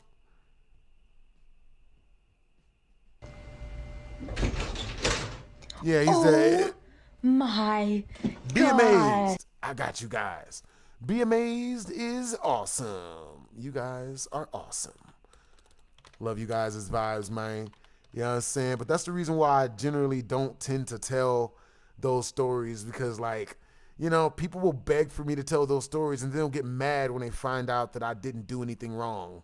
Yeah, he's there. My Be God. amazed. I got you guys. Be amazed is awesome. You guys are awesome. Love you guys' vibes, man. You know what I'm saying? But that's the reason why I generally don't tend to tell those stories, because, like, you know, people will beg for me to tell those stories and they'll get mad when they find out that I didn't do anything wrong.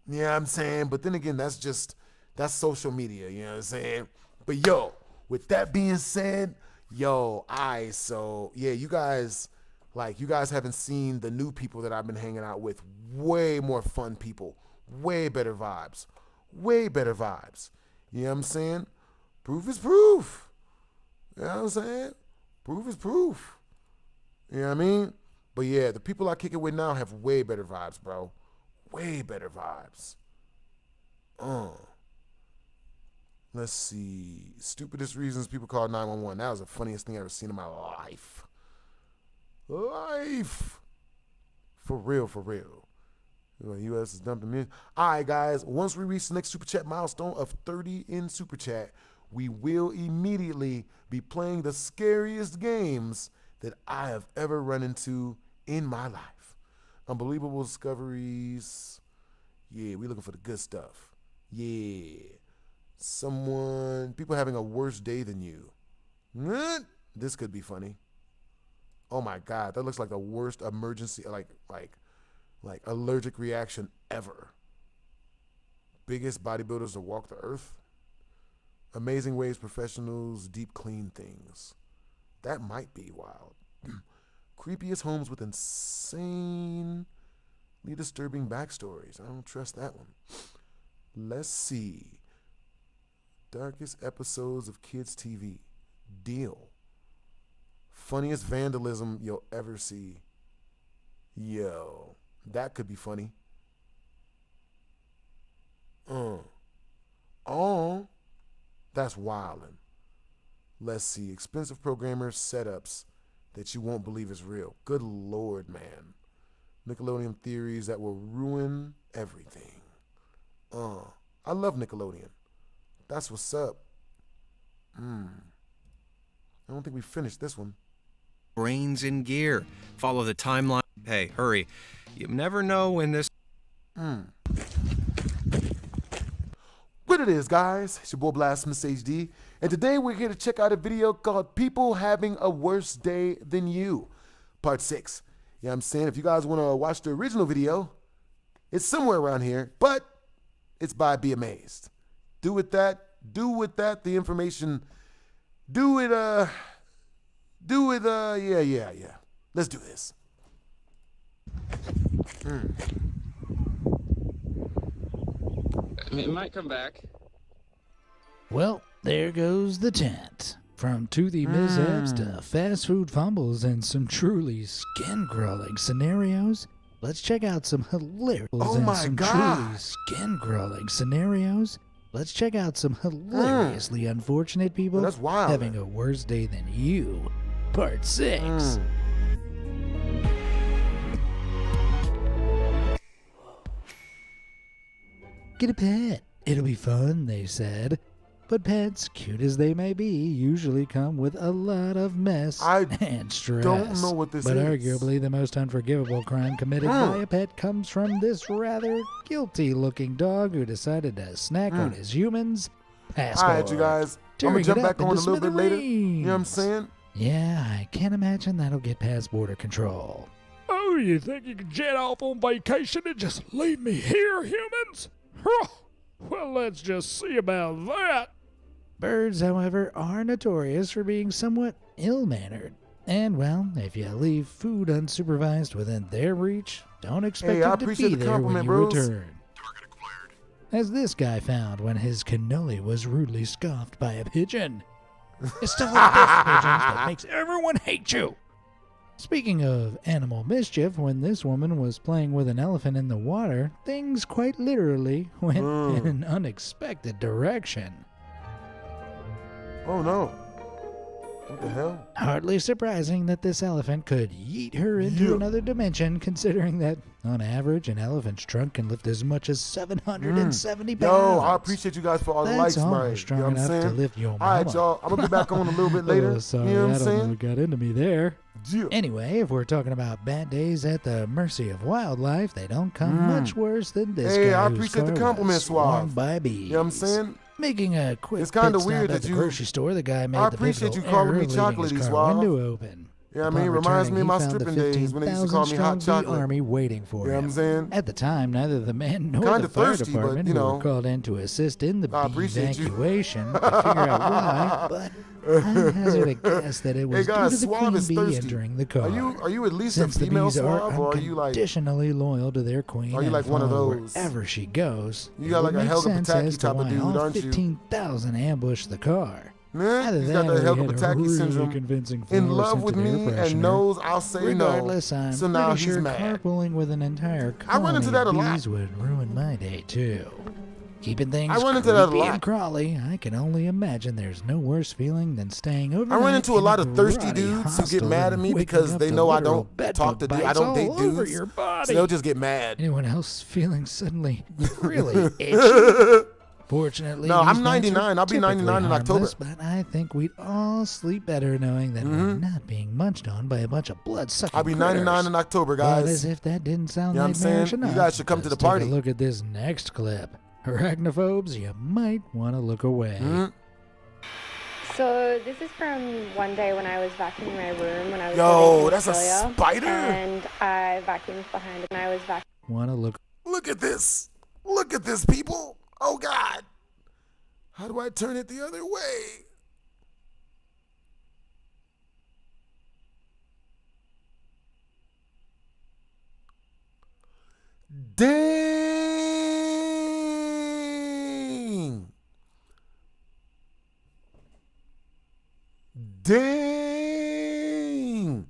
You know what I'm saying? But then again, that's social media, you know what I'm saying? But yo, with that being said, yo, so yeah, you guys haven't seen the new people that I've been hanging out with. Way more fun people, way better vibes. You know what I'm saying? Proof is proof. You know what I'm saying? Proof is proof. You know what I mean? But yeah, the people I kick it with now have way better vibes, bro. Way better vibes. Let's see. Stupidest reasons people call 911. That was the funniest thing I've ever seen in my life. For real. U.S. is dumping me. All right, guys. Once we reach the next Super Chat milestone of 30 in Super Chat, we will immediately be playing the scariest games that I have ever run into in my life. Unbelievable discoveries. Yeah, we looking for the good stuff. Yeah. People having a worse day than you. This could be funny. Oh my God, that looks like the worst emergency, like allergic reaction ever. Biggest bodybuilders to walk the earth. Amazing ways professionals deep clean things. That might be wild. Creepiest homes with insanely disturbing backstories. I don't trust that one. Let's see. Darkest episodes of kids' TV. Deal. Funniest vandalism you'll ever see. Yo, that could be funny. Oh, that's wildin'. Let's see. Expensive programmers setups that you won't believe is real. Good Lord, man. Nickelodeon theories that will ruin everything. I love Nickelodeon. That's what's up. I don't think we finished this one. Brains in gear. Follow the timeline. Hey, hurry. You never know when this... What it is, guys? It's your boy Blasphemous HD. And today we're here to check out a video called People Having a Worse Day Than You. Part 6. You know what I'm saying? If you guys want to watch the original video, it's somewhere around here. But it's by Be Amazed. Do with that the information. Yeah. Let's do this. It might come back. Well, there goes the tent. From toothy mishaps to fast food fumbles and some truly skin-crawling scenarios, let's check out some hilarious truly skin-crawling scenarios. Let's check out some hilariously unfortunate people That's wild. having a worse day than you. Part 6. Get a pet. It'll be fun, they said. But pets, cute as they may be, usually come with a lot of mess and stress. Don't know what this but is. arguably the most unforgivable crime committed by a pet comes from this rather guilty-looking dog who decided to snack on his human's passport. All right, you guys. I'm going to jump back on a little bit later. You know what I'm saying? Yeah, I can't imagine that'll get past border control. Oh, you think you can jet off on vacation and just leave me here, humans? Huh. Well, let's just see about that. Birds, however, are notorious for being somewhat ill-mannered. And, well, if you leave food unsupervised within their reach, don't expect it to be there when you return. As this guy found when his cannoli was rudely scoffed by a pigeon. It's stuff like this, pigeons, that makes everyone hate you. Speaking of animal mischief, when this woman was playing with an elephant in the water, things quite literally went in an unexpected direction. Oh no. What the hell? Hardly surprising that this elephant could yeet her into another dimension, considering that, on average, an elephant's trunk can lift as much as 770 pounds. Yo, I appreciate you guys for all the likes, That's man. almost strong You know what I'm enough to saying? lift your All mama. right, y'all. I'm going to be back on a little bit later. Oh, sorry, you know what I I'm don't know saying? what got into me there. Yeah. Anyway, if we're talking about bad days at the mercy of wildlife, they don't come much worse than this Hey, guy I whose appreciate the car compliment, was swarmed Suave. by bees. You know what I'm saying? Making a quick It's kinda pit stop weird at that the grocery store, the guy made I the appreciate fatal you calling error me of leaving chocolatey, his car Suave. window open. Yeah, I mean, it reminds me of my stripping days when they used to call me hot 15,000 chocolate. army waiting for You know him. what I'm saying? At the time, neither the man nor Kinda the fire thirsty, but, department you who know, were called in to assist in the I bee appreciate you. evacuation could figure out why, but I hazard a guess that it was Hey guys, due to the Suave queen is bee thirsty. entering the car. Are you at least Since a the female bees are Suave, or are you like unconditionally loyal to their queen, Are you like and one of follow those? wherever she goes, You got it like would a make Helga sense Pataki as to type of why dude, all aren't you? 15,000 ambushed the car. Man, Either he's that got or the he Helga had a Pataki really syndrome. convincing In love with fluorescent me air and freshener. knows I'll say Regardless, no. I'm So now pretty he's sure mad. carpooling with an entire I run into colony that a of lot. bees would ruin my day too. Keeping things I run into that a creepy lot. and crawly, I can only imagine there's no worse feeling than staying over. I run into a lot of thirsty dudes who get mad at me because they know I don't talk to dudes. I don't date dudes. So they'll just get mad. Anyone else feeling suddenly really itchy? Fortunately, No, these I'm nights are 99. I'll be 99 in typically October. harmless, But I think we'd all sleep better knowing that we're not being munched on by a bunch of blood-sucking I'll be 99 critters. in October, But guys. as if that didn't sound You know what I'm nightmarish saying? You enough, guys should come to the let's party. Take a look at this next clip. Arachnophobes, you might want to look away. So this is from one day when I was vacuuming my room when I was Yo, living in that's a Australia, spider? and I vacuumed behind it and I was vacuuming. Want to look? Look at this. Look at this, people. Oh, God. How do I turn it the other way? Dang. Dang.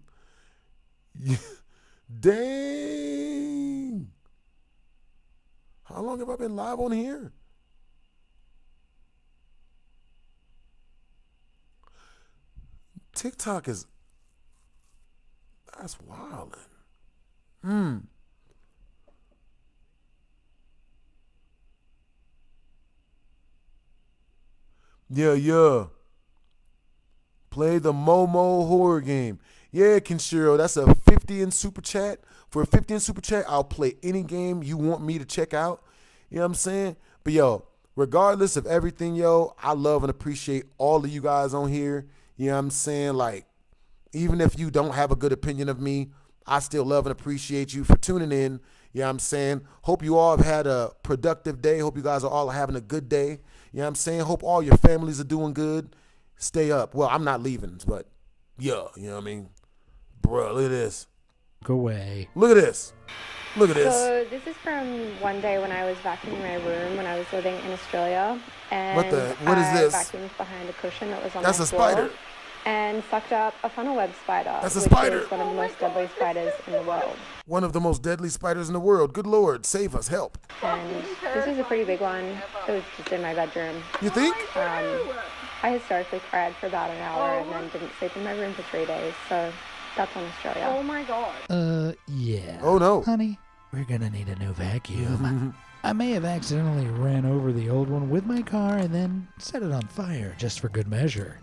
Dang. How long have I been live on here? TikTok is, that's wildin'. Yeah. Play the Momo horror game. Yeah, Kenshiro, that's a 50 in super chat. For a 50 in super chat, I'll play any game you want me to check out. You know what I'm saying? But yo, regardless of everything, yo, I love and appreciate all of you guys on here. You know what I'm saying? Like, even if you don't have a good opinion of me, I still love and appreciate you for tuning in. You know what I'm saying? Hope you all have had a productive day. Hope you guys are all having a good day. You know what I'm saying? Hope all your families are doing good. Stay up. Well, I'm not leaving, but yeah, you know what I mean? Bruh, look at this. away. Look at this. Look at this. So this is from one day when I was vacuuming my room when I was living in Australia. And What is this? I vacuumed behind a cushion that was on That's my a floor. spider. And sucked up a funnel web spider. That's a which spider. is one of the most deadly spiders in the world. One of the most deadly spiders in the world. Good Lord, save us, help. And this is a pretty big one. It was just in my bedroom. You think? I hysterically cried for about an hour and then didn't sleep in my room for 3 days. So that's on Australia. Oh my god. Yeah. Oh no. Honey, we're gonna need a new vacuum. I may have accidentally ran over the old one with my car and then set it on fire just for good measure.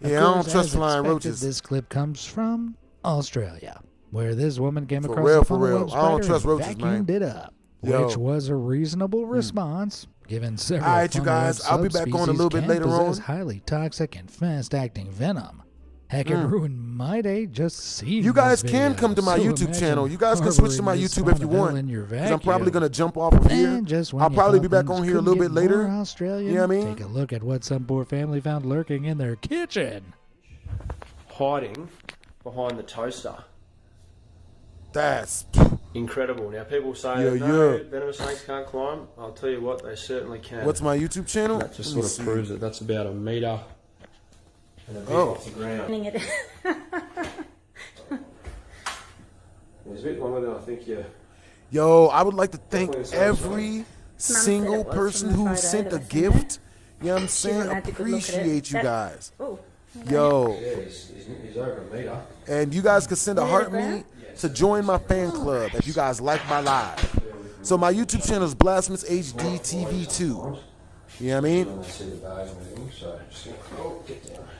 Yeah, I don't trust flying roaches. This clip comes from Australia, where this woman came For across real, a for funnel real. web I don't spider trust and roaches, man. vacuumed it up, Yo. which was a reasonable response, given several All right, you funnel guys, web I'll be back on a subspecies little bit can later possess on. highly toxic and fast-acting venom. Heck, it ruined my day just seeing You guys this can video. come to my So YouTube imagine channel. You guys can switch to my harboring this YouTube if you spawn of hell want. in your Because I'm probably vacuum. going to jump off of here. And just when I'll you probably thought be back things on here a couldn't little bit get later. more Australian, You know what I mean? Take a look at what some poor family found lurking in their kitchen. Hiding behind the toaster. That's incredible. Now people say Yeah, no, yeah. venomous snakes can't climb. I'll tell you what, they certainly can. What's my YouTube channel? That just Let me sort of see. proves that that's about 1 metre and a bit Oh. off the ground. It's a bit longer than I think you. Yo, I would like to thank Definitely every single person who sent a gift. You know what I'm saying? Appreciate you guys. Yo. Yeah, he's over 1 metre. And you guys can send a heart me to join my fan club if you guys like my live. So my YouTube channel is Blasphemous HD TV2. You know what I mean?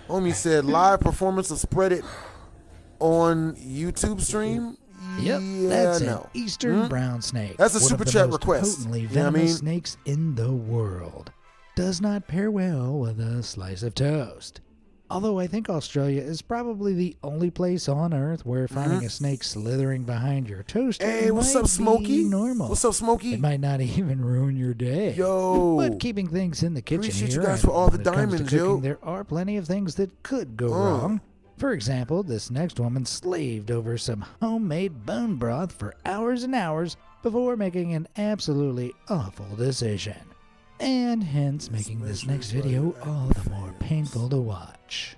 Homie said live performance of Spread It on YouTube stream. Yep, Yeah, that's no. an eastern brown snake. That's a one super of the chat most request. Potently You know what I venomous mean? snakes in the world. Does not pair well with a slice of toast. Although I think Australia is probably the only place on Earth where finding a snake slithering behind your toaster Hey, what's might up, Smokey? be normal. What's up, Smokey? It might not even ruin your day. Yo. But keeping things in the kitchen Appreciate here, you guys and for all the when it comes to diamonds, cooking, yo. there are plenty of things that could go wrong. For example, this next woman slaved over some homemade bone broth for hours and hours before making an absolutely awful decision. And hence making this next video all the more painful to watch.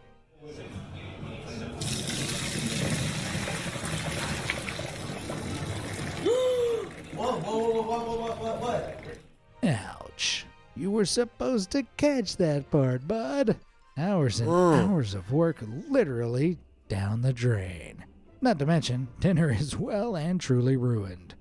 What? Ouch. You were supposed to catch that part, bud. Hours and hours of work literally down the drain. Not to mention, dinner is well and truly ruined.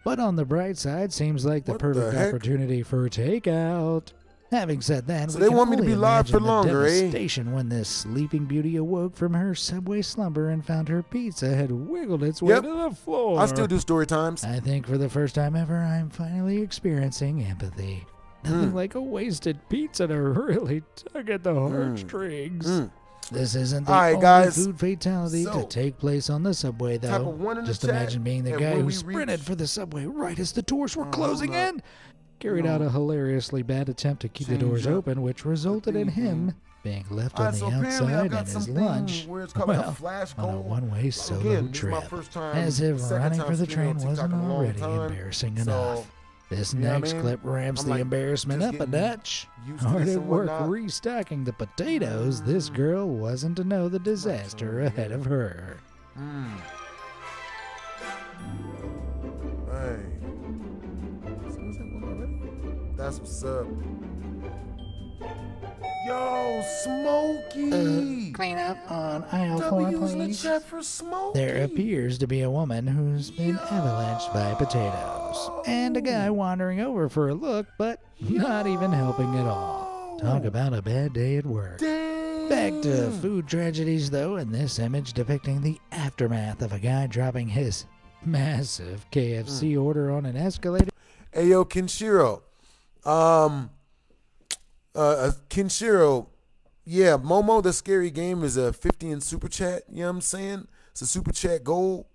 But on the bright side, seems like the What perfect the heck? opportunity for takeout. Having said that, So we they can want me to only be live for imagine the longer, eh? devastation when this sleeping beauty awoke from her subway slumber and found her pizza had wiggled its way Yep. to the floor. I still do story times. I think for the first time ever, I'm finally experiencing empathy. Nothing like a wasted pizza to really tug at the heartstrings. This isn't the All right, only guys. food fatality So, to take place on the subway, type though. of one in the Just chat, imagine being the and guy when who we sprinted reach- for the subway right as the doors were closing hold up. in. Carried out a hilariously bad attempt to keep the Change doors up open, which resulted in him being left on Alright, the so apparently I've outside got and his something lunch, where it's called like a well, flash on a goal. one-way solo Again, this is my trip. first time, As if second running time for the streaming on train wasn't TikTok in a long already time. embarrassing So, enough. This you know what I next mean? clip ramps I'm the like, embarrassment just up a getting notch. used to Hard this at and work whatnot. restocking the potatoes, this girl wasn't to know the disaster ahead of her. Hey. That's what's up. Yo, Smokey! Clean up on aisle 4, W's in the please. chat for Smokey. There appears to be a woman who's been avalanched by potatoes, and a guy wandering over for a look, but not even helping at all. Talk about a bad day at work. Back to food tragedies, though, and this image depicting the aftermath of a guy dropping his massive KFC order on an escalator. Hey, yo, Kenshiro. Kenshiro, yeah, Momo, the scary game is a 50 in super chat. You know what I'm saying? It's a super chat goal.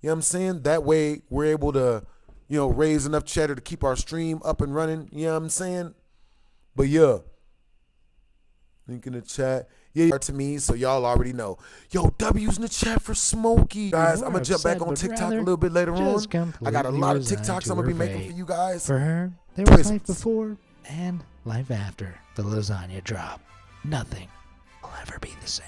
You know what I'm saying? That way we're able to, raise enough chatter to keep our stream up and running. You know what I'm saying? But yeah. Link in the chat. Yeah, to me, so y'all already know. Yo, W's in the chat for Smokey. Guys, I'm going to jump back on TikTok a little bit later on. I got a lot of TikToks I'm going to be making for you guys. For her, there was life before and life after the lasagna drop. Nothing will ever be the same.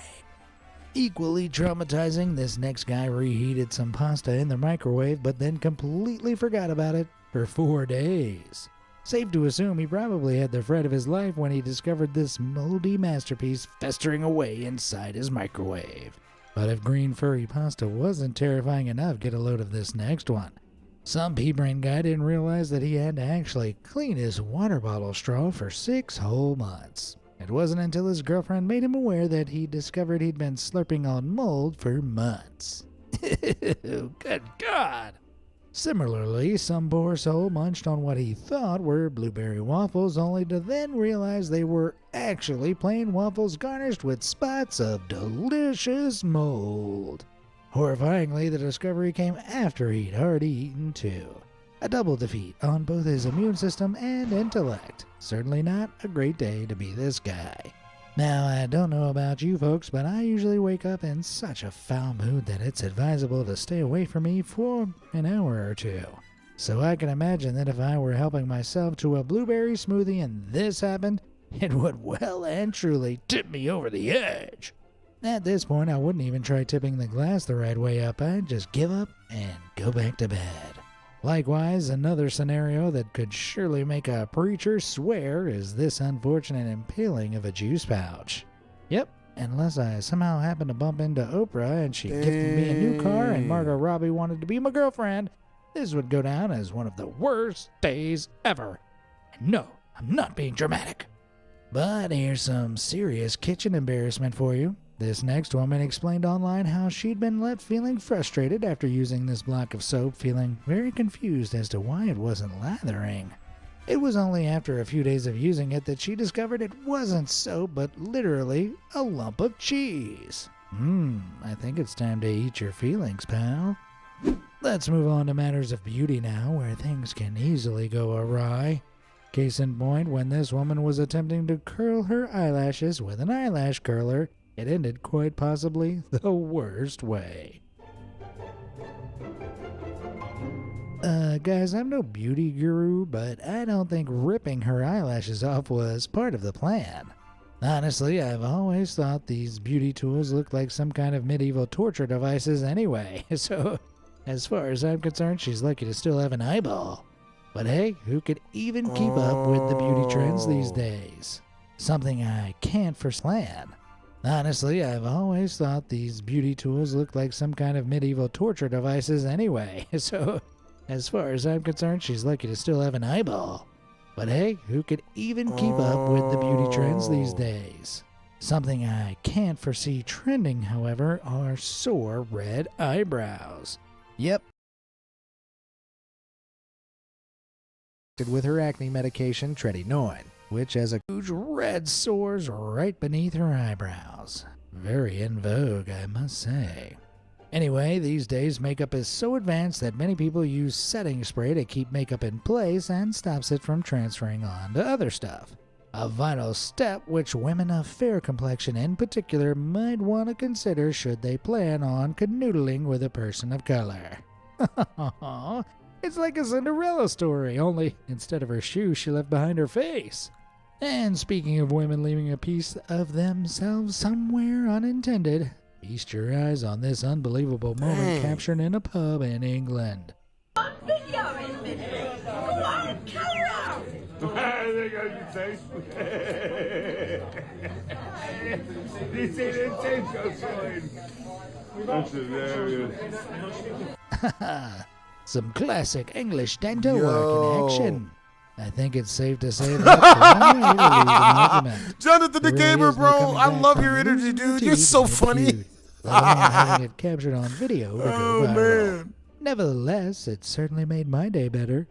Equally traumatizing, this next guy reheated some pasta in the microwave but then completely forgot about it for 4 days. Safe to assume he probably had the fright of his life when he discovered this moldy masterpiece festering away inside his microwave. But if green furry pasta wasn't terrifying enough, get a load of this next one. Some pea-brain guy didn't realize that he had to actually clean his water bottle straw for 6 whole months. It wasn't until his girlfriend made him aware that he discovered he'd been slurping on mold for months. Good God! Similarly, some poor soul munched on what he thought were blueberry waffles, only to then realize they were actually plain waffles garnished with spots of delicious mold. Horrifyingly, the discovery came after he'd already eaten 2. A double defeat on both his immune system and intellect. Certainly not a great day to be this guy. Now, I don't know about you folks, but I usually wake up in such a foul mood that it's advisable to stay away from me for an hour or 2. So I can imagine that if I were helping myself to a blueberry smoothie and this happened, it would well and truly tip me over the edge. At this point, I wouldn't even try tipping the glass the right way up. I'd just give up and go back to bed. Likewise, another scenario that could surely make a preacher swear is this unfortunate impaling of a juice pouch. Yep, unless I somehow happened to bump into Oprah and she gifted me a new car and Margot Robbie wanted to be my girlfriend, this would go down as one of the worst days ever. And no, I'm not being dramatic. But here's some serious kitchen embarrassment for you. This next woman explained online how she'd been left feeling frustrated after using this block of soap, feeling very confused as to why it wasn't lathering. It was only after a few days of using it that she discovered it wasn't soap, but literally a lump of cheese. I think it's time to eat your feelings, pal. Let's move on to matters of beauty now, where things can easily go awry. Case in point, when this woman was attempting to curl her eyelashes with an eyelash curler, it ended quite possibly the worst way. Guys, I'm no beauty guru, but I don't think ripping her eyelashes off was part of the plan. Honestly, I've always thought these beauty tools look like some kind of medieval torture devices anyway, so as far as I'm concerned, she's lucky to still have an eyeball. But hey, who could even keep up with the beauty trends these days? Something I can't plan. Honestly, I've always thought these beauty tools look like some kind of medieval torture devices anyway, so as far as I'm concerned, she's lucky to still have an eyeball. But hey, who could even keep up with the beauty trends these days? Something I can't foresee trending, however, are sore red eyebrows. Yep. With her acne medication, Tretinoin, which has a huge red sores right beneath her eyebrows. Very in vogue, I must say. Anyway, these days makeup is so advanced that many people use setting spray to keep makeup in place and stops it from transferring on to other stuff. A vital step which women of fair complexion in particular might want to consider should they plan on canoodling with a person of color. It's like a Cinderella story, only instead of her shoe, she left behind her face. And speaking of women leaving a piece of themselves somewhere unintended, feast your eyes on this unbelievable moment captured in a pub in England. On video, come on, carry on! They got your face. This ain't a tape outside. That's hilarious. Some classic English dental work in action. I think it's safe to say that Jonathan the Gamer, bro, I love your energy, dude. You're so funny. Having it captured on video to go viral. Nevertheless, it certainly made my day better.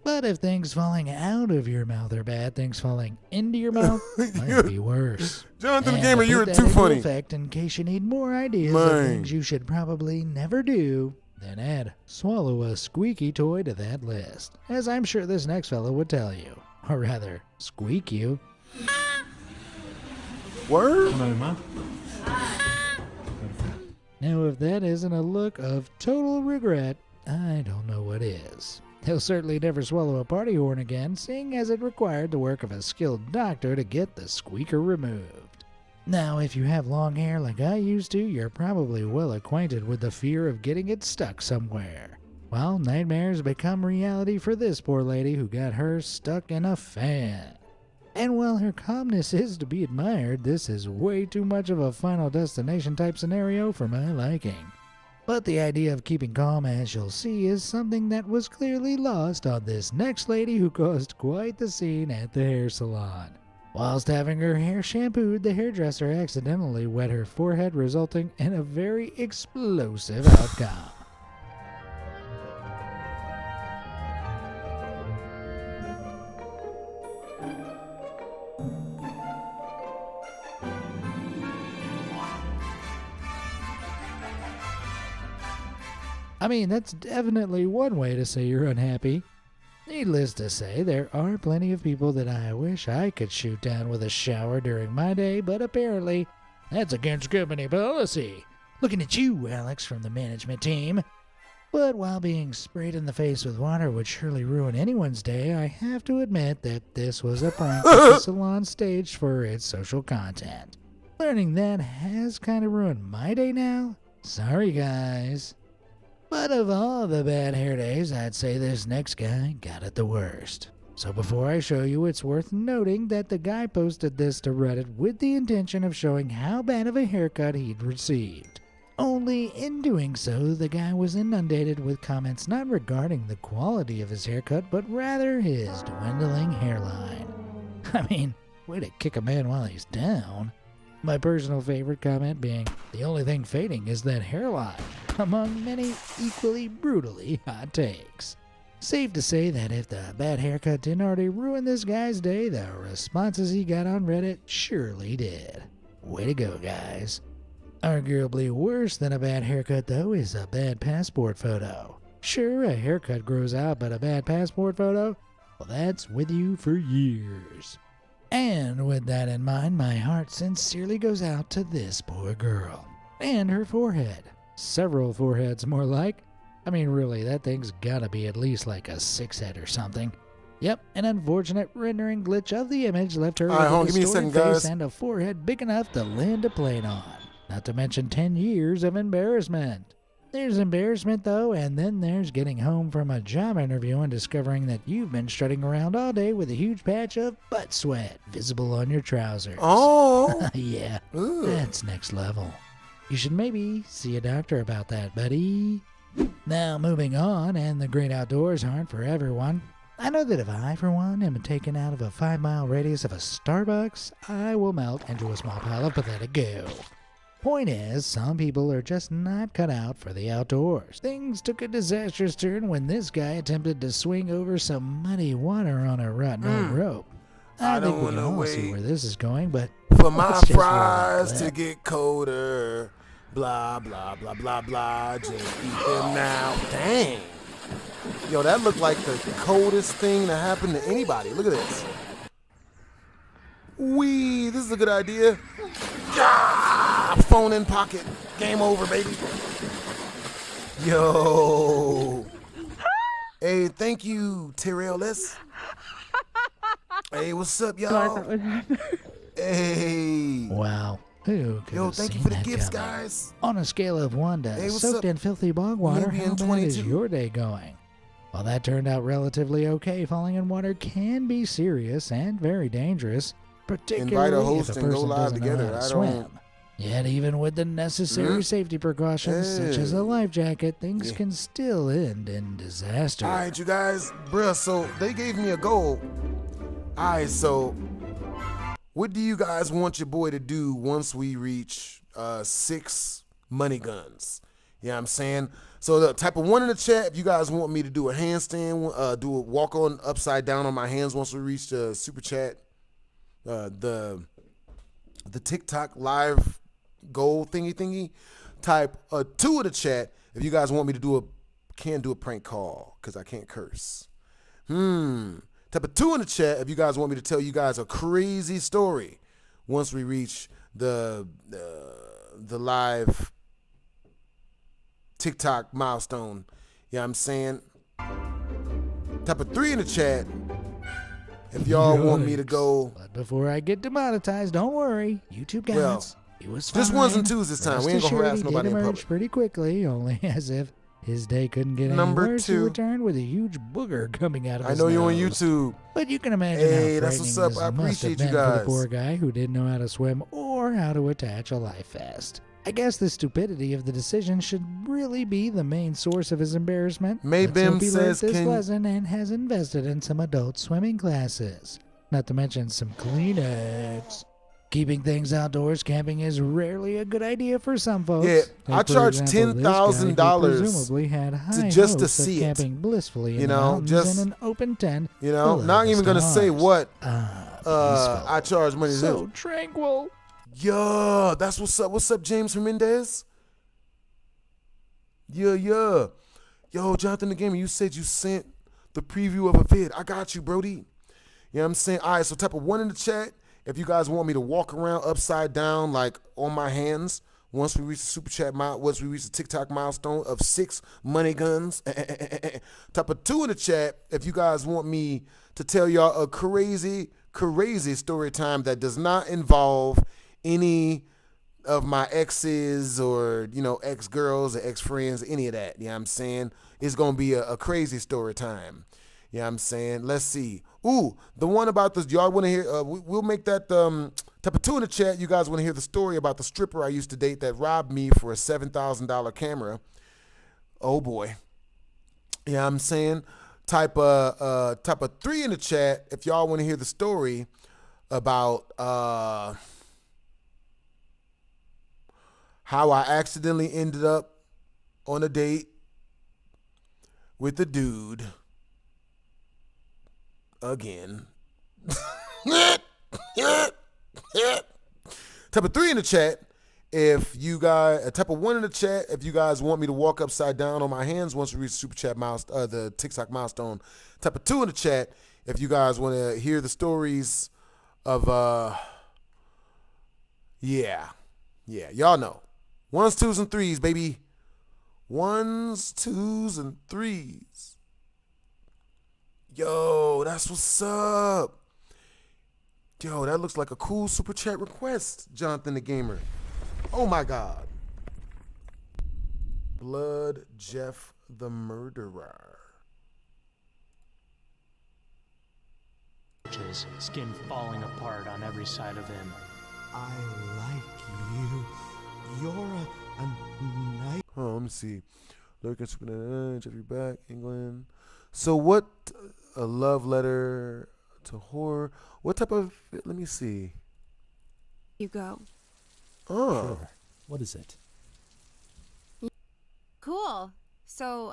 But if things falling out of your mouth are bad, things falling into your mouth might be worse. Jonathan the Gamer, you're too funny. Effect, in case you need more ideas of things you should probably never do, then add swallow a squeaky toy to that list, as I'm sure this next fellow would tell you. Or rather, squeak you. Word? Hello, man. Now, if that isn't a look of total regret, I don't know what is. He'll certainly never swallow a party horn again, seeing as it required the work of a skilled doctor to get the squeaker removed. Now, if you have long hair like I used to, you're probably well acquainted with the fear of getting it stuck somewhere. Well, nightmares become reality for this poor lady who got hers stuck in a fan. And while her calmness is to be admired, this is way too much of a Final Destination type scenario for my liking. But the idea of keeping calm, as you'll see, is something that was clearly lost on this next lady who caused quite the scene at the hair salon. Whilst having her hair shampooed, the hairdresser accidentally wet her forehead, resulting in a very explosive outcome. I mean, that's definitely one way to say you're unhappy. Needless to say, there are plenty of people that I wish I could shoot down with a shower during my day, but apparently that's against company policy. Looking at you, Alex, from the management team. But while being sprayed in the face with water would surely ruin anyone's day, I have to admit that this was a prank that the salon staged for its social content. Learning that has kind of ruined my day now. Sorry, guys. But of all the bad hair days, I'd say this next guy got it the worst. So before I show you, it's worth noting that the guy posted this to Reddit with the intention of showing how bad of a haircut he'd received. Only in doing so, the guy was inundated with comments not regarding the quality of his haircut, but rather his dwindling hairline. I mean, way to kick a man while he's down. My personal favorite comment being, the only thing fading is that hairline, among many equally brutally hot takes. Safe to say that if the bad haircut didn't already ruin this guy's day, the responses he got on Reddit surely did. Way to go, guys. Arguably worse than a bad haircut, though, is a bad passport photo. Sure, a haircut grows out, but a bad passport photo? Well, that's with you for years. And with that in mind, my heart sincerely goes out to this poor girl. And her forehead. Several foreheads, more like. I mean, really, that thing's gotta be at least like a 6-head or something. Yep, an unfortunate rendering glitch of the image left her with a distorted face and a forehead big enough to land a plane on. Not to mention 10 years of embarrassment. There's embarrassment, though, and then there's getting home from a job interview and discovering that you've been strutting around all day with a huge patch of butt sweat visible on your trousers. Oh! Yeah, that's next level. You should maybe see a doctor about that, buddy. Now, moving on, and the great outdoors aren't for everyone. I know that if I, for one, am taken out of a 5-mile radius of a Starbucks, I will melt into a small pile of pathetic goo. Point is, some people are just not cut out for the outdoors. Things took a disastrous turn when this guy attempted to swing over some muddy water on a rotten old rope. I think we can all see where this is going, but for my fries to get colder, blah, blah, blah, blah, blah, just eat them now. Dang. Yo, that looked like the coldest thing to happen to anybody. Look at this. Wee, this is a good idea. Ah, phone in pocket. Game over, baby. Yo. Hey, thank you, Terrell. Hey, what's up, y'all? Hey. Wow. Who could Yo, have thank you seen for the that gifts, coming? guys. On a scale of 1 to Hey, what's soaked up? in filthy bog water, Maybe how in bad is 22. your day going? Well, that turned out relatively okay. Falling in water can be serious and very dangerous, particularly Invite a if host a and go person live doesn't know together. how to I swim. don't- Yet even with the necessary safety precautions, such as a life jacket, things can still end in disaster. All right, you guys. Bruh, so they gave me a goal. All right, so what do you guys want your boy to do once we reach 6 money guns? You know what I'm saying? So the type of 1 in the chat if you guys want me to do a handstand, do a walk on upside down on my hands once we reach the super chat. The TikTok live goal thingy. Type 2 in the chat if you guys want me to do a prank call because I can't curse. Type of 2 in the chat if you guys want me to tell you guys a crazy story. once we reach the live TikTok milestone. You know what I'm saying? Type a 3 in the chat if y'all want me to go. But before I get demonetized, don't worry. YouTube guys, Well, it was just fine. ones and twos this time. Rest We ain't gonna assured, harass he nobody did in emerge public. pretty quickly, only as if his day couldn't get any Number worse. He 2. returned with a huge booger coming out of I his know you're on nose. YouTube. But you can imagine Hey, how that's frightening what's up. this I must have appreciate been you for the guys. poor guy who didn't know how to swim or how to attach a life vest. I guess the stupidity of the decision should really be the main source of his embarrassment. Let's Maybim hope he says, learned this can- lesson and has invested in some adult swimming classes. Not to mention some Kleenex. Keeping things outdoors camping is rarely a good idea for some folks. Yeah, Like, I for charge example, this guy who $10,000 presumably had high just to hopes of see it. camping blissfully in You the know, mountains just- in an open tent. You know, below not the even gonna say stars. what Peaceful. I charge money. So tranquil. Yeah, that's what's up. What's up, James Hernandez? Yeah. Yo, Jonathan the Gamer, you said you sent the preview of a vid. I got you, Brody. You know what I'm saying? All right, so type a 1 in the chat if you guys want me to walk around upside down, like on my hands, once we reach the super chat once we reach the TikTok milestone of 6 money guns. Type a 2 in the chat if you guys want me to tell y'all a crazy story time that does not involve any of my exes or, you know, ex-girls or ex-friends, any of that. You know what I'm saying? It's going to be a crazy story time. You know what I'm saying? Let's see. Ooh, the one about this, y'all want to hear, we'll make that type of 2 in the chat. You guys want to hear the story about the stripper I used to date that robbed me for a $7,000 camera. Oh boy. You know what I'm saying? Type a 3 in the chat if y'all want to hear the story about how I accidentally ended up on a date with a dude again. Type of 3 in the chat if you guys, type of 1 in the chat if you guys want me to walk upside down on my hands once we reach the super chat milestone, the TikTok milestone. Type of 2 in the chat if you guys want to hear the stories of yeah, y'all know. 1s, 2s, and 3s, baby. 1s, 2s, and 3s. Yo, that's what's up. Yo, that looks like a cool super chat request, Jonathan the Gamer. Oh my God. Blood Jeff the Murderer. His skin falling apart on every side of him. I like you. You're a nice. Oh, let me see. Lurking, Jeffrey back, England. So what? A love letter to horror. What type of? Let me see. You go. Oh. Sure. What is it? Cool. So,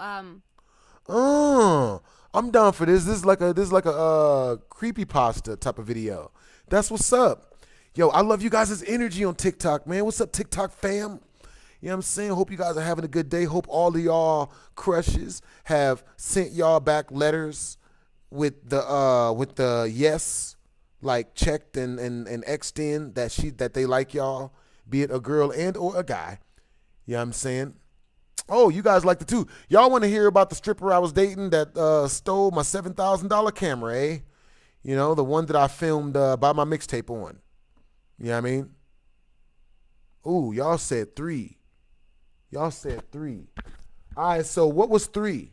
Oh, I'm down for this. This is like a creepypasta type of video. That's what's up. Yo, I love you guys' energy on TikTok, man. What's up, TikTok fam? You know what I'm saying? Hope you guys are having a good day. Hope all of y'all crushes have sent y'all back letters with the yes, like checked and X'd in that they like y'all, be it a girl and or a guy. You know what I'm saying? Oh, you guys like the two. Y'all want to hear about the stripper I was dating that stole my $7,000 camera, eh? You know, the one that I filmed by my mixtape on. You know what I mean? Ooh, y'all said 3. Y'all said 3. All right, so what was 3?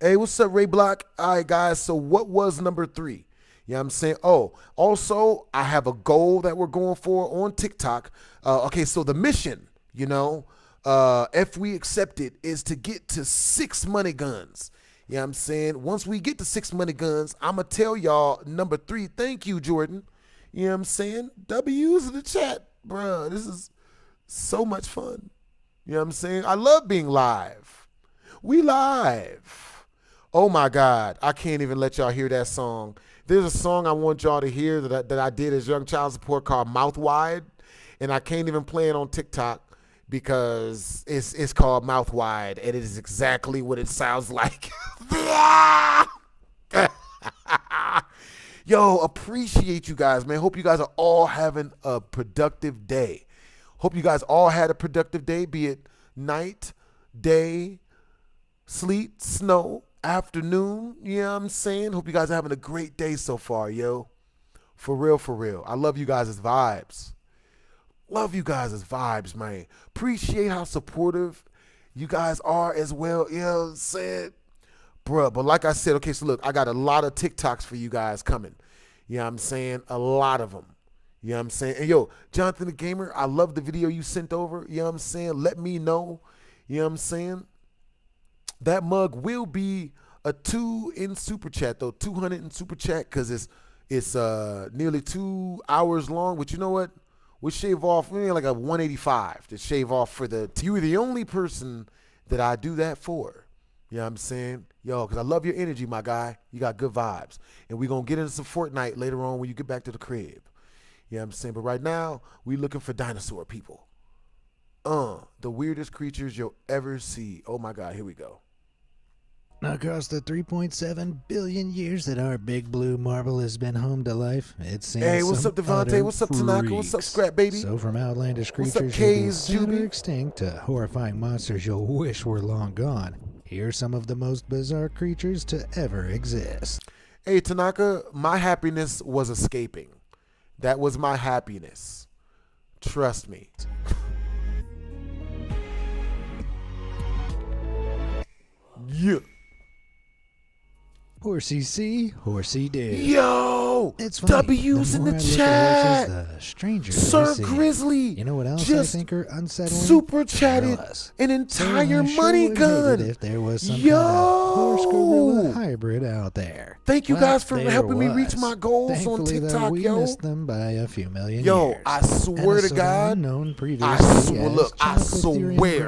Hey, what's up, Ray Block? All right, guys, so what was number 3? You know what I'm saying? Oh, also, I have a goal that we're going for on TikTok. Okay, so the mission, you know, if we accept it, is to get to 6 money guns. You know what I'm saying? Once we get to 6 money guns, I'm going to tell y'all number 3. Thank you, Jordan. You know what I'm saying? W's in the chat. Bruh, this is so much fun. You know what I'm saying? I love being live. We live. Oh my God. I can't even let y'all hear that song. There's a song I want y'all to hear that I did as young child support called Mouth Wide. And I can't even play it on TikTok because it's called Mouth Wide. And it is exactly what it sounds like. Yo, appreciate you guys, man. Hope you guys are all having a productive day. Hope you guys all had a productive day, be it night, day, sleet, snow, afternoon. You know what I'm saying? Hope you guys are having a great day so far, yo. For real, for real. I love you guys' vibes. Love you guys' vibes, man. Appreciate how supportive you guys are as well. You know what I'm saying? Bruh, but like I said, okay, so look, I got a lot of TikToks for you guys coming. You know what I'm saying? A lot of them. You know what I'm saying? And yo, Jonathan the Gamer, I love the video you sent over. You know what I'm saying? Let me know. You know what I'm saying? That mug will be a 2 in Super Chat, though. 200 in Super Chat, because it's nearly 2 hours long. But you know what? We'll shave off maybe like a 185 to shave off for the. You are the only person that I do that for. You know what I'm saying? Yo, because I love your energy, my guy. You got good vibes. And we're going to get into some Fortnite later on when you get back to the crib. You know what I'm saying? But right now, we looking for dinosaur people. The weirdest creatures you'll ever see. Oh, my God. Here we go. Across the 3.7 billion years that our big blue marble has been home to life, it's seen Hey, what's up, Devontae? What's up, Tanaka? What's up, Scrap Baby? So from outlandish creatures what's up, K's, that are Juby? extinct to horrifying monsters you'll wish were long gone, here's some of the most bizarre creatures to ever exist. Hey, Tanaka, my happiness was escaping. That was my happiness. Trust me. Yeah. Horsey see, horsey do. Yo, it's funny. W's in the chat. The stranger Sir Grizzly. You know what else just I think are unsettling? Super chatted Gorillas. an entire So money would gun. hate it if there was some kind of horse gorilla hybrid out there. Thank you Well, guys for there helping me was. reach my goals Thankfully, on though, TikTok, we yo. missed them by a few million Yo, years. I swear to God, I swear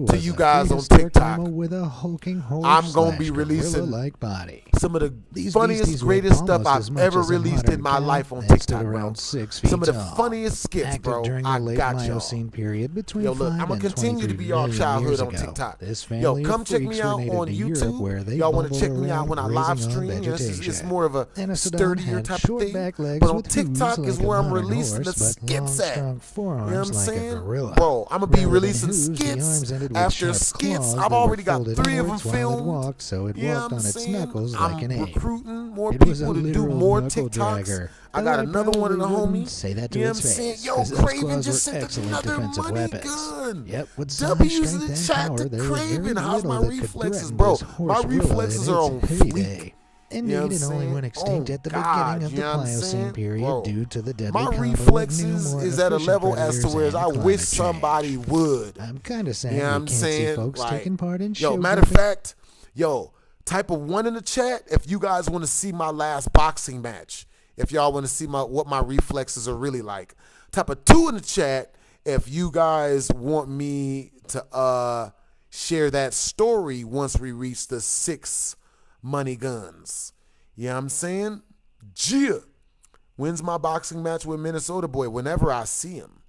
to you guys on TikTok, with a hulking horse I'm gonna be releasing body. some of the funniest, greatest stuff I've ever released in my life on TikTok, bro. Some of the funniest skits, bro. I got y'all. Period between Yo, look, I'm gonna continue to be y'all childhood on TikTok. Yo, come check me out on YouTube. Y'all want to check me out when I live stream? It's more of a sturdier type of thing. But on TikTok is where I'm releasing the skits at. You know what I'm saying? Bro, I'm gonna be releasing skits after skits. I've already got 3 of them filmed. So it You know walked what on I'm its saying? knuckles I'm like an ape. recruiting more It was people a to do literal more knuckle TikToks. dragger. I got Though another one of the probably homies. wouldn't say that to You know what I'm its saying? face, Yo, 'cause its Craven claws just were sent excellent another defensive money weapons. gun. Yep, with so much W's in strength the and chat power, to there was very Craven. How's my little that could reflexes, threaten bro? this My horse gorilla reflexes in are on its fleek. heyday. Indeed, You know what it I'm only saying? went extinct Oh, at the God, beginning of you the know what I'm Pliocene saying? period Bro, due to the deadly my combo of reflexes new, more is at a efficient level as to predators whereas and I wish climate change. somebody would. I'm kind of sad You know what we I'm can't see saying? folks Like, taking part in yo, show matter of jumping. fact, yo, type of 1 in the chat if you guys want to see my last boxing match. If y'all want to see what my reflexes are really like. Type of 2 in the chat if you guys want me to share that story once we reach the 6 money guns. You know what I'm saying? Gia wins my boxing match with Minnesota Boy whenever I see him.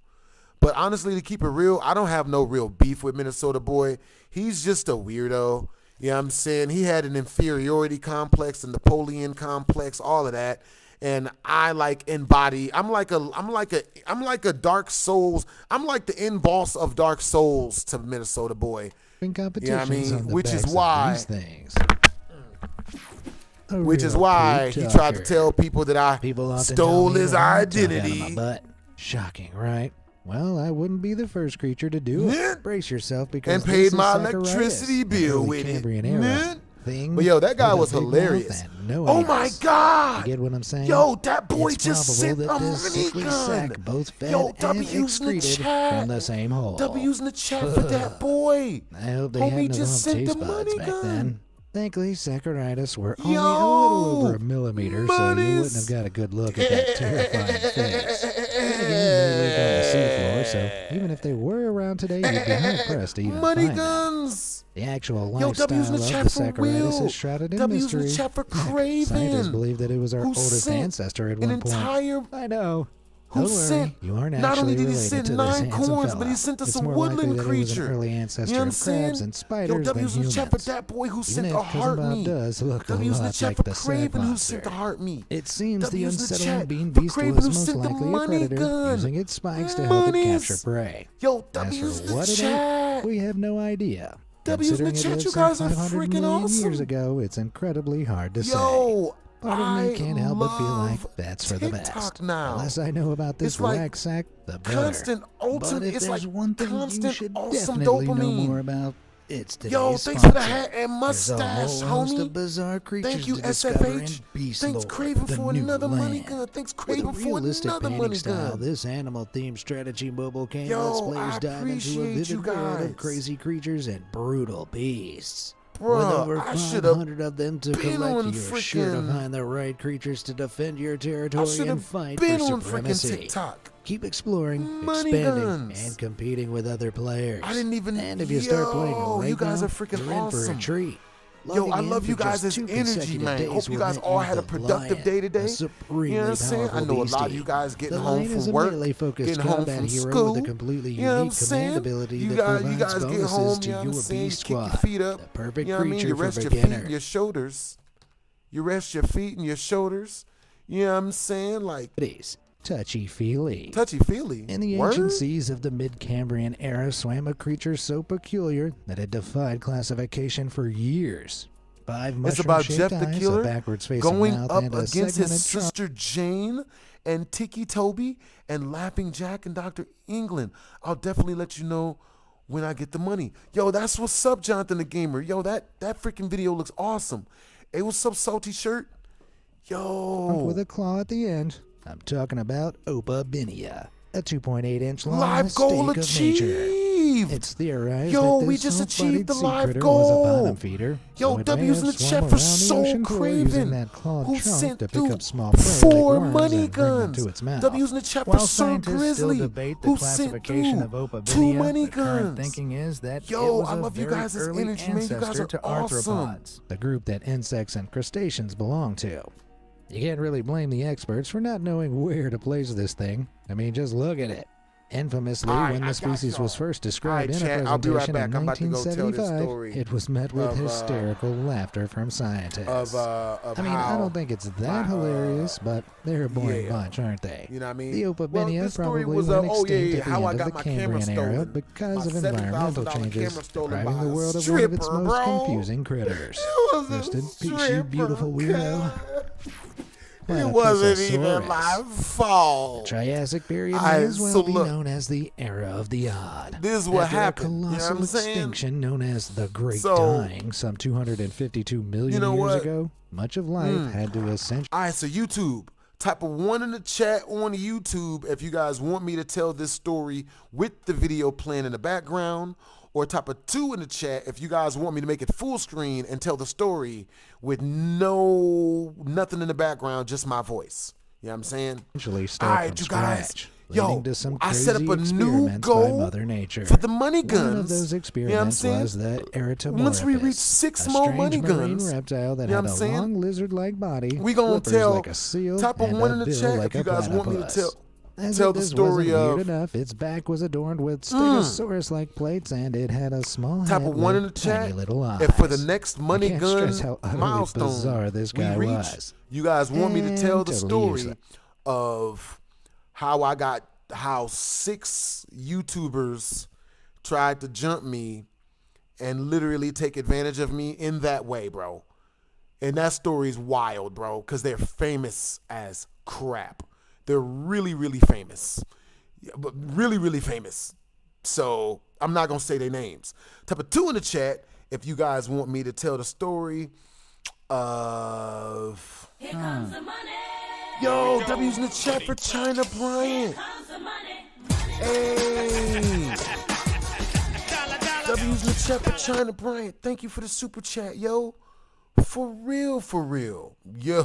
But honestly, to keep it real, I don't have no real beef with Minnesota Boy. He's just a weirdo. You know what I'm saying? He had an inferiority complex, a Napoleon complex, all of that. And I embody. I'm like a Dark Souls. I'm like the end boss of Dark Souls to Minnesota Boy. In You know what I competitions on mean? the Which backs is of why. these things. Which is why he tried to tell people that I stole his identity. Shocking, right? Well, I wouldn't be the first creature to do it. Brace yourself because and this paid is my Saccharitis, electricity an bill early with Cambrian it. era thing But yo, that guy with was a big mouth hilarious. and no Oh anus. my God. You get what I'm saying? Yo, that boy It's just sent probable a that this money sickly gun. sack both fed Yo, and W's in the excreted chat. from the same hole. W's in the chat for that boy. I hope they Homie had no just sent taste the buds money back gun. then. Thankfully, Saccharitis were only a little over a millimeter, so you wouldn't have got a good look at that terrifying face. Again, they lived on the seafloor, so even if they were around today, you'd be hard-pressed to even Money find them. guns. The actual Yo, lifestyle W's in the of chat the for Saccharitis Will. is shrouded in W's in mystery. the chat for Heck, scientists Craven. believe that it was our Who oldest sent ancestor at an one point. entire I know. who Don't worry, sent, you aren't not only actually did he related send to this 9 handsome coins, fella. but he sent us It's a more likely woodland that he was an creature. early You ancestor know what I'm of saying? crabs and Yo, spiders than W's in the chat for humans. that boy who Even sent if a Cousin heart Bob meat. does look a W's in the lot chat like for the sad Craven who monster. sent the heart meat. It seems the W's in the unsettling chat bean for beast Craven was who most sent the likely a money predator, gun. using its spikes to help it Monies. capture prey. Yo, As W's for in the what it chat. ate, we have no idea. W's in the Considering it chat, lived you some guys are 500 freaking million years awesome. ago, it's incredibly hard to say. Yo, Part of me I can't help but feel like love that's for the TikTok best. now. The less I know about this It's like rack sack, the better. constant ultimate. But if It's there's like one thing you constant should awesome definitely know dopamine. more about, it's today's Yo, thanks sponsor. for the hat and mustache, There's a whole host homie. of bizarre creatures Thank you, to discover in SFH. Beast Thanks, Lord, Craven, the for new another money land. gun. Thanks, With a Craven, for realistic another painting money style, gun. this animal-themed strategy mobile game Yo, lets players I dive into a appreciate you vivid world guys. of crazy creatures and brutal beasts. Bruh, With over I should've 500 of them to been collect, on you're sure to frickin'- find the right creatures to defend your I territory should and have fight been for on freaking supremacy. TikTok. Keep exploring, Money expanding, guns. and competing with other players. I didn't even. And if you start playing right you guys now, are freaking you're in for awesome. a treat. Yo, Logging I in love you for just guys' 2 energy, consecutive man. days Hope you will guys make all you had a the productive Lion, day a today. supremely You know what I'm saying? I powerful know a lot of beastie. you guys getting The home Lion is from a work, melee-focused getting home combat from hero school. with a completely You know what I'm unique saying? command ability You that guys provides get bonuses home, to you know what your I'm saying? beast Kick your squad. feet up. The perfect You know what I mean? creature You for rest your beginner. feet and your shoulders. You rest your feet and your shoulders. You know what I'm saying? Like touchy-feely. Touchy-feely? In the Word? ancient seas of the mid-Cambrian era swam a creature so peculiar that it defied classification for years. 5 It's about mushroom-shaped Jeff the eyes, Killer a backwards-facing going mouth, up and a against segmented his sister Jane and Tiki Toby and Lapping Jack and Dr. England. I'll definitely let you know when I get the money. Yo, that's what's up, Jonathan the Gamer. Yo, that freaking video looks awesome. Hey, what's up, Salty Shirt? Yo. with a claw at the end. I'm talking about Opa Binia, a 2.8-inch long Live goal mistake of nature. achieved. It's theorized Yo, that we this just achieved full-bodied the sea live critter goal. was a bottom feeder. Yo, so it may W's in the have swum chat for around the Soul ocean floor using Craven, that clawed who trunk sent to pick through up small prey 4 like worms money and bring them guns. to its mouth. W's in the chat for While Sir scientists Grizzly, still debate the who sent classification of through Opa 2 Binia, money the current guns. thinking is that Yo, it was I a love you very guys' early energy, man. You guys ancestor are to awesome. arthropods, the group that insects and crustaceans belong to. You can't really blame the experts for not knowing where to place this thing. I mean, just look at it. Infamously, when the species was first described in a chat. I'll be right presentation in back. I'm about to go tell this 1975, story it was met with of, hysterical laughter from scientists. I mean, I don't think it's that hilarious, but they're a boring bunch, aren't they? You know what I mean? The Opa Well, Binia this story probably was, went oh, extinct yeah, at the how I end got of my the camera Cambrian era stolen. because My of environmental $70,000 changes, camera stolen depriving by the a world of one of its stripper, most bro. confusing critters. was a Rest in peace, you stripper, beautiful weirdo. It wasn't even my fault. The Triassic period I- may as well so be look, known as the era of the odd. This is what After happened, A you know what colossal I'm saying? extinction known as the Great So, Dying some 252 million you know years what? ago, much of life had to essentially... All right, so YouTube. Type a 1 in the chat on YouTube if you guys want me to tell this story with the video playing in the background, or type a 2 in the chat if you guys want me to make it full screen and tell the story with nothing in the background, just my voice. You know what I'm saying? Eventually All start right, from you guys. scratch, Yo, leading to some I set up a crazy new experiments goal by Mother Nature. for the money guns. One of those You know what I'm experiments saying? was the Erytomorphus, Once we reach 6 a more strange money marine guns, reptile that you know had what a I'm saying? long lizard-like body, We gonna flippers tell like a seal, type of and 1 a in the bill chat like if you a guys want me to platypus. As tell if the this story wasn't of weird enough, its back was adorned with stegosaurus-like plates, and it had a small type head of 1 in with the tiny chat little eyes. if for the next money I can't gun stress how utterly milestone bizarre this guy we reach, was. you guys want me to tell And the totally story useless. of how 6 YouTubers tried to jump me and literally take advantage of me in that way, bro. And that story's wild, bro, because they're famous as crap. They're really, really famous. Yeah, but really, really famous. So I'm not going to say their names. Type a 2 in the chat if you guys want me to tell the story of... Here comes the money. Yo, W's in the chat for China Bryant. Hey. W's in the chat for China Bryant. Thank you for the super chat, yo. For real, for real. Yeah,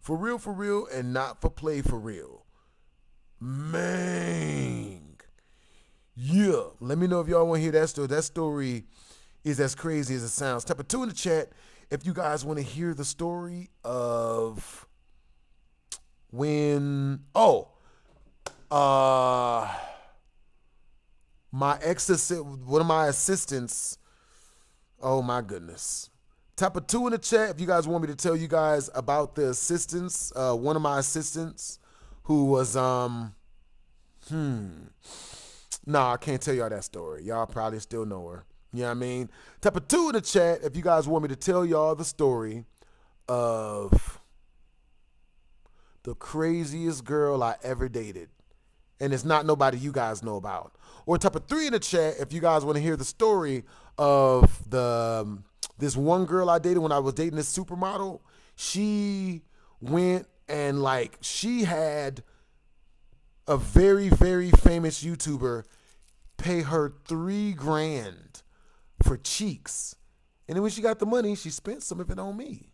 for real, and not for play for real. Man. Yeah. Let me know if y'all want to hear that story. That story is as crazy as it sounds. Type a 2 in the chat if you guys want to hear the story of when One of my assistants. Oh my goodness. Type a 2 in the chat if you guys want me to tell you guys about the assistants. One of my assistants who was No, I can't tell y'all that story. Y'all probably still know her. You know what I mean? Type a 2 in the chat if you guys want me to tell y'all the story of the craziest girl I ever dated. And it's not nobody you guys know about. Or type a 3 in the chat if you guys want to hear the story of this one girl I dated when I was dating this supermodel. She went and she had a very, very famous YouTuber pay her $3,000 for cheeks. And then when she got the money, she spent some of it on me.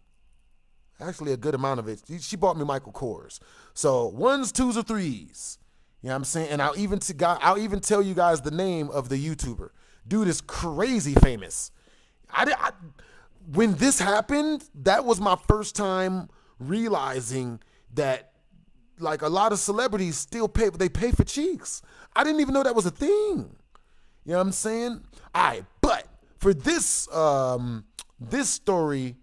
Actually, a good amount of it. She bought me Michael Kors. So 1s, 2s, or 3s. You know what I'm saying? And I'll even tell you guys the name of the YouTuber. Dude is crazy famous. When this happened, that was my first time realizing that a lot of celebrities still pay for cheeks. I didn't even know that was a thing. You know what I'm saying? All right, but for this story,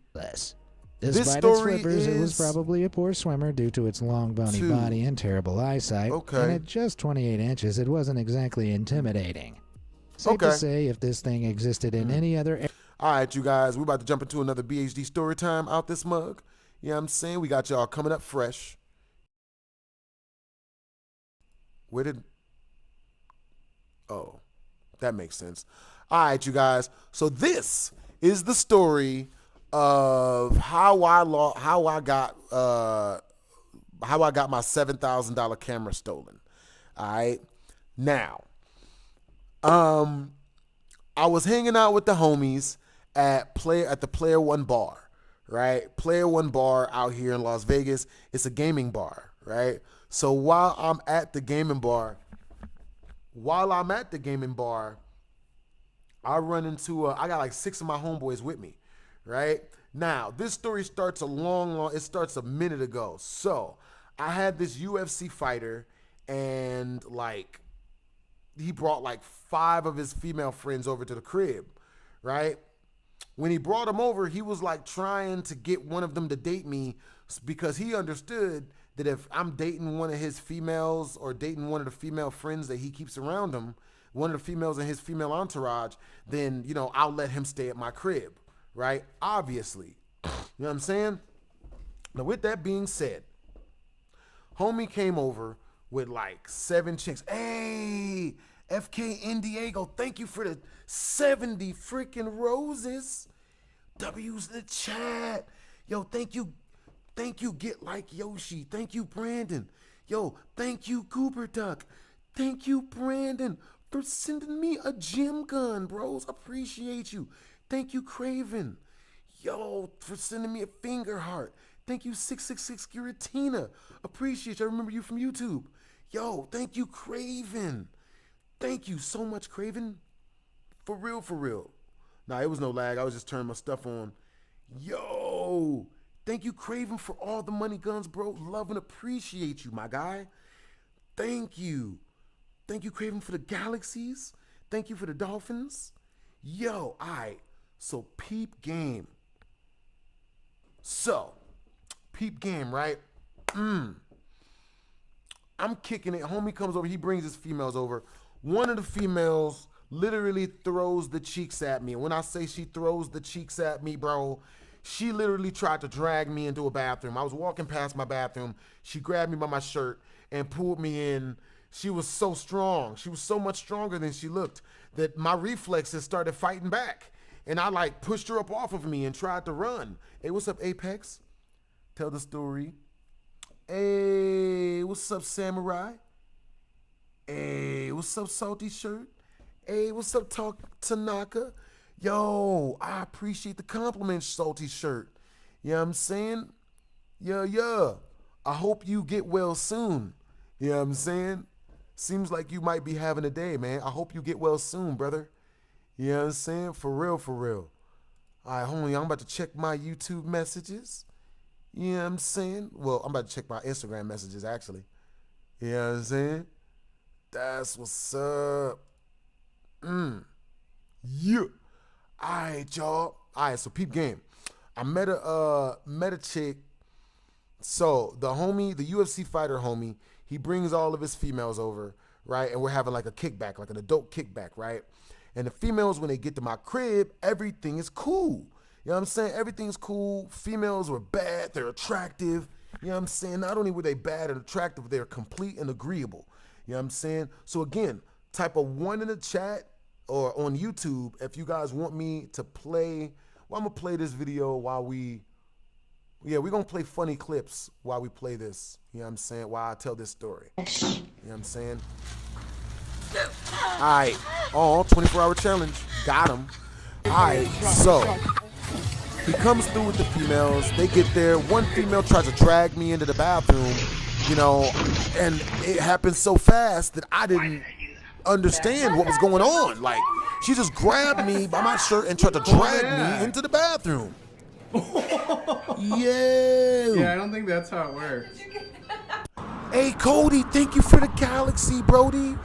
Despite its flippers, it was probably a poor swimmer due to its long, bony body and terrible eyesight. Okay. And at just 28 inches, it wasn't exactly intimidating. Safe to say, if this thing existed in any other... All right, you guys, we're about to jump into another BHD story time out this mug. You know what I'm saying? We got y'all coming up fresh. Oh, that makes sense. All right, you guys. So this is the story of how I got my $7,000 camera stolen. All right. Now, I was hanging out with the homies at the Player One bar, right? Player One bar out here in Las Vegas. It's a gaming bar, right? So while I'm at the gaming bar, I run into I got 6 of my homeboys with me. Right now, this story starts it starts a minute ago. So I had this UFC fighter, and he brought 5 of his female friends over to the crib, right? When he brought them over, he was trying to get one of them to date me because he understood that if I'm dating one of his females or dating one of the female friends that he keeps around him, one of the females in his female entourage, then I'll let him stay at my crib. Right? Obviously. You know what I'm saying? Now, with that being said, homie came over with 7 chicks. Hey, FK in Diego, thank you for the 70 freaking roses. W's in the chat. Yo, thank you. Thank you, Get Like Yoshi. Thank you, Brandon. Yo, thank you, Cooper Duck. Thank you, Brandon, for sending me a gym gun, bros. Appreciate you. Thank you, Craven. Yo, for sending me a finger heart. Thank you, 666 Giratina. Appreciate you. I remember you from YouTube. Yo, thank you, Craven. Thank you so much, Craven. For real, for real. Nah, it was no lag. I was just turning my stuff on. Yo, thank you, Craven, for all the money guns, bro. Love and appreciate you, my guy. Thank you. Thank you, Craven, for the galaxies. Thank you for the dolphins. Yo, all right. So, peep game. Right? I'm kicking it. Homie comes over. He brings his females over. One of the females literally throws the cheeks at me. And when I say she throws the cheeks at me, bro, she literally tried to drag me into a bathroom. I was walking past my bathroom. She grabbed me by my shirt and pulled me in. She was so strong. She was so much stronger than she looked that my reflexes started fighting back. And I pushed her up off of me and tried to run. Hey, what's up, Apex? Tell the story. Hey, what's up, Samurai? Hey, what's up, Salty Shirt? Hey, what's up, Tanaka? Yo, I appreciate the compliments, Salty Shirt. You know what I'm saying? Yeah. I hope you get well soon. You know what I'm saying? Seems like you might be having a day, man. I hope you get well soon, brother. You know what I'm saying? For real, for real. All right, homie, I'm about to check my YouTube messages. You know what I'm saying? Well, I'm about to check my Instagram messages, actually. You know what I'm saying? That's what's up. Yeah. All right, y'all. All right, so peep game. I met a chick. So the UFC fighter homie, he brings all of his females over, right? And we're having like a kickback, like an adult kickback, right? And the females, when they get to my crib, everything is cool. You know what I'm saying? Everything's cool. Females were bad. They're attractive. You know what I'm saying? Not only were they bad and attractive, they're complete and agreeable. You know what I'm saying? So again, type a 1 in the chat or on YouTube if you guys want me to play. Well, I'm going to play this video while we're going to play funny clips while we play this. You know what I'm saying? While I tell this story. You know what I'm saying? All right. 24-hour challenge. Got him. All right. So he comes through with the females. They get there. One female tries to drag me into the bathroom, you know, and it happened so fast that I didn't understand what was going on. Like, she just grabbed me by my shirt and tried to drag me into the bathroom. Yeah, I don't think that's how it works. Hey, Cody, thank you for the galaxy, Brody.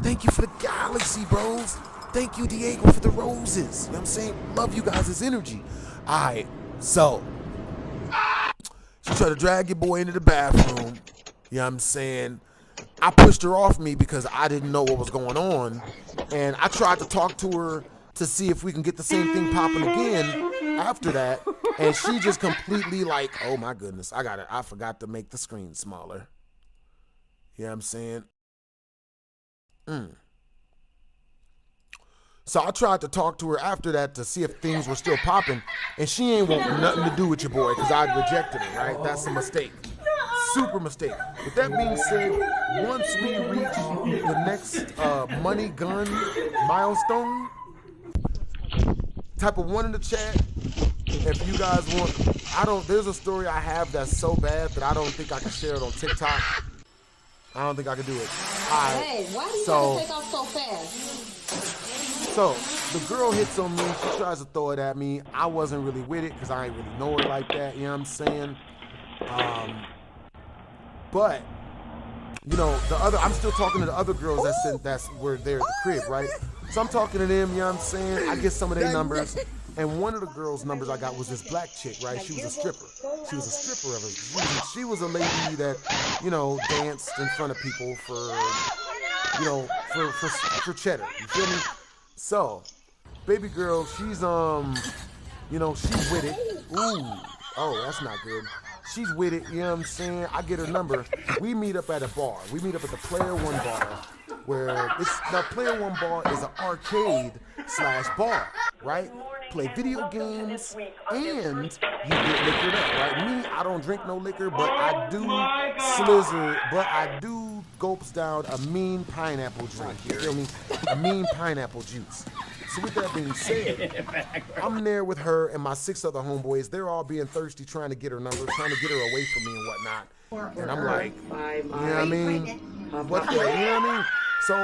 Thank you for the galaxy, bros. Thank you, Diego, for the roses. You know what I'm saying? Love you guys' energy. All right, so she tried to drag your boy into the bathroom. You know what I'm saying? I pushed her off me because I didn't know what was going on. And I tried to talk to her to see if we can get the same thing popping again after that. And she just completely like, oh my goodness, I forgot to make the screen smaller. You know what I'm saying? So I tried to talk to her after that to see if things were still popping, and she ain't want nothing to do with your boy because I rejected her, right? That's a mistake. Super mistake. With that being said, once we reach the next money gun milestone, type of 1 in the chat if you guys want. There's a story I have that's so bad that I don't think I can share it on TikTok. I don't think I can do it. Hey, why do you have to take off so fast? So the girl hits on me. She tries to throw it at me. I wasn't really with it because I ain't really know her like that. You know what I'm saying? But you know, I'm still talking to the other girls that's were there at the crib, right? So I'm talking to them. You know what I'm saying? I get some of their numbers. And one of the girls' numbers I got was this black chick, right? She was a stripper. She was a stripper of it. She was a lady that, you know, danced in front of people for, you know, for cheddar. You feel me? So, baby girl, she's you know, she's with it. Ooh, oh, that's not good. She's with it. You know what I'm saying? I get her number. We meet up at a bar. We meet up at the Player One bar, where Player One bar is an arcade/bar, right? Play video games and you get liquored up, right? Me, I don't drink no liquor, but I do gulps down a mean pineapple drink. You feel me? A mean pineapple juice. So with that being said, I'm there with her and my 6 other homeboys. They're all being thirsty, trying to get her number, trying to get her away from me and whatnot. And I'm like, you know what I mean? You know what I mean? So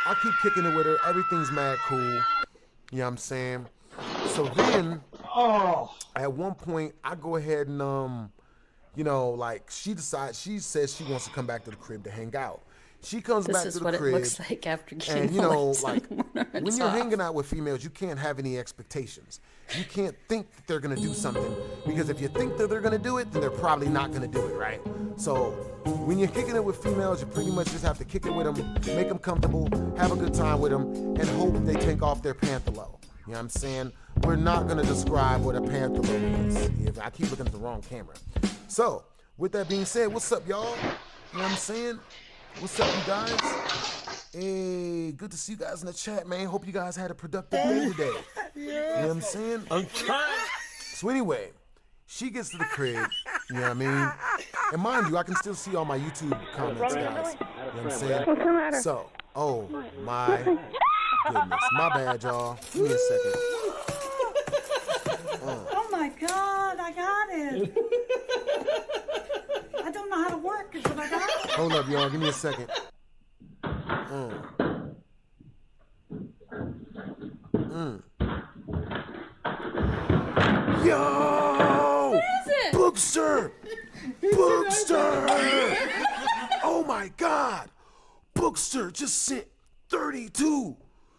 I keep kicking it with her. Everything's mad cool. You know what I'm saying? So then, at one point, I go ahead and, you know, like, she says she wants to come back to the crib to hang out. She comes back to the crib. This is what it looks like after getting and, you know, like, when you're hanging out with females, you can't have any expectations. You can't think that they're going to do something, because if you think that they're going to do it, then they're probably not going to do it, right? So when you're kicking it with females, you pretty much just have to kick it with them, make them comfortable, have a good time with them, and hope they take off their pantaloon. You know what I'm saying? We're not going to describe what a pantaloon is. I keep looking at the wrong camera. So, with that being said, what's up, y'all? You know what I'm saying? What's up, you guys? Hey, good to see you guys in the chat, man. Hope you guys had a productive day today. You know what I'm saying? I'm trying. So anyway, she gets to the crib, you know what I mean? And mind you, I can still see all my YouTube comments, guys. You know what I'm saying? What's the matter? So, oh my goodness. My bad, y'all. Give me a second. Oh my God, I got it. I don't know how to work it, but I got it. Hold up, y'all. Give me a second. Yo! What is it? Bookster! Bookster! Oh my God! Bookster just sent 32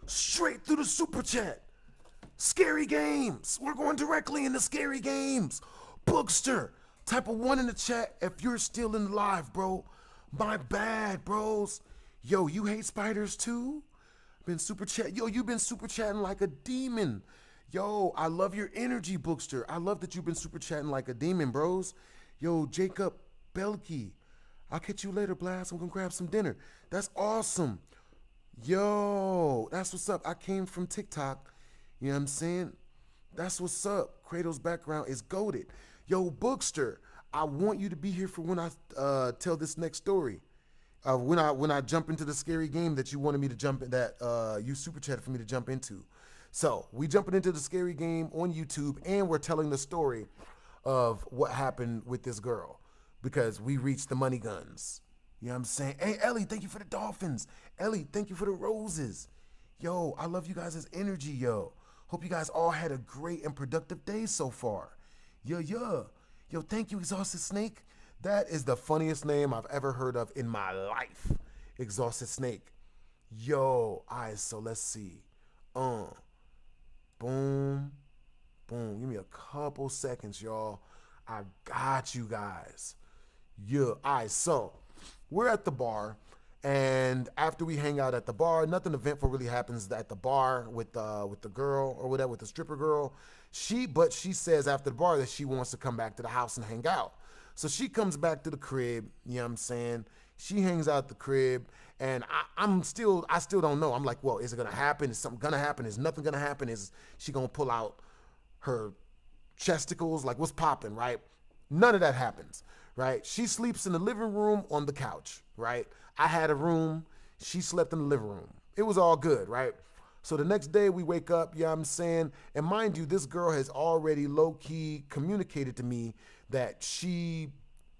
straight through the super chat. Scary games. We're going directly into scary games. Bookster, type a 1 in the chat if you're still in live, bro. My bad, bros. Yo, you hate spiders too? Been super chat. Yo, you've been super chatting like a demon. Yo, I love your energy, Bookster. I love that you've been super chatting like a demon, bros. Yo, Jacob Belkey. I'll catch you later, Blast. I'm gonna grab some dinner. That's awesome. Yo, that's what's up. I came from TikTok. You know what I'm saying? That's what's up. Kratos' background is goated. Yo, Bookster, I want you to be here for when I tell this next story. When I jump into the scary game that you wanted me to jump in, that you super chatted for me to jump into. So we jumping into the scary game on YouTube, and we're telling the story of what happened with this girl because we reached the money guns. You know what I'm saying? Hey, Ellie, thank you for the dolphins. Ellie, thank you for the roses. Yo, I love you guys' energy, yo. Hope you guys all had a great and productive day so far. Yo, thank you, Exhausted Snake. That is the funniest name I've ever heard of in my life. Exhausted Snake. Yo, alright, so let's see. Boom. Give me a couple seconds, y'all. I got you guys. Yeah, alright, so we're at the bar, and after we hang out at the bar, nothing eventful really happens at the bar with the girl or whatever, with the stripper girl. But she says after the bar that she wants to come back to the house and hang out. So she comes back to the crib, you know what I'm saying? She hangs out the crib, and I still don't know. I'm like, well, is it gonna happen? Is something gonna happen? Is nothing gonna happen? Is she gonna pull out her chesticles? Like, what's popping, right? None of that happens, right? She sleeps in the living room on the couch, right? I had a room. She slept in the living room. It was all good, right? So the next day we wake up, you know what I'm saying? And mind you, this girl has already low-key communicated to me that she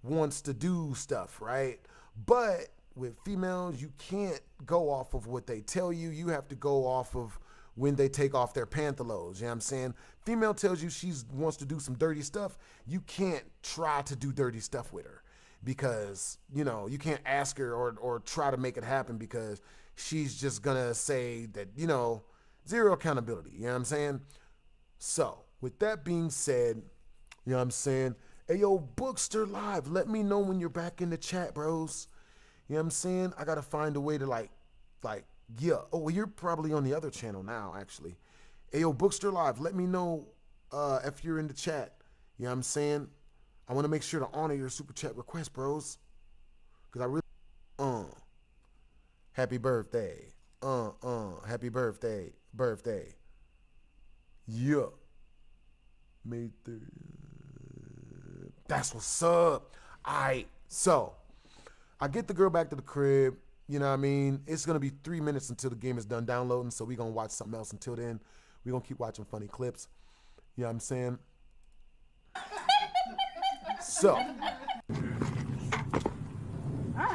wants to do stuff, right? But with females, you can't go off of what they tell you. You have to go off of when they take off their pantalos, you know what I'm saying? Female tells you she wants to do some dirty stuff. You can't try to do dirty stuff with her because, you know, you can't ask her or try to make it happen because she's just gonna say that, you know, zero accountability, you know what I'm saying? So, with that being said, you know what I'm saying? Hey, yo, Bookster Live, let me know when you're back in the chat, bros. You know what I'm saying? I gotta find a way to like, yeah. Oh, well, you're probably on the other channel now, actually. Hey, yo, Bookster Live, let me know if you're in the chat. You know what I'm saying? I want to make sure to honor your super chat request, bros. Because I really, happy birthday. Happy birthday. Yeah. May 3rd. That's what's up. Alright, so I get the girl back to the crib. You know what I mean? It's going to be 3 minutes until the game is done downloading, so we're going to watch something else until then. We're going to keep watching funny clips. You know what I'm saying? So,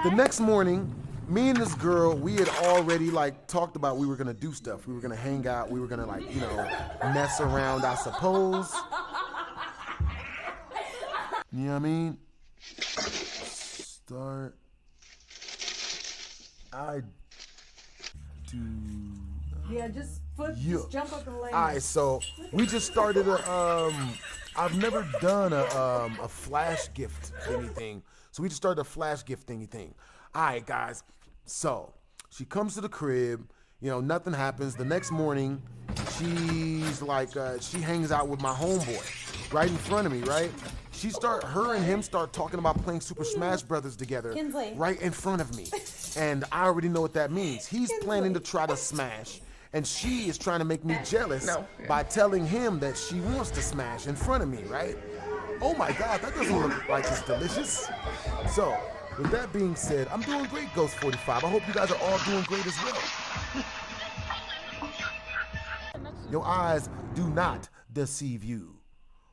the next morning, me and this girl, we had already talked about we were going to do stuff. We were going to hang out. We were going to mess around, I suppose. You know what I mean? Start. I do. Yeah, just jump up and lay. All right, so we just started I've never done a flash gift thingy thing. So we just started a flash gift thingy thing. All right, guys. So she comes to the crib. You know, nothing happens. The next morning, she's she hangs out with my homeboy right in front of me, right? Her and him start talking about playing Super Smash Brothers together right in front of me. And I already know what that means. He's planning to try to smash, and she is trying to make me jealous by telling him that she wants to smash in front of me, right? Oh my God, that doesn't look like it's delicious. So, with that being said, I'm doing great, Ghost 45. I hope you guys are all doing great as well. Your eyes do not deceive you,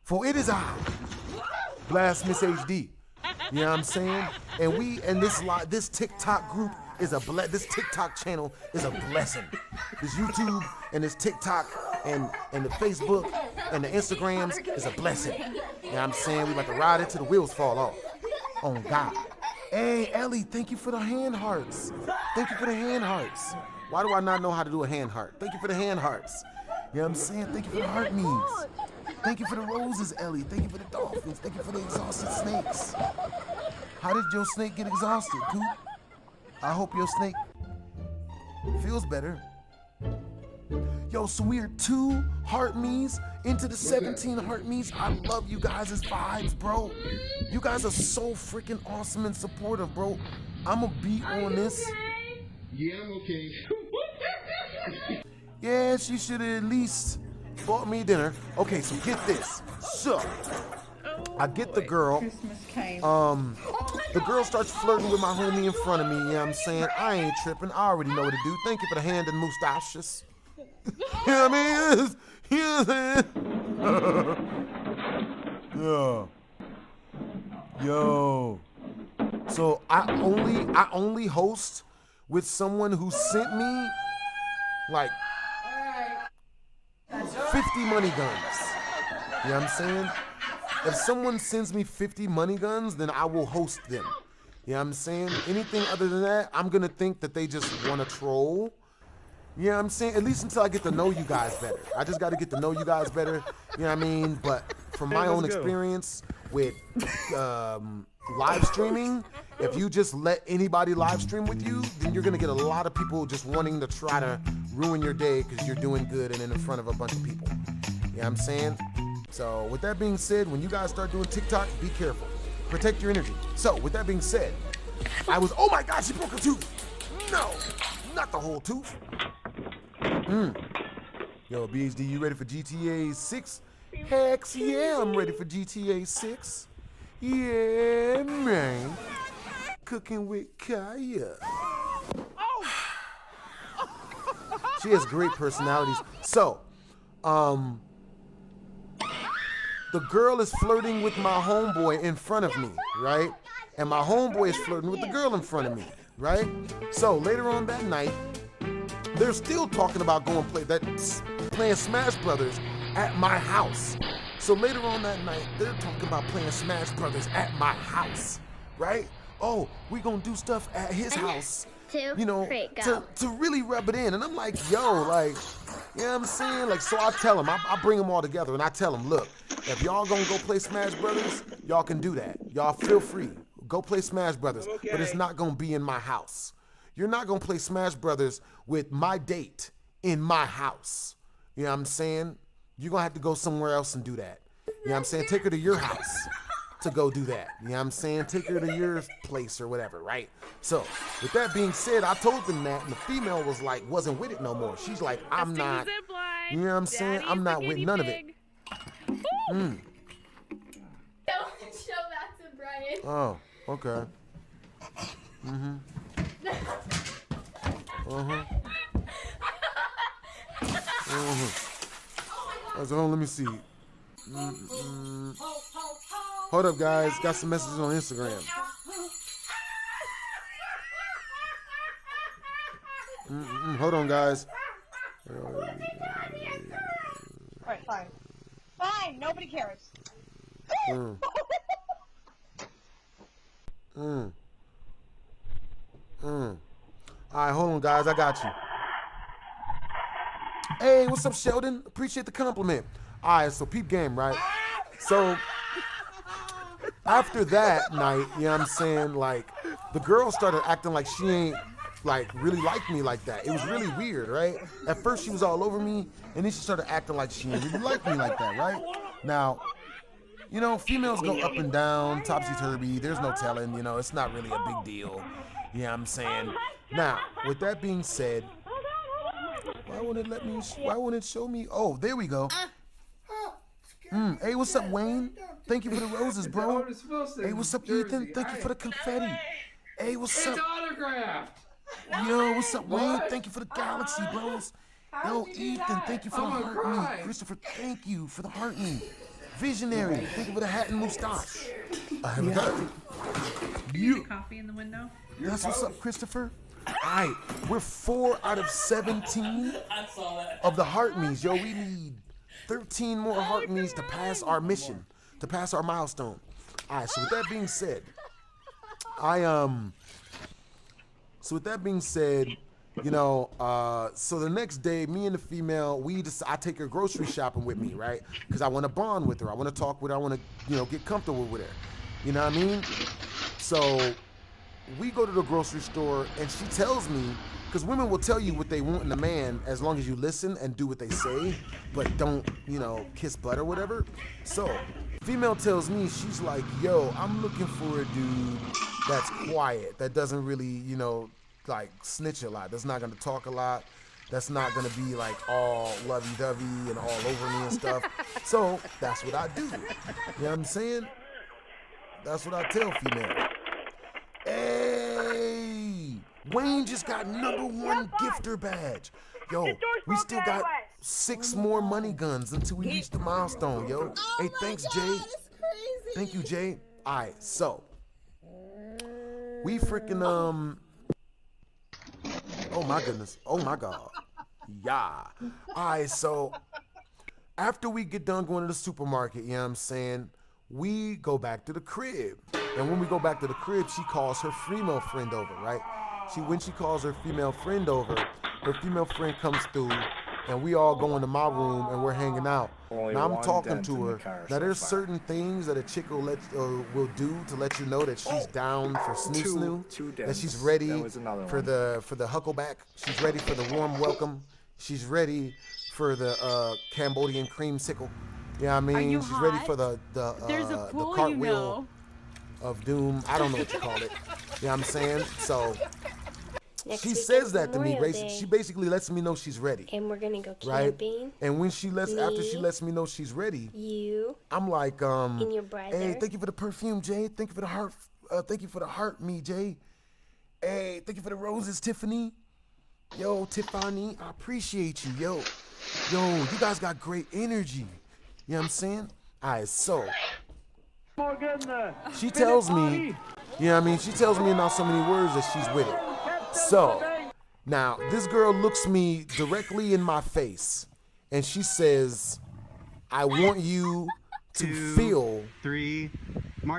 for it is I, Blast Miss HD. You know what I'm saying? And this TikTok group is this TikTok channel is a blessing. This YouTube and this TikTok and the Facebook and the Instagrams is a blessing. You know what I'm saying? We about to ride it till the wheels fall off. On God. Hey, Ellie, thank you for the hand hearts. Thank you for the hand hearts. Why do I not know how to do a hand heart? Thank you for the hand hearts. You know what I'm saying? Thank you for the heart memes. Thank you for the roses, Ellie. Thank you for the dolphins. Thank you for the exhausted snakes. How did your snake get exhausted, Coop? I hope your snake feels better. Yo, so we are 2 heart me's into the 17 heart me's. I love you guys' vibes, bro. You guys are so freaking awesome and supportive, bro. I'ma be on this. Yeah, I'm okay. Yeah, she should have at least bought me dinner. Okay, so get this. So, I get the girl. The girl starts flirting with my homie in front of me. You know what I'm saying? I ain't tripping. I already know what to do. Thank you for the hand and moustaches. You know what I mean? You know what I'm saying? Yeah. Yo. So I only host with someone who sent me like 50 money guns. You know what I'm saying? If someone sends me 50 money guns, then I will host them. You know what I'm saying? Anything other than that, I'm gonna think that they just wanna troll. You know what I'm saying? At least until I get to know you guys better. I just gotta get to know you guys better. You know what I mean? But from my own experience with live streaming, if you just let anybody live stream with you, then you're gonna get a lot of people just wanting to try to ruin your day because you're doing good and in front of a bunch of people. You know what I'm saying? So with that being said, when you guys start doing TikTok, be careful. Protect your energy. So with that being said, oh my God, she broke a tooth. No, not the whole tooth. Yo, BHD, you ready for GTA 6? Heck yeah, I'm ready for GTA 6. Yeah, man. Cooking with Kaya. She has great personalities. So, the girl is flirting with my homeboy in front of me, right? And my homeboy is flirting with the girl in front of me, right? So later on that night, they're still talking about playing Smash Brothers at my house. So later on that night, they're talking about playing Smash Brothers at my house, right? Oh, we gonna do stuff at his house, you know, to really rub it in. And I'm like, yo, like, you know what I'm saying? Like, so I tell him, I bring them all together and I tell them, look, if y'all gonna go play Smash Brothers, y'all can do that. Y'all feel free, go play Smash Brothers, but it's not gonna be in my house. You're not gonna play Smash Brothers with my date in my house. You know what I'm saying? You're gonna have to go somewhere else and do that. You know what I'm saying? Take her to your house to go do that. You know what I'm saying? Take her to your place or whatever, right? So, with that being said, I told them that, and the female was like, wasn't with it no more. She's like, I'm not, you know what I'm saying? I'm not with none of it. Don't show that to Brian. Oh, okay. So let me see. Hold up, guys. Got some messages on Instagram. Hold on, guys. Alright, fine. Fine, nobody cares. Alright, hold on, guys. I got you. Hey, what's up, Sheldon? Appreciate the compliment. Alright, so peep game, right? So after that night, you know what I'm saying, like, the girl started acting like she ain't like really like me like that. It was really weird, right? At first she was all over me, and then she started acting like she didn't really like me like that, right? Now, you know, females go up and down, topsy-turvy, there's no telling, you know, it's not really a big deal. You know what I'm saying? Now, with that being said, why wouldn't it show me? Oh, there we go. Hey, what's up, Wayne? Thank you for the roses, bro. Hey, what's up, Ethan? Thank you for the confetti. Hey, what's up? It's autographed. Yo, what's up, Wayne? Thank you for the galaxy, bros. Yo, Ethan, thank you for the heart me. Christopher, thank you for the heart me. Visionary, thank you for the hat and moustache. I haven't got it. You. Coffee in the window. That's what's up, Christopher. All right, we're 4 out of 17 of the heart me's. Yo, we need 13 more heart me's to pass our mission, to pass our milestone. All right, so with that being said, So with that being said, you know, so the next day, me and the female, I take her grocery shopping with me, right? Because I want to bond with her. I want to talk with her. I want to, you know, get comfortable with her. You know what I mean? So we go to the grocery store, and she tells me, because women will tell you what they want in a man as long as you listen and do what they say, but don't, you know, kiss butt or whatever. So female tells me, she's like, yo, I'm looking for a dude that's quiet, that doesn't really, you know, like snitch a lot, that's not gonna talk a lot, that's not gonna be like all lovey-dovey and all over me and stuff. So that's what I do. You know what I'm saying? That's what I tell female. Hey, Wayne just got #1 gifter badge. Yo, we still got 6 more money guns until we reach the milestone, yo. Hey, thanks, Jay. Thank you, Jay. All right, so we freaking oh my goodness. Oh my God. Yeah. All right, so after we get done going to the supermarket, you know what I'm saying, we go back to the crib. And when we go back to the crib, she calls her female friend over, right? When she calls her female friend over, her female friend comes through, and we all go into my room and we're hanging out. Now I'm talking to her. Now there's certain things that a chick will do to let you know that she's down for snoo, that she's ready for the huckleback. She's ready for the warm welcome. She's ready for the Cambodian creamsicle. You know what I mean? She's ready for the cartwheel of doom. I don't know what you call it. You know what I'm saying? So she says that to me. She basically lets me know she's ready. And we're gonna go camping. Right? And when after she lets me know she's ready, I'm like, and your brother. Hey, thank you for the perfume, Jay. Thank you for the heart. Thank you for the heart, me, Jay. Hey, thank you for the roses, Tiffany. Yo, Tiffany, I appreciate you. Yo, you guys got great energy. You know what I'm saying? All right, so she tells me, you know what I mean? She tells me in not so many words that she's with it. So now this girl looks me directly in my face and she says, I want you to feel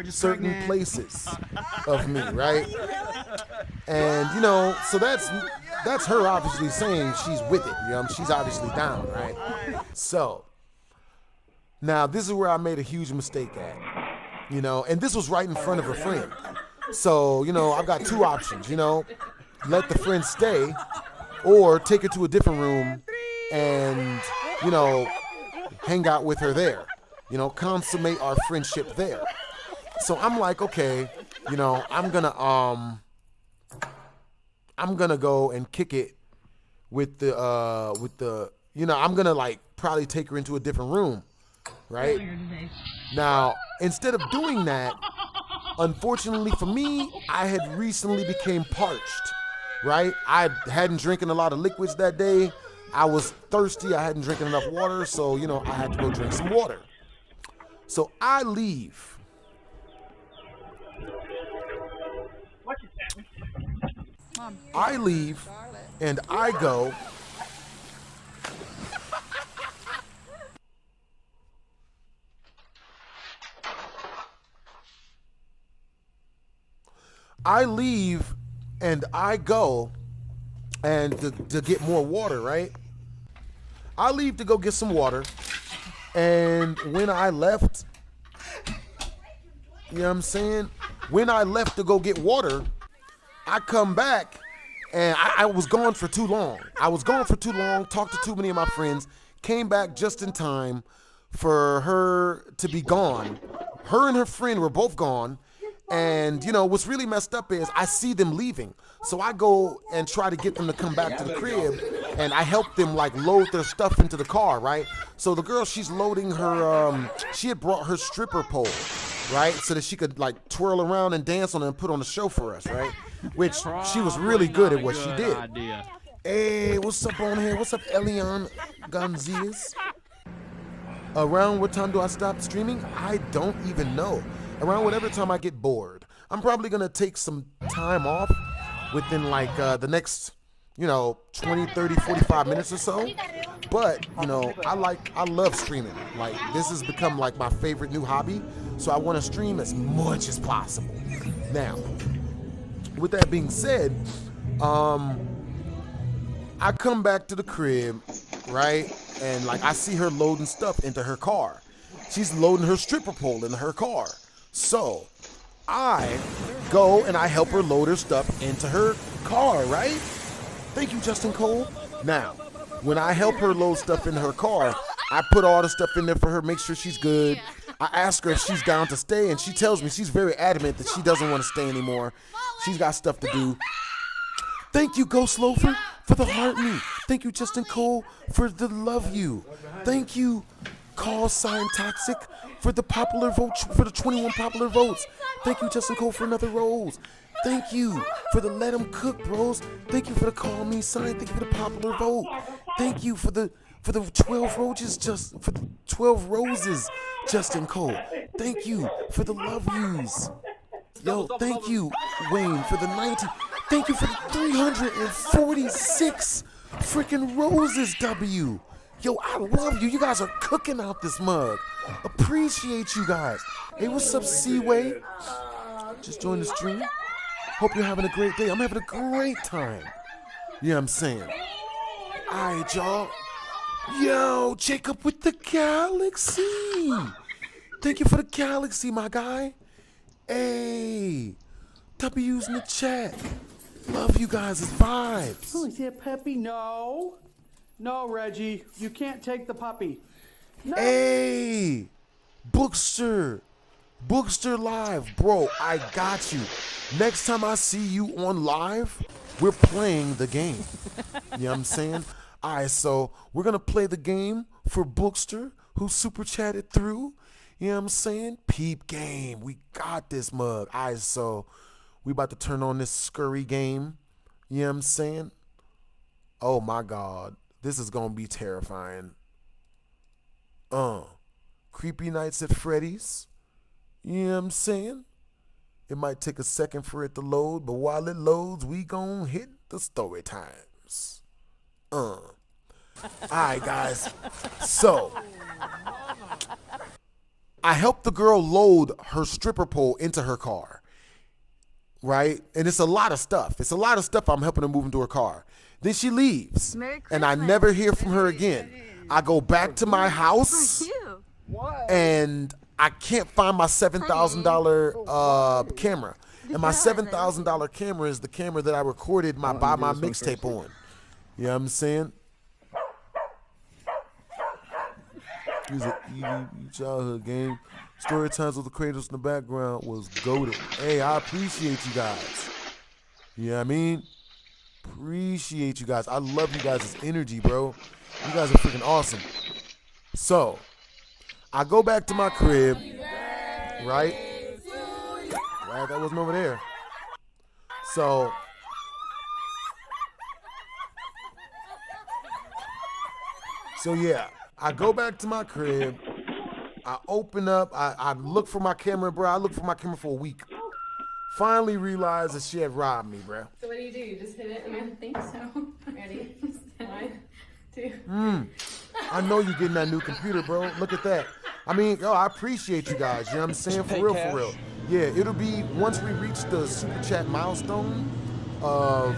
certain places of me, right? And you know, so that's her obviously saying she's with it. You know, she's obviously down, right? So now this is where I made a huge mistake at, you know, and this was right in front of her friend. So, you know, I've got 2 options, you know, let the friend stay or take her to a different room and, you know, hang out with her there, you know, consummate our friendship there. So I'm like, okay, you know, I'm gonna go and kick it with the, you know, I'm gonna like probably take her into a different room, right? Now, instead of doing that, unfortunately for me, I had recently became parched, right? I hadn't drinking a lot of liquids that day. I was thirsty. I hadn't drinking enough water, so, you know, I had to go drink some water. So I leave. I leave and I go. I leave and I go and to get more water, right? I leave to go get some water. And when I left, you know what I'm saying? When I left to go get water, I come back and I was gone for too long. Talked to too many of my friends, came back just in time for her to be gone. Her and her friend were both gone. And, you know, what's really messed up is I see them leaving. So I go and try to get them to come back to the crib, and I help them, like, load their stuff into the car, right? So the girl, she's loading her, she had brought her stripper pole, right? So that she could, like, twirl around and dance on it and put on a show for us, right? Which she was really good at what she did. Hey, what's up on here? What's up, Elion Gonzalez? Around what time do I stop streaming? I don't even know. Around whatever time I get bored. I'm probably gonna take some time off within like the next, you know, 20, 30, 45 minutes or so. But, you know, I love streaming. Like, this has become like my favorite new hobby. So I wanna stream as much as possible. Now, with that being said, I come back to the crib, right? And like I see her loading stuff into her car. She's loading her stripper pole into her car. So I go and I help her load her stuff into her car, right? Thank you, Justin Cole. Now, when I help her load stuff in her car, I put all the stuff in there for her, make sure she's good. I ask her if she's down to stay, and she tells me she's very adamant that she doesn't want to stay anymore. She's got stuff to do. Thank you, Ghost Loafer, for the heart me. Thank you, Justin Cole, for the love you. Thank you, Call Sign Toxic, for the popular vote, for the 21 popular votes. Thank you, Justin Cole, for another rose. Thank you for the Let 'em Cook, bros. Thank you for the Call Me Sign. Thank you for the popular vote. Thank you for the 12 roses, for the 12 roses, Justin Cole. Thank you for the love yous. Yo, thank you, Wayne, for the 90. Thank you for the 346 freaking roses, W. Yo, I love you. You guys are cooking out this mug. Appreciate you guys. Hey, what's up, Seaway? Just joined the stream. Hope you're having a great day. I'm having a great time. Yeah, I'm saying. All right, y'all. Yo, Jacob with the galaxy. Thank you for the galaxy, my guy. Hey, W's in the chat. Love you guys' vibes. Oh, is it puppy? No. No, Reggie. You can't take the puppy. No. Hey, Bookster. Bookster Live. Bro, I got you. Next time I see you on live, we're playing the game. You know what I'm saying? All right, so we're going to play the game for Bookster, who super chatted through. You know what I'm saying? Peep game. We got this mug. All right, so we about to turn on this scurry game. You know what I'm saying? Oh, my God. This is going to be terrifying. Creepy Nights at Freddy's. You know what I'm saying? It might take a second for it to load, but while it loads, we gon' hit the story times. All right, guys. So, I helped the girl load her stripper pole into her car, right? And it's a lot of stuff. It's a lot of stuff I'm helping her move into her car. Then she leaves, and I never hear from her again. I go back to my house, and I can't find my $7,000 camera. And my $7,000 camera is the camera that I recorded my Buy My mixtape on. You know what I'm saying? It was an easy childhood game. Story times with the Kratos in the background was goated. Hey, I appreciate you guys. You know what I mean? Appreciate you guys. I love you guys' energy, bro. You guys are freaking awesome. So, I go back to my crib, right? Right, that wasn't over there. So, yeah, I go back to my crib. I open up. I look for my camera, bro. I looked for my camera for a week. Finally realized that she had robbed me, bro. So what do? You just hit it? I think so. Ready? 1, 2. I know you're getting that new computer, bro. Look at that. I mean, yo, I appreciate you guys. You know what I'm saying? For real, for real. Yeah, it'll be once we reach the super chat milestone of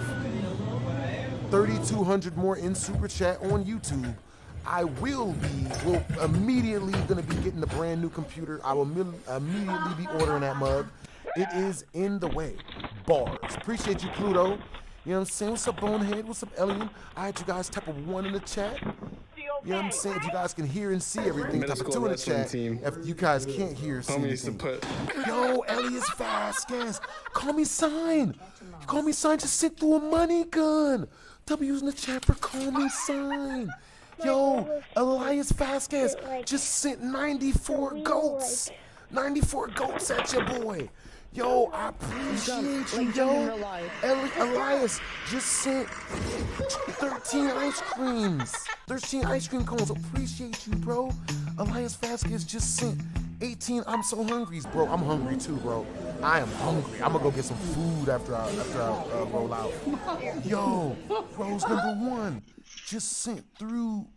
3,200 more in super chat on YouTube. I will immediately gonna be getting the brand new computer. I will immediately be ordering that mug. It is in the way. Bars. Appreciate you, Pluto. You know what I'm saying? What's up, Bonehead? What's up, Elian? I had you guys type of 1 in the chat. You know what I'm saying? If you guys can hear and see everything, type of 2 in the chat. If you guys can't hear or see anything. Yo, Elias Vasquez. Call me Sign. Call me Sign just sent through a money gun. W's in the chat for Call Me Sign. Yo, Elias Vasquez just sent 94 goats. 94 goats at your boy. Yo, I appreciate you, yo. Elias just sent 13 ice creams. 13 ice cream cones. Appreciate you, bro. Elias Vasquez just sent 18 I'm so hungry, bro. I'm hungry too, bro. I am hungry. I'm gonna go get some food after I roll out. Yo, Rose number 1 just sent through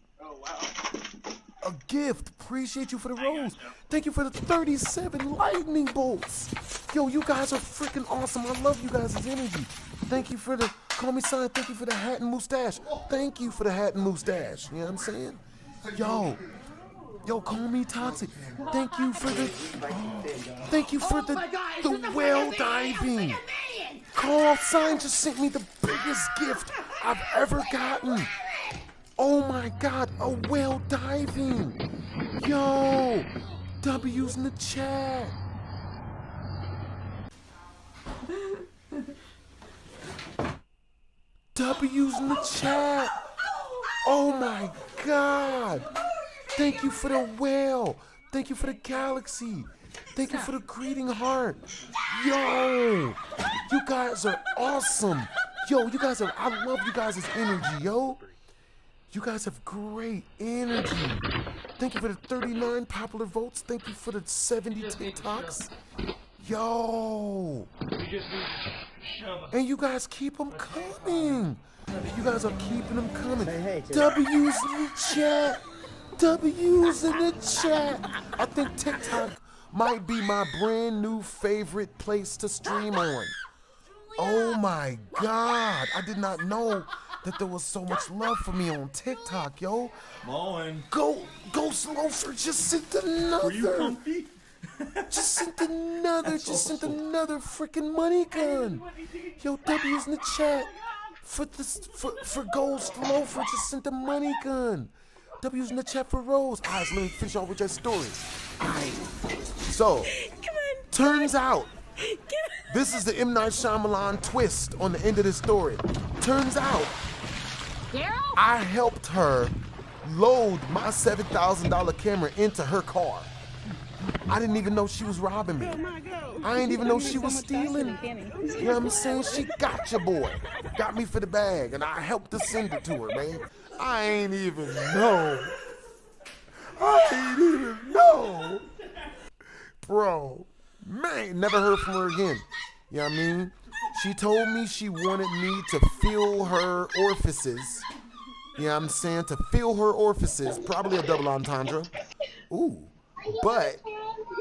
a gift. Appreciate you for the rose. Thank you for the 37 lightning bolts. Yo, you guys are freaking awesome. I love you guys' energy. Thank you for the call me son. Thank you for the hat and mustache. Thank you for the hat and mustache. You know what I'm saying? Yo, call me toxic. Thank you for the the whale diving. Call sign just sent me the biggest gift I've ever gotten. Oh my God, a whale diving. Yo, W's in the chat. W's in the chat. Oh my God. Thank you for the whale. Thank you for the galaxy. Thank you for the greeting heart. Yo, you guys are awesome. Yo, you guys are, I love you guys' energy, yo. You guys have great energy. Thank you for the 39 popular votes. Thank you for the 70 TikToks. Yo. And you guys keep them coming. You guys are keeping them coming. W's in the chat. W's in the chat. I think TikTok might be my brand new favorite place to stream on. Oh my God. I did not know that there was so much love for me on TikTok, yo. Moen. Go Slofer, just sent another. Were you comfy? Just sent another, freaking money gun. Yo, W's in the chat for Gold Slofer, just sent the money gun. W's in the chat for Rose. All right, so let me finish off with that story. All right. So, turns out, this is the M. Night Shyamalan twist on the end of this story. Turns out, I helped her load my $7,000 camera into her car. I didn't even know she was robbing me. I didn't even know she was stealing. You know what I'm saying? She got your boy. Got me for the bag, and I helped to send it to her, man. I ain't even know. Bro, man, never heard from her again. You know what I mean? She told me she wanted me to fill her orifices. You know what I'm saying? To fill her orifices. Probably a double entendre. Ooh. But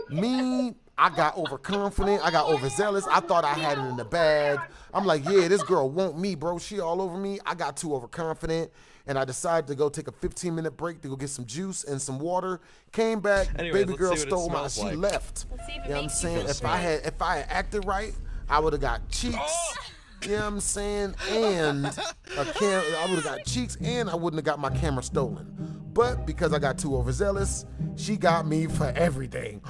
me, I got overconfident. I got overzealous. I thought I had it in the bag. I'm like, yeah, this girl want me, bro. She all over me. I got too overconfident. And I decided to go take a 15-minute break to go get some juice and some water. Came back, Anyways, baby girl stole my, she left. You know what I'm saying? If I had acted right, I would have got cheeks. You know what I'm saying? And I would have got cheeks, and I wouldn't have got my camera stolen. But because I got too overzealous, she got me for everything.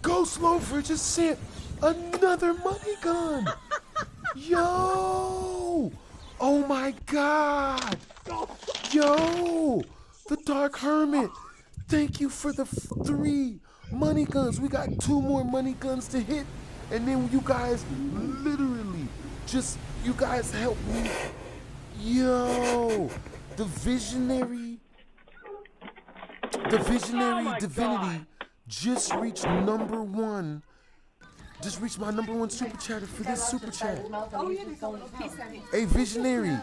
Ghost Loafer just sent another money gun. Yo! Oh my God! Yo! The Dark Hermit, thank you for the 3 money guns. We got 2 more money guns to hit. And then you guys literally you guys helped me. Yo! The visionary divinity just reached number 1. Just reached my number 1 super chatter for this super chat. Hey, visionary.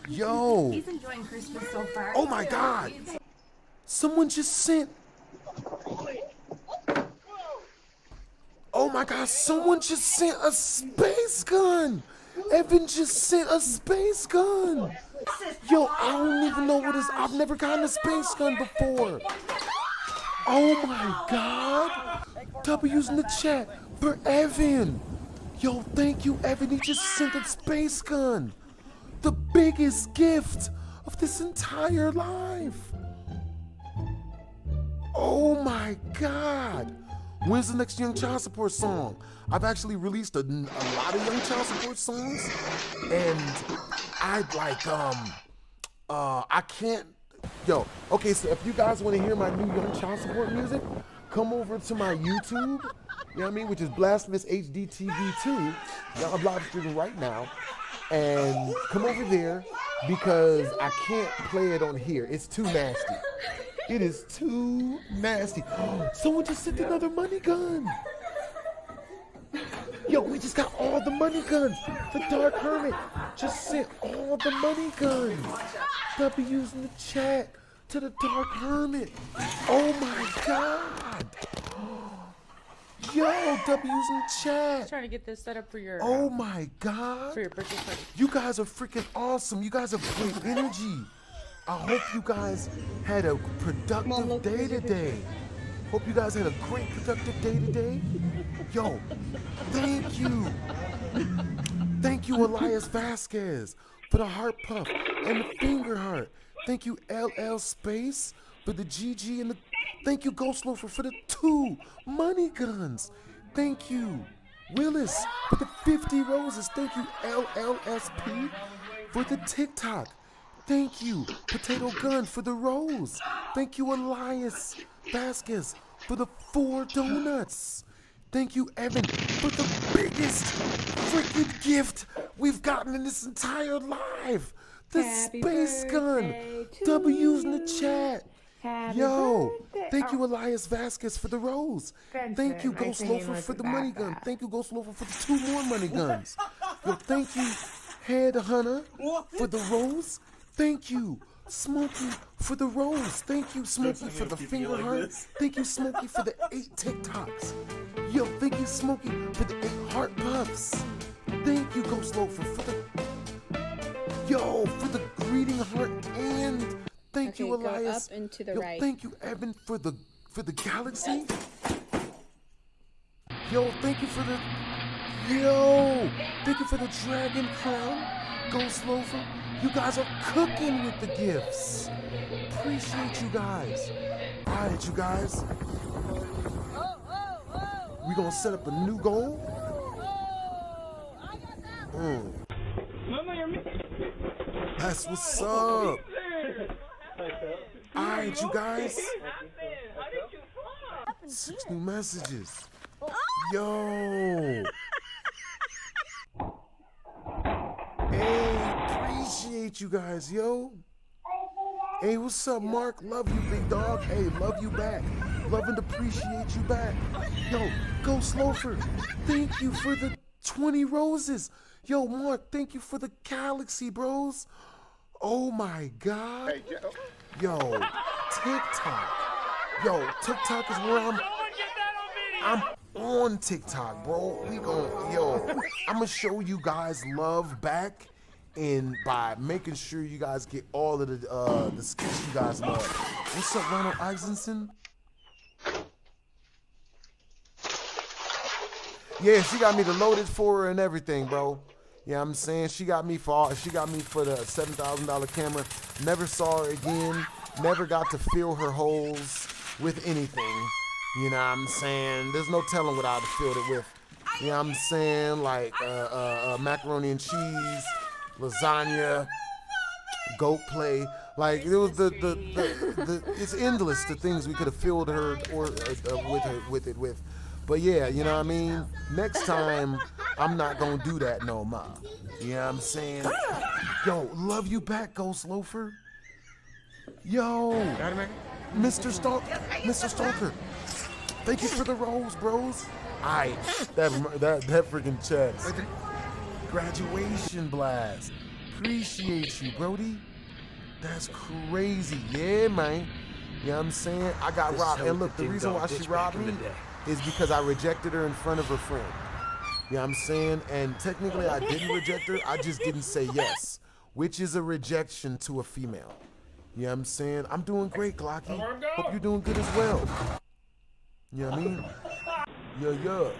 Yo. He's enjoying Christmas so far. Oh my God. Someone just sent. Oh my God, someone just sent a space gun. Evan just sent a space gun. Yo, I don't even know what is. I've never gotten a space gun before. Oh my God. W's in the chat for Evan. Yo, thank you, Evan. He just sent a space gun. The biggest gift of this entire life. Oh my God. When's the next Young Child Support song? I've actually released a lot of Young Child Support songs, and I'd like, I can't, yo, okay, so if you guys want to hear my new Young Child Support music, come over to my YouTube, you know what I mean, which is Blasphemous HDTV2, y'all, I'm live streaming right now, and come over there, because I can't play it on here, it's too nasty. It is too nasty. Someone just sent another money gun. Yo, we just got all the money guns. The Dark Hermit just sent all the money guns. W's in the chat. to the Dark Hermit. Oh my God. Yo, W's in chat. Just trying to get this set up for your. Oh my God. For your birthday party. You guys are freaking awesome. You guys have great energy. I hope you guys had a productive day today. Hope you guys had a great productive day today. Yo, thank you. Thank you, Elias Vasquez, for the heart puff and the finger heart. Thank you, LL Space, for the GG and the... Thank you, Ghost Loafer, for the 2 money guns. Thank you, Willis, for the 50 roses. Thank you, LLSP, for the TikTok. Thank you, Potato Gun, for the rose. Thank you, Elias Vasquez, for the 4 donuts. Thank you, Evan, for the biggest freaking gift we've gotten in this entire life. The Happy space gun. W's in the chat. Yo, thank you, Elias Vasquez, for the rose. Thank you, Ghost Loafer, for the money gun. Thank you, Ghost Loafer, for the 2 more money guns. Yo, thank you, Head Hunter, for the rose. Thank you, Smokey, for the rose. Thank you, Smokey, for the finger heart. Thank you, Smokey, for the 8 TikToks. Yo, thank you, Smokey, for the 8 heart puffs. Thank you, Ghost Loafer, for the... Yo, for the greeting heart, and thank you, Elias. Go up and to the Yo, right. thank you, Evan, for the galaxy. Yo, thank you for the... Yo, thank you for the dragon crown, Ghost Loafer. You guys are cooking with the gifts. Appreciate you guys. All right, you guys. We gonna set up a new goal. That's what's up. Alright, you guys. 6 new messages. Yo. Hey, appreciate you guys, yo. Hey, what's up, Mark? Love you, big dog. Hey, love you back. Love and appreciate you back. Yo, Ghost Loafer, thank you for the 20 roses. Yo, Mark, thank you for the galaxy, bros. Oh my God. Yo, TikTok. Yo, TikTok is where I'm on TikTok, bro. I'm gonna show you guys love back, and by making sure you guys get all of the skits you guys love. What's up, Ronald Eisenson? Yeah, she got me the loaded for her and everything, bro. Yeah, I'm saying she got me for the $7,000 camera. Never saw her again. Never got to fill her holes with anything. You know what I'm saying? There's no telling what I'd have filled it with. You know what I'm saying? Like macaroni and cheese, lasagna, goat play. Like it was it's endless the things we could have filled her with it with. But yeah, you know what I mean? Next time, I'm not gonna do that no more. You know what I'm saying? Yo, love you back, Ghost Loafer. Yo, Mr. Stalker. Thank you for the rose, bros. Aight, that freaking chest. Graduation blast. Appreciate you, Brody. That's crazy. Yeah, man. You know what I'm saying? I got robbed. And look, the reason why she robbed me is because I rejected her in front of her friend. You know what I'm saying? And technically I didn't reject her, I just didn't say yes, which is a rejection to a female. You know what I'm saying? I'm doing great, Glocky. Hope you're doing good as well. You know what I mean? Yeah.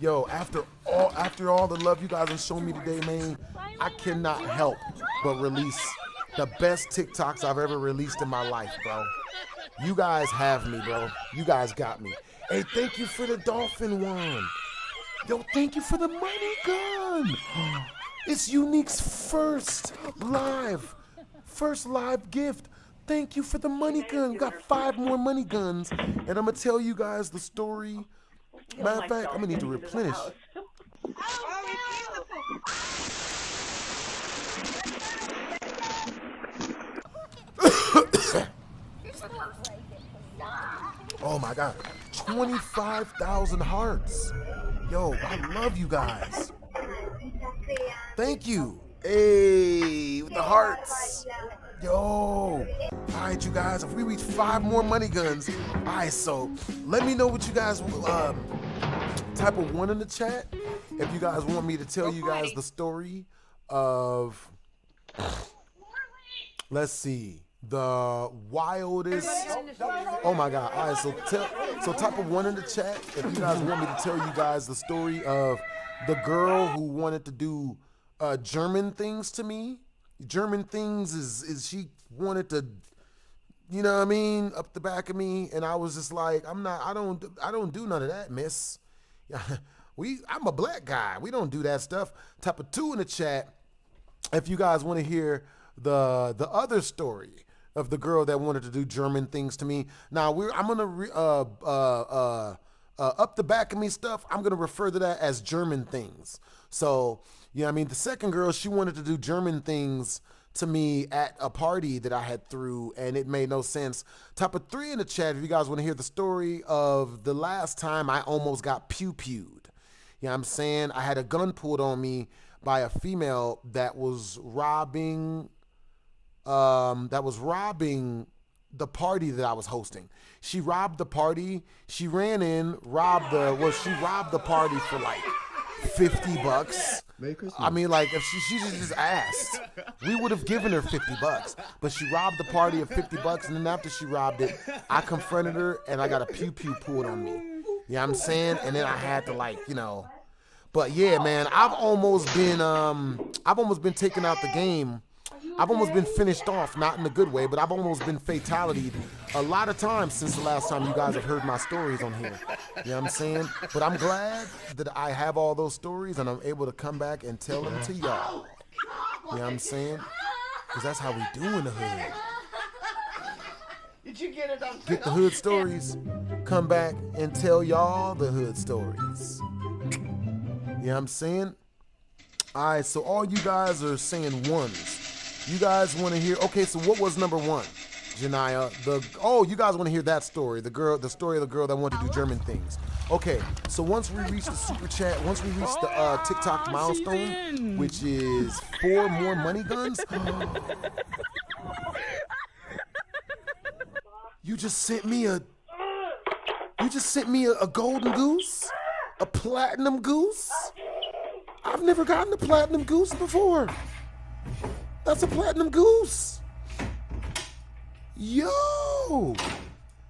Yo, after all the love you guys have shown me today, man, I cannot help but release the best TikToks I've ever released in my life, bro. You guys have me, bro. You guys got me. Hey, thank you for the dolphin one. Yo, thank you for the money gun. It's Unique's first live gift. Thank you for the money gun. We got 5 more money guns, and I'm gonna tell you guys the story. Matter of fact, I'm gonna need to replenish. Oh my God, 25,000 hearts. Yo, I love you guys. Thank you. Hey, with the hearts. Yo. All right, you guys, if we reach 5 more money guns, all right, so let me know what you guys type of 1 in the chat if you guys want me to tell you guys the story of, let's see, the wildest, oh my God. All right, so type of 1 in the chat if you guys want me to tell you guys the story of the girl who wanted to do German things to me. German things is she wanted to, you know what I mean, up the back of me, and I was just like, I don't do none of that, miss. I'm a black guy. We don't do that stuff. Type of 2 in the chat if you guys want to hear the other story of the girl that wanted to do German things to me. Now I'm gonna up the back of me stuff. I'm gonna refer to that as German things. So yeah, I mean, the second girl, she wanted to do German things to me at a party that I had threw, and it made no sense. Type of 3 in the chat if you guys want to hear the story of the last time I almost got pew-pewed. You know what I'm saying? I had a gun pulled on me by a female that was robbing the party that I was hosting. She robbed the party. She ran in, robbed the party for like $50. I mean, like, if she just asked, we would have given her $50. But she robbed the party of $50, and then after she robbed it, I confronted her and I got a pew-pew pulled on me. You know what I'm saying? And then I had to, like, you know. But yeah, man, I've almost been taken out the game. I've almost been finished off, not in a good way, but I've almost been fatality'd a lot of times since the last time you guys have heard my stories on here. You know what I'm saying? But I'm glad that I have all those stories and I'm able to come back and tell them to y'all. You know what I'm saying? Because that's how we do in the hood. Did you get it on Get the hood stories, come back and tell y'all the hood stories. You know what I'm saying? All right, so all you guys are saying 1s. You guys want to hear, okay, so what was number 1, Janiyah? You guys want to hear that story, the story of the girl that wanted to do German things. Okay, so once we reach the super chat, once we reach the TikTok milestone, which is 4 more money guns. You just sent me a golden goose? A platinum goose? I've never gotten a platinum goose before. That's a platinum goose. Yo,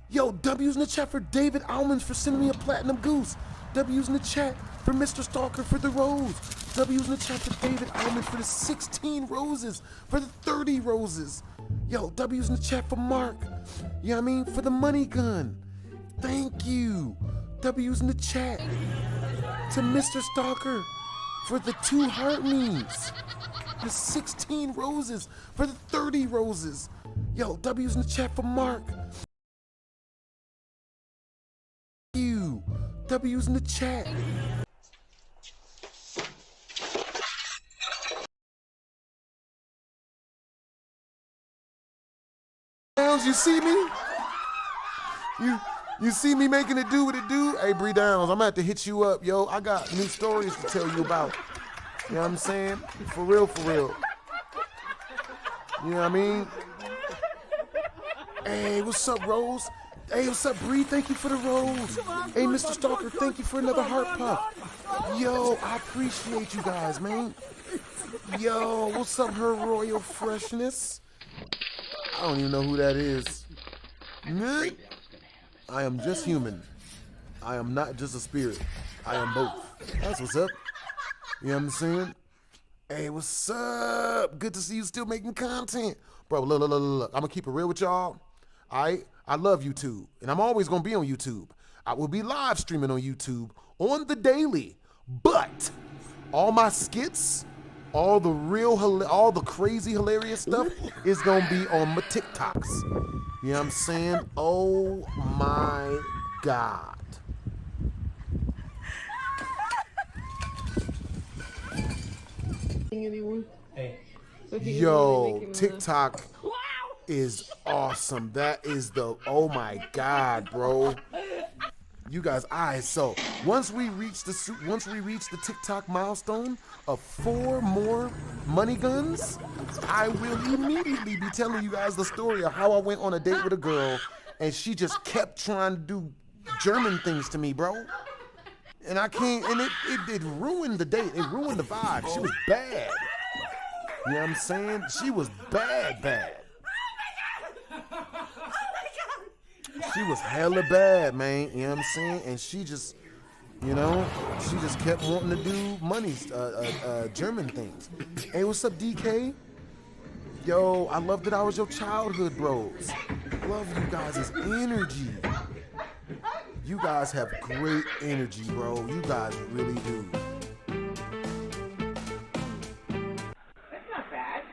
W's in the chat for David Almonds for sending me a platinum goose. W's in the chat for Mr. Stalker for the rose. W's in the chat for David Almonds for the 16 roses, for the 30 roses. Yo, W's in the chat for Mark. You know what I mean? For the money gun. Thank you. W's in the chat to Mr. Stalker for the 2 heart me's. The 16 roses for the 30 roses. Yo, W's in the chat for Mark. You. W's in the chat. You see me? You see me making it do what it do? Hey, Bree Downs, I'm gonna have to hit you up, yo. I got new stories to tell you about. You know what I'm saying? For real, for real. You know what I mean? Hey, what's up, Rose? Hey, what's up, Bree? Thank you for the rose. Hey, Mr. Stalker, thank you for another heart puff. Yo, I appreciate you guys, man. Yo, what's up, Her Royal Freshness? I don't even know who that is. I am just human. I am not just a spirit. I am both. That's what's up. You know what I'm saying? Hey, what's up? Good to see you still making content. Bro, look. I'm going to keep it real with y'all. All right? I love YouTube, and I'm always going to be on YouTube. I will be live streaming on YouTube on the daily, but all my skits, all the crazy hilarious stuff is going to be on my TikToks. You know what I'm saying? Oh my God. Yo, TikTok is awesome. That is oh my God, bro. You guys, so once we reach the TikTok milestone of 4 more money guns, I will immediately be telling you guys the story of how I went on a date with a girl and she just kept trying to do German things to me, bro. And I can't, and it ruined the date. It ruined the vibe. She was bad. You know what I'm saying? She was bad. She was hella bad, man. You know what I'm saying? And she just, you know, she just kept wanting to do German things. Hey, what's up, DK? Yo, I love that I was your childhood bros. Love you guys' energy. You guys have great energy, bro. You guys really do. That's not bad.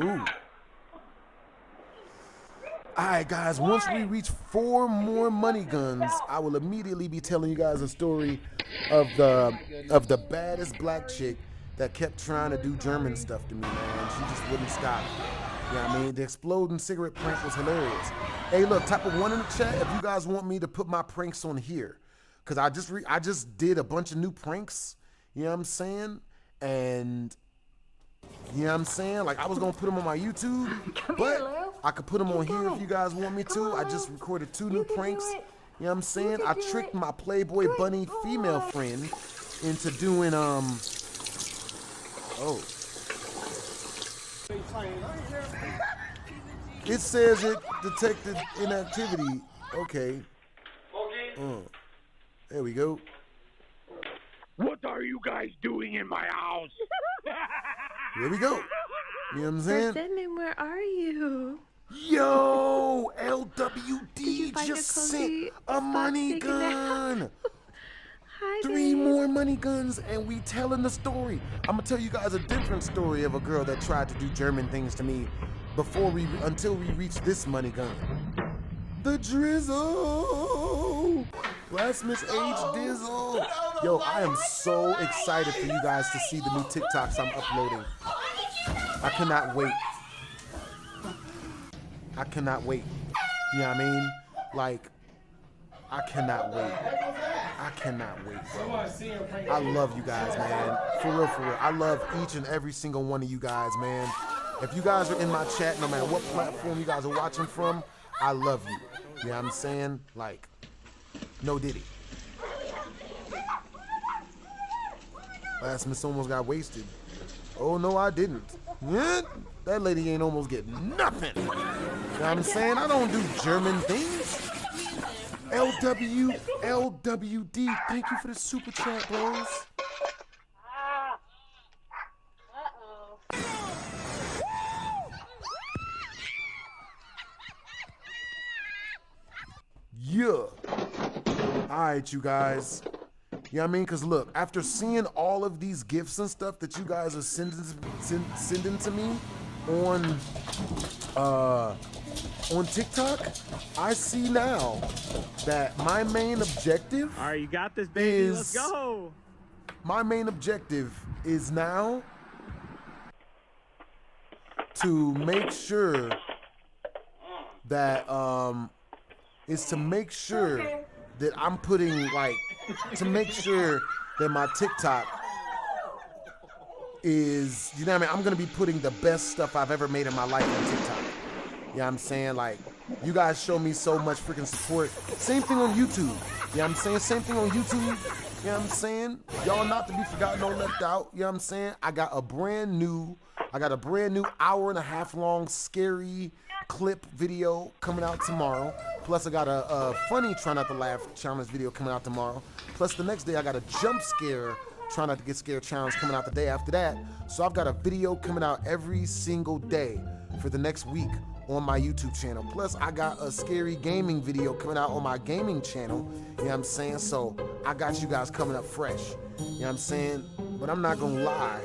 Ooh. Alright guys, once we reach 4 more money guns, I will immediately be telling you guys a story of the baddest black chick that kept trying to do German stuff to me, man. She just wouldn't stop. You know what I mean? The exploding cigarette prank was hilarious. Hey, look, type of 1 in the chat if you guys want me to put my pranks on here. Cause I just did a bunch of new pranks, you know what I'm saying? And you know what I'm saying? Like I was gonna put them on my YouTube, but I could put them on here if you guys want me to. I just recorded 2 new pranks. You know what I'm saying? I tricked my Playboy Bunny female friend into doing It says it detected inactivity. Okay. There we go. What are you guys doing in my house? Here we go. You know what I'm saying? Desmond, where are you? Yo, LWD just sent a money gun. Hi, 3 more money guns, and we telling the story. I'm gonna tell you guys a different story of a girl that tried to do German things to me until we reach this money gun. The drizzle. Blasphemous Age Dizzle. Yo, I am so excited for you guys to see the new TikToks I'm uploading. I cannot wait. I cannot wait. You know what I mean? Like, I cannot wait. I cannot wait, bro. I love you guys, man. For real, for real. I love each and every single one of you guys, man. If you guys are in my chat, no matter what platform you guys are watching from, I love you. You know what I'm saying? Like, no diddy. Last miss almost got wasted. Oh, no, I didn't. Yeah, that lady ain't almost getting nothing. You know what I'm saying? I don't do German things. LWD, thank you for the super chat, bros. Yeah. Alright, you guys. You know what I mean? Because look, after seeing all of these gifts and stuff that you guys are sending to me on TikTok, I see now that my main objective All right, you got this, baby. Let's go. My main objective is now to make sure that that I'm putting to make sure that my TikTok is, you know what I mean? I'm gonna be putting the best stuff I've ever made in my life on TikTok. You know what I'm saying? Like, you guys show me so much freaking support. Same thing on YouTube. You know what I'm saying? Same thing on YouTube. You know what I'm saying? Y'all not to be forgotten or left out. You know what I'm saying? I got a brand new hour-and-a-half long scary clip video coming out tomorrow. Plus I got a funny try not to laugh challenge video coming out tomorrow. Plus the next day I got a jump scare try not to get scared challenge coming out the day after that. So I've got a video coming out every single day for the next week on my YouTube channel. Plus I got a scary gaming video coming out on my gaming channel. You know what I'm saying? So I got you guys coming up fresh. You know what I'm saying? But I'm not gonna lie.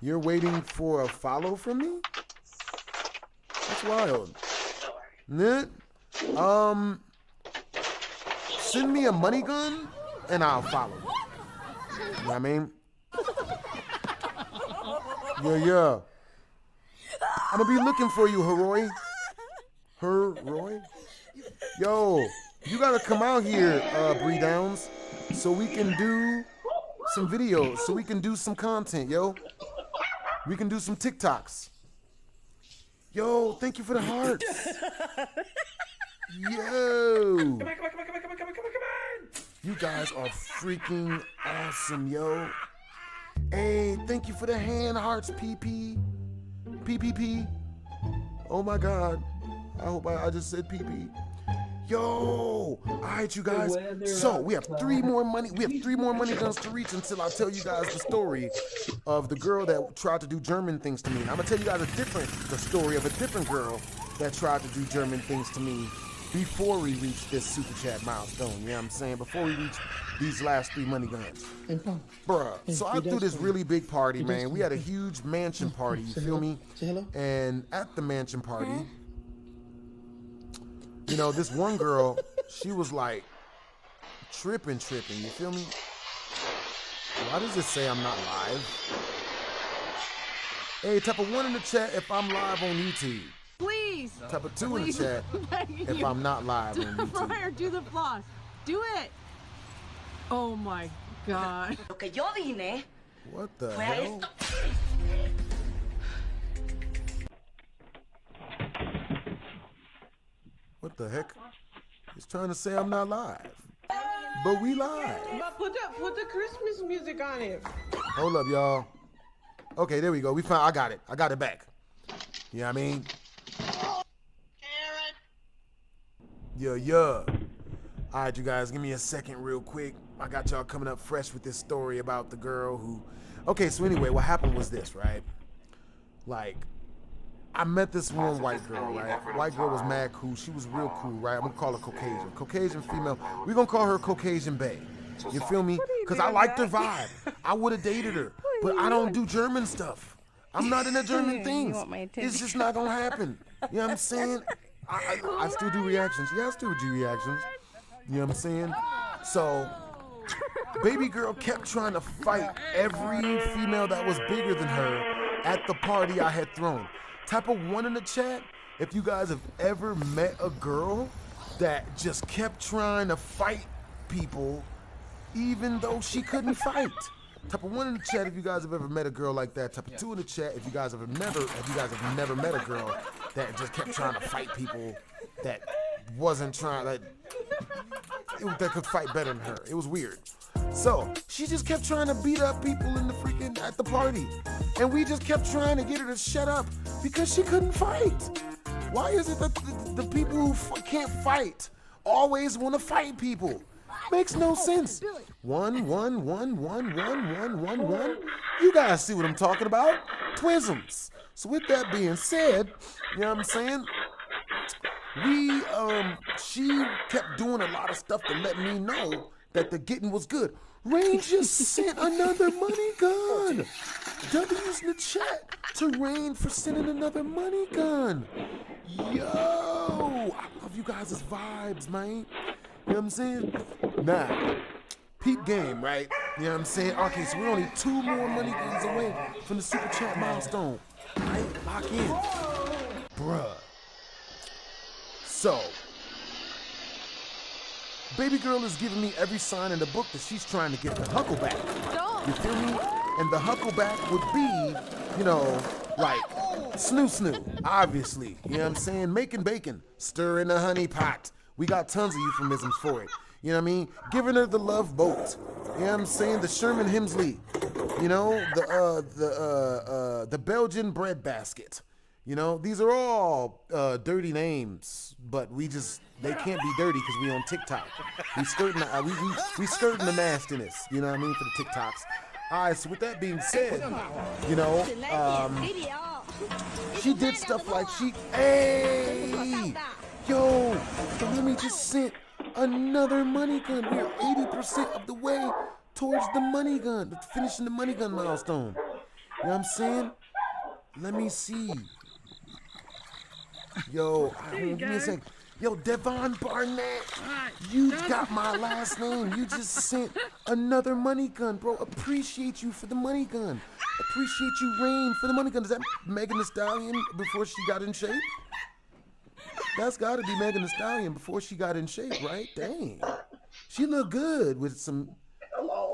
You're waiting for a follow from me? That's wild. Send me a money gun and I'll follow. You know what I mean? Yeah. I'm gonna be looking for you, Haroi. Her, Roy? Yo, you gotta come out here, Bree Downs, so we can do some videos, so we can do some content, yo. We can do some TikToks. Yo, thank you for the hearts. Yo. Come on. You guys are freaking awesome, yo. Hey, thank you for the hand hearts, PP. PPP. Oh my God. I hope I just said PP. Yo, all right, you guys. So we have 3 more money. We have 3 more money guns to reach until I tell you guys the story of the girl that tried to do German things to me. And I'm gonna tell you guys the story of a different girl that tried to do German things to me before we reach this super chat milestone. You know what I'm saying? Before we reach these last 3 money guns, bruh. So I threw this really big party, man. We had a huge mansion party. You feel me? And at the mansion party, you know, this one girl, she was like tripping, you feel me? Why does it say I'm not live? Hey, type of 1 in the chat if I'm live on YouTube. Please. Type of 2 in the chat if I'm not live on YouTube. Fire, do the floss. Do it. Oh my God. What the hell? What the heck? He's trying to say I'm not live. But we live. But put the Christmas music on it. Hold up, y'all. Okay, there we go. I got it. I got it back. You know what I mean? Yeah. All right, you guys, give me a second real quick. I got y'all coming up fresh with this story about the girl who... Okay, so anyway, what happened was this, right? Like, I met this one white girl, right? White girl was mad cool. She was real cool, right? I'm gonna call her Caucasian. Caucasian female. We're gonna call her Caucasian Bae. You feel me? Because I liked her vibe. I would have dated her. But I don't do German stuff. I'm not into German things. It's just not gonna happen. You know what I'm saying? I still do reactions. Yeah, I still do reactions. You know what I'm saying? So, baby girl kept trying to fight every female that was bigger than her at the party I had thrown. Type of 1 in the chat if you guys have ever met a girl that just kept trying to fight people even though she couldn't fight. Type of 1 in the chat if you guys have ever met a girl like that. Type of 2 in the chat if you guys have never met a girl that just kept trying to fight people that wasn't trying, that could fight better than her. It was weird. So she just kept trying to beat up people in the freaking at the party, and we just kept trying to get her to shut up because she couldn't fight. Why is it that the people who can't fight always want to fight people? Makes no sense. 1, 1, 1, 1, 1, 1, 1, 1. You guys see what I'm talking about? Twisms. So with that being said, you know what I'm saying? She kept doing a lot of stuff to let me know that the getting was good. Rain just sent another money gun. W's in the chat to Rain for sending another money gun. Yo, I love you guys' vibes, man. You know what I'm saying? Now, peep game, right? You know what I'm saying? Okay, so we're only 2 more money guns away from the super chat milestone. Right? Lock in. Bruh. So, baby girl is giving me every sign in the book that she's trying to get the huckleback. You feel me? And the huckleback would be, you know, like snoo, obviously. You know what I'm saying? Making bacon, stir in a honey pot. We got tons of euphemisms for it. You know what I mean? Giving her the love boat. You know what I'm saying? The Sherman Hemsley. You know, the Belgian bread basket. You know, these are all dirty names, but they can't be dirty because we on TikTok. We skirting the nastiness, you know what I mean, for the TikToks. All right, so with that being said, you know, she did stuff like hey, yo, the homie just sent another money gun. We are 80% of the way towards the money gun, finishing the money gun milestone. You know what I'm saying? Let me see. Yo, give me a sec. Yo, Devon Barnett, you got my last name. You just sent another money gun, bro. Appreciate you for the money gun. Appreciate you, Rain, for the money gun. Is that Megan Thee Stallion before she got in shape? That's got to be Megan Thee Stallion before she got in shape, right? Dang. She looked good with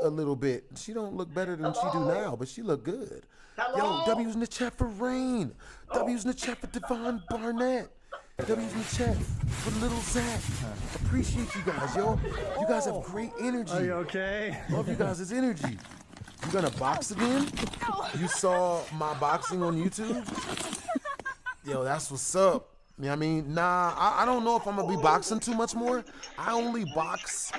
a little bit. She don't look better than she do now, but she look good. Yo, W's in the chat for Rain. W's in the chat for Devon Barnett. W's in the chat for Little Zach. Appreciate you guys, yo. You guys have great energy. Are you okay? Love you guys' energy. You gonna box again? You saw my boxing on YouTube? Yo, that's what's up. You know what I mean? Nah, I don't know if I'm gonna be boxing too much more. I only box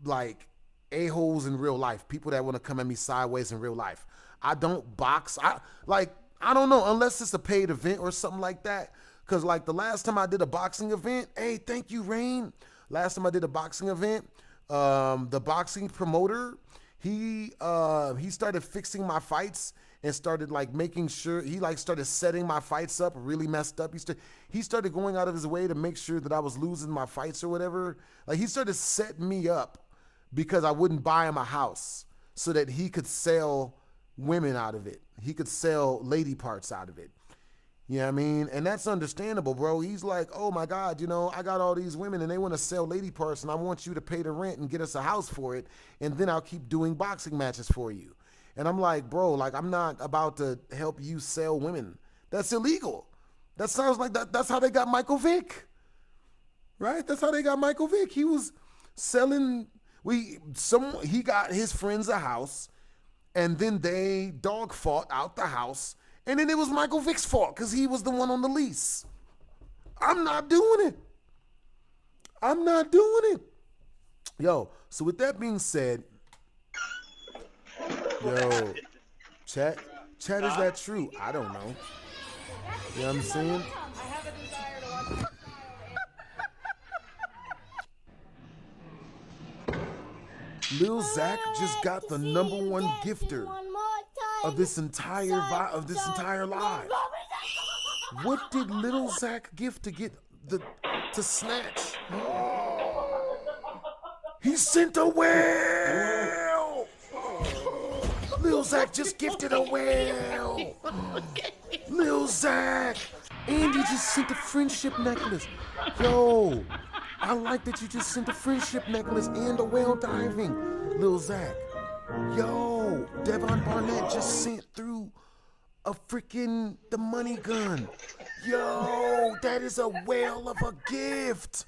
like a-holes in real life. People that wanna come at me sideways in real life. I don't box. I don't know, unless it's a paid event or something like that. Cause like the last time I did a boxing event, hey, thank you, Rain. Last time I did a boxing event, the boxing promoter, he started fixing my fights and started like making sure, he like started setting my fights up really messed up. He started going out of his way to make sure that I was losing my fights or whatever. Like he started setting me up because I wouldn't buy him a house so that he could sell women out of it. He could sell lady parts out of it. You know what I mean? And that's understandable, bro. He's like, oh my God, you know, I got all these women and they want to sell lady parts and I want you to pay the rent and get us a house for it. And then I'll keep doing boxing matches for you. And I'm like, bro, like I'm not about to help you sell women. That's illegal. That sounds like that's how they got Michael Vick. Right? That's how they got Michael Vick. He was selling, he got his friends a house and then they dog fought out the house. And then it was Michael Vick's fault because he was the one on the lease. I'm not doing it. I'm not doing it. Yo, so with that being said, yo, chat, is that true? I don't know. You know what I'm saying? Lil Zach just got the #1 gifter of this entire live. What did Little Zach gift to get to snatch? He sent a whale. Lil Zach just gifted a whale. Lil Zach, and he just sent a friendship necklace. Yo, I like that you just sent a friendship necklace and a whale diving, Lil Zach. Yo, Devon Barnett just sent through a freaking the money gun. Yo, that is a whale of a gift.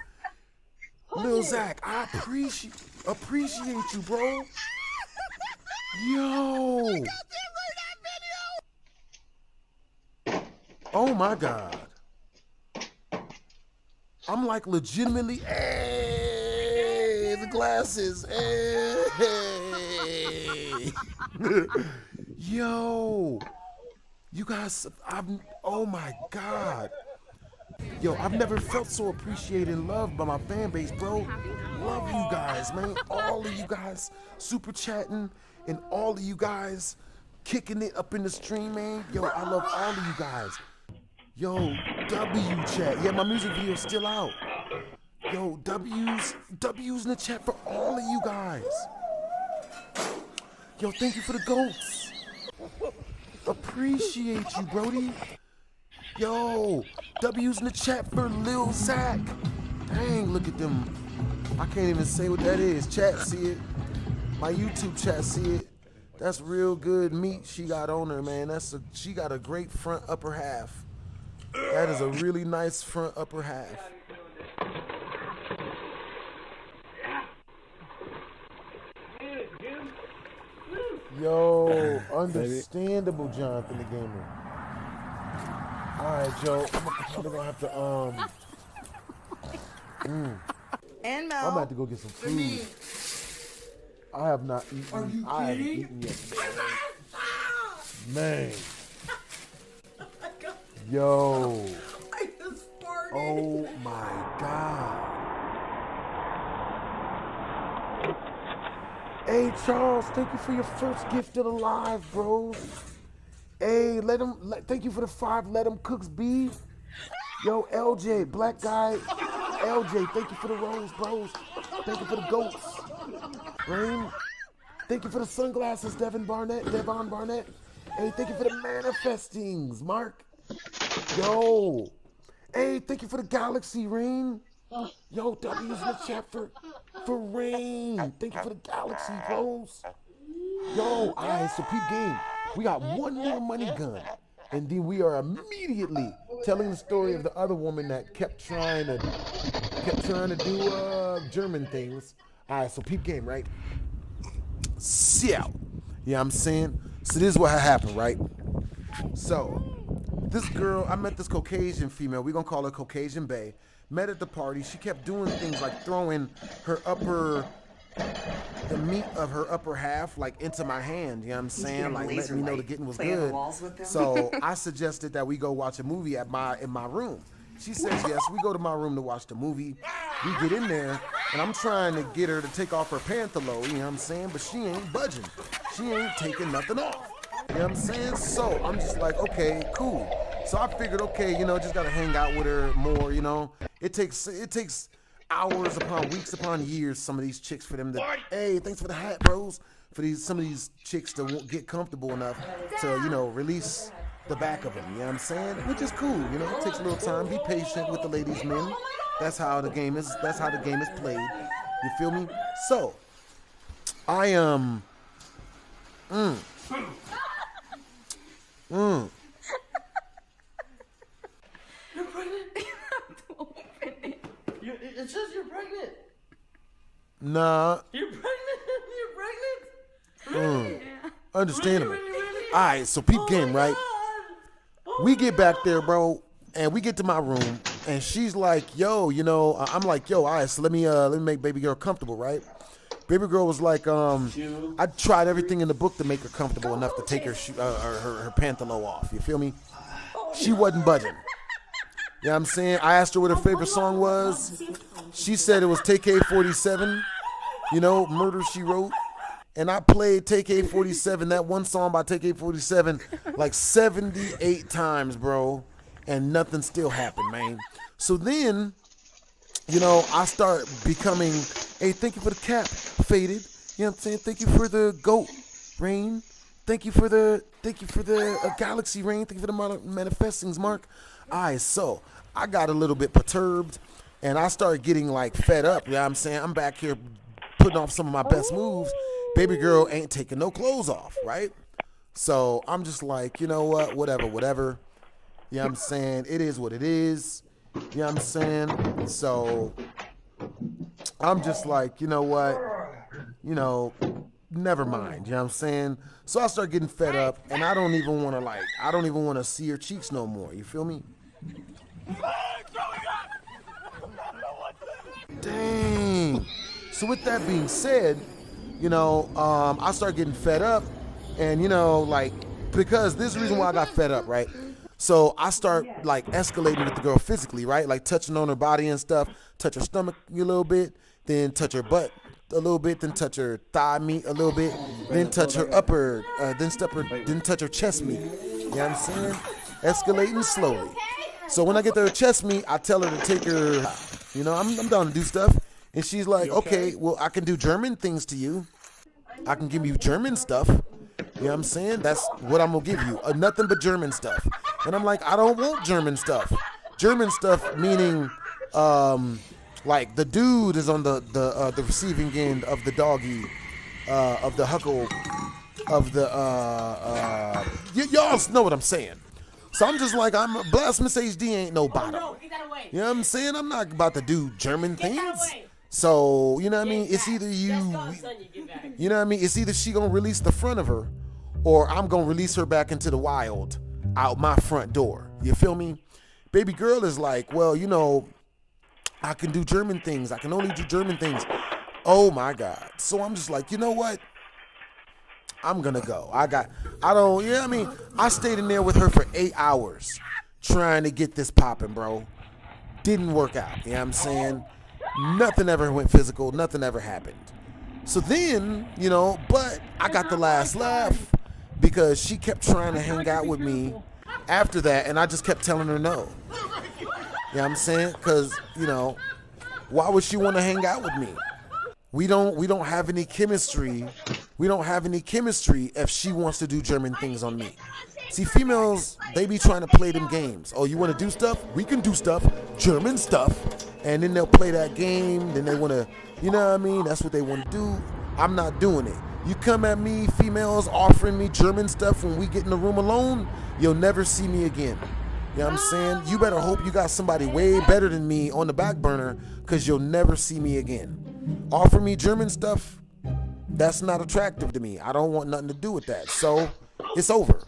Lil Zach, I appreciate you, bro. Yo. Oh my God. I'm like legitimately, hey, the glasses, hey. Yo, you guys, oh my God. Yo, I've never felt so appreciated and loved by my fan base, bro. Love you guys, man. All of you guys super chatting and all of you guys kicking it up in the stream, man. Yo, I love all of you guys. Yo, W chat. Yeah, my music video's still out. Yo, W's in the chat for all of you guys. Yo, thank you for the goats. Appreciate you, Brody. Yo, W's in the chat for Lil Zach. Dang, look at them. I can't even say what that is. Chat, see it. My YouTube chat, see it. That's real good meat she got on her, man. She got a great front upper half. That is a really nice front upper half. Yo, understandable, Jonathan the Gamer. All right, Joe, I'm gonna have to And Mel. I'm gonna have to go get some food. I have not eaten. Are you I haven't kidding? eaten yet. Man. Yo. I just farted. Oh my God. Hey Charles, thank you for your first gift of the live, bros. Hey, thank you for the 5 Let 'em Cooks beef. Yo, LJ, black guy, LJ, thank you for the rose, bros. Thank you for the goats. Rain, thank you for the sunglasses, Devon Barnett. Hey, thank you for the manifestings, Mark. Yo. Hey, thank you for the galaxy, Rain. Yo, W's in the chat for Rain. Thank you for the galaxy, bros. Yo, alright, so peep game. We got one more money gun. And then we are immediately telling the story of the other woman that kept trying to do German things. Alright, so peep game, right? So, yeah, I'm saying? So this is what happened, right? So, this girl, I met this Caucasian female, we're gonna call her Caucasian Bae. Met at the party. She kept doing things like throwing the meat of her upper half like into my hand, you know what I'm saying? Like letting me know the getting was good. So I suggested that we go watch a movie in my room. She says yes, we go to my room to watch the movie. We get in there and I'm trying to get her to take off her pantaloon, you know what I'm saying? But she ain't budging. She ain't taking nothing off. You know what I'm saying? So I'm just like, okay, cool. So I figured, okay, you know, just gotta hang out with her more, you know. It takes hours upon weeks upon years, some of these chicks for them to, hey, thanks for the hat, bros. For some of these chicks to get comfortable enough to, you know, release the back of them, you know what I'm saying? Which is cool, you know, it takes a little time. Be patient with the ladies, men. That's how the game is played. You feel me? So, I You're pregnant? It says you're pregnant. Nah. You're pregnant? You're pregnant? Understandable. Alright, so peep game, right? We get back there, bro, and we get to my room, and she's like, yo, you know, I'm like, yo, alright, so let me make baby girl comfortable, right? Baby girl was like, I tried everything in the book to make her comfortable enough to take her pantaloon off. You feel me? She wasn't budging. You know what I'm saying? I asked her what her favorite song was. She said it was TK-47, you know, Murder, She Wrote. And I played TK-47, that one song by TK-47, like 78 times, bro. And nothing still happened, man. So then, you know, I start becoming, hey, thank you for the cap, Faded. You know what I'm saying? Thank you for the goat, Rain. Thank you for the galaxy, Rain. Thank you for the manifestings, Mark. All right, so I got a little bit perturbed, and I started getting like fed up. You know what I'm saying? I'm back here putting off some of my best moves. Baby girl ain't taking no clothes off, right? So I'm just like, you know what? Whatever. You know what I'm saying? It is what it is. You know what I'm saying? So I'm just like, you know what? You know, never mind. You know what I'm saying? So I start getting fed up, and I don't even want to see her cheeks no more. You feel me? Dang. So with that being said, you know, I start getting fed up, and you know, like, because this is the reason why I got fed up, right? So I start like escalating with the girl physically, right? Like touching on her body and stuff, touch her stomach a little bit, then touch her butt a little bit, then touch her thigh meat a little bit, then touch her upper, then touch her chest meat. You know what I'm saying? Escalating slowly. So when I get to her chest meat, I tell her to take her, you know, I'm down to do stuff. And she's like, okay, well, I can do German things to you. I can give you German stuff. You know what I'm saying? That's what I'm going to give you. Nothing but German stuff. And I'm like, I don't want German stuff. German stuff meaning, like, the dude is on the receiving end of the doggy, of the huckle, of the, y'all know what I'm saying. So I'm just like, Blasphemous HD ain't no bottom. No, get that away. You know what I'm saying? I'm not about to do German things. So, you know what I mean? It's either you know what I mean? It's either she gonna release the front of her, or I'm gonna release her back into the wild out my front door. You feel me? Baby girl is like, well, you know, I can do German things. I can only do German things. Oh my God. So I'm just like, you know what? I'm gonna go. I stayed in there with her for 8 hours trying to get this popping, bro. Didn't work out. You know what I'm saying? Nothing ever went physical. Nothing ever happened. So then, you know, but I got the last laugh because she kept trying to hang out with me after that, and I just kept telling her no. You know what I'm saying? Because, you know, why would she want to hang out with me? We don't have any chemistry. We don't have any chemistry if she wants to do German things on me. See, females, they be trying to play them games. Oh, you want to do stuff? We can do stuff. German stuff. And then they'll play that game. Then they want to, you know what I mean? That's what they want to do. I'm not doing it. You come at me, females, offering me German stuff when we get in the room alone, you'll never see me again. You know what I'm saying? You better hope you got somebody way better than me on the back burner, because you'll never see me again. Offer me German stuff, that's not attractive to me. I don't want nothing to do with that. So it's over.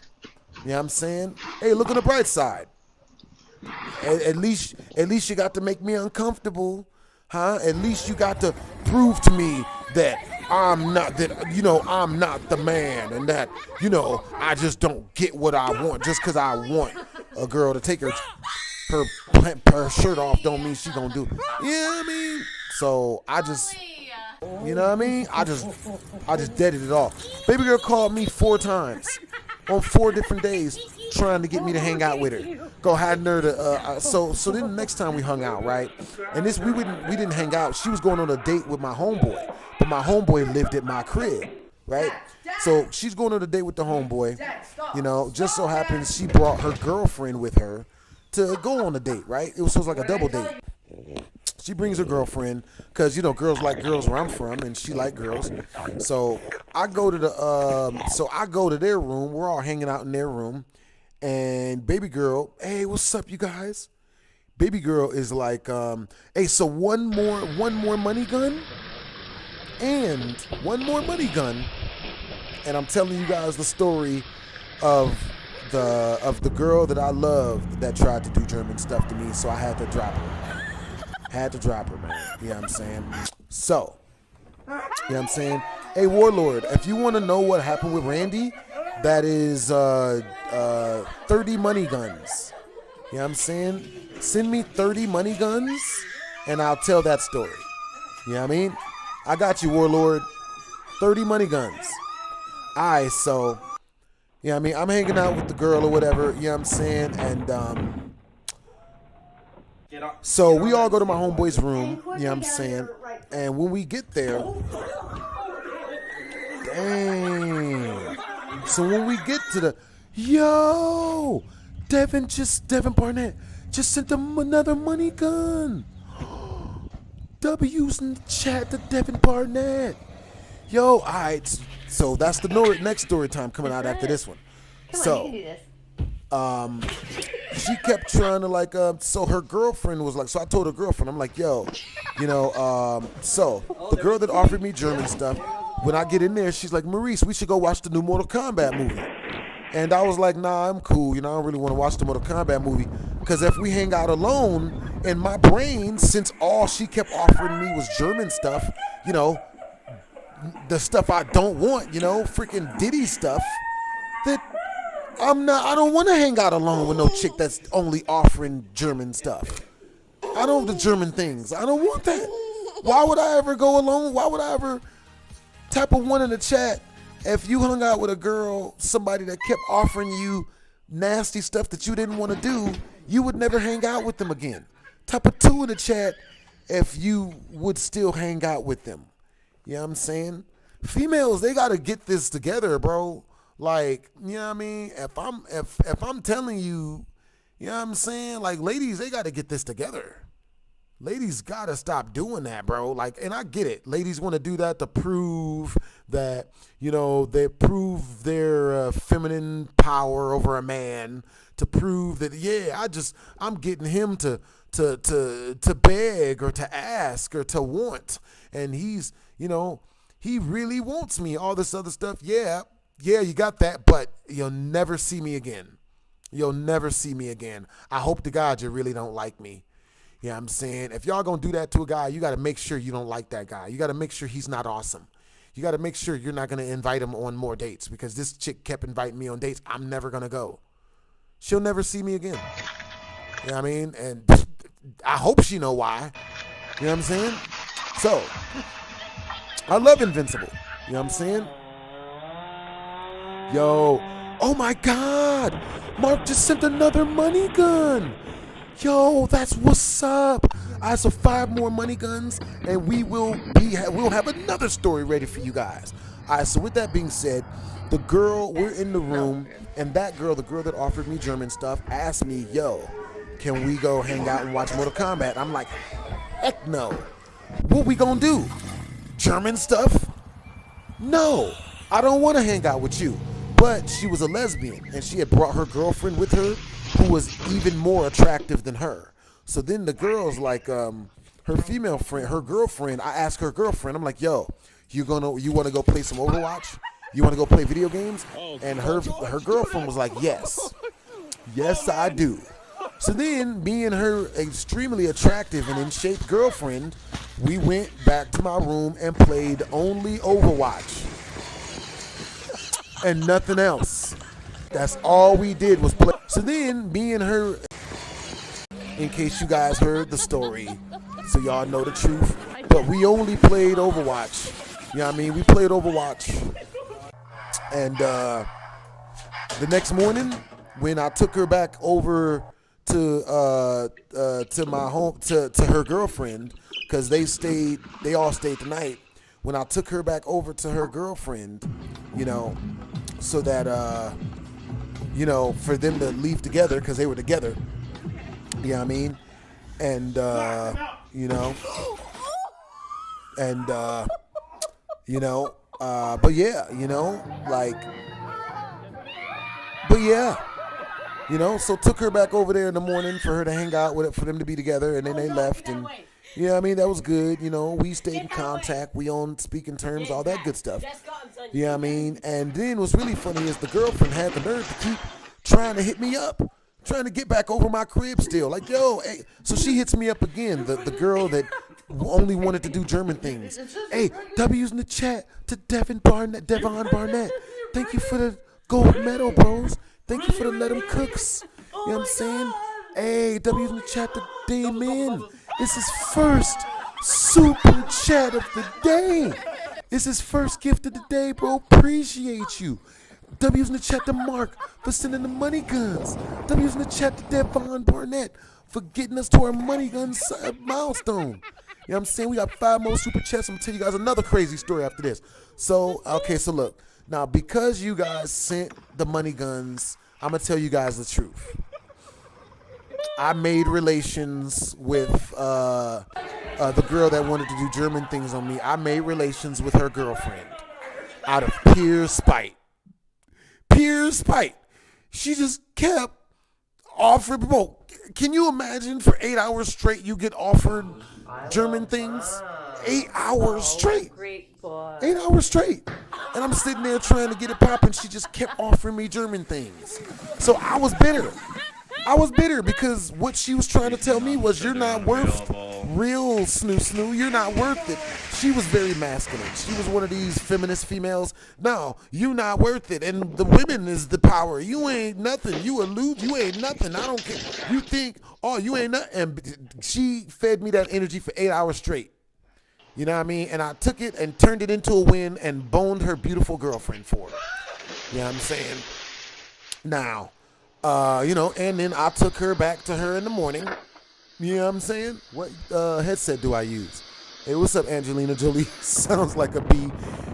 You know what I'm saying? Hey, look on the bright side. At least you got to make me uncomfortable, huh? At least you got to prove to me that I'm not the man, and that, I just don't get what I want. Just because I want a girl to take her shirt off don't mean she gonna do it. You know what I mean? So I just, you know what I mean? I just deaded it off. Baby girl called me 4 times on 4 different days trying to get me to hang out with her. Go had her to so then the next time we hung out, right? And this we didn't hang out. She was going on a date with my homeboy, but my homeboy lived at my crib, right? So she's going on a date with the homeboy. Just so happens she brought her girlfriend with her to go on a date, right? It was like a double date. She brings her girlfriend because girls like girls where I'm from, and she like girls. So I go to their room. We're all hanging out in their room, and baby girl, hey, what's up, you guys? Baby girl is like, hey, so one more money gun, and one more money gun, and I'm telling you guys the story of the girl that I loved that tried to do German stuff to me. So I had to drop her. Had to drop her, man. You know what I'm saying? So, you know what I'm saying? Hey, Warlord, if you want to know what happened with Randy, that is 30 money guns. You know what I'm saying? Send me 30 money guns, and I'll tell that story. You know what I mean? I got you, Warlord. 30 money guns. All right, so, you know what I mean? I'm hanging out with the girl or whatever, you know what I'm saying? And, so we all go to my homeboy's room, you know what I'm saying? And when we get there, dang. So when we get to the, Devin Barnett just sent them another money gun. W's in the chat to Devin Barnett. All right. So that's the next story time coming out after this one. So, she kept trying to so her girlfriend was like, so I told her girlfriend, I'm like, so the girl that offered me German stuff, when I get in there, she's like, Maurice, we should go watch the new Mortal Kombat movie. And I was like, nah, I'm cool. I don't really want to watch the Mortal Kombat movie, because if we hang out alone, in my brain, since all she kept offering me was German stuff, the stuff I don't want, freaking Diddy stuff, that I don't want to hang out alone with no chick that's only offering German stuff. I don't want the German things. I don't want that. Why would I ever go alone? Why would I ever type a 1 in the chat if you hung out with a girl, somebody that kept offering you nasty stuff that you didn't want to do? You would never hang out with them again. Type a 2 in the chat if you would still hang out with them. You know what I'm saying? Females, they got to get this together, bro. Like, you know what I mean? If I'm telling you, you know what I'm saying? Like, ladies, they got to get this together. Ladies got to stop doing that, bro. Like, and I get it. Ladies want to do that to prove that, they prove their feminine power over a man, to prove that, I'm getting him to beg or to ask or to want. And he's, he really wants me, all this other stuff. Yeah, you got that, but you'll never see me again. You'll never see me again. I hope to God you really don't like me. You know what I'm saying? If y'all gonna do that to a guy, you got to make sure you don't like that guy. You got to make sure he's not awesome. You got to make sure you're not going to invite him on more dates, because this chick kept inviting me on dates. I'm never going to go. She'll never see me again. You know what I mean? And I hope she know why. You know what I'm saying? So, I love Invincible. You know what I'm saying? Oh my God. Mark just sent another money gun. That's what's up. I have 5 more money guns, and we'll have another story ready for you guys. All right, so with that being said, the girl, we're in the room, and that girl, the girl that offered me German stuff, asked me, yo, can we go hang out and watch Mortal Kombat? I'm like, heck no. What we gonna do? German stuff? No, I don't want to hang out with you. But she was a lesbian, and she had brought her girlfriend with her, who was even more attractive than her. So then the girl's like, her female friend, her girlfriend, I asked her girlfriend, I'm like, yo, you want to go play some Overwatch? You want to go play video games? And her girlfriend was like, yes. Yes, I do. So then me and her extremely attractive and in shape girlfriend, we went back to my room and played only Overwatch. And nothing else. That's all we did was play. So then me and her, in case you guys heard the story, so y'all know the truth, but we only played Overwatch. You know what I mean? We played Overwatch. And the next morning, when I took her back over to my home, to her girlfriend, because they all stayed the night. When I took her back over to her girlfriend, you know, so that you know, for them to leave together because they were together. You know what I mean? And you know, and you know, but yeah, you know, like, but yeah. You know, so took her back over there in the morning for her to hang out with it, for them to be together, and then they left, and yeah, I mean, that was good. You know, we stayed in contact, we on speaking terms, all that good stuff. You know what I mean? And then what's really funny is the girlfriend had the nerve to keep trying to hit me up, trying to get back over my crib still. Like, yo, hey. So she hits me up again, the girl that only wanted to do German things. Hey, W's in the chat to Devon Barnett. Thank you for the gold medal, bros. Thank you for the Let 'em Cooks. You know what I'm saying? Hey, W's in the chat to Damon. It's his first super chat of the day. It's his first gift of the day, bro. Appreciate you. W's in the chat to Mark for sending the money guns. W's in the chat to Devon Barnett for getting us to our money guns milestone. You know what I'm saying? We got 5 more super chats. I'm going to tell you guys another crazy story after this. So, okay, so look. Now, because you guys sent the money guns, I'm going to tell you guys the truth. I made relations with the girl that wanted to do German things on me. I made relations with her girlfriend out of pure spite. Pure spite. She just kept offering. Bro, can you imagine for 8 hours straight you get offered German things? 8 hours straight. 8 hours straight. And I'm sitting there trying to get it popping. She just kept offering me German things. So I was bitter. I was bitter because what she was trying to tell me was, you're not worth real snoo. You're not worth it. She was very masculine. She was one of these feminist females. No, you not worth it. And the women is the power. You ain't nothing. You a loot. You ain't nothing. I don't care. You think, oh, you ain't nothing. And she fed me that energy for 8 hours straight. You know what I mean? And I took it and turned it into a win and boned her beautiful girlfriend for it. You know what I'm saying? Now, you know, and then I took her back to her in the morning. You know what I'm saying? What headset do I use? Hey, what's up, Angelina Jolie? Sounds like a bee.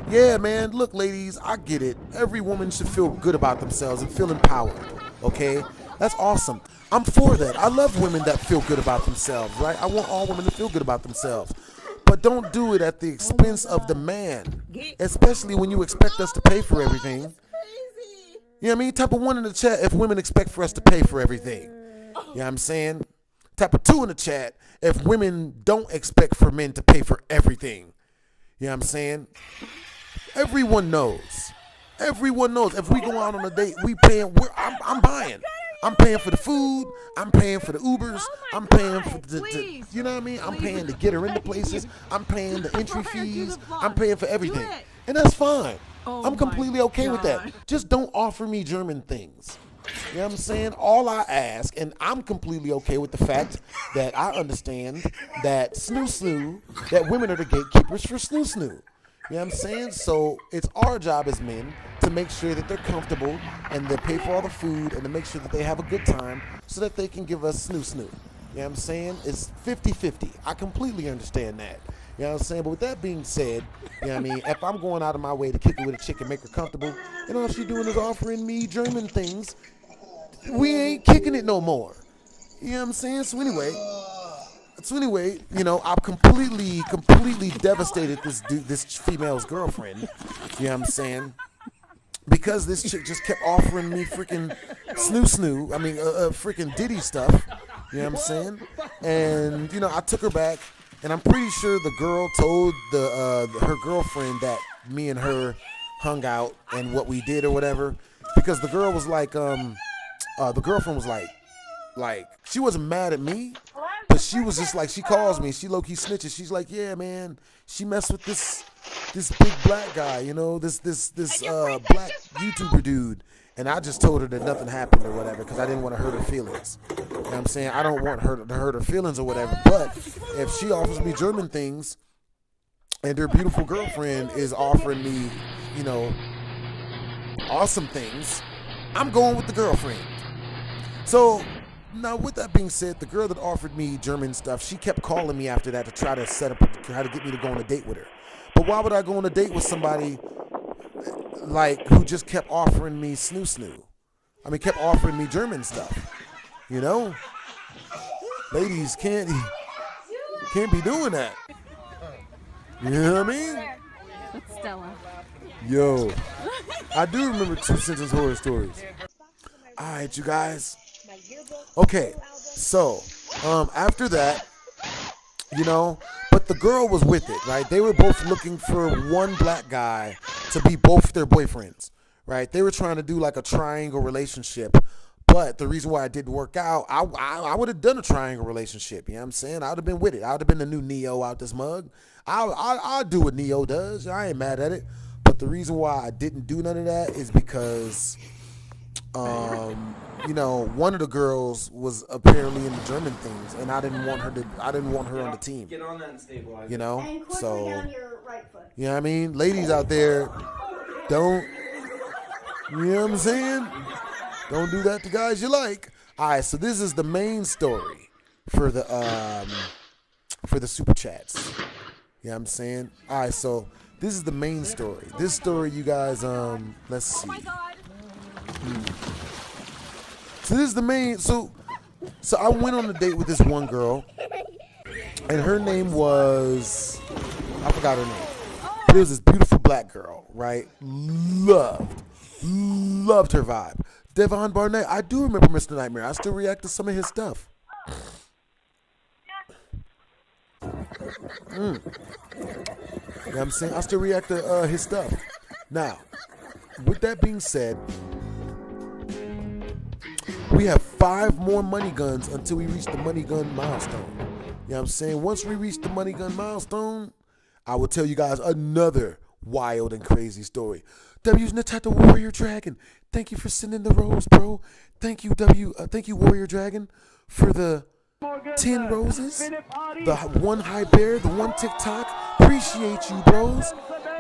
Yeah, man. Look, ladies, I get it. Every woman should feel good about themselves and feel empowered. Okay? That's awesome. I'm for that. I love women that feel good about themselves, right? I want all women to feel good about themselves. But don't do it at the expense of the man, especially when you expect us to pay for everything. You know what I mean? Type of 1 in the chat if women expect for us to pay for everything. You know what I'm saying? Type of 2 in the chat if women don't expect for men to pay for everything. You know what I'm saying? Everyone knows. Everyone knows. If we go out on a date, we paying. I'm buying. I'm paying for the food. I'm paying for the Ubers. I'm paying for the you know what I mean? I'm paying to get her into places. I'm paying the entry fees. I'm paying for everything. And that's fine. I'm completely okay with that. Just don't offer me German things. You know what I'm saying? All I ask, and I'm completely okay with the fact that I understand that that women are the gatekeepers for snoo. You know what I'm saying? So it's our job as men to make sure that they're comfortable and they pay for all the food and to make sure that they have a good time so that they can give us snoo. You know what I'm saying? It's 50-50. I completely understand that. You know what I'm saying? But with that being said, you know what I mean, if I'm going out of my way to kick it with a chick and make her comfortable, and all she doing is offering me German things, we ain't kicking it no more. You know what I'm saying? So anyway, you know, I've completely devastated this female's girlfriend. You know what I'm saying? Because this chick just kept offering me freaking freaking Diddy stuff. You know what I'm saying? And, you know, I took her back, and I'm pretty sure the girl told her girlfriend that me and her hung out and what we did or whatever. Because the girl was like, the girlfriend was like, she wasn't mad at me, but she was just like, she calls me, she low-key snitches. She's like, yeah, man, she messed with this big black guy, you know, this black YouTuber dude. And I just told her that nothing happened or whatever because I didn't want to hurt her feelings. You know what I'm saying? I don't want her to hurt her feelings or whatever. But if she offers me German things and her beautiful girlfriend is offering me, you know, awesome things, I'm going with the girlfriend. So now with that being said, the girl that offered me German stuff, she kept calling me after that to try to get me to go on a date with her. But why would I go on a date with somebody like who just kept offering me snoo? I mean, kept offering me German stuff. You know, ladies can't be doing that. You know what I mean? That's Stella. Yo, I do remember 2 sentence horror stories. All right, you guys. Okay, so after that, you know, but the girl was with it, right? They were both looking for one black guy to be both their boyfriends, right? They were trying to do like a triangle relationship, but the reason why it didn't work out, I would have done a triangle relationship, you know what I'm saying? I would have been with it. I would have been the new Neo out this mug. I'll do what Neo does. I ain't mad at it. But the reason why I didn't do none of that is because you know, one of the girls was apparently in the German things, and I didn't want her on the team. Get on that and stabilize. You know, And quickly so down your right foot. you know what I mean, ladies out there, don't. You know what I'm saying? Don't do that to guys you like. All right, so this is the main story for the super chats. You know what I'm saying? All right, so this is the main story. This story, you guys, let's see. So this is the main. So I went on a date with this one girl, and her name was, I forgot her name, but it was this beautiful black girl, right? Loved her vibe. Devon Barnett. I do remember Mr. Nightmare. I still react to some of his stuff. You know what I'm saying? I still react to his stuff. Now, with that being said, we have 5 more money guns until we reach the money gun milestone. You know what I'm saying? Once we reach the money gun milestone, I will tell you guys another wild and crazy story. W's Natata Warrior Dragon. Thank you for sending the rose, bro. Thank you, thank you, Warrior Dragon, for the 10 roses, the 1 high bear, the 1 TikTok. Appreciate you, bros.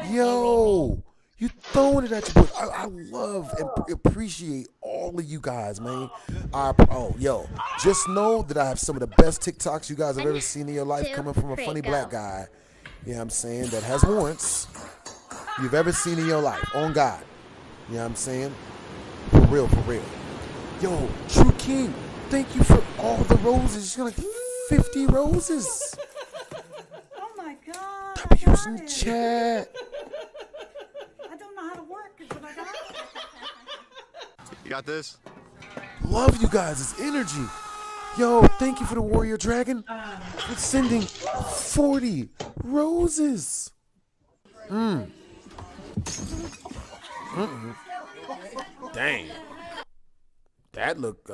Yo, you throwing it at your boys. I love and appreciate all of you guys, man. Yo, just know that I have some of the best TikToks you guys have ever seen in your life coming from a funny black guy. You know what I'm saying? That has warrants you've ever seen in your life. On God. You know what I'm saying? For real, for real. Yo, True King, thank you for all the roses. You're like 50 roses. Oh my God. W's in the chat. I don't know how to work it, but I got it. You got this? Love you guys' energy. Yo, thank you for the Warrior Dragon for sending 40 roses. Dang. That looked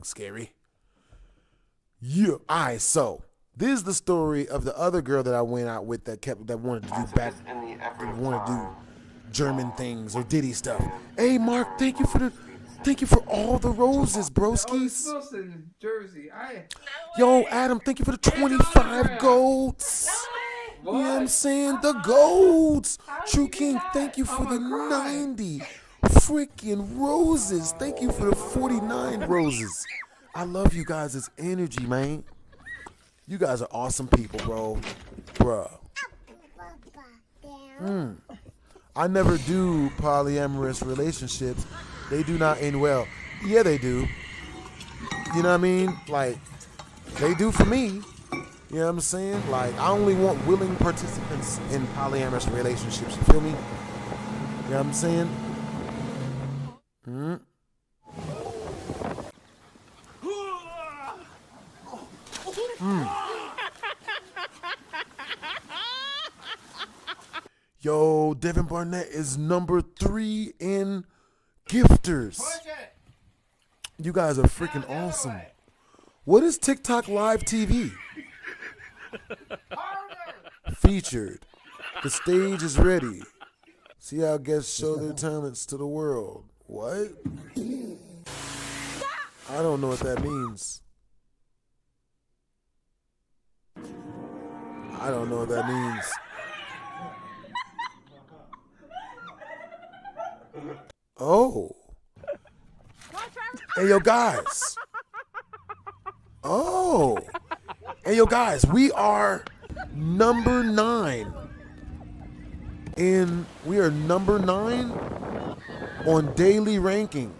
scary. Yeah. All right, so this is the story of the other girl that I went out with that wanted to do German things or Diddy stuff. Hey, Mark, thank you for all the roses, broskies. Jersey. Yo, Adam, thank you for the 25 golds. You know what I'm saying? The golds. True King, thank you for the 90 freaking roses. Thank you for the 49 roses. I love you guys' energy, man. You guys are awesome people, bro. Bruh. I never do polyamorous relationships. They do not end well. Yeah, they do. You know what I mean? Like, they do for me. You know what I'm saying? Like, I only want willing participants in polyamorous relationships. You feel me? You know what I'm saying? Yo, Devin Barnett is number 3 in gifters. You guys are freaking awesome. What is TikTok Live TV? Featured. The stage is ready. See how guests show their talents to the world. What? I don't know what that means. I don't know what that means. Oh. Hey, yo, guys. Oh. Hey, yo, guys, we are number 9. We are number 9 on daily ranking.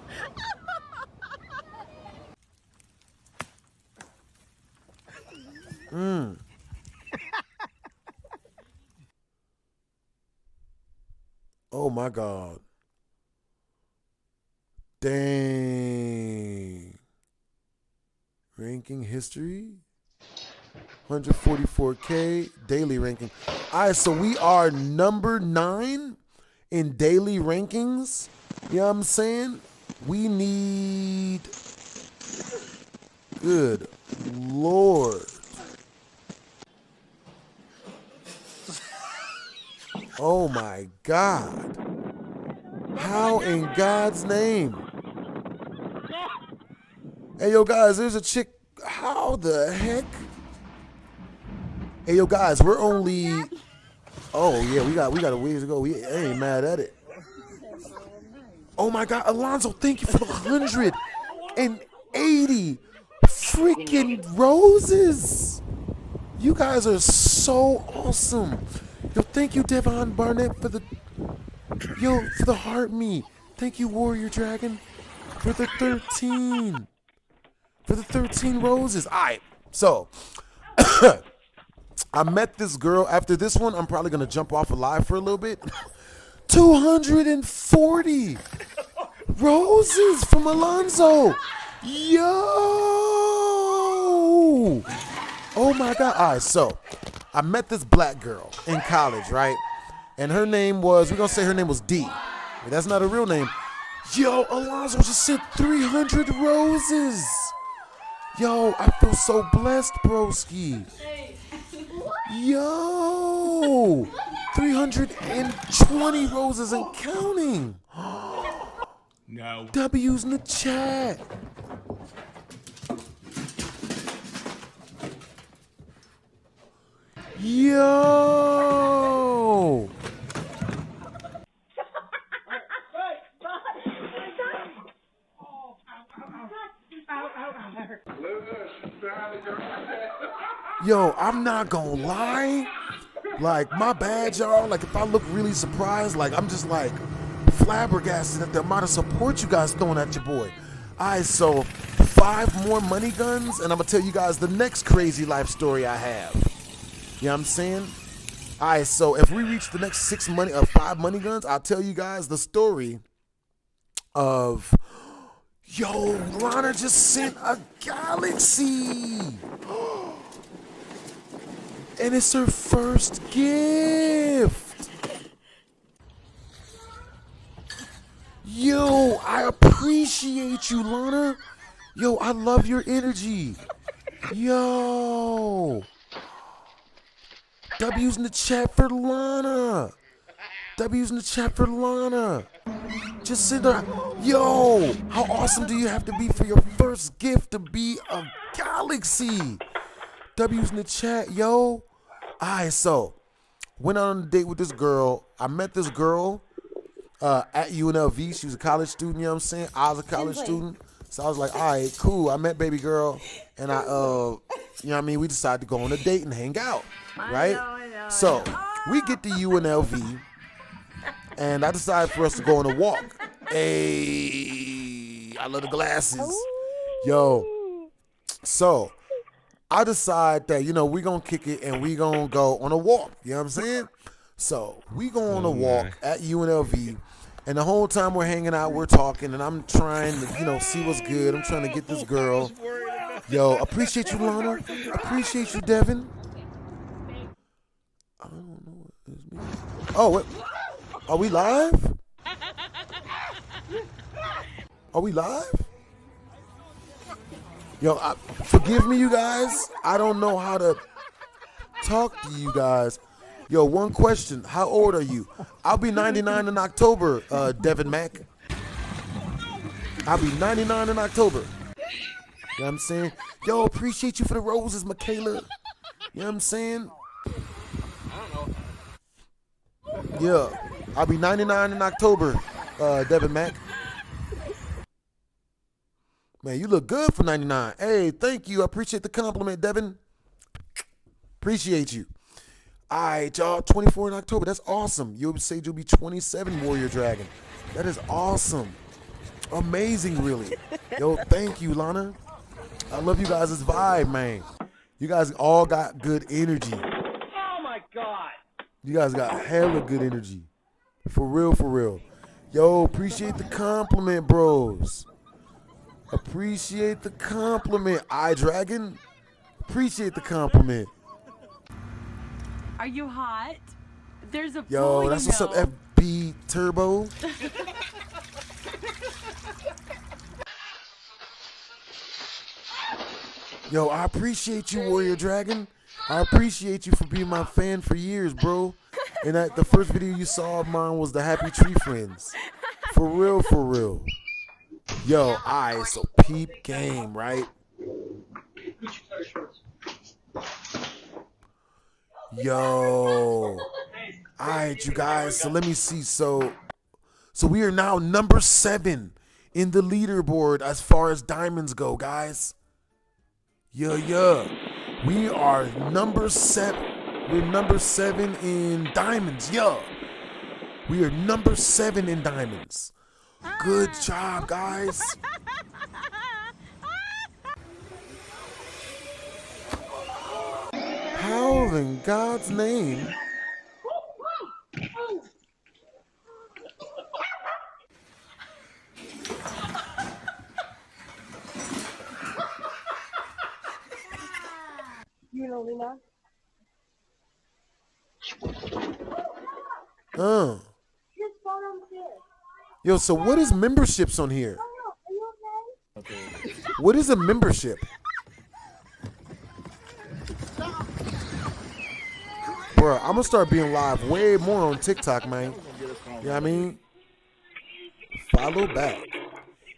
Oh, my God. Dang. Ranking history. 144K daily ranking. All right, so we are number 9 in daily rankings. You know what I'm saying? We need... Good Lord. Oh my God. How in God's name? Hey, yo, guys, there's a chick. How the heck? Hey, yo, guys, we're only... Oh, yeah, we got a ways to go. We ain't mad at it. Oh, my God. Alonzo, thank you for the 180 freaking roses. You guys are so awesome. Yo, thank you, Devon Barnett, for the... Yo, for the heart me. Thank you, Warrior Dragon, for the 13. For the 13 roses. All right, so I met this girl. After this one, I'm probably going to jump off alive for a little bit. 240 roses from Alonzo. Yo. Oh, my God. All right, so I met this black girl in college, right? And her name was, we're going to say her name was D. But that's not a real name. Yo, Alonzo just sent 300 roses. Yo, I feel so blessed, broski. Yo, 320 roses and counting. No. W's in the chat. Yo. Yo, I'm not gonna lie. Like, my bad, y'all. Like, if I look really surprised, like, I'm just like flabbergasted at the amount of support you guys throwing at your boy. All right, so 5 more money guns, and I'm gonna tell you guys the next crazy life story I have. You know what I'm saying? All right, so if we reach the next 5 money guns, I'll tell you guys the story of, yo, Lana just sent a galaxy. And it's her first gift. Yo, I appreciate you, Lana. Yo, I love your energy. Yo. W's in the chat for Lana. W's in the chat for Lana. Just send her. Yo, how awesome do you have to be for your first gift to be a galaxy? W's in the chat, yo. Alright, so went on a date with this girl. I met this girl at UNLV. She was a college student, you know what I'm saying? I was a college student. So I was like, alright, cool. I met baby girl, and I you know what I mean, we decided to go on a date and hang out. Right? So we get to UNLV, and I decide for us to go on a walk. Hey, I love the glasses. Yo, so I decide that, you know, we going to kick it and we going to go on a walk. You know what I'm saying? So we go on a walk at UNLV, and the whole time we're hanging out, we're talking, and I'm trying to, you know, see what's good. I'm trying to get this girl. Yo, appreciate you, Lana. Appreciate you, Devin. I don't know what this means. Oh, what? Are we live? Are we live? Yo, forgive me, you guys. I don't know how to talk to you guys. Yo, one question. How old are you? I'll be 99 in October, Devin Mack. I'll be 99 in October. You know what I'm saying? Yo, appreciate you for the roses, Michaela. You know what I'm saying? Yeah, I'll be 99 in October, Devin Mack. Man, you look good for 99. Hey, thank you. I appreciate the compliment, Devin. Appreciate you. All right, y'all, 24 in October. That's awesome. You'll say you'll be 27, Warrior Dragon. That is awesome. Amazing, really. Yo, thank you, Lana. I love you guys' vibe, man. You guys all got good energy. Oh my God. You guys got hella good energy. For real, for real. Yo, appreciate the compliment, bros. Appreciate the compliment, iDragon. Appreciate the compliment. Are you hot? There's a Yo, pool, that's you what's up, know. FB Turbo. Yo, I appreciate you, Warrior Dragon. I appreciate you for being my fan for years, bro. And the first video you saw of mine was the Happy Tree Friends. For real, for real. Yo, alright, so peep game, right? Yo. Alright, you guys, so let me see. So we are now number 7 in the leaderboard as far as diamonds go, guys. Yeah. We are number 7. We're number 7 in diamonds. Yeah. We are number 7 in diamonds. Good job, guys. How in God's name? You know Lena? Yo, so what is memberships on here? What is a membership? Bro, I'm gonna start being live way more on TikTok, man. You know what I mean? Follow back.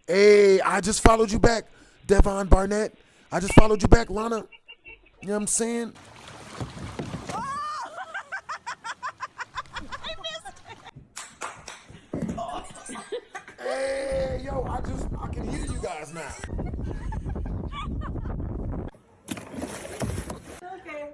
Hey, I just followed you back, Devon Barnett. I just followed you back, Lana. You know what I'm saying? Hey, yo, I can hear you guys now. Okay.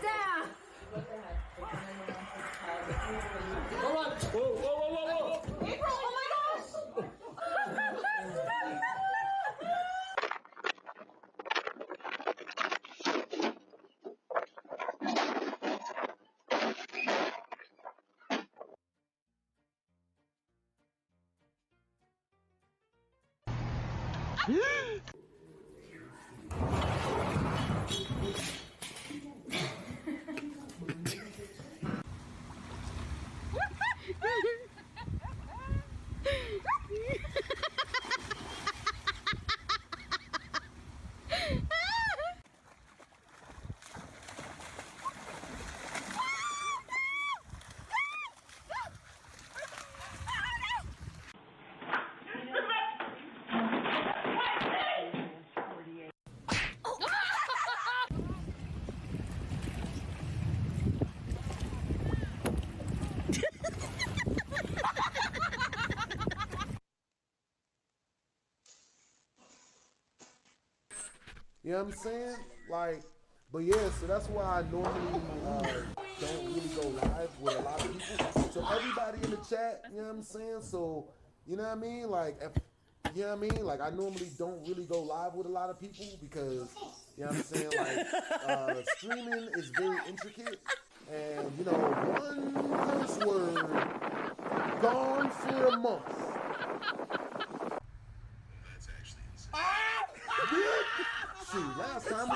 Dad! Hold on. Whoa. April, oh my gosh! You know what I'm saying? Like, but yeah, so that's why I normally don't really go live with a lot of people. So everybody in the chat, you know what I'm saying? So, you know what I mean? Like, if, you know what I mean? Like, I normally don't really go live with a lot of people because, you know what I'm saying? Like, streaming is very intricate. And, you know, one curse word, gone for a month. That's actually insane. Shoot, last time.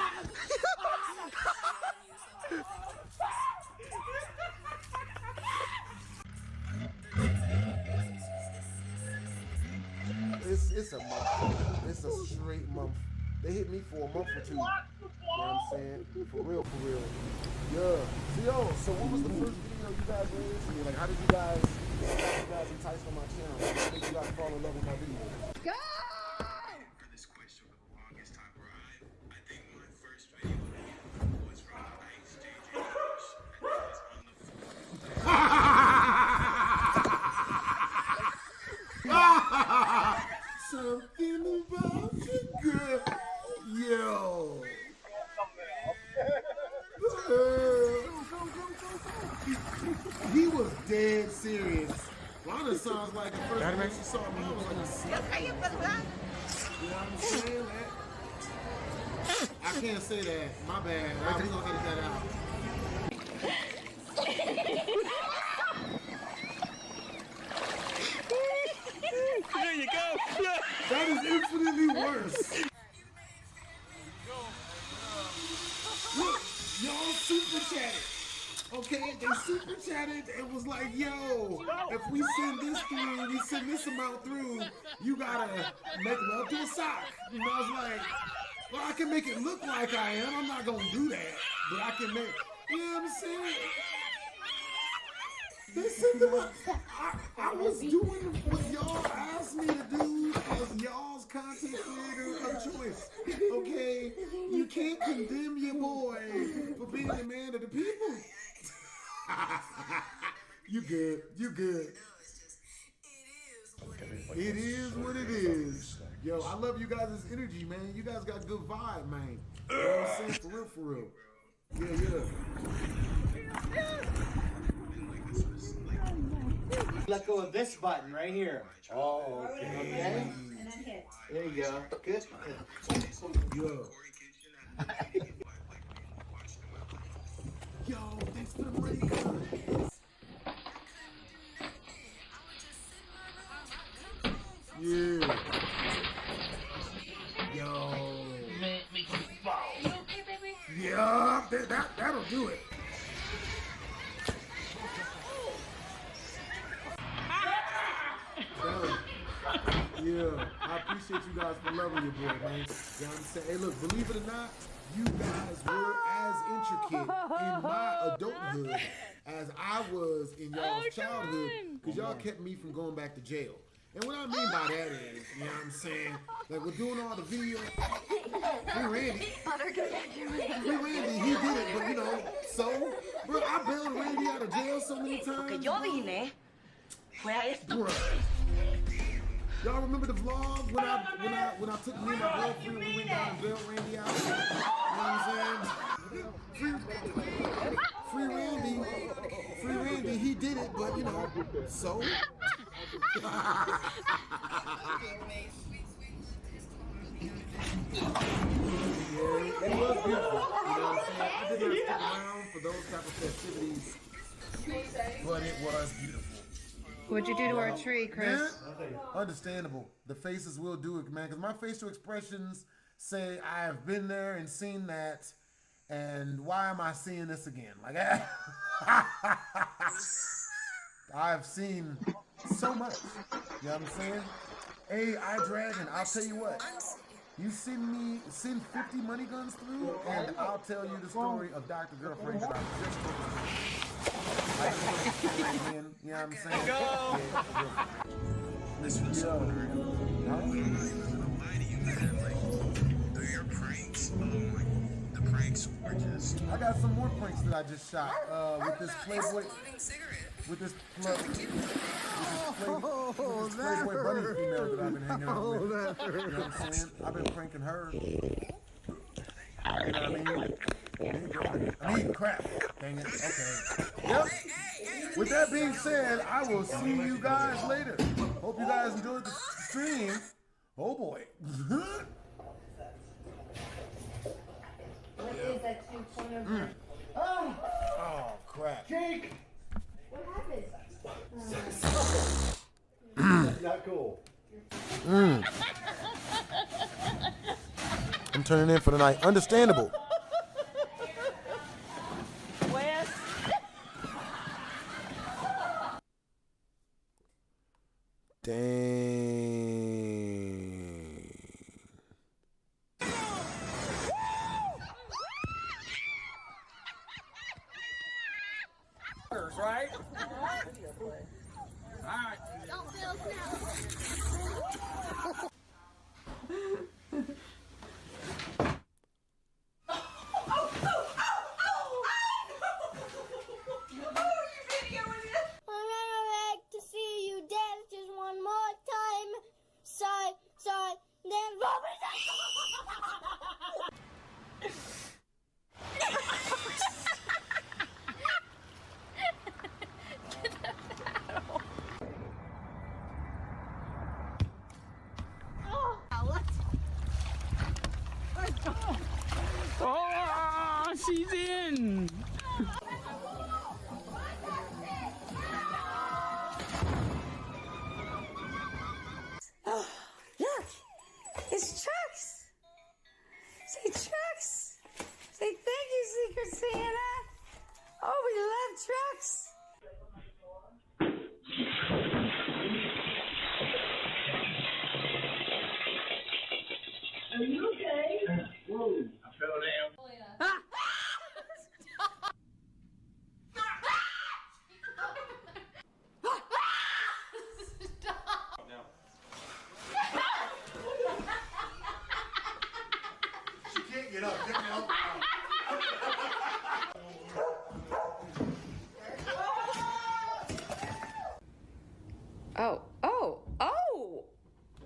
It's a month. It's a straight month. They hit me for a month or two. You know what I'm saying? For real, for real. Yeah. So yo, so what was the first video you guys raised? Like, how did you guys enticed on my channel? How did you guys fall in love with my video? Go! For this question for the longest time, bro, I think my first video was from Ice JJ Bush. And it was on the Something about you, girl. Yo. He was dead serious. Lana sounds like the first time she saw me, he was like a sick. You know what I'm saying? I can't say that. My bad. We're gonna edit that out. There you go. That is infinitely worse. Look, y'all super chatted. Okay, they super chatted and was like, yo, if we send this through, we send this amount through, you gotta make love to a sock. And I was like, well, I can make it look like I am. I'm not gonna do that. But I can make, you know what I'm saying? They sent them up. I was doing what y'all asked me to do as y'all's content creator of choice. Okay? You can't condemn your boy for being a man of the people. You good. You good. It is what it is. Yo, I love you guys' energy, man. You guys got good vibe, man. You know what I'm saying? For real, for real. Yeah. Let go of this button right here. Oh, okay. And then hit. There you go. Good. Yo, thanks for the money, guys. Yeah. Yo. Yeah, that'll do it. Yeah, I appreciate you guys for loving your boy, man. You know what I'm saying? Hey, look, believe it or not, you guys were as intricate in my adulthood as I was in y'all's childhood, because y'all kept me from going back to jail. And what I mean by that is, you know what I'm saying? Like, we're doing all the videos. Free Randy. Free Randy, he did it, but you know, so, bro, I bailed Randy out of jail so many times. Bro. Y'all remember the vlog when I took me and my girlfriend, we went down and bailed Randy out? You know what I'm saying? Free Randy, he did it, but you know, so. Yeah, it was beautiful. You know what I'm saying? I did not stick around for those type of festivities, but it was beautiful. What'd you do to our tree, Chris? Man, understandable. The faces will do it, man, because my facial expressions say I have been there and seen that, and why am I seeing this again? Like, I've seen so much. You know what I'm saying? Hey, iDragon, I'll tell you what. You send 50 money guns through, and I'll tell you the story of Dr. Girlfriend that I just told you. You know what I'm saying? Go! This was so unreal. I'm not even gonna lie to you, man. Like, through your pranks, the pranks were just... I got some more pranks that I just shot with this Playboy... With this Playboy bunny female that I've been hanging out with. You know what I'm saying? I've been pranking her. You know what I mean? I'm eating crap. Dang it. Okay. Yep. With that being said, I will see you guys later. Hope you guys enjoyed the stream. Oh boy. What is that 2.0? Oh crap. Jake! What happened? That's not cool. I'm turning in for the night. Understandable. Wes. Dang. Right? Alright. To see you dance just one more time. Side, then Robert. Oh, she's in. Oh, look! It's trucks! Say trucks! Say thank you, Secret Santa! Oh, we love trucks! Are you okay? Whoa, I fell down. She can't get up. Get me up.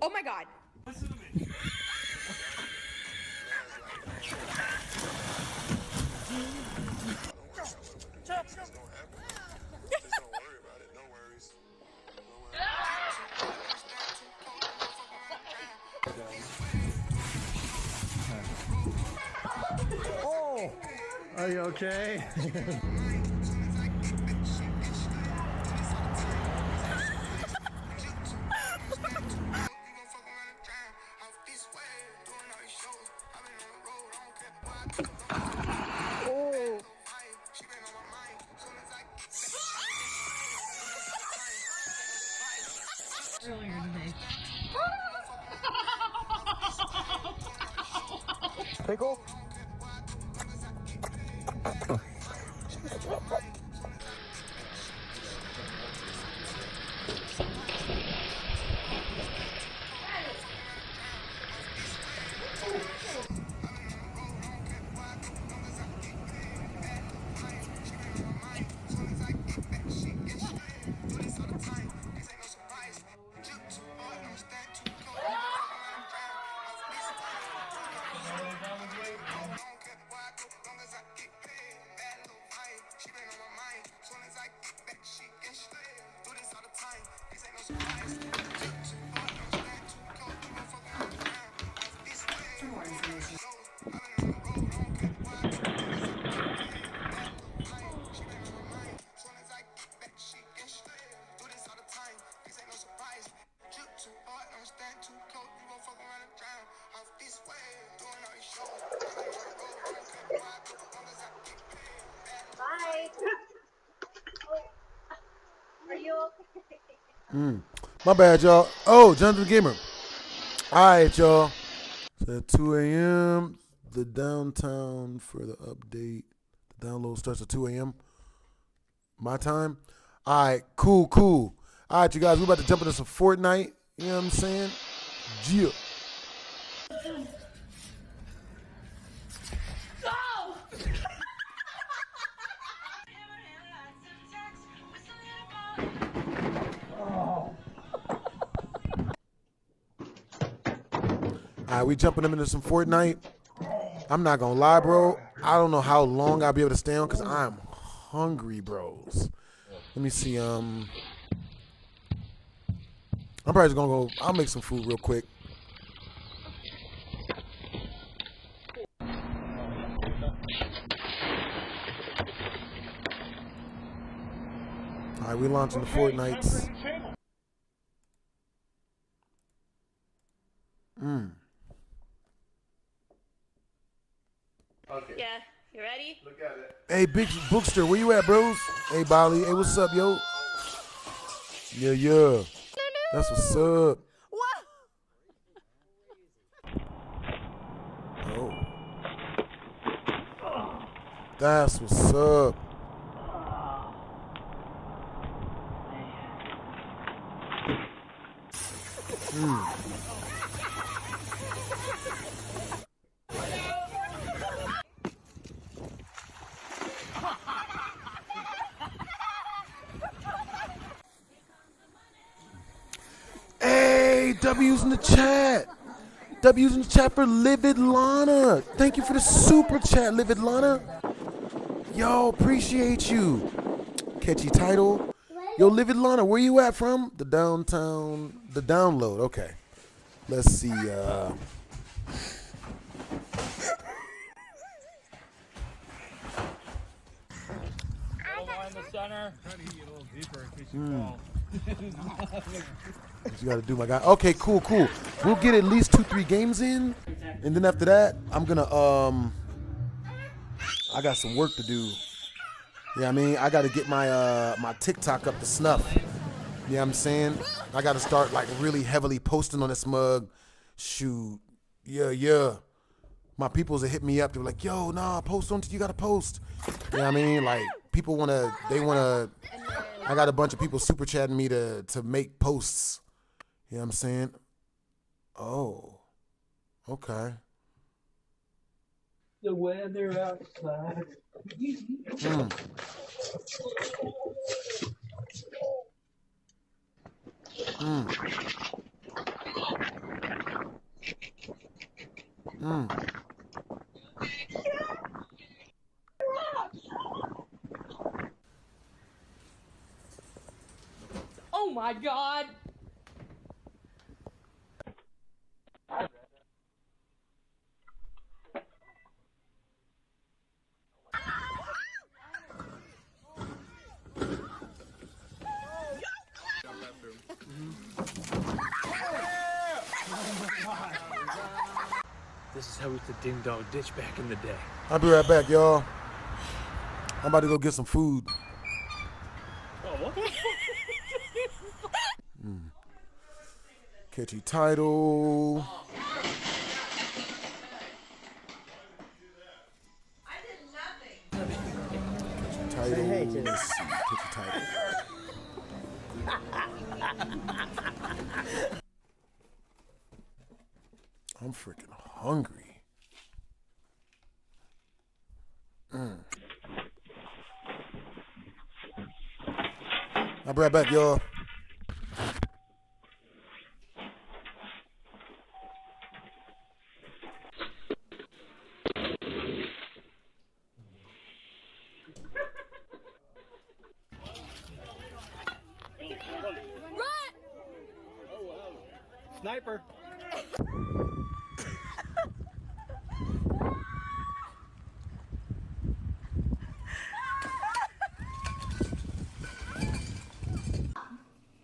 Oh my god. Oh, are you okay? Pickle? Bye. Are you okay? My bad, y'all. Oh, Jonathan the Gamer. All right, y'all. It's at 2 a.m. The downtown for the update. The download starts at 2 a.m. My time. All right, cool. All right, you guys, we're about to jump into some Fortnite. You know what I'm saying? Yeah. All right, we jumping them into some Fortnite. I'm not gonna lie, bro. I don't know how long I'll be able to stay on because I'm hungry, bros. Let me see. I'm probably just gonna go. I'll make some food real quick. All right, we launching the Fortnites. Okay. Yeah, you ready? Look at it. Hey, Big Bookster, where you at, bros? Hey, Bali. Hey, what's up, yo? Yeah, yeah. That's what's up. What? Oh. That's what's up. Hey, W's in the chat. W's in the chat for Livid Lana. Thank you for the super chat, Livid Lana. Yo, appreciate you. Catchy title. Yo, Livid Lana, where you at from? The downtown, the download. Okay. Let's see. Go in the center. Try to get you a little deeper in case you fall. What you gotta do, my guy. Okay, cool. We'll get at least 2-3 games in, and then after that, I'm gonna I got some work to do. Yeah, I mean, I gotta get my my TikTok up to snuff. You know what I'm saying? I gotta start like really heavily posting on this mug. Shoot, yeah. My peoples that hit me up, they were like, "Yo, nah, post on. You gotta post." You know what I mean? Like people wanna. I got a bunch of people super chatting me to make posts. You know what I'm saying? Oh, okay. The weather outside. Oh my God! This is how we used to ding dong ditch back in the day. I'll be right back, y'all. I'm about to go get some food. Oh, Catchy title. Catchy title. Let's see. Catchy title. I'm freaking hungry. I'll be right back, y'all. Sniper.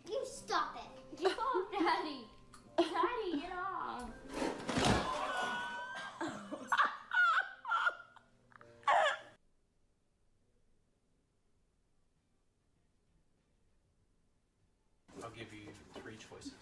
You stop it. Get off, Daddy. Daddy, get off. I'll give you 3 choices.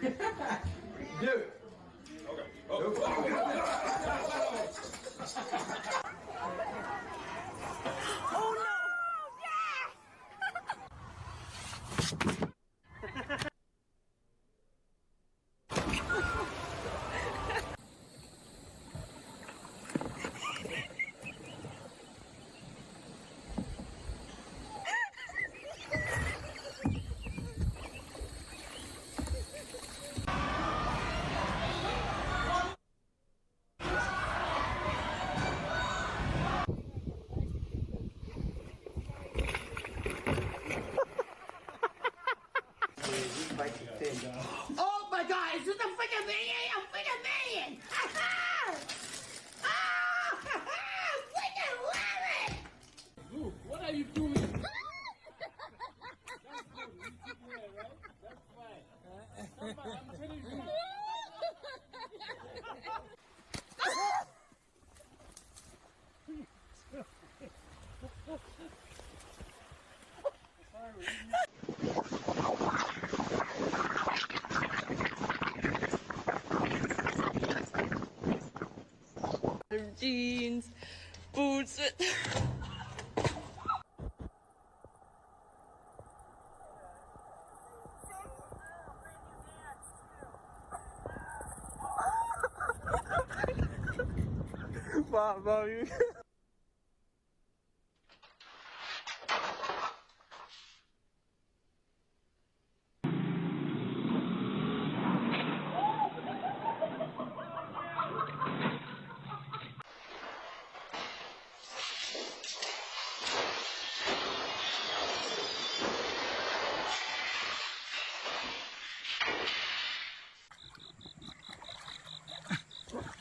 Do it. Oh no! Oh my God! Is this a freaking million? A freaking million! Freaking love it! Luke, what are you doing? Jeans, boots. Wow, bro, you.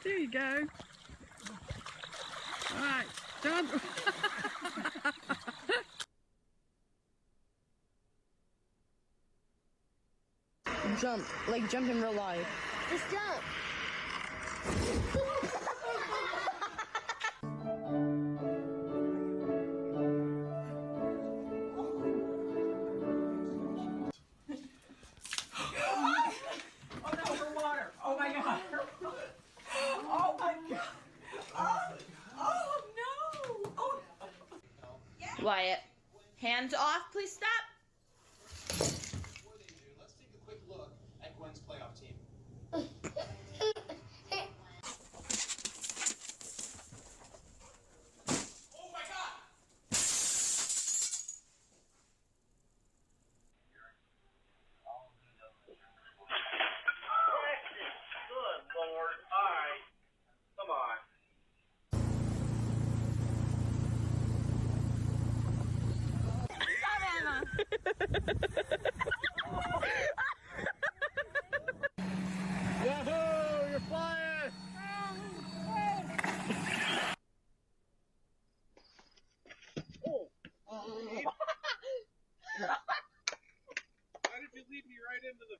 There you go. All right, done. Jump, like jump in real life. Just jump. Oh no, her water! Oh my God! Oh my God! Oh no! Oh. Wyatt, hands off, please stop. Before they do, let's take a quick look at Gwen's playoff team. Oh my God! Good Lord! All right, come on. Yahoo! You're flying! Why did you lead me right into the...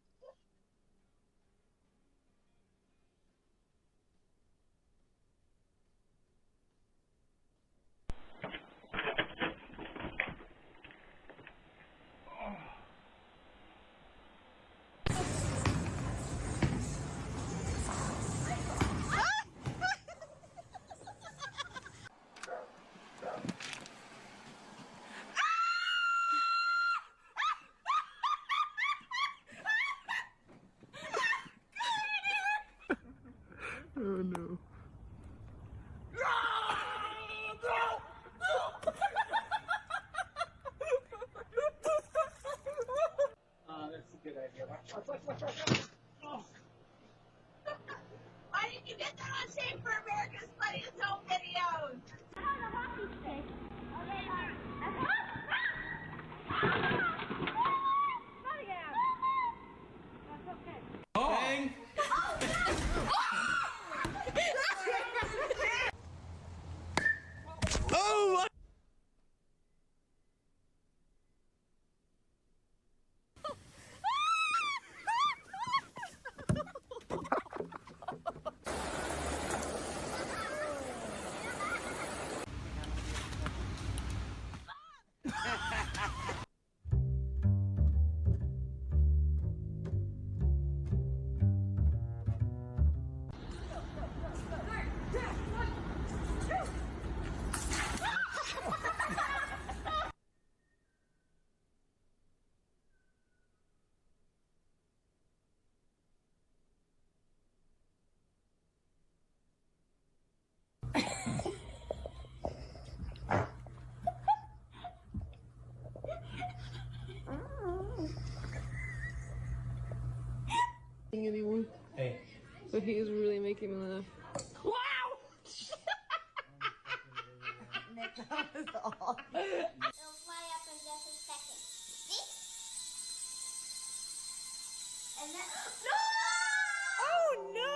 Oh no. That's a good idea. Watch. Oh. Why didn't you get that on tape for America's Funniest Home Videos? Bang! he's really making me laugh. Wow! Nick, that was awesome. It'll fly up in just a second. See? And then... No! Oh, no!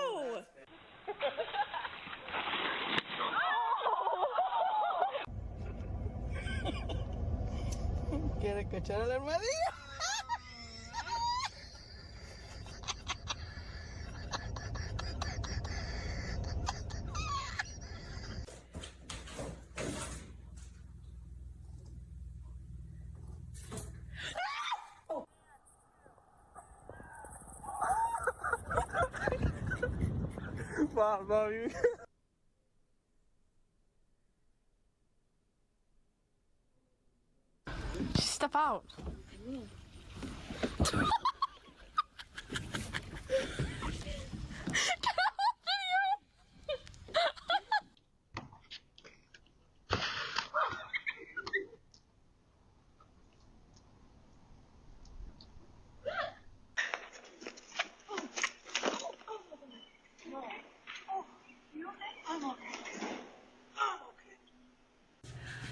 ¿Quiere cachar a la armadillo? Bobby. Step out.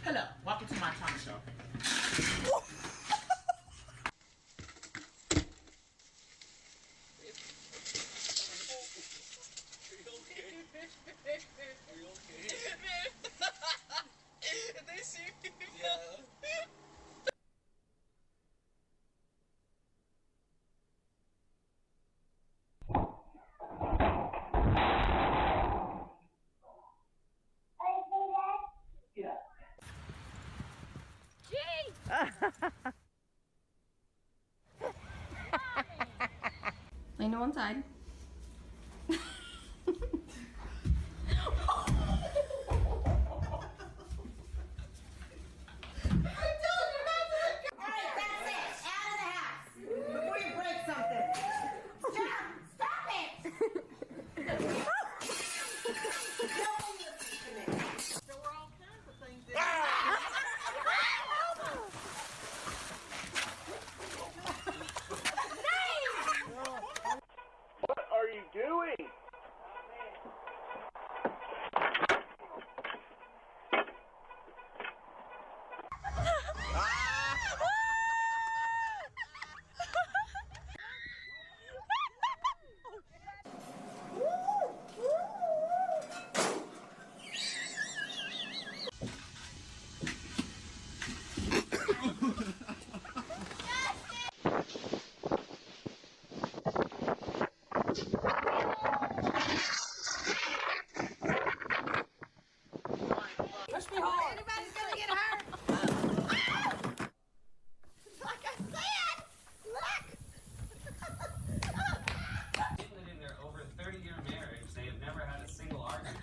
Hello, welcome to my talk show. They see me. Lean to one side. What are you doing? Push me hard. Anybody's gonna get hurt. Like I said, look. Even in their over 30-year marriage, they have never had a single argument.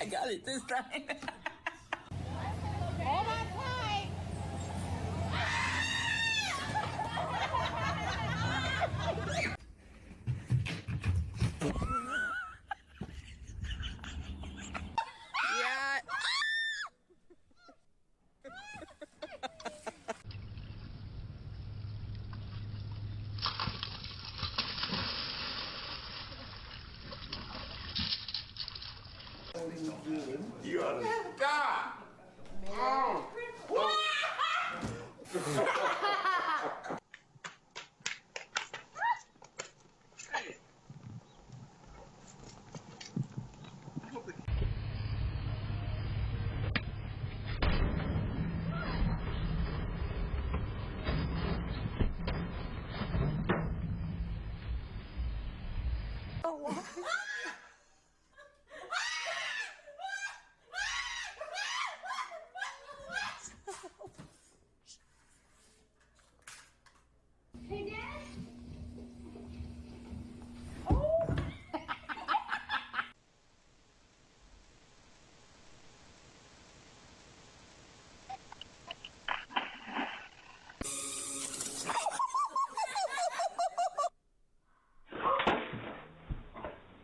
I got it this time. Hold on tight. You gotta stop! Oh. Hey, Dad?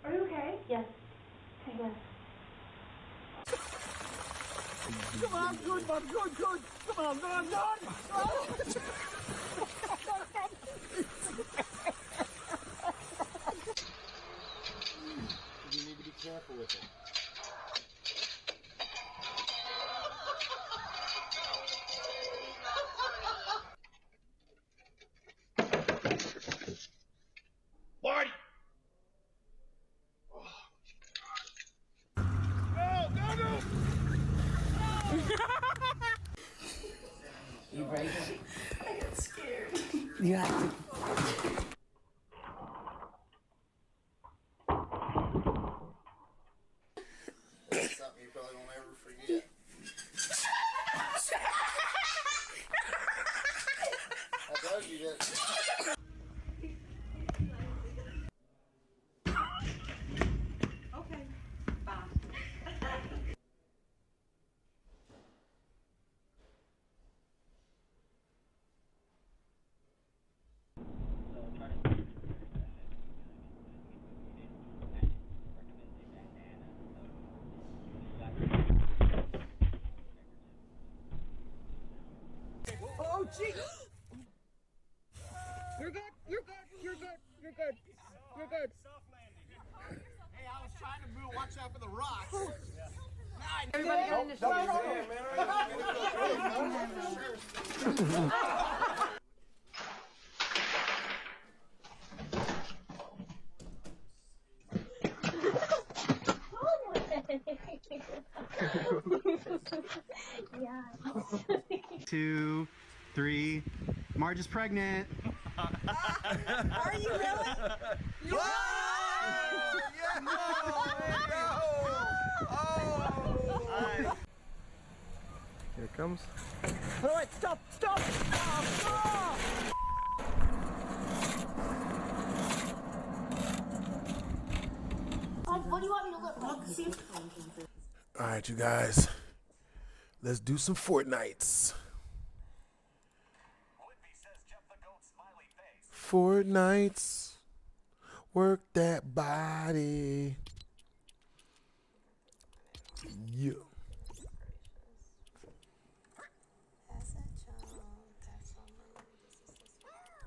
Are you okay? Yes. I guess. Come on, good, Mom, good, good. Come on, man, done. careful with it. Marty! No, no, no! You ready? I got scared. You have to. That's something you probably won't ever forget. I told you that. Okay, bye. Oh, jeez! You're good, you're good, you're good, you're good, you're good. Hey, I was trying to move. Watch out for the rocks. Everybody got initiative. Yeah. 2, 3. Marge is pregnant. Are you really? Yeah! Here it comes. All right, stop, stop, stop, stop! What do you want me to look like? See? All right, you guys. Let's do some Fortnites. Fortnites. Work that body. Yeah.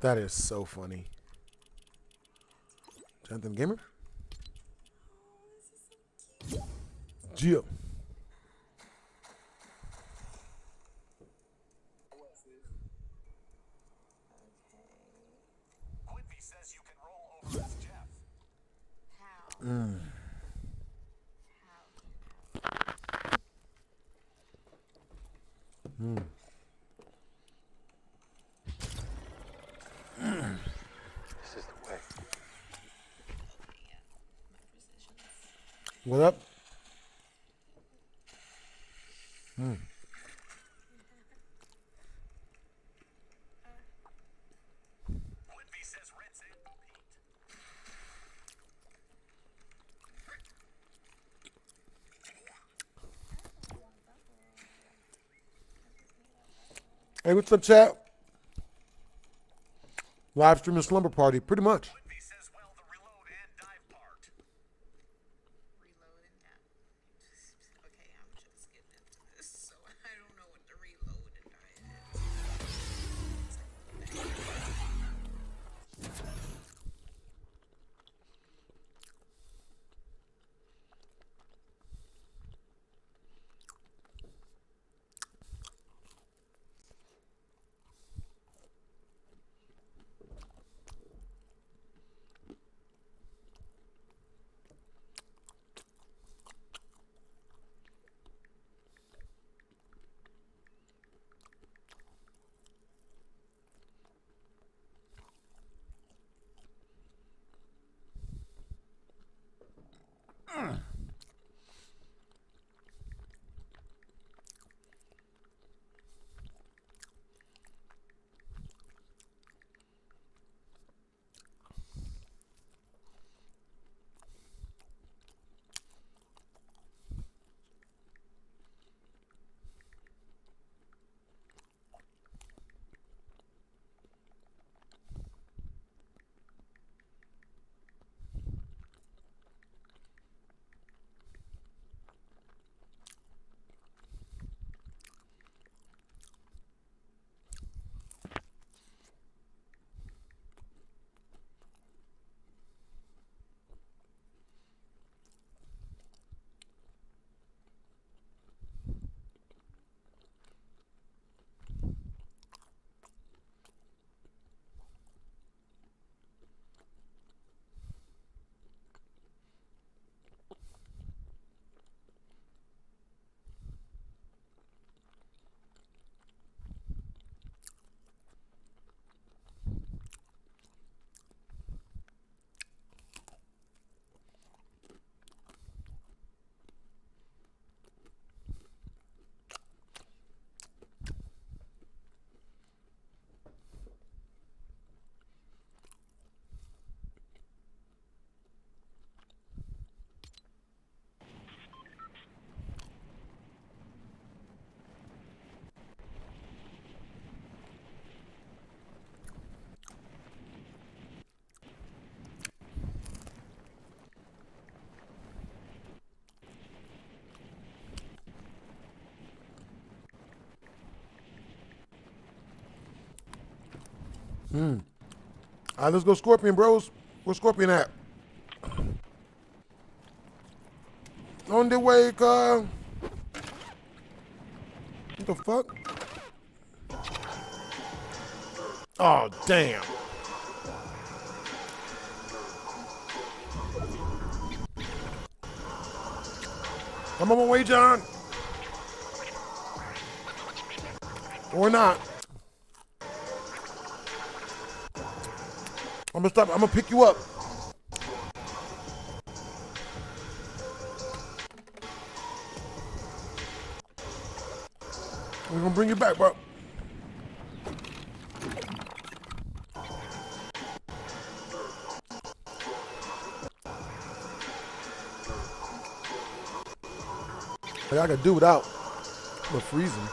That is so funny. Jonathan Gamer? Gio. Mm. Mm. This is the way. What up? Hmm. Hey, what's up, chat? Live streaming slumber party, pretty much. All right, let's go Scorpion, bros. Where's Scorpion at? On the way, car. What the fuck? Oh, damn. I'm on my way, John. Or not. I'm gonna stop. I'm gonna pick you up. We're gonna bring you back, bro. But I could do without the freezing.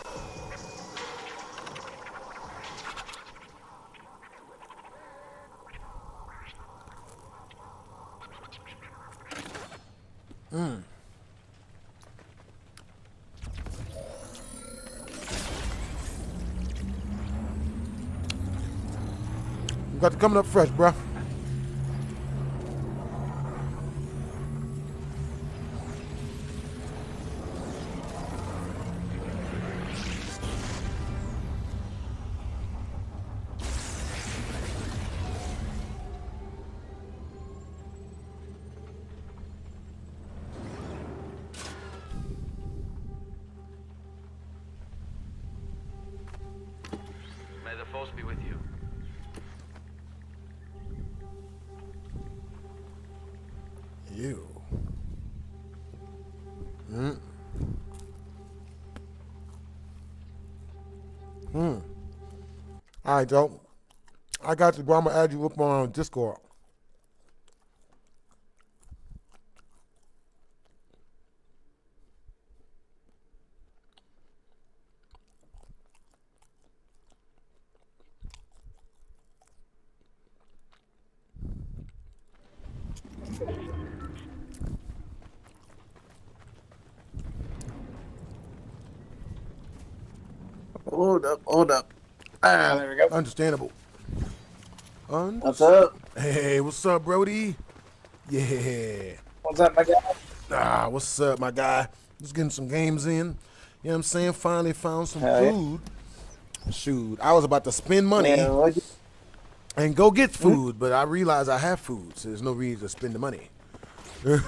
You got to coming up fresh, bruh. May the force be with you. You. All right, Joe. I got you, bro. I'm gonna add you up on Discord. Hold up. Ah, there we go. Understandable. What's up? Hey, what's up, Brody? Yeah. What's up, my guy? Ah, what's up, my guy? Just getting some games in. You know what I'm saying? Finally found some Hell yeah. food. Shoot, I was about to spend money Yeah, and go get food, but I realized I have food, so there's no reason to spend the money. Hey,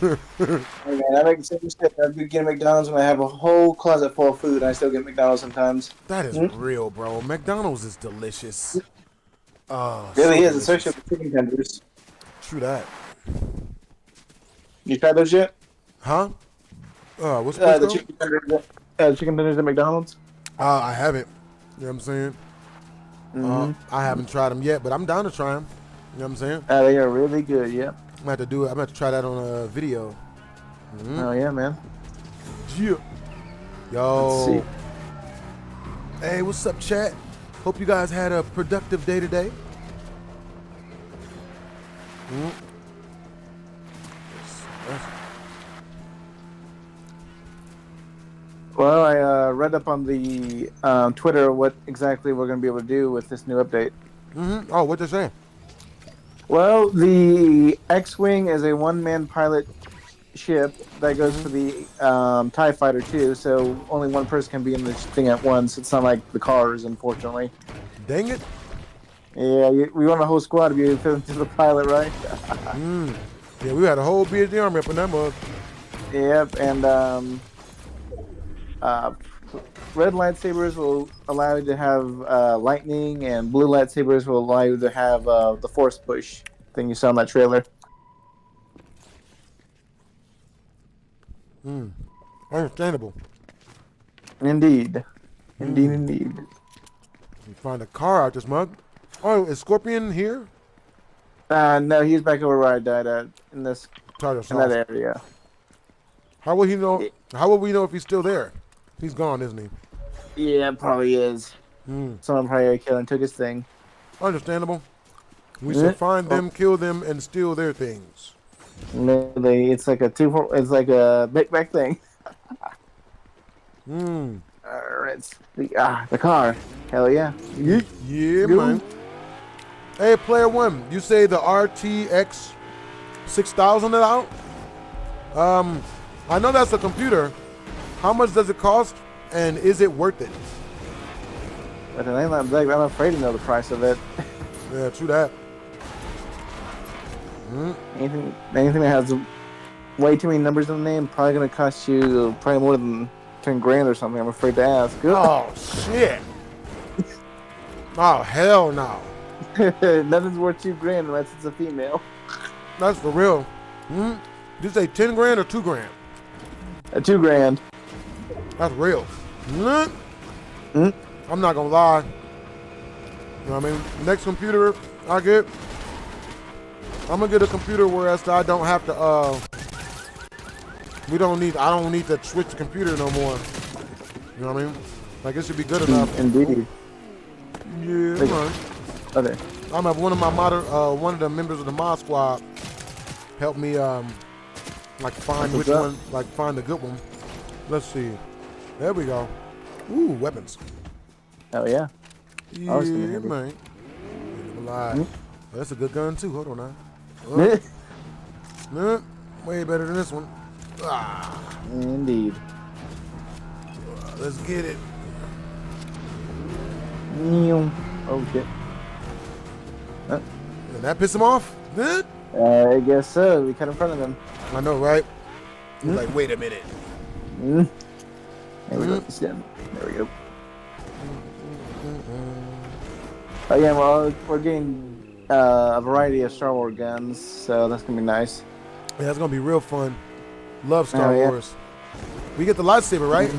man, I make the same mistake. I do get McDonald's when I have a whole closet full of food, and I still get McDonald's sometimes. That is real, bro. McDonald's is delicious. Really so is, especially with the chicken tenders. True that. You tried those yet? Huh? What's the chicken tenders at McDonald's? I haven't. You know what I'm saying? I haven't tried them yet, but I'm down to try them. You know what I'm saying? They are really good, yeah. I'm gonna have to do it. I'm gonna have to try that on a video. Oh yeah, man. Yeah. Yo. Let's see. Hey, what's up, chat? Hope you guys had a productive day today. Well, I read up on the Twitter what exactly we're going to be able to do with this new update. Oh, what they saying? Well, the X-Wing is a one-man pilot ship that goes for the TIE Fighter too, so only one person can be in this thing at once. It's not like the cars, unfortunately. Dang it. Yeah, we want a whole squad to be fit into the pilot, right? Yeah, we had a whole BSD army up in that mug. Yep, and red lightsabers will allow you to have lightning, and blue lightsabers will allow you to have the force push thing you saw in that trailer. Understandable. Indeed. Indeed. You find a car out this mug. Oh, is Scorpion here? No, he's back over where I died at in that area. How will he know? How will we know if he's still there? He's gone, isn't he? Yeah, probably is. Someone probably killed and took his thing. Understandable. We should find them, kill them, and steal their things. Literally, it's like it's like a big back thing. Hmm. Alright, the car. Hell yeah. Yeah, man. Hey, player one, you say the RTX 6000 is out? I know that's a computer. How much does it cost, and is it worth it? But it ain't that big. I'm afraid to know the price of it. Yeah, true that. Anything that has way too many numbers in the name probably gonna cost you probably more than 10 grand or something. I'm afraid to ask. Oh shit! Oh hell no! Nothing's worth 2 grand unless it's a female. That's for real. Did you say 10 grand or 2 grand? 2 grand. That's real. I'm not gonna lie. You know what I mean? Next computer I get, I'm gonna get a computer where I don't have to. I don't need to switch the computer no more. You know what I mean? Like it should be good enough. Indeed. Yeah. Man. Okay. I'm have one of the members of the mod squad help me like find which one, like find the good one. Let's see. There we go. Ooh, weapons. Oh yeah. Yeah, man. That's a good gun too. Hold on now. Way better than this one. Indeed. Let's get it. Oh shit. Did that piss him off? I guess so. We cut in front of him. I know, right? He's like, wait a minute. There we go. There we go. Oh yeah, well, we're getting a variety of Star Wars guns, so that's gonna be nice. Yeah, that's gonna be real fun. Love Star Wars. We get the lightsaber, right?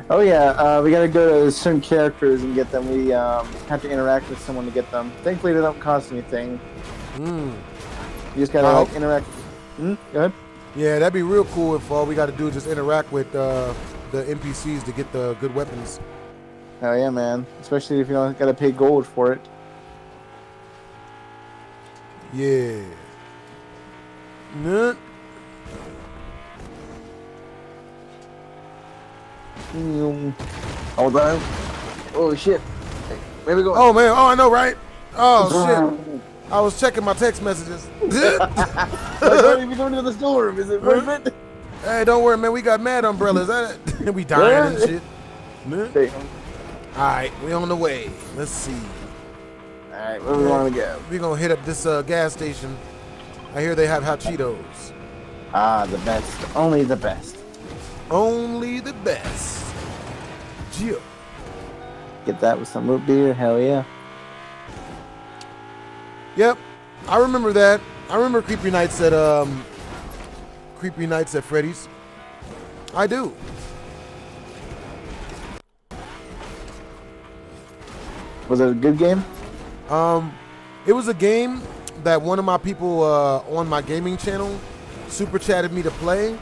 Oh yeah, we gotta go to certain characters and get them. We have to interact with someone to get them. Thankfully, they don't cost anything. You just gotta like interact. Go ahead. Yeah, that'd be real cool if all we gotta do is just interact with the NPCs to get the good weapons. Oh yeah, man. Especially if you don't gotta pay gold for it. Yeah. Hold on. Oh shit. Where we going? Oh man. Oh, I know, right? Oh shit. I was checking my text messages. Why are we going to the storm? Is it worth it? Hey, don't worry, man. We got mad umbrellas. We dying and shit. Alright, we on the way. Let's see. Alright, where we want to go? We're going to hit up this gas station. I hear they have hot Cheetos. Ah, the best. Only the best. Only the best. Gio. Get that with some root beer? Hell yeah. Yep. I remember that. I remember Creepy Nights at Freddy's. I do. Was it a good game? It was a game that one of my people on my gaming channel super chatted me to play,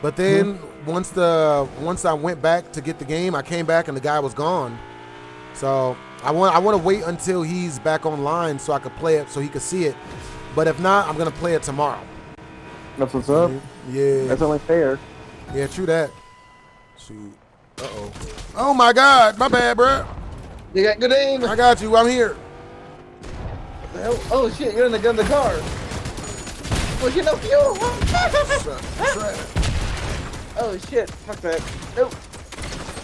but then once I went back to get the game, I came back and the guy was gone. So I want to wait until he's back online so I could play it, so he could see it. But if not, I'm gonna play it tomorrow. That's what's up. Yeah. That's only fair. Yeah, true that. Shoot. Uh-oh. Oh my God, my bad, bro. You got good aim. I got you. I'm here. What the hell? Oh shit, you're in the car. Oh shit, no fuel. Oh shit, fuck that. Nope.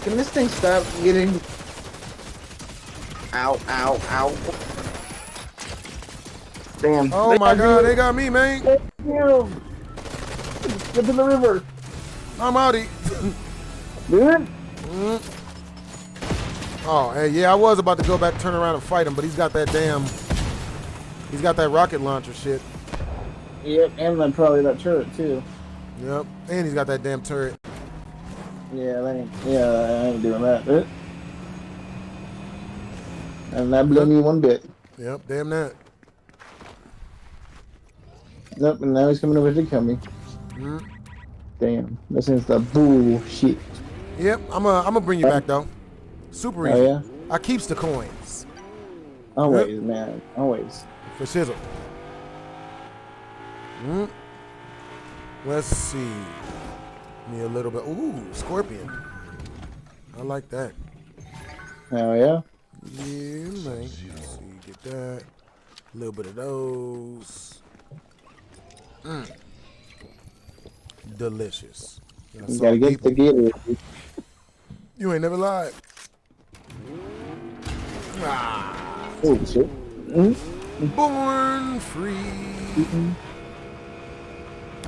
Can this thing stop getting... Ow, ow, ow. Damn. Oh my God, they got me, man. Get in the river. I'm outie. Dude. Oh, hey, yeah, I was about to go back, turn around and fight him, but he's got that rocket launcher shit. Yep, and then probably that turret too. Yep, and he's got that damn turret. Yeah, I ain't doing that. And that blew me one bit. Yep, damn that. Nope, and now he's coming over to kill me. Damn, this is the bullshit. Yep, I'm gonna bring you back though. Super easy. Oh yeah? I keeps the coins. Always, man. Always. For shizzle. Let's see. Me a little bit. Ooh, scorpion. I like that. Oh yeah? Yeah, man. Let's see, get that. A little bit of those. Delicious. You gotta get the gear. You ain't never lied. Ah. Oh, shit. Born free.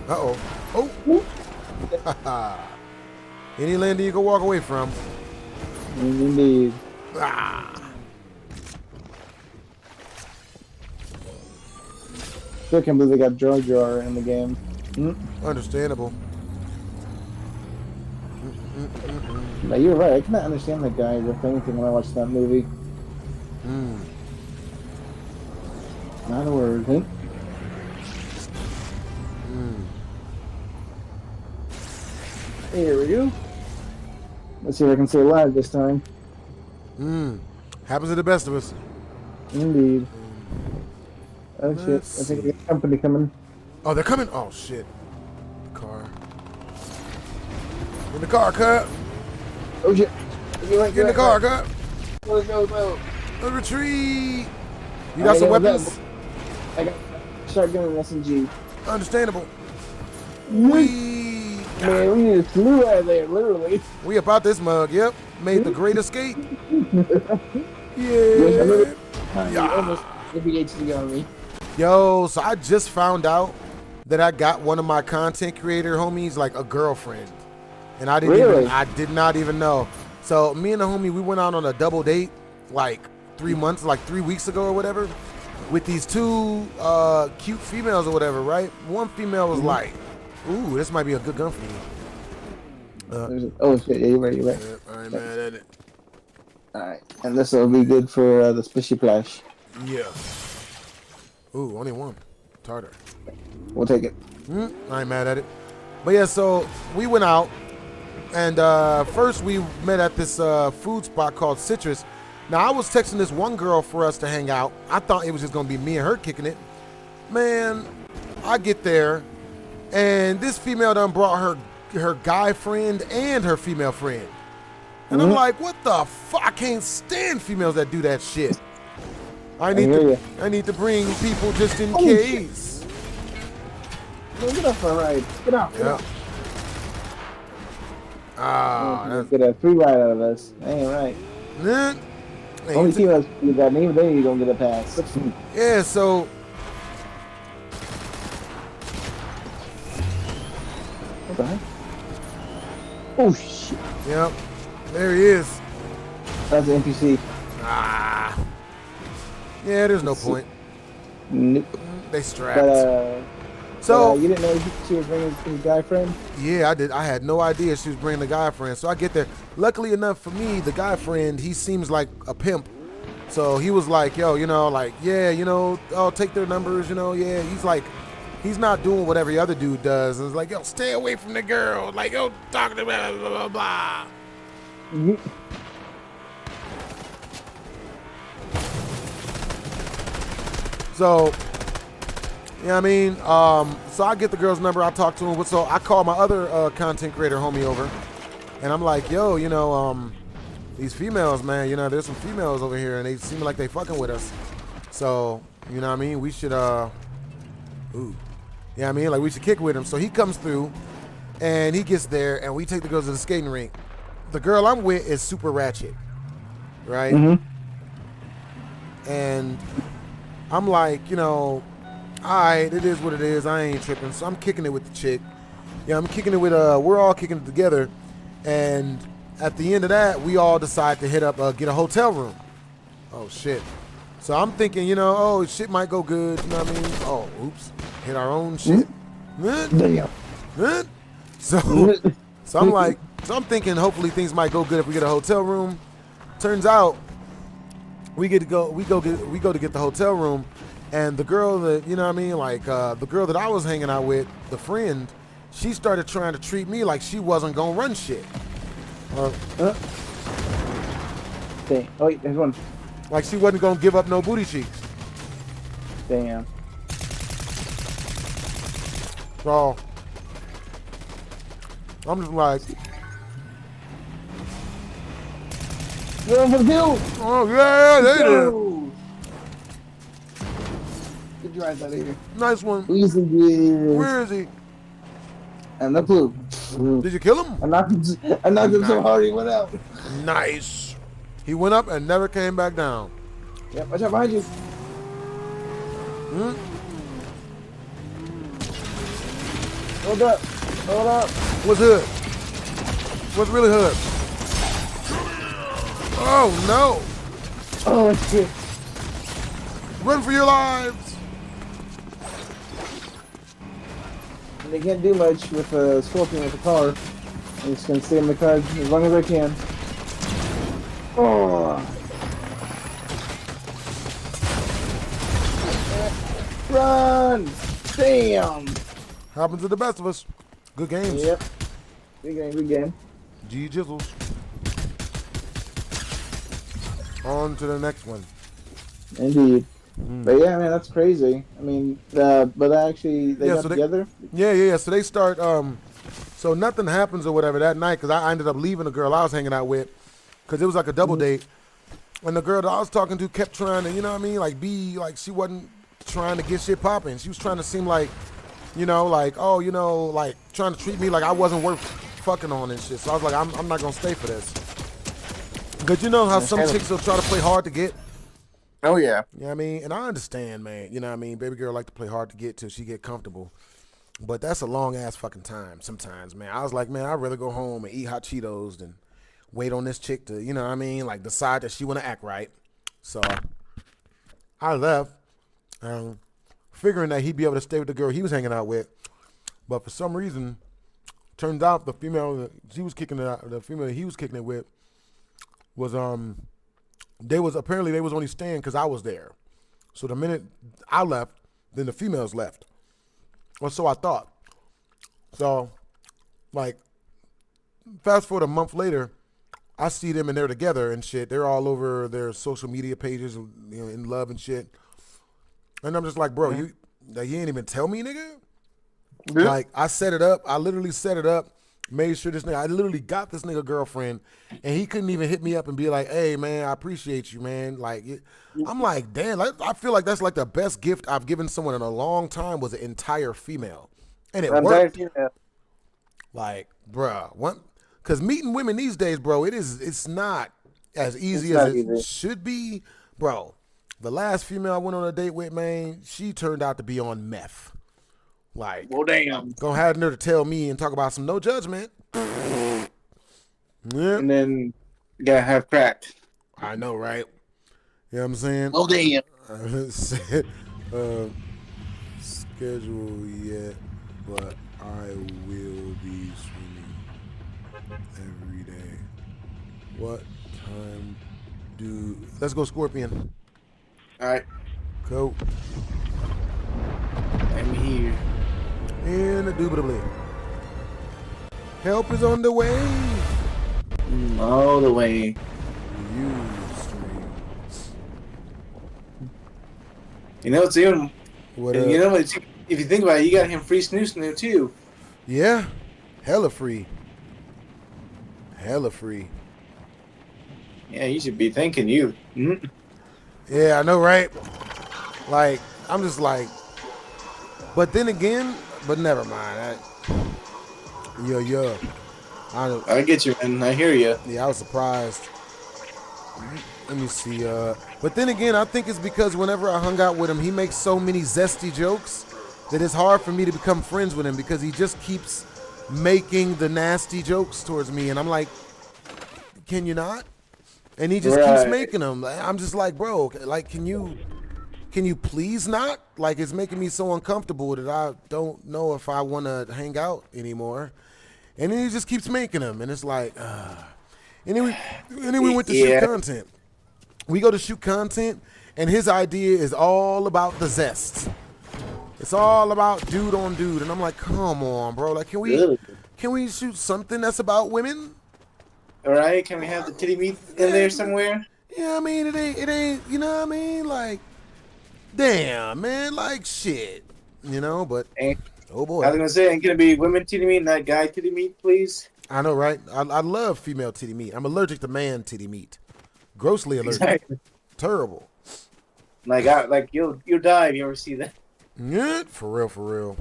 Uh-oh. Oh. Any land you can walk away from. Indeed. Ah. Still can't believe they got Jar in the game. Understandable. But you're right. I cannot understand that guy with anything when I watched that movie. Not a word. Huh? Here we go. Let's see if I can stay alive this time. Happens to the best of us. Indeed. Oh shit! I think we got company coming. Oh, they're coming. Oh shit! Car. In the car, cut. Oh shit! Get in the car, cut. Go. Retreat. You got some weapons? I got shotgun and SMG. Understandable. Man, we need a flew out of there, literally. We about this mug. Yep. Made the great escape. Yeah. Almost ADHD on me. Yo, so I just found out that I got one of my content creator homies like a girlfriend, and I did not even know. So me and the homie, we went out on a double date like 3 weeks ago or whatever, with these two cute females or whatever, right? One female was like, "Ooh, this might be a good gun for me." Oh shit! Yeah, you're right. Yep, I ain't mad at it. All right, and this will be good for the spishy flash. Yeah. Ooh, only one. Tartar. We'll take it. I ain't mad at it. But yeah, so we went out, and first we met at this food spot called Citrus. Now, I was texting this one girl for us to hang out. I thought it was just going to be me and her kicking it. Man, I get there, and this female done brought her guy friend and her female friend. And I'm like, what the fuck? I can't stand females that do that shit. I need to bring people just in case. No, get off my ride. Get off. Get a free ride out of us. Ain't right. Only females do that, and even then you don't get a pass. Yeah, so. What the heck? Oh shit. Yep. There he is. That's an NPC. Yeah, there's no point. Nope. They strapped. So you didn't know she was bringing his guy friend? Yeah, I did. I had no idea she was bringing the guy friend. So I get there. Luckily enough for me, the guy friend, he seems like a pimp. So he was like, yo, I'll take their numbers, yeah. He's like, he's not doing what every other dude does. And it's like, yo, stay away from the girl. Like, yo, talking to blah, blah, blah, blah. So, you know what I mean? So I get the girl's number. I talk to him. So I call my other content creator homie over. And I'm like, yo, these females, man, there's some females over here. And they seem like they fucking with us. So, you know what I mean? We should, we should kick with him. So he comes through. And he gets there. And we take the girls to the skating rink. The girl I'm with is super ratchet. Right? And I'm like, all right, it is what it is. I ain't tripping. So I'm kicking it with the chick. Yeah, I'm kicking it with, we're all kicking it together. And at the end of that, we all decide to hit up, get a hotel room. Oh, shit. So I'm thinking, shit might go good. You know what I mean? Oh, oops. Hit our own shit. So I'm like, I'm thinking hopefully things might go good if we get a hotel room. Turns out, we go to get the hotel room, and the girl that, the girl that I was hanging out with, the friend, she started trying to treat me like she wasn't gonna run shit. Okay. Oh wait, there's one. Like she wasn't gonna give up no booty cheeks. Damn. So I'm just like, going for the kill. Oh yeah, they did. Get your ass out of here. Nice one. Easy, yes. Where is he? I have no clue. Did you kill him? I knocked him so hard he went out. Nice. He went up and never came back down. Yep, watch out behind you. Hold up. Hold up. What's hood? What's really hood? Oh no. Oh shit. Run for your lives. And they can't do much with a scorpion with a car. I'm just gonna stay in the car as long as I can. Oh. Run! Damn! Happens to the best of us. Good games. Yep. Good game, good game. G Jizzles. On to the next one. Indeed. But yeah, man, that's crazy. I mean, but actually, they got together? Yeah. So they start, so nothing happens or whatever that night, because I ended up leaving the girl I was hanging out with, because it was like a double date. And the girl that I was talking to kept trying to, you know what I mean, like be, like she wasn't trying to get shit popping. She was trying to seem like, you know, like, oh, you know, like trying to treat me like I wasn't worth fucking on and shit. So I was like, I'm not going to stay for this. Because you know how some chicks will try to play hard to get? Oh, yeah. You know what I mean? And I understand, man. You know what I mean? Baby girl like to play hard to get till she get comfortable. But that's a long-ass fucking time sometimes, man. I was like, man, I'd rather go home and eat hot Cheetos than wait on this chick to, you know what I mean, like decide that she want to act right. So I left, figuring that he'd be able to stay with the girl he was hanging out with. But for some reason, turns out the female that she was kicking it out, the female he was kicking it with was they was only staying because I was there. So the minute I left, then the females left. Or so I thought. So, like, fast forward a month later, I see them and they're together and shit. They're all over their social media pages, you know, in love and shit. And I'm just like, bro, you ain't even tell me, nigga? Yeah. Like, I set it up. I literally set it up. Made sure this nigga, I literally got this nigga girlfriend, and he couldn't even hit me up and be like, hey, man, I appreciate you, man. Like, I'm like, damn, I feel like that's like the best gift I've given someone in a long time was an entire female. And it worked. Like, bruh, what? Because meeting women these days, bro, it's not as easy as it should be. Bro, the last female I went on a date with, man, she turned out to be on meth. Like, well, damn. Gonna have her to tell me and talk about some no judgment. Yeah. And then you gotta have crack. I know, right? You know what I'm saying? Oh, damn. Schedule yet, but I will be swimming every day. What time let's go Scorpion. All right. Go. I'm here. Indubitably. Help is on the way. All the way. You know what's even? You know what? If you think about it, you got him free snooze now too. Yeah, hella free. Hella free. Yeah, you should be thanking you. Mm-hmm. Yeah, I know, right? Like, I'm just like, but then again, but never mind. I get you, man. I hear you. Yeah, I was surprised. Let me see. But then again, I think it's because whenever I hung out with him, he makes so many zesty jokes that it's hard for me to become friends with him because he just keeps making the nasty jokes towards me, and I'm like, can you not? And he just keeps making them. I'm just like, bro, like, can you please not? Like, it's making me so uncomfortable that I don't know if I want to hang out anymore. And then he just keeps making them, and it's like, And then we went to shoot content. We go to shoot content, and his idea is all about the zest. It's all about dude on dude, and I'm like, come on, bro. Like, can we shoot something that's about women? All right, can we have the titty meat in there somewhere? Yeah, I mean, it ain't. You know what I mean? Like, damn, man, like shit. You know, but oh boy. I was gonna say, ain't gonna be women titty meat, not guy titty meat, please. I know, right? I love female titty meat. I'm allergic to man titty meat. Grossly allergic. Exactly. Terrible. Like you'll die if you ever see that. Yeah, for real.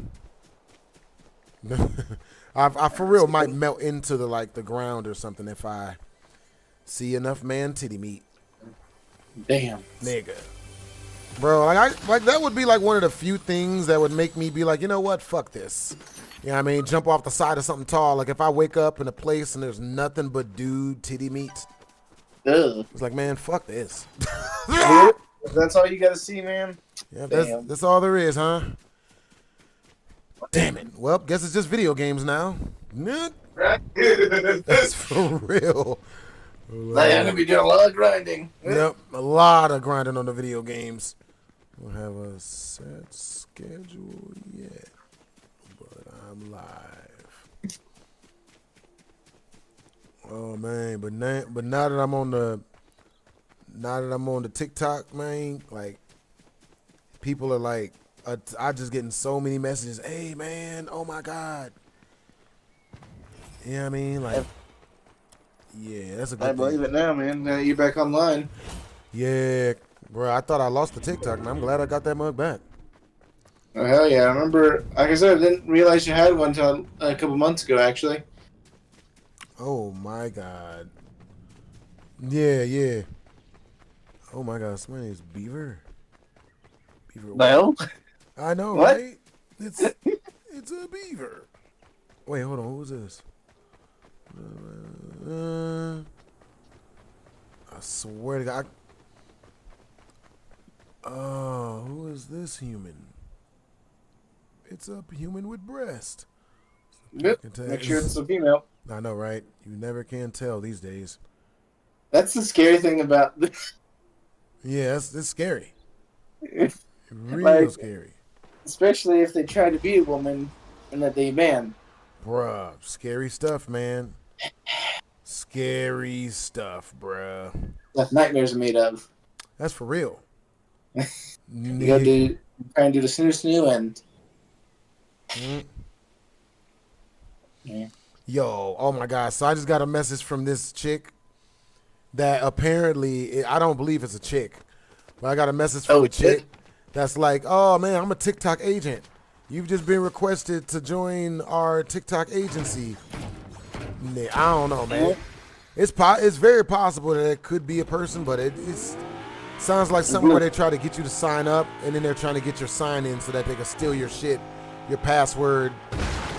I for real might melt into the ground or something if I see enough man titty meat. Damn. Nigga. Bro, like that would be like one of the few things that would make me be like, you know what? Fuck this. You know what I mean? Jump off the side of something tall. Like if I wake up in a place and there's nothing but dude titty meat. Ugh. It's like, man, fuck this. That's all you gotta see, man. Yeah, that's all there is, huh? Damn it. Well, guess it's just video games now. That's for real. I'm gonna be doing a lot of grinding. Yep, a lot of grinding on the video games. Don't have a set schedule yet, but I'm live. Oh man, but now that I'm on the TikTok, man, like people are like, I just getting so many messages. Hey man, oh my god. You know what I mean? Like, yeah, that's a good I believe it now, man. Now that you're back online. Yeah, bro. I thought I lost the TikTok, man. I'm glad I got that mug back. Oh hell yeah! I remember. Like I said, I didn't realize you had one until a couple months ago, actually. Oh my god. Yeah. Oh my god, my name is Beaver. Well, I know, what? right? It's a beaver. Wait, hold on. Who's this? I swear to God. Oh, who is this human? It's a human with breast. Yep. Make sure it's a female. I know, right? You never can tell these days. That's the scary thing about this. Yeah, it's scary. Real scary. Especially if they try to be a woman and that they man. Bruh, scary stuff, man. Scary stuff, bruh. That nightmares are made of. That's for real. You gotta try and do the snoo and. Yeah. Yo, oh my God. So I just got a message from this chick that apparently, I don't believe it's a chick, but I got a message from a chick that's like, oh man, I'm a TikTok agent. You've just been requested to join our TikTok agency. I don't know, man. It's very possible that it could be a person, but it sounds like something where they try to get you to sign up, and then they're trying to get your sign in so that they can steal your shit, your password,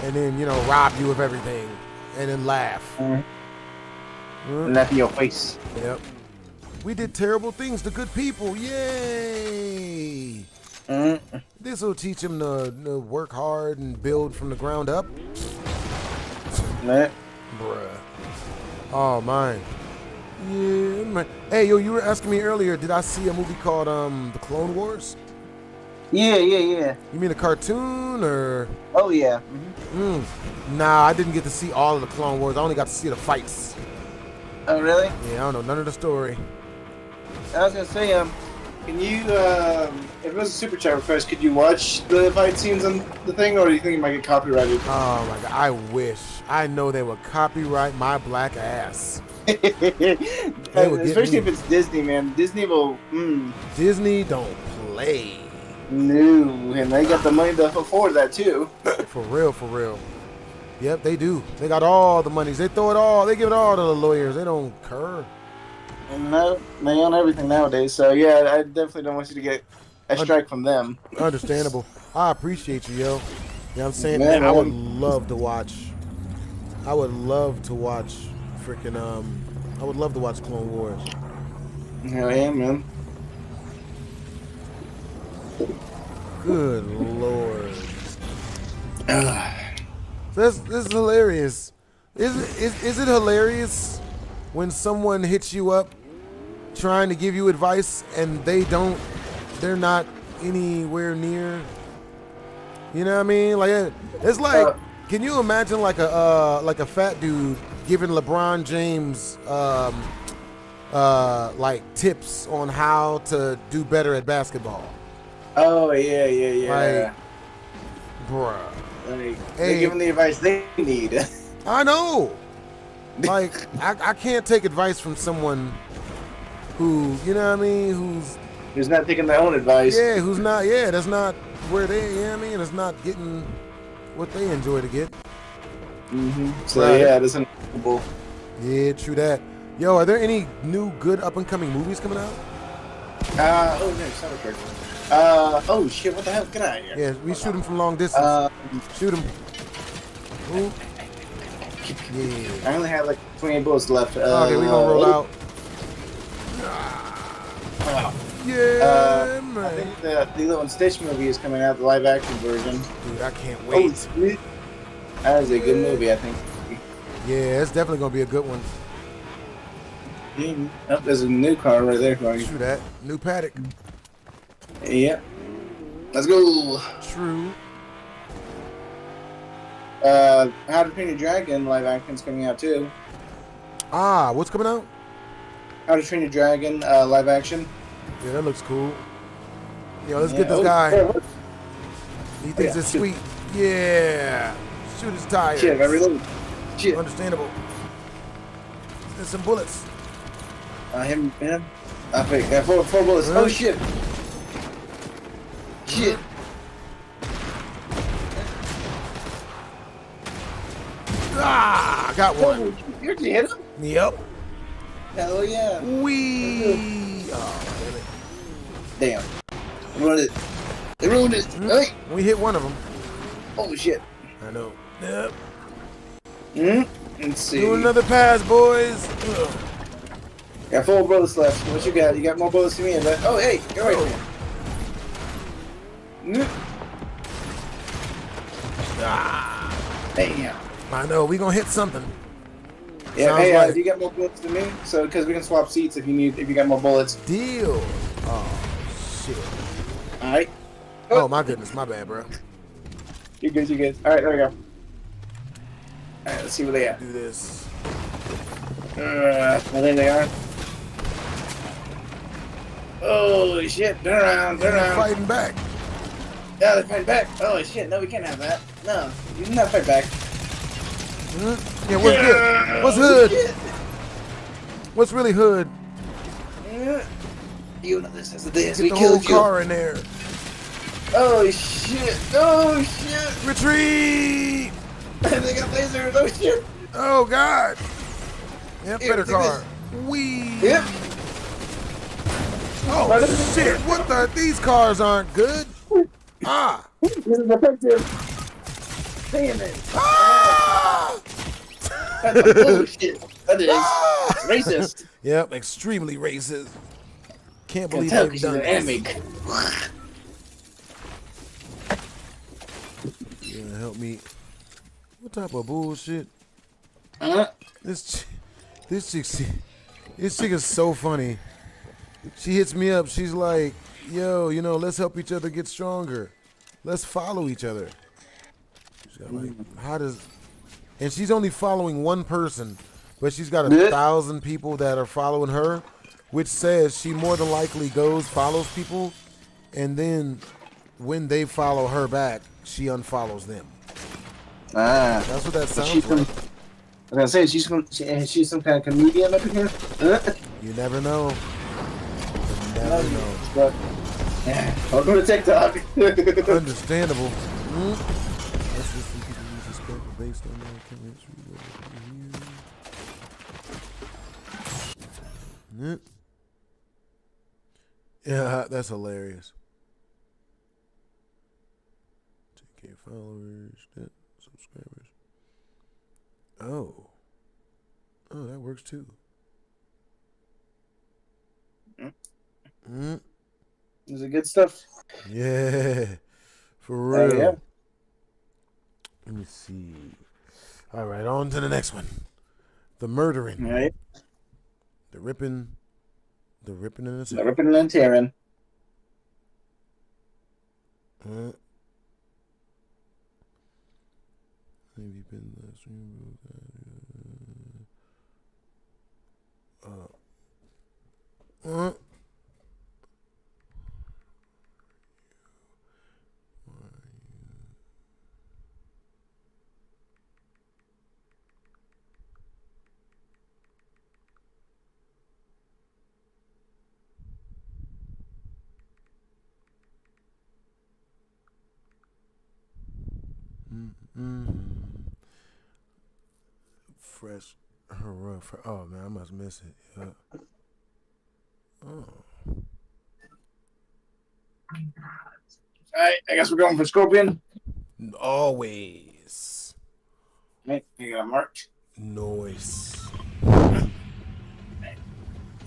and then, you know, rob you of everything, and then laugh. And laugh in your face. Yep. We did terrible things to good people. Yay! This will teach them to work hard and build from the ground up. Bruh. Oh, man. Yeah, man. Hey, yo, you were asking me earlier, did I see a movie called The Clone Wars? Yeah. You mean a cartoon, or? Oh, yeah. Nah, I didn't get to see all of the Clone Wars. I only got to see the fights. Oh, really? Yeah, I don't know none of the story. I was gonna say, can you, if it was a super chat request, could you watch the fight scenes on the thing, or do you think it might get copyrighted? Oh my God, I wish. I know they would copyright my black ass. Especially if it's Disney, man. Disney will. Disney don't play. No, and they got the money to afford that too. For real. Yep, they do. They got all the monies. They throw it all. They give it all to the lawyers. They don't care. No, they own everything nowadays. So yeah, I definitely don't want you to get a strike from them. Understandable. I appreciate you, yo. You know what I'm saying? Man, I would love to watch. I would love to watch freaking I would love to watch Clone Wars. Hell yeah, man. Good Lord. This is hilarious. Is it hilarious when someone hits you up trying to give you advice and they're not anywhere near? You know what I mean? Like, it's like, can you imagine like a fat dude giving LeBron James like tips on how to do better at basketball? Oh yeah. Like, bruh. They're giving the advice they need. I know. Like, I can't take advice from someone who, you know what I mean, who's not taking their own advice. Yeah, who's not. Yeah, that's not. where they, I mean, it's not getting what they enjoy to get. So Right. yeah, it is unbelievable. Yeah, true that. Yo, are there any new good up and coming movies coming out? Oh no, Cyberpunk. Oh shit, what the hell? Get out of here. Yeah, we shoot him from long distance. Shoot him. Ooh. Yeah. I only have like 28 bullets left. Okay, we gonna roll out. Yeah, man. I think the Lilo and Stitch movie is coming out, the live action version. Dude, I can't wait. Sweet. That is a good movie, I think. Yeah, it's definitely gonna be a good one. Oh, there's a new car right there for you. True that. New paddock. Yep. Let's go. True. How to Train Your Dragon live action's coming out too. Ah, what's coming out? How to Train Your Dragon live action. Yeah, that looks cool. Yo, let's get this guy. He thinks it's sweet. Yeah. Shoot his tires. Shit, I reload. Shit. Understandable. There's some bullets. Him. I think four bullets. Oh shit. Shit. Ah, got one. Oh, you hit him? Yep. Hell yeah. Wee. Oh, damn. Run it. They ruined it. Hey. We hit one of them. Oh shit. I know. Yep. Let's see. Do another pass, boys. Ugh. Got 4 bullets left. What you got? You got more bullets than me, but oh hey, you're right there. Ah. Damn. I know. We gonna hit something. Yeah. Sounds Hey, like you got more bullets than me? So because we can swap seats if you got more bullets. Deal. Oh shit. All right. Oh my goodness, my bad, bro. You're good. You're good. All right, there we go. All right, let's see where they at. Do this. Well, there they are. Oh shit! Turn around! Turn around! Fighting back. Yeah, they're fighting back. Oh shit! No, we can't have that. No, you do not fight back. Yeah, what's good? What's hood? Shit. What's really hood? You know this is this. Get We the whole killed you. car in there. Oh shit! Oh shit! Retreat! They got lasers! Oh shit! Oh god! Yep, Here, better take car. this. Wee! Yep. Oh shit! What the? These cars aren't good. Ah! This is effective. Damn it! Ah! That's bullshit. That is racist. Yep, extremely racist. Can't believe tell they've 'cause done she's an this. amic. You gonna help me? What type of bullshit? This chick is so funny. She hits me up. She's like, "Yo, let's help each other get stronger. Let's follow each other." She's got like, and she's only following one person, but she's got 1,000 people that are following her, which says she more than likely follows people, and then when they follow her back, she unfollows them. That's what that sounds like. I was gonna say she's some kind of comedian up in here. You never know. You never know. But, yeah, I'll go to TikTok. Understandable. That's just some people use respect based on their chemistry. Yeah, that's hilarious. 10K followers, subscribers. Oh, that works too. Is it good stuff? Yeah, for real. Yeah. Let me see. All right, on to the next one. The murdering. All right. The ripping and the The ripping and tearing. Maybe been the stream. Fresh. Oh man, I must miss it. Yeah. Oh. Alright, I guess we're going for Scorpion. Always. Right, you got marked. Noise.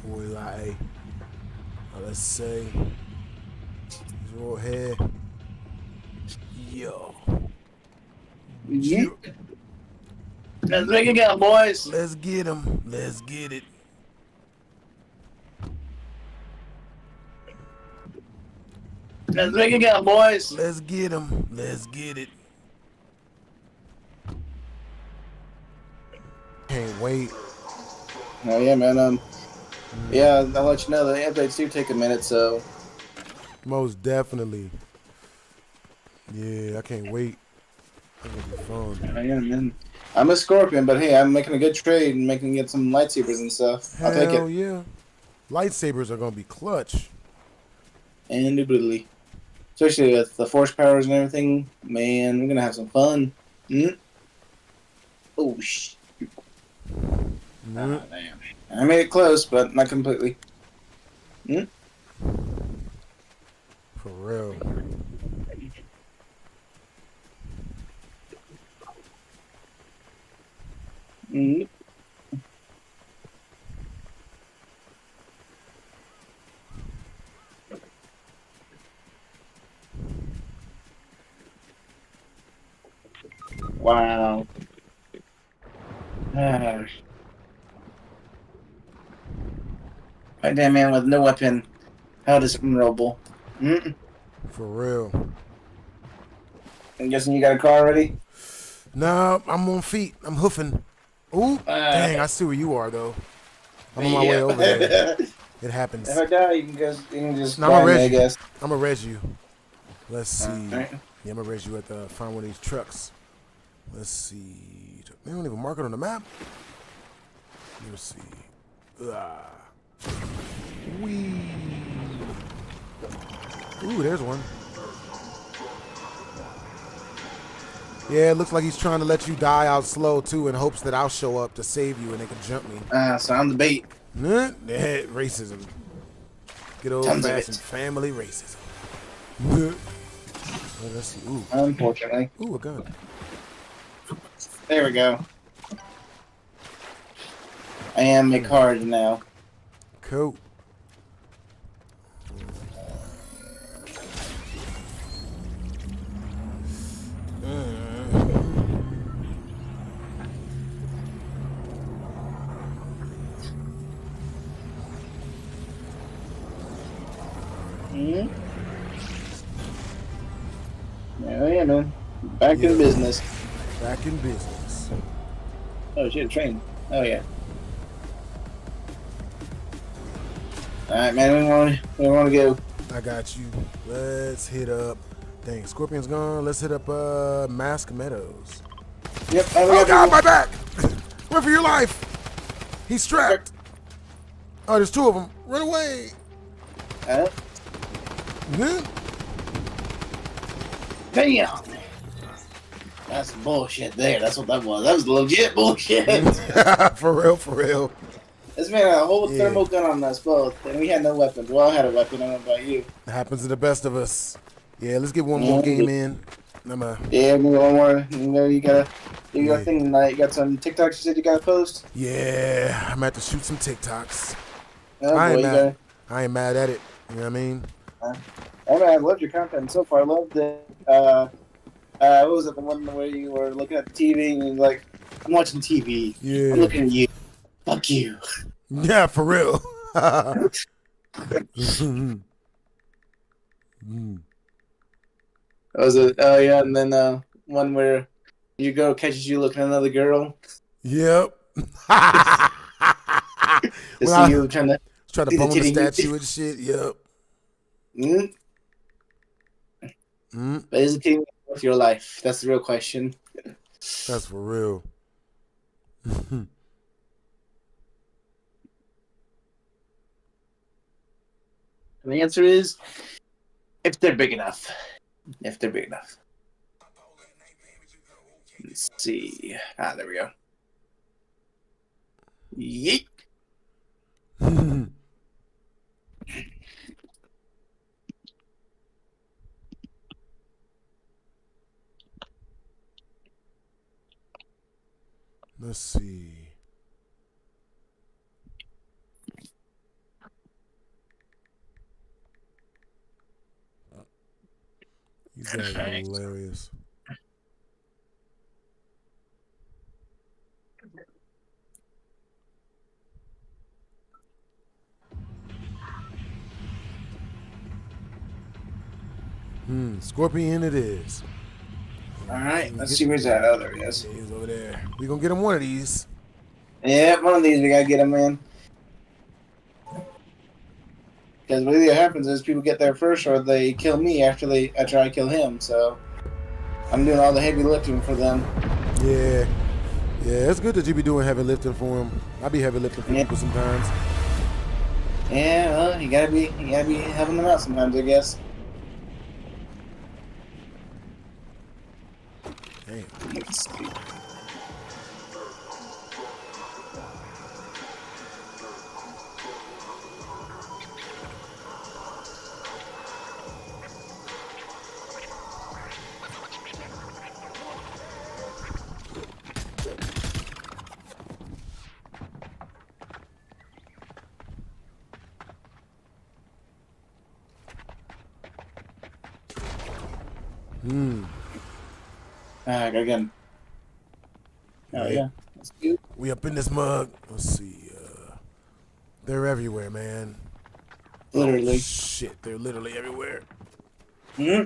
Boy, like, let's say, roll here. Yo. Yep. Let's make it go, boys. Let's get him. Let's get it. Let's make it go, boys. Let's get him. Let's get it. Can't wait. Oh yeah, man. Yeah, I'll let you know the updates do take a minute, so. Most definitely. Yeah, I can't wait. It's gonna be fun. Oh yeah, man. I'm a Scorpion, but hey, I'm making a good trade and get some lightsabers and stuff. I'll take it. Hell yeah. Lightsabers are gonna be clutch. Indubitably. Especially with the force powers and everything. Man, we're gonna have some fun. Oh, shit. Ah, damn. I made it close, but not completely. For real. Wow. Right there, man, with no weapon. How dishonorable. For real. I'm guessing you got a car already? Nah, I'm on feet. I'm hoofing. Ooh, dang, I see where you are, though. I'm on my way over there. It happens. If I die, you can just No, I'm me, gonna I guess. I'm gonna res you. Let's see. Right. Yeah, I'm gonna res you at the find one of these trucks. Let's see. They don't even mark it on the map. Let's see. Wee. Ooh, there's one. Yeah, it looks like he's trying to let you die out slow too, in hopes that I'll show up to save you and they can jump me. So I'm the bait. Racism. Good old fashioned family racism. Let's see. Ooh. Unfortunately. Ooh, a gun. There we go. I am a card now. Cool. Yeah, man. Back in business. Back in business. Oh shit, a train. Oh yeah. Alright, man, we want to go. I got you. Let's hit up. Dang, Scorpion's gone. Let's hit up Mask Meadows. Yep. Oh God, my back! Run for your life! He's strapped. Oh, there's two of them. Run away! Damn! That's bullshit there. That's what that was. That was legit bullshit. For real, for real. This man had a whole thermal gun on us both, and we had no weapons. Well, I had a weapon. I don't know about you. It happens to the best of us. Yeah, let's get one more game in. Yeah, we got one more. You know, you got a thing tonight. You got some TikToks you said you got to post? Yeah, I'm about to shoot some TikToks. Oh, I boy, ain't mad at it. You know what I mean? Hey, man, I loved your content so far. I loved it. What was it, the one where you were looking at the TV and you're like, I'm watching TV. Yeah. I'm looking at you. Fuck you. Yeah, for real. Was it? Oh yeah, and then one where your girl catches you looking at another girl. Yep. See you trying to bone the statue and shit. Yep. But is it keeping with your life? That's the real question. That's for real. And the answer is, if they're big enough. If they're big enough. Let's see. Ah, there we go. Yeet. Let's see. You guys are hilarious. Scorpion it is. All right, let's see where's that. Oh, there he is. He's over there. We gonna get him one of these. Yeah, one of these we gotta get him in. Because what either happens is people get there first, or they kill me after I kill him. So I'm doing all the heavy lifting for them. Yeah, it's good that you be doing heavy lifting for him. I be heavy lifting for people sometimes. Yeah, well, you gotta be helping them out sometimes, I guess. Damn. Let's see. I gotta get him. Oh, yeah. That's good. We up in this mug. Let's see. They're everywhere, man. Literally. Oh, shit, they're literally everywhere. Yeah,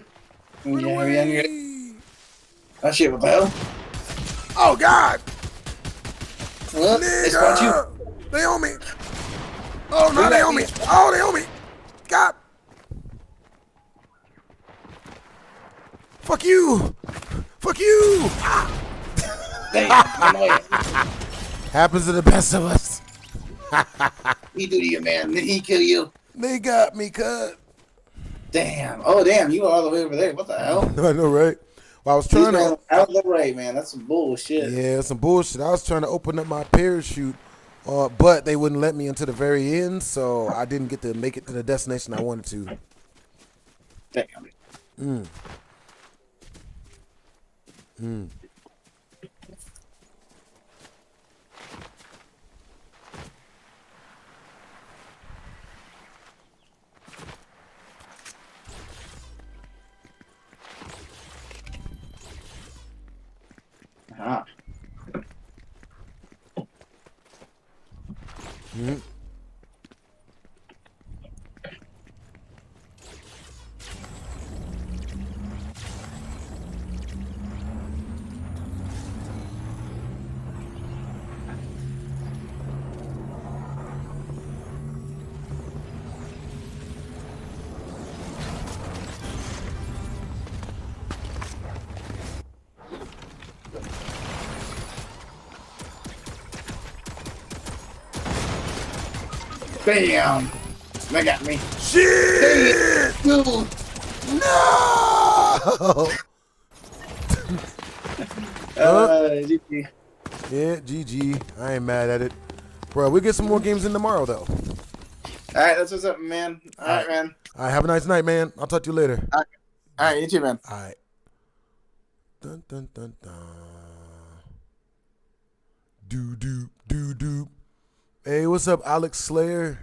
oh, shit, what the hell? Oh, God! Well, they spot you. They on me. Oh, no, they on me. Oh, they on me. God. Fuck you. Fuck you. Happens to the best of us. He do to you, man. Did he kill you? They got me cut. Damn. Oh, damn. You were all the way over there. What the hell? I know, right? Well, I was trying to out of the way, man. That's some bullshit. Yeah, some bullshit. I was trying to open up my parachute, but they wouldn't let me until the very end, so I didn't get to make it to the destination I wanted to. Damn. Ah. Bam! They got me. Shit! No! GG. Yeah, GG. I ain't mad at it. Bro, we'll get some more games in tomorrow, though. Alright, that's what's up, man. Alright, man. All right, have a nice night, man. I'll talk to you later. Alright, you too, man. All right. Dun, dun, dun, dun. Doo-doo, doo-doo. Hey, what's up, Alex Slayer?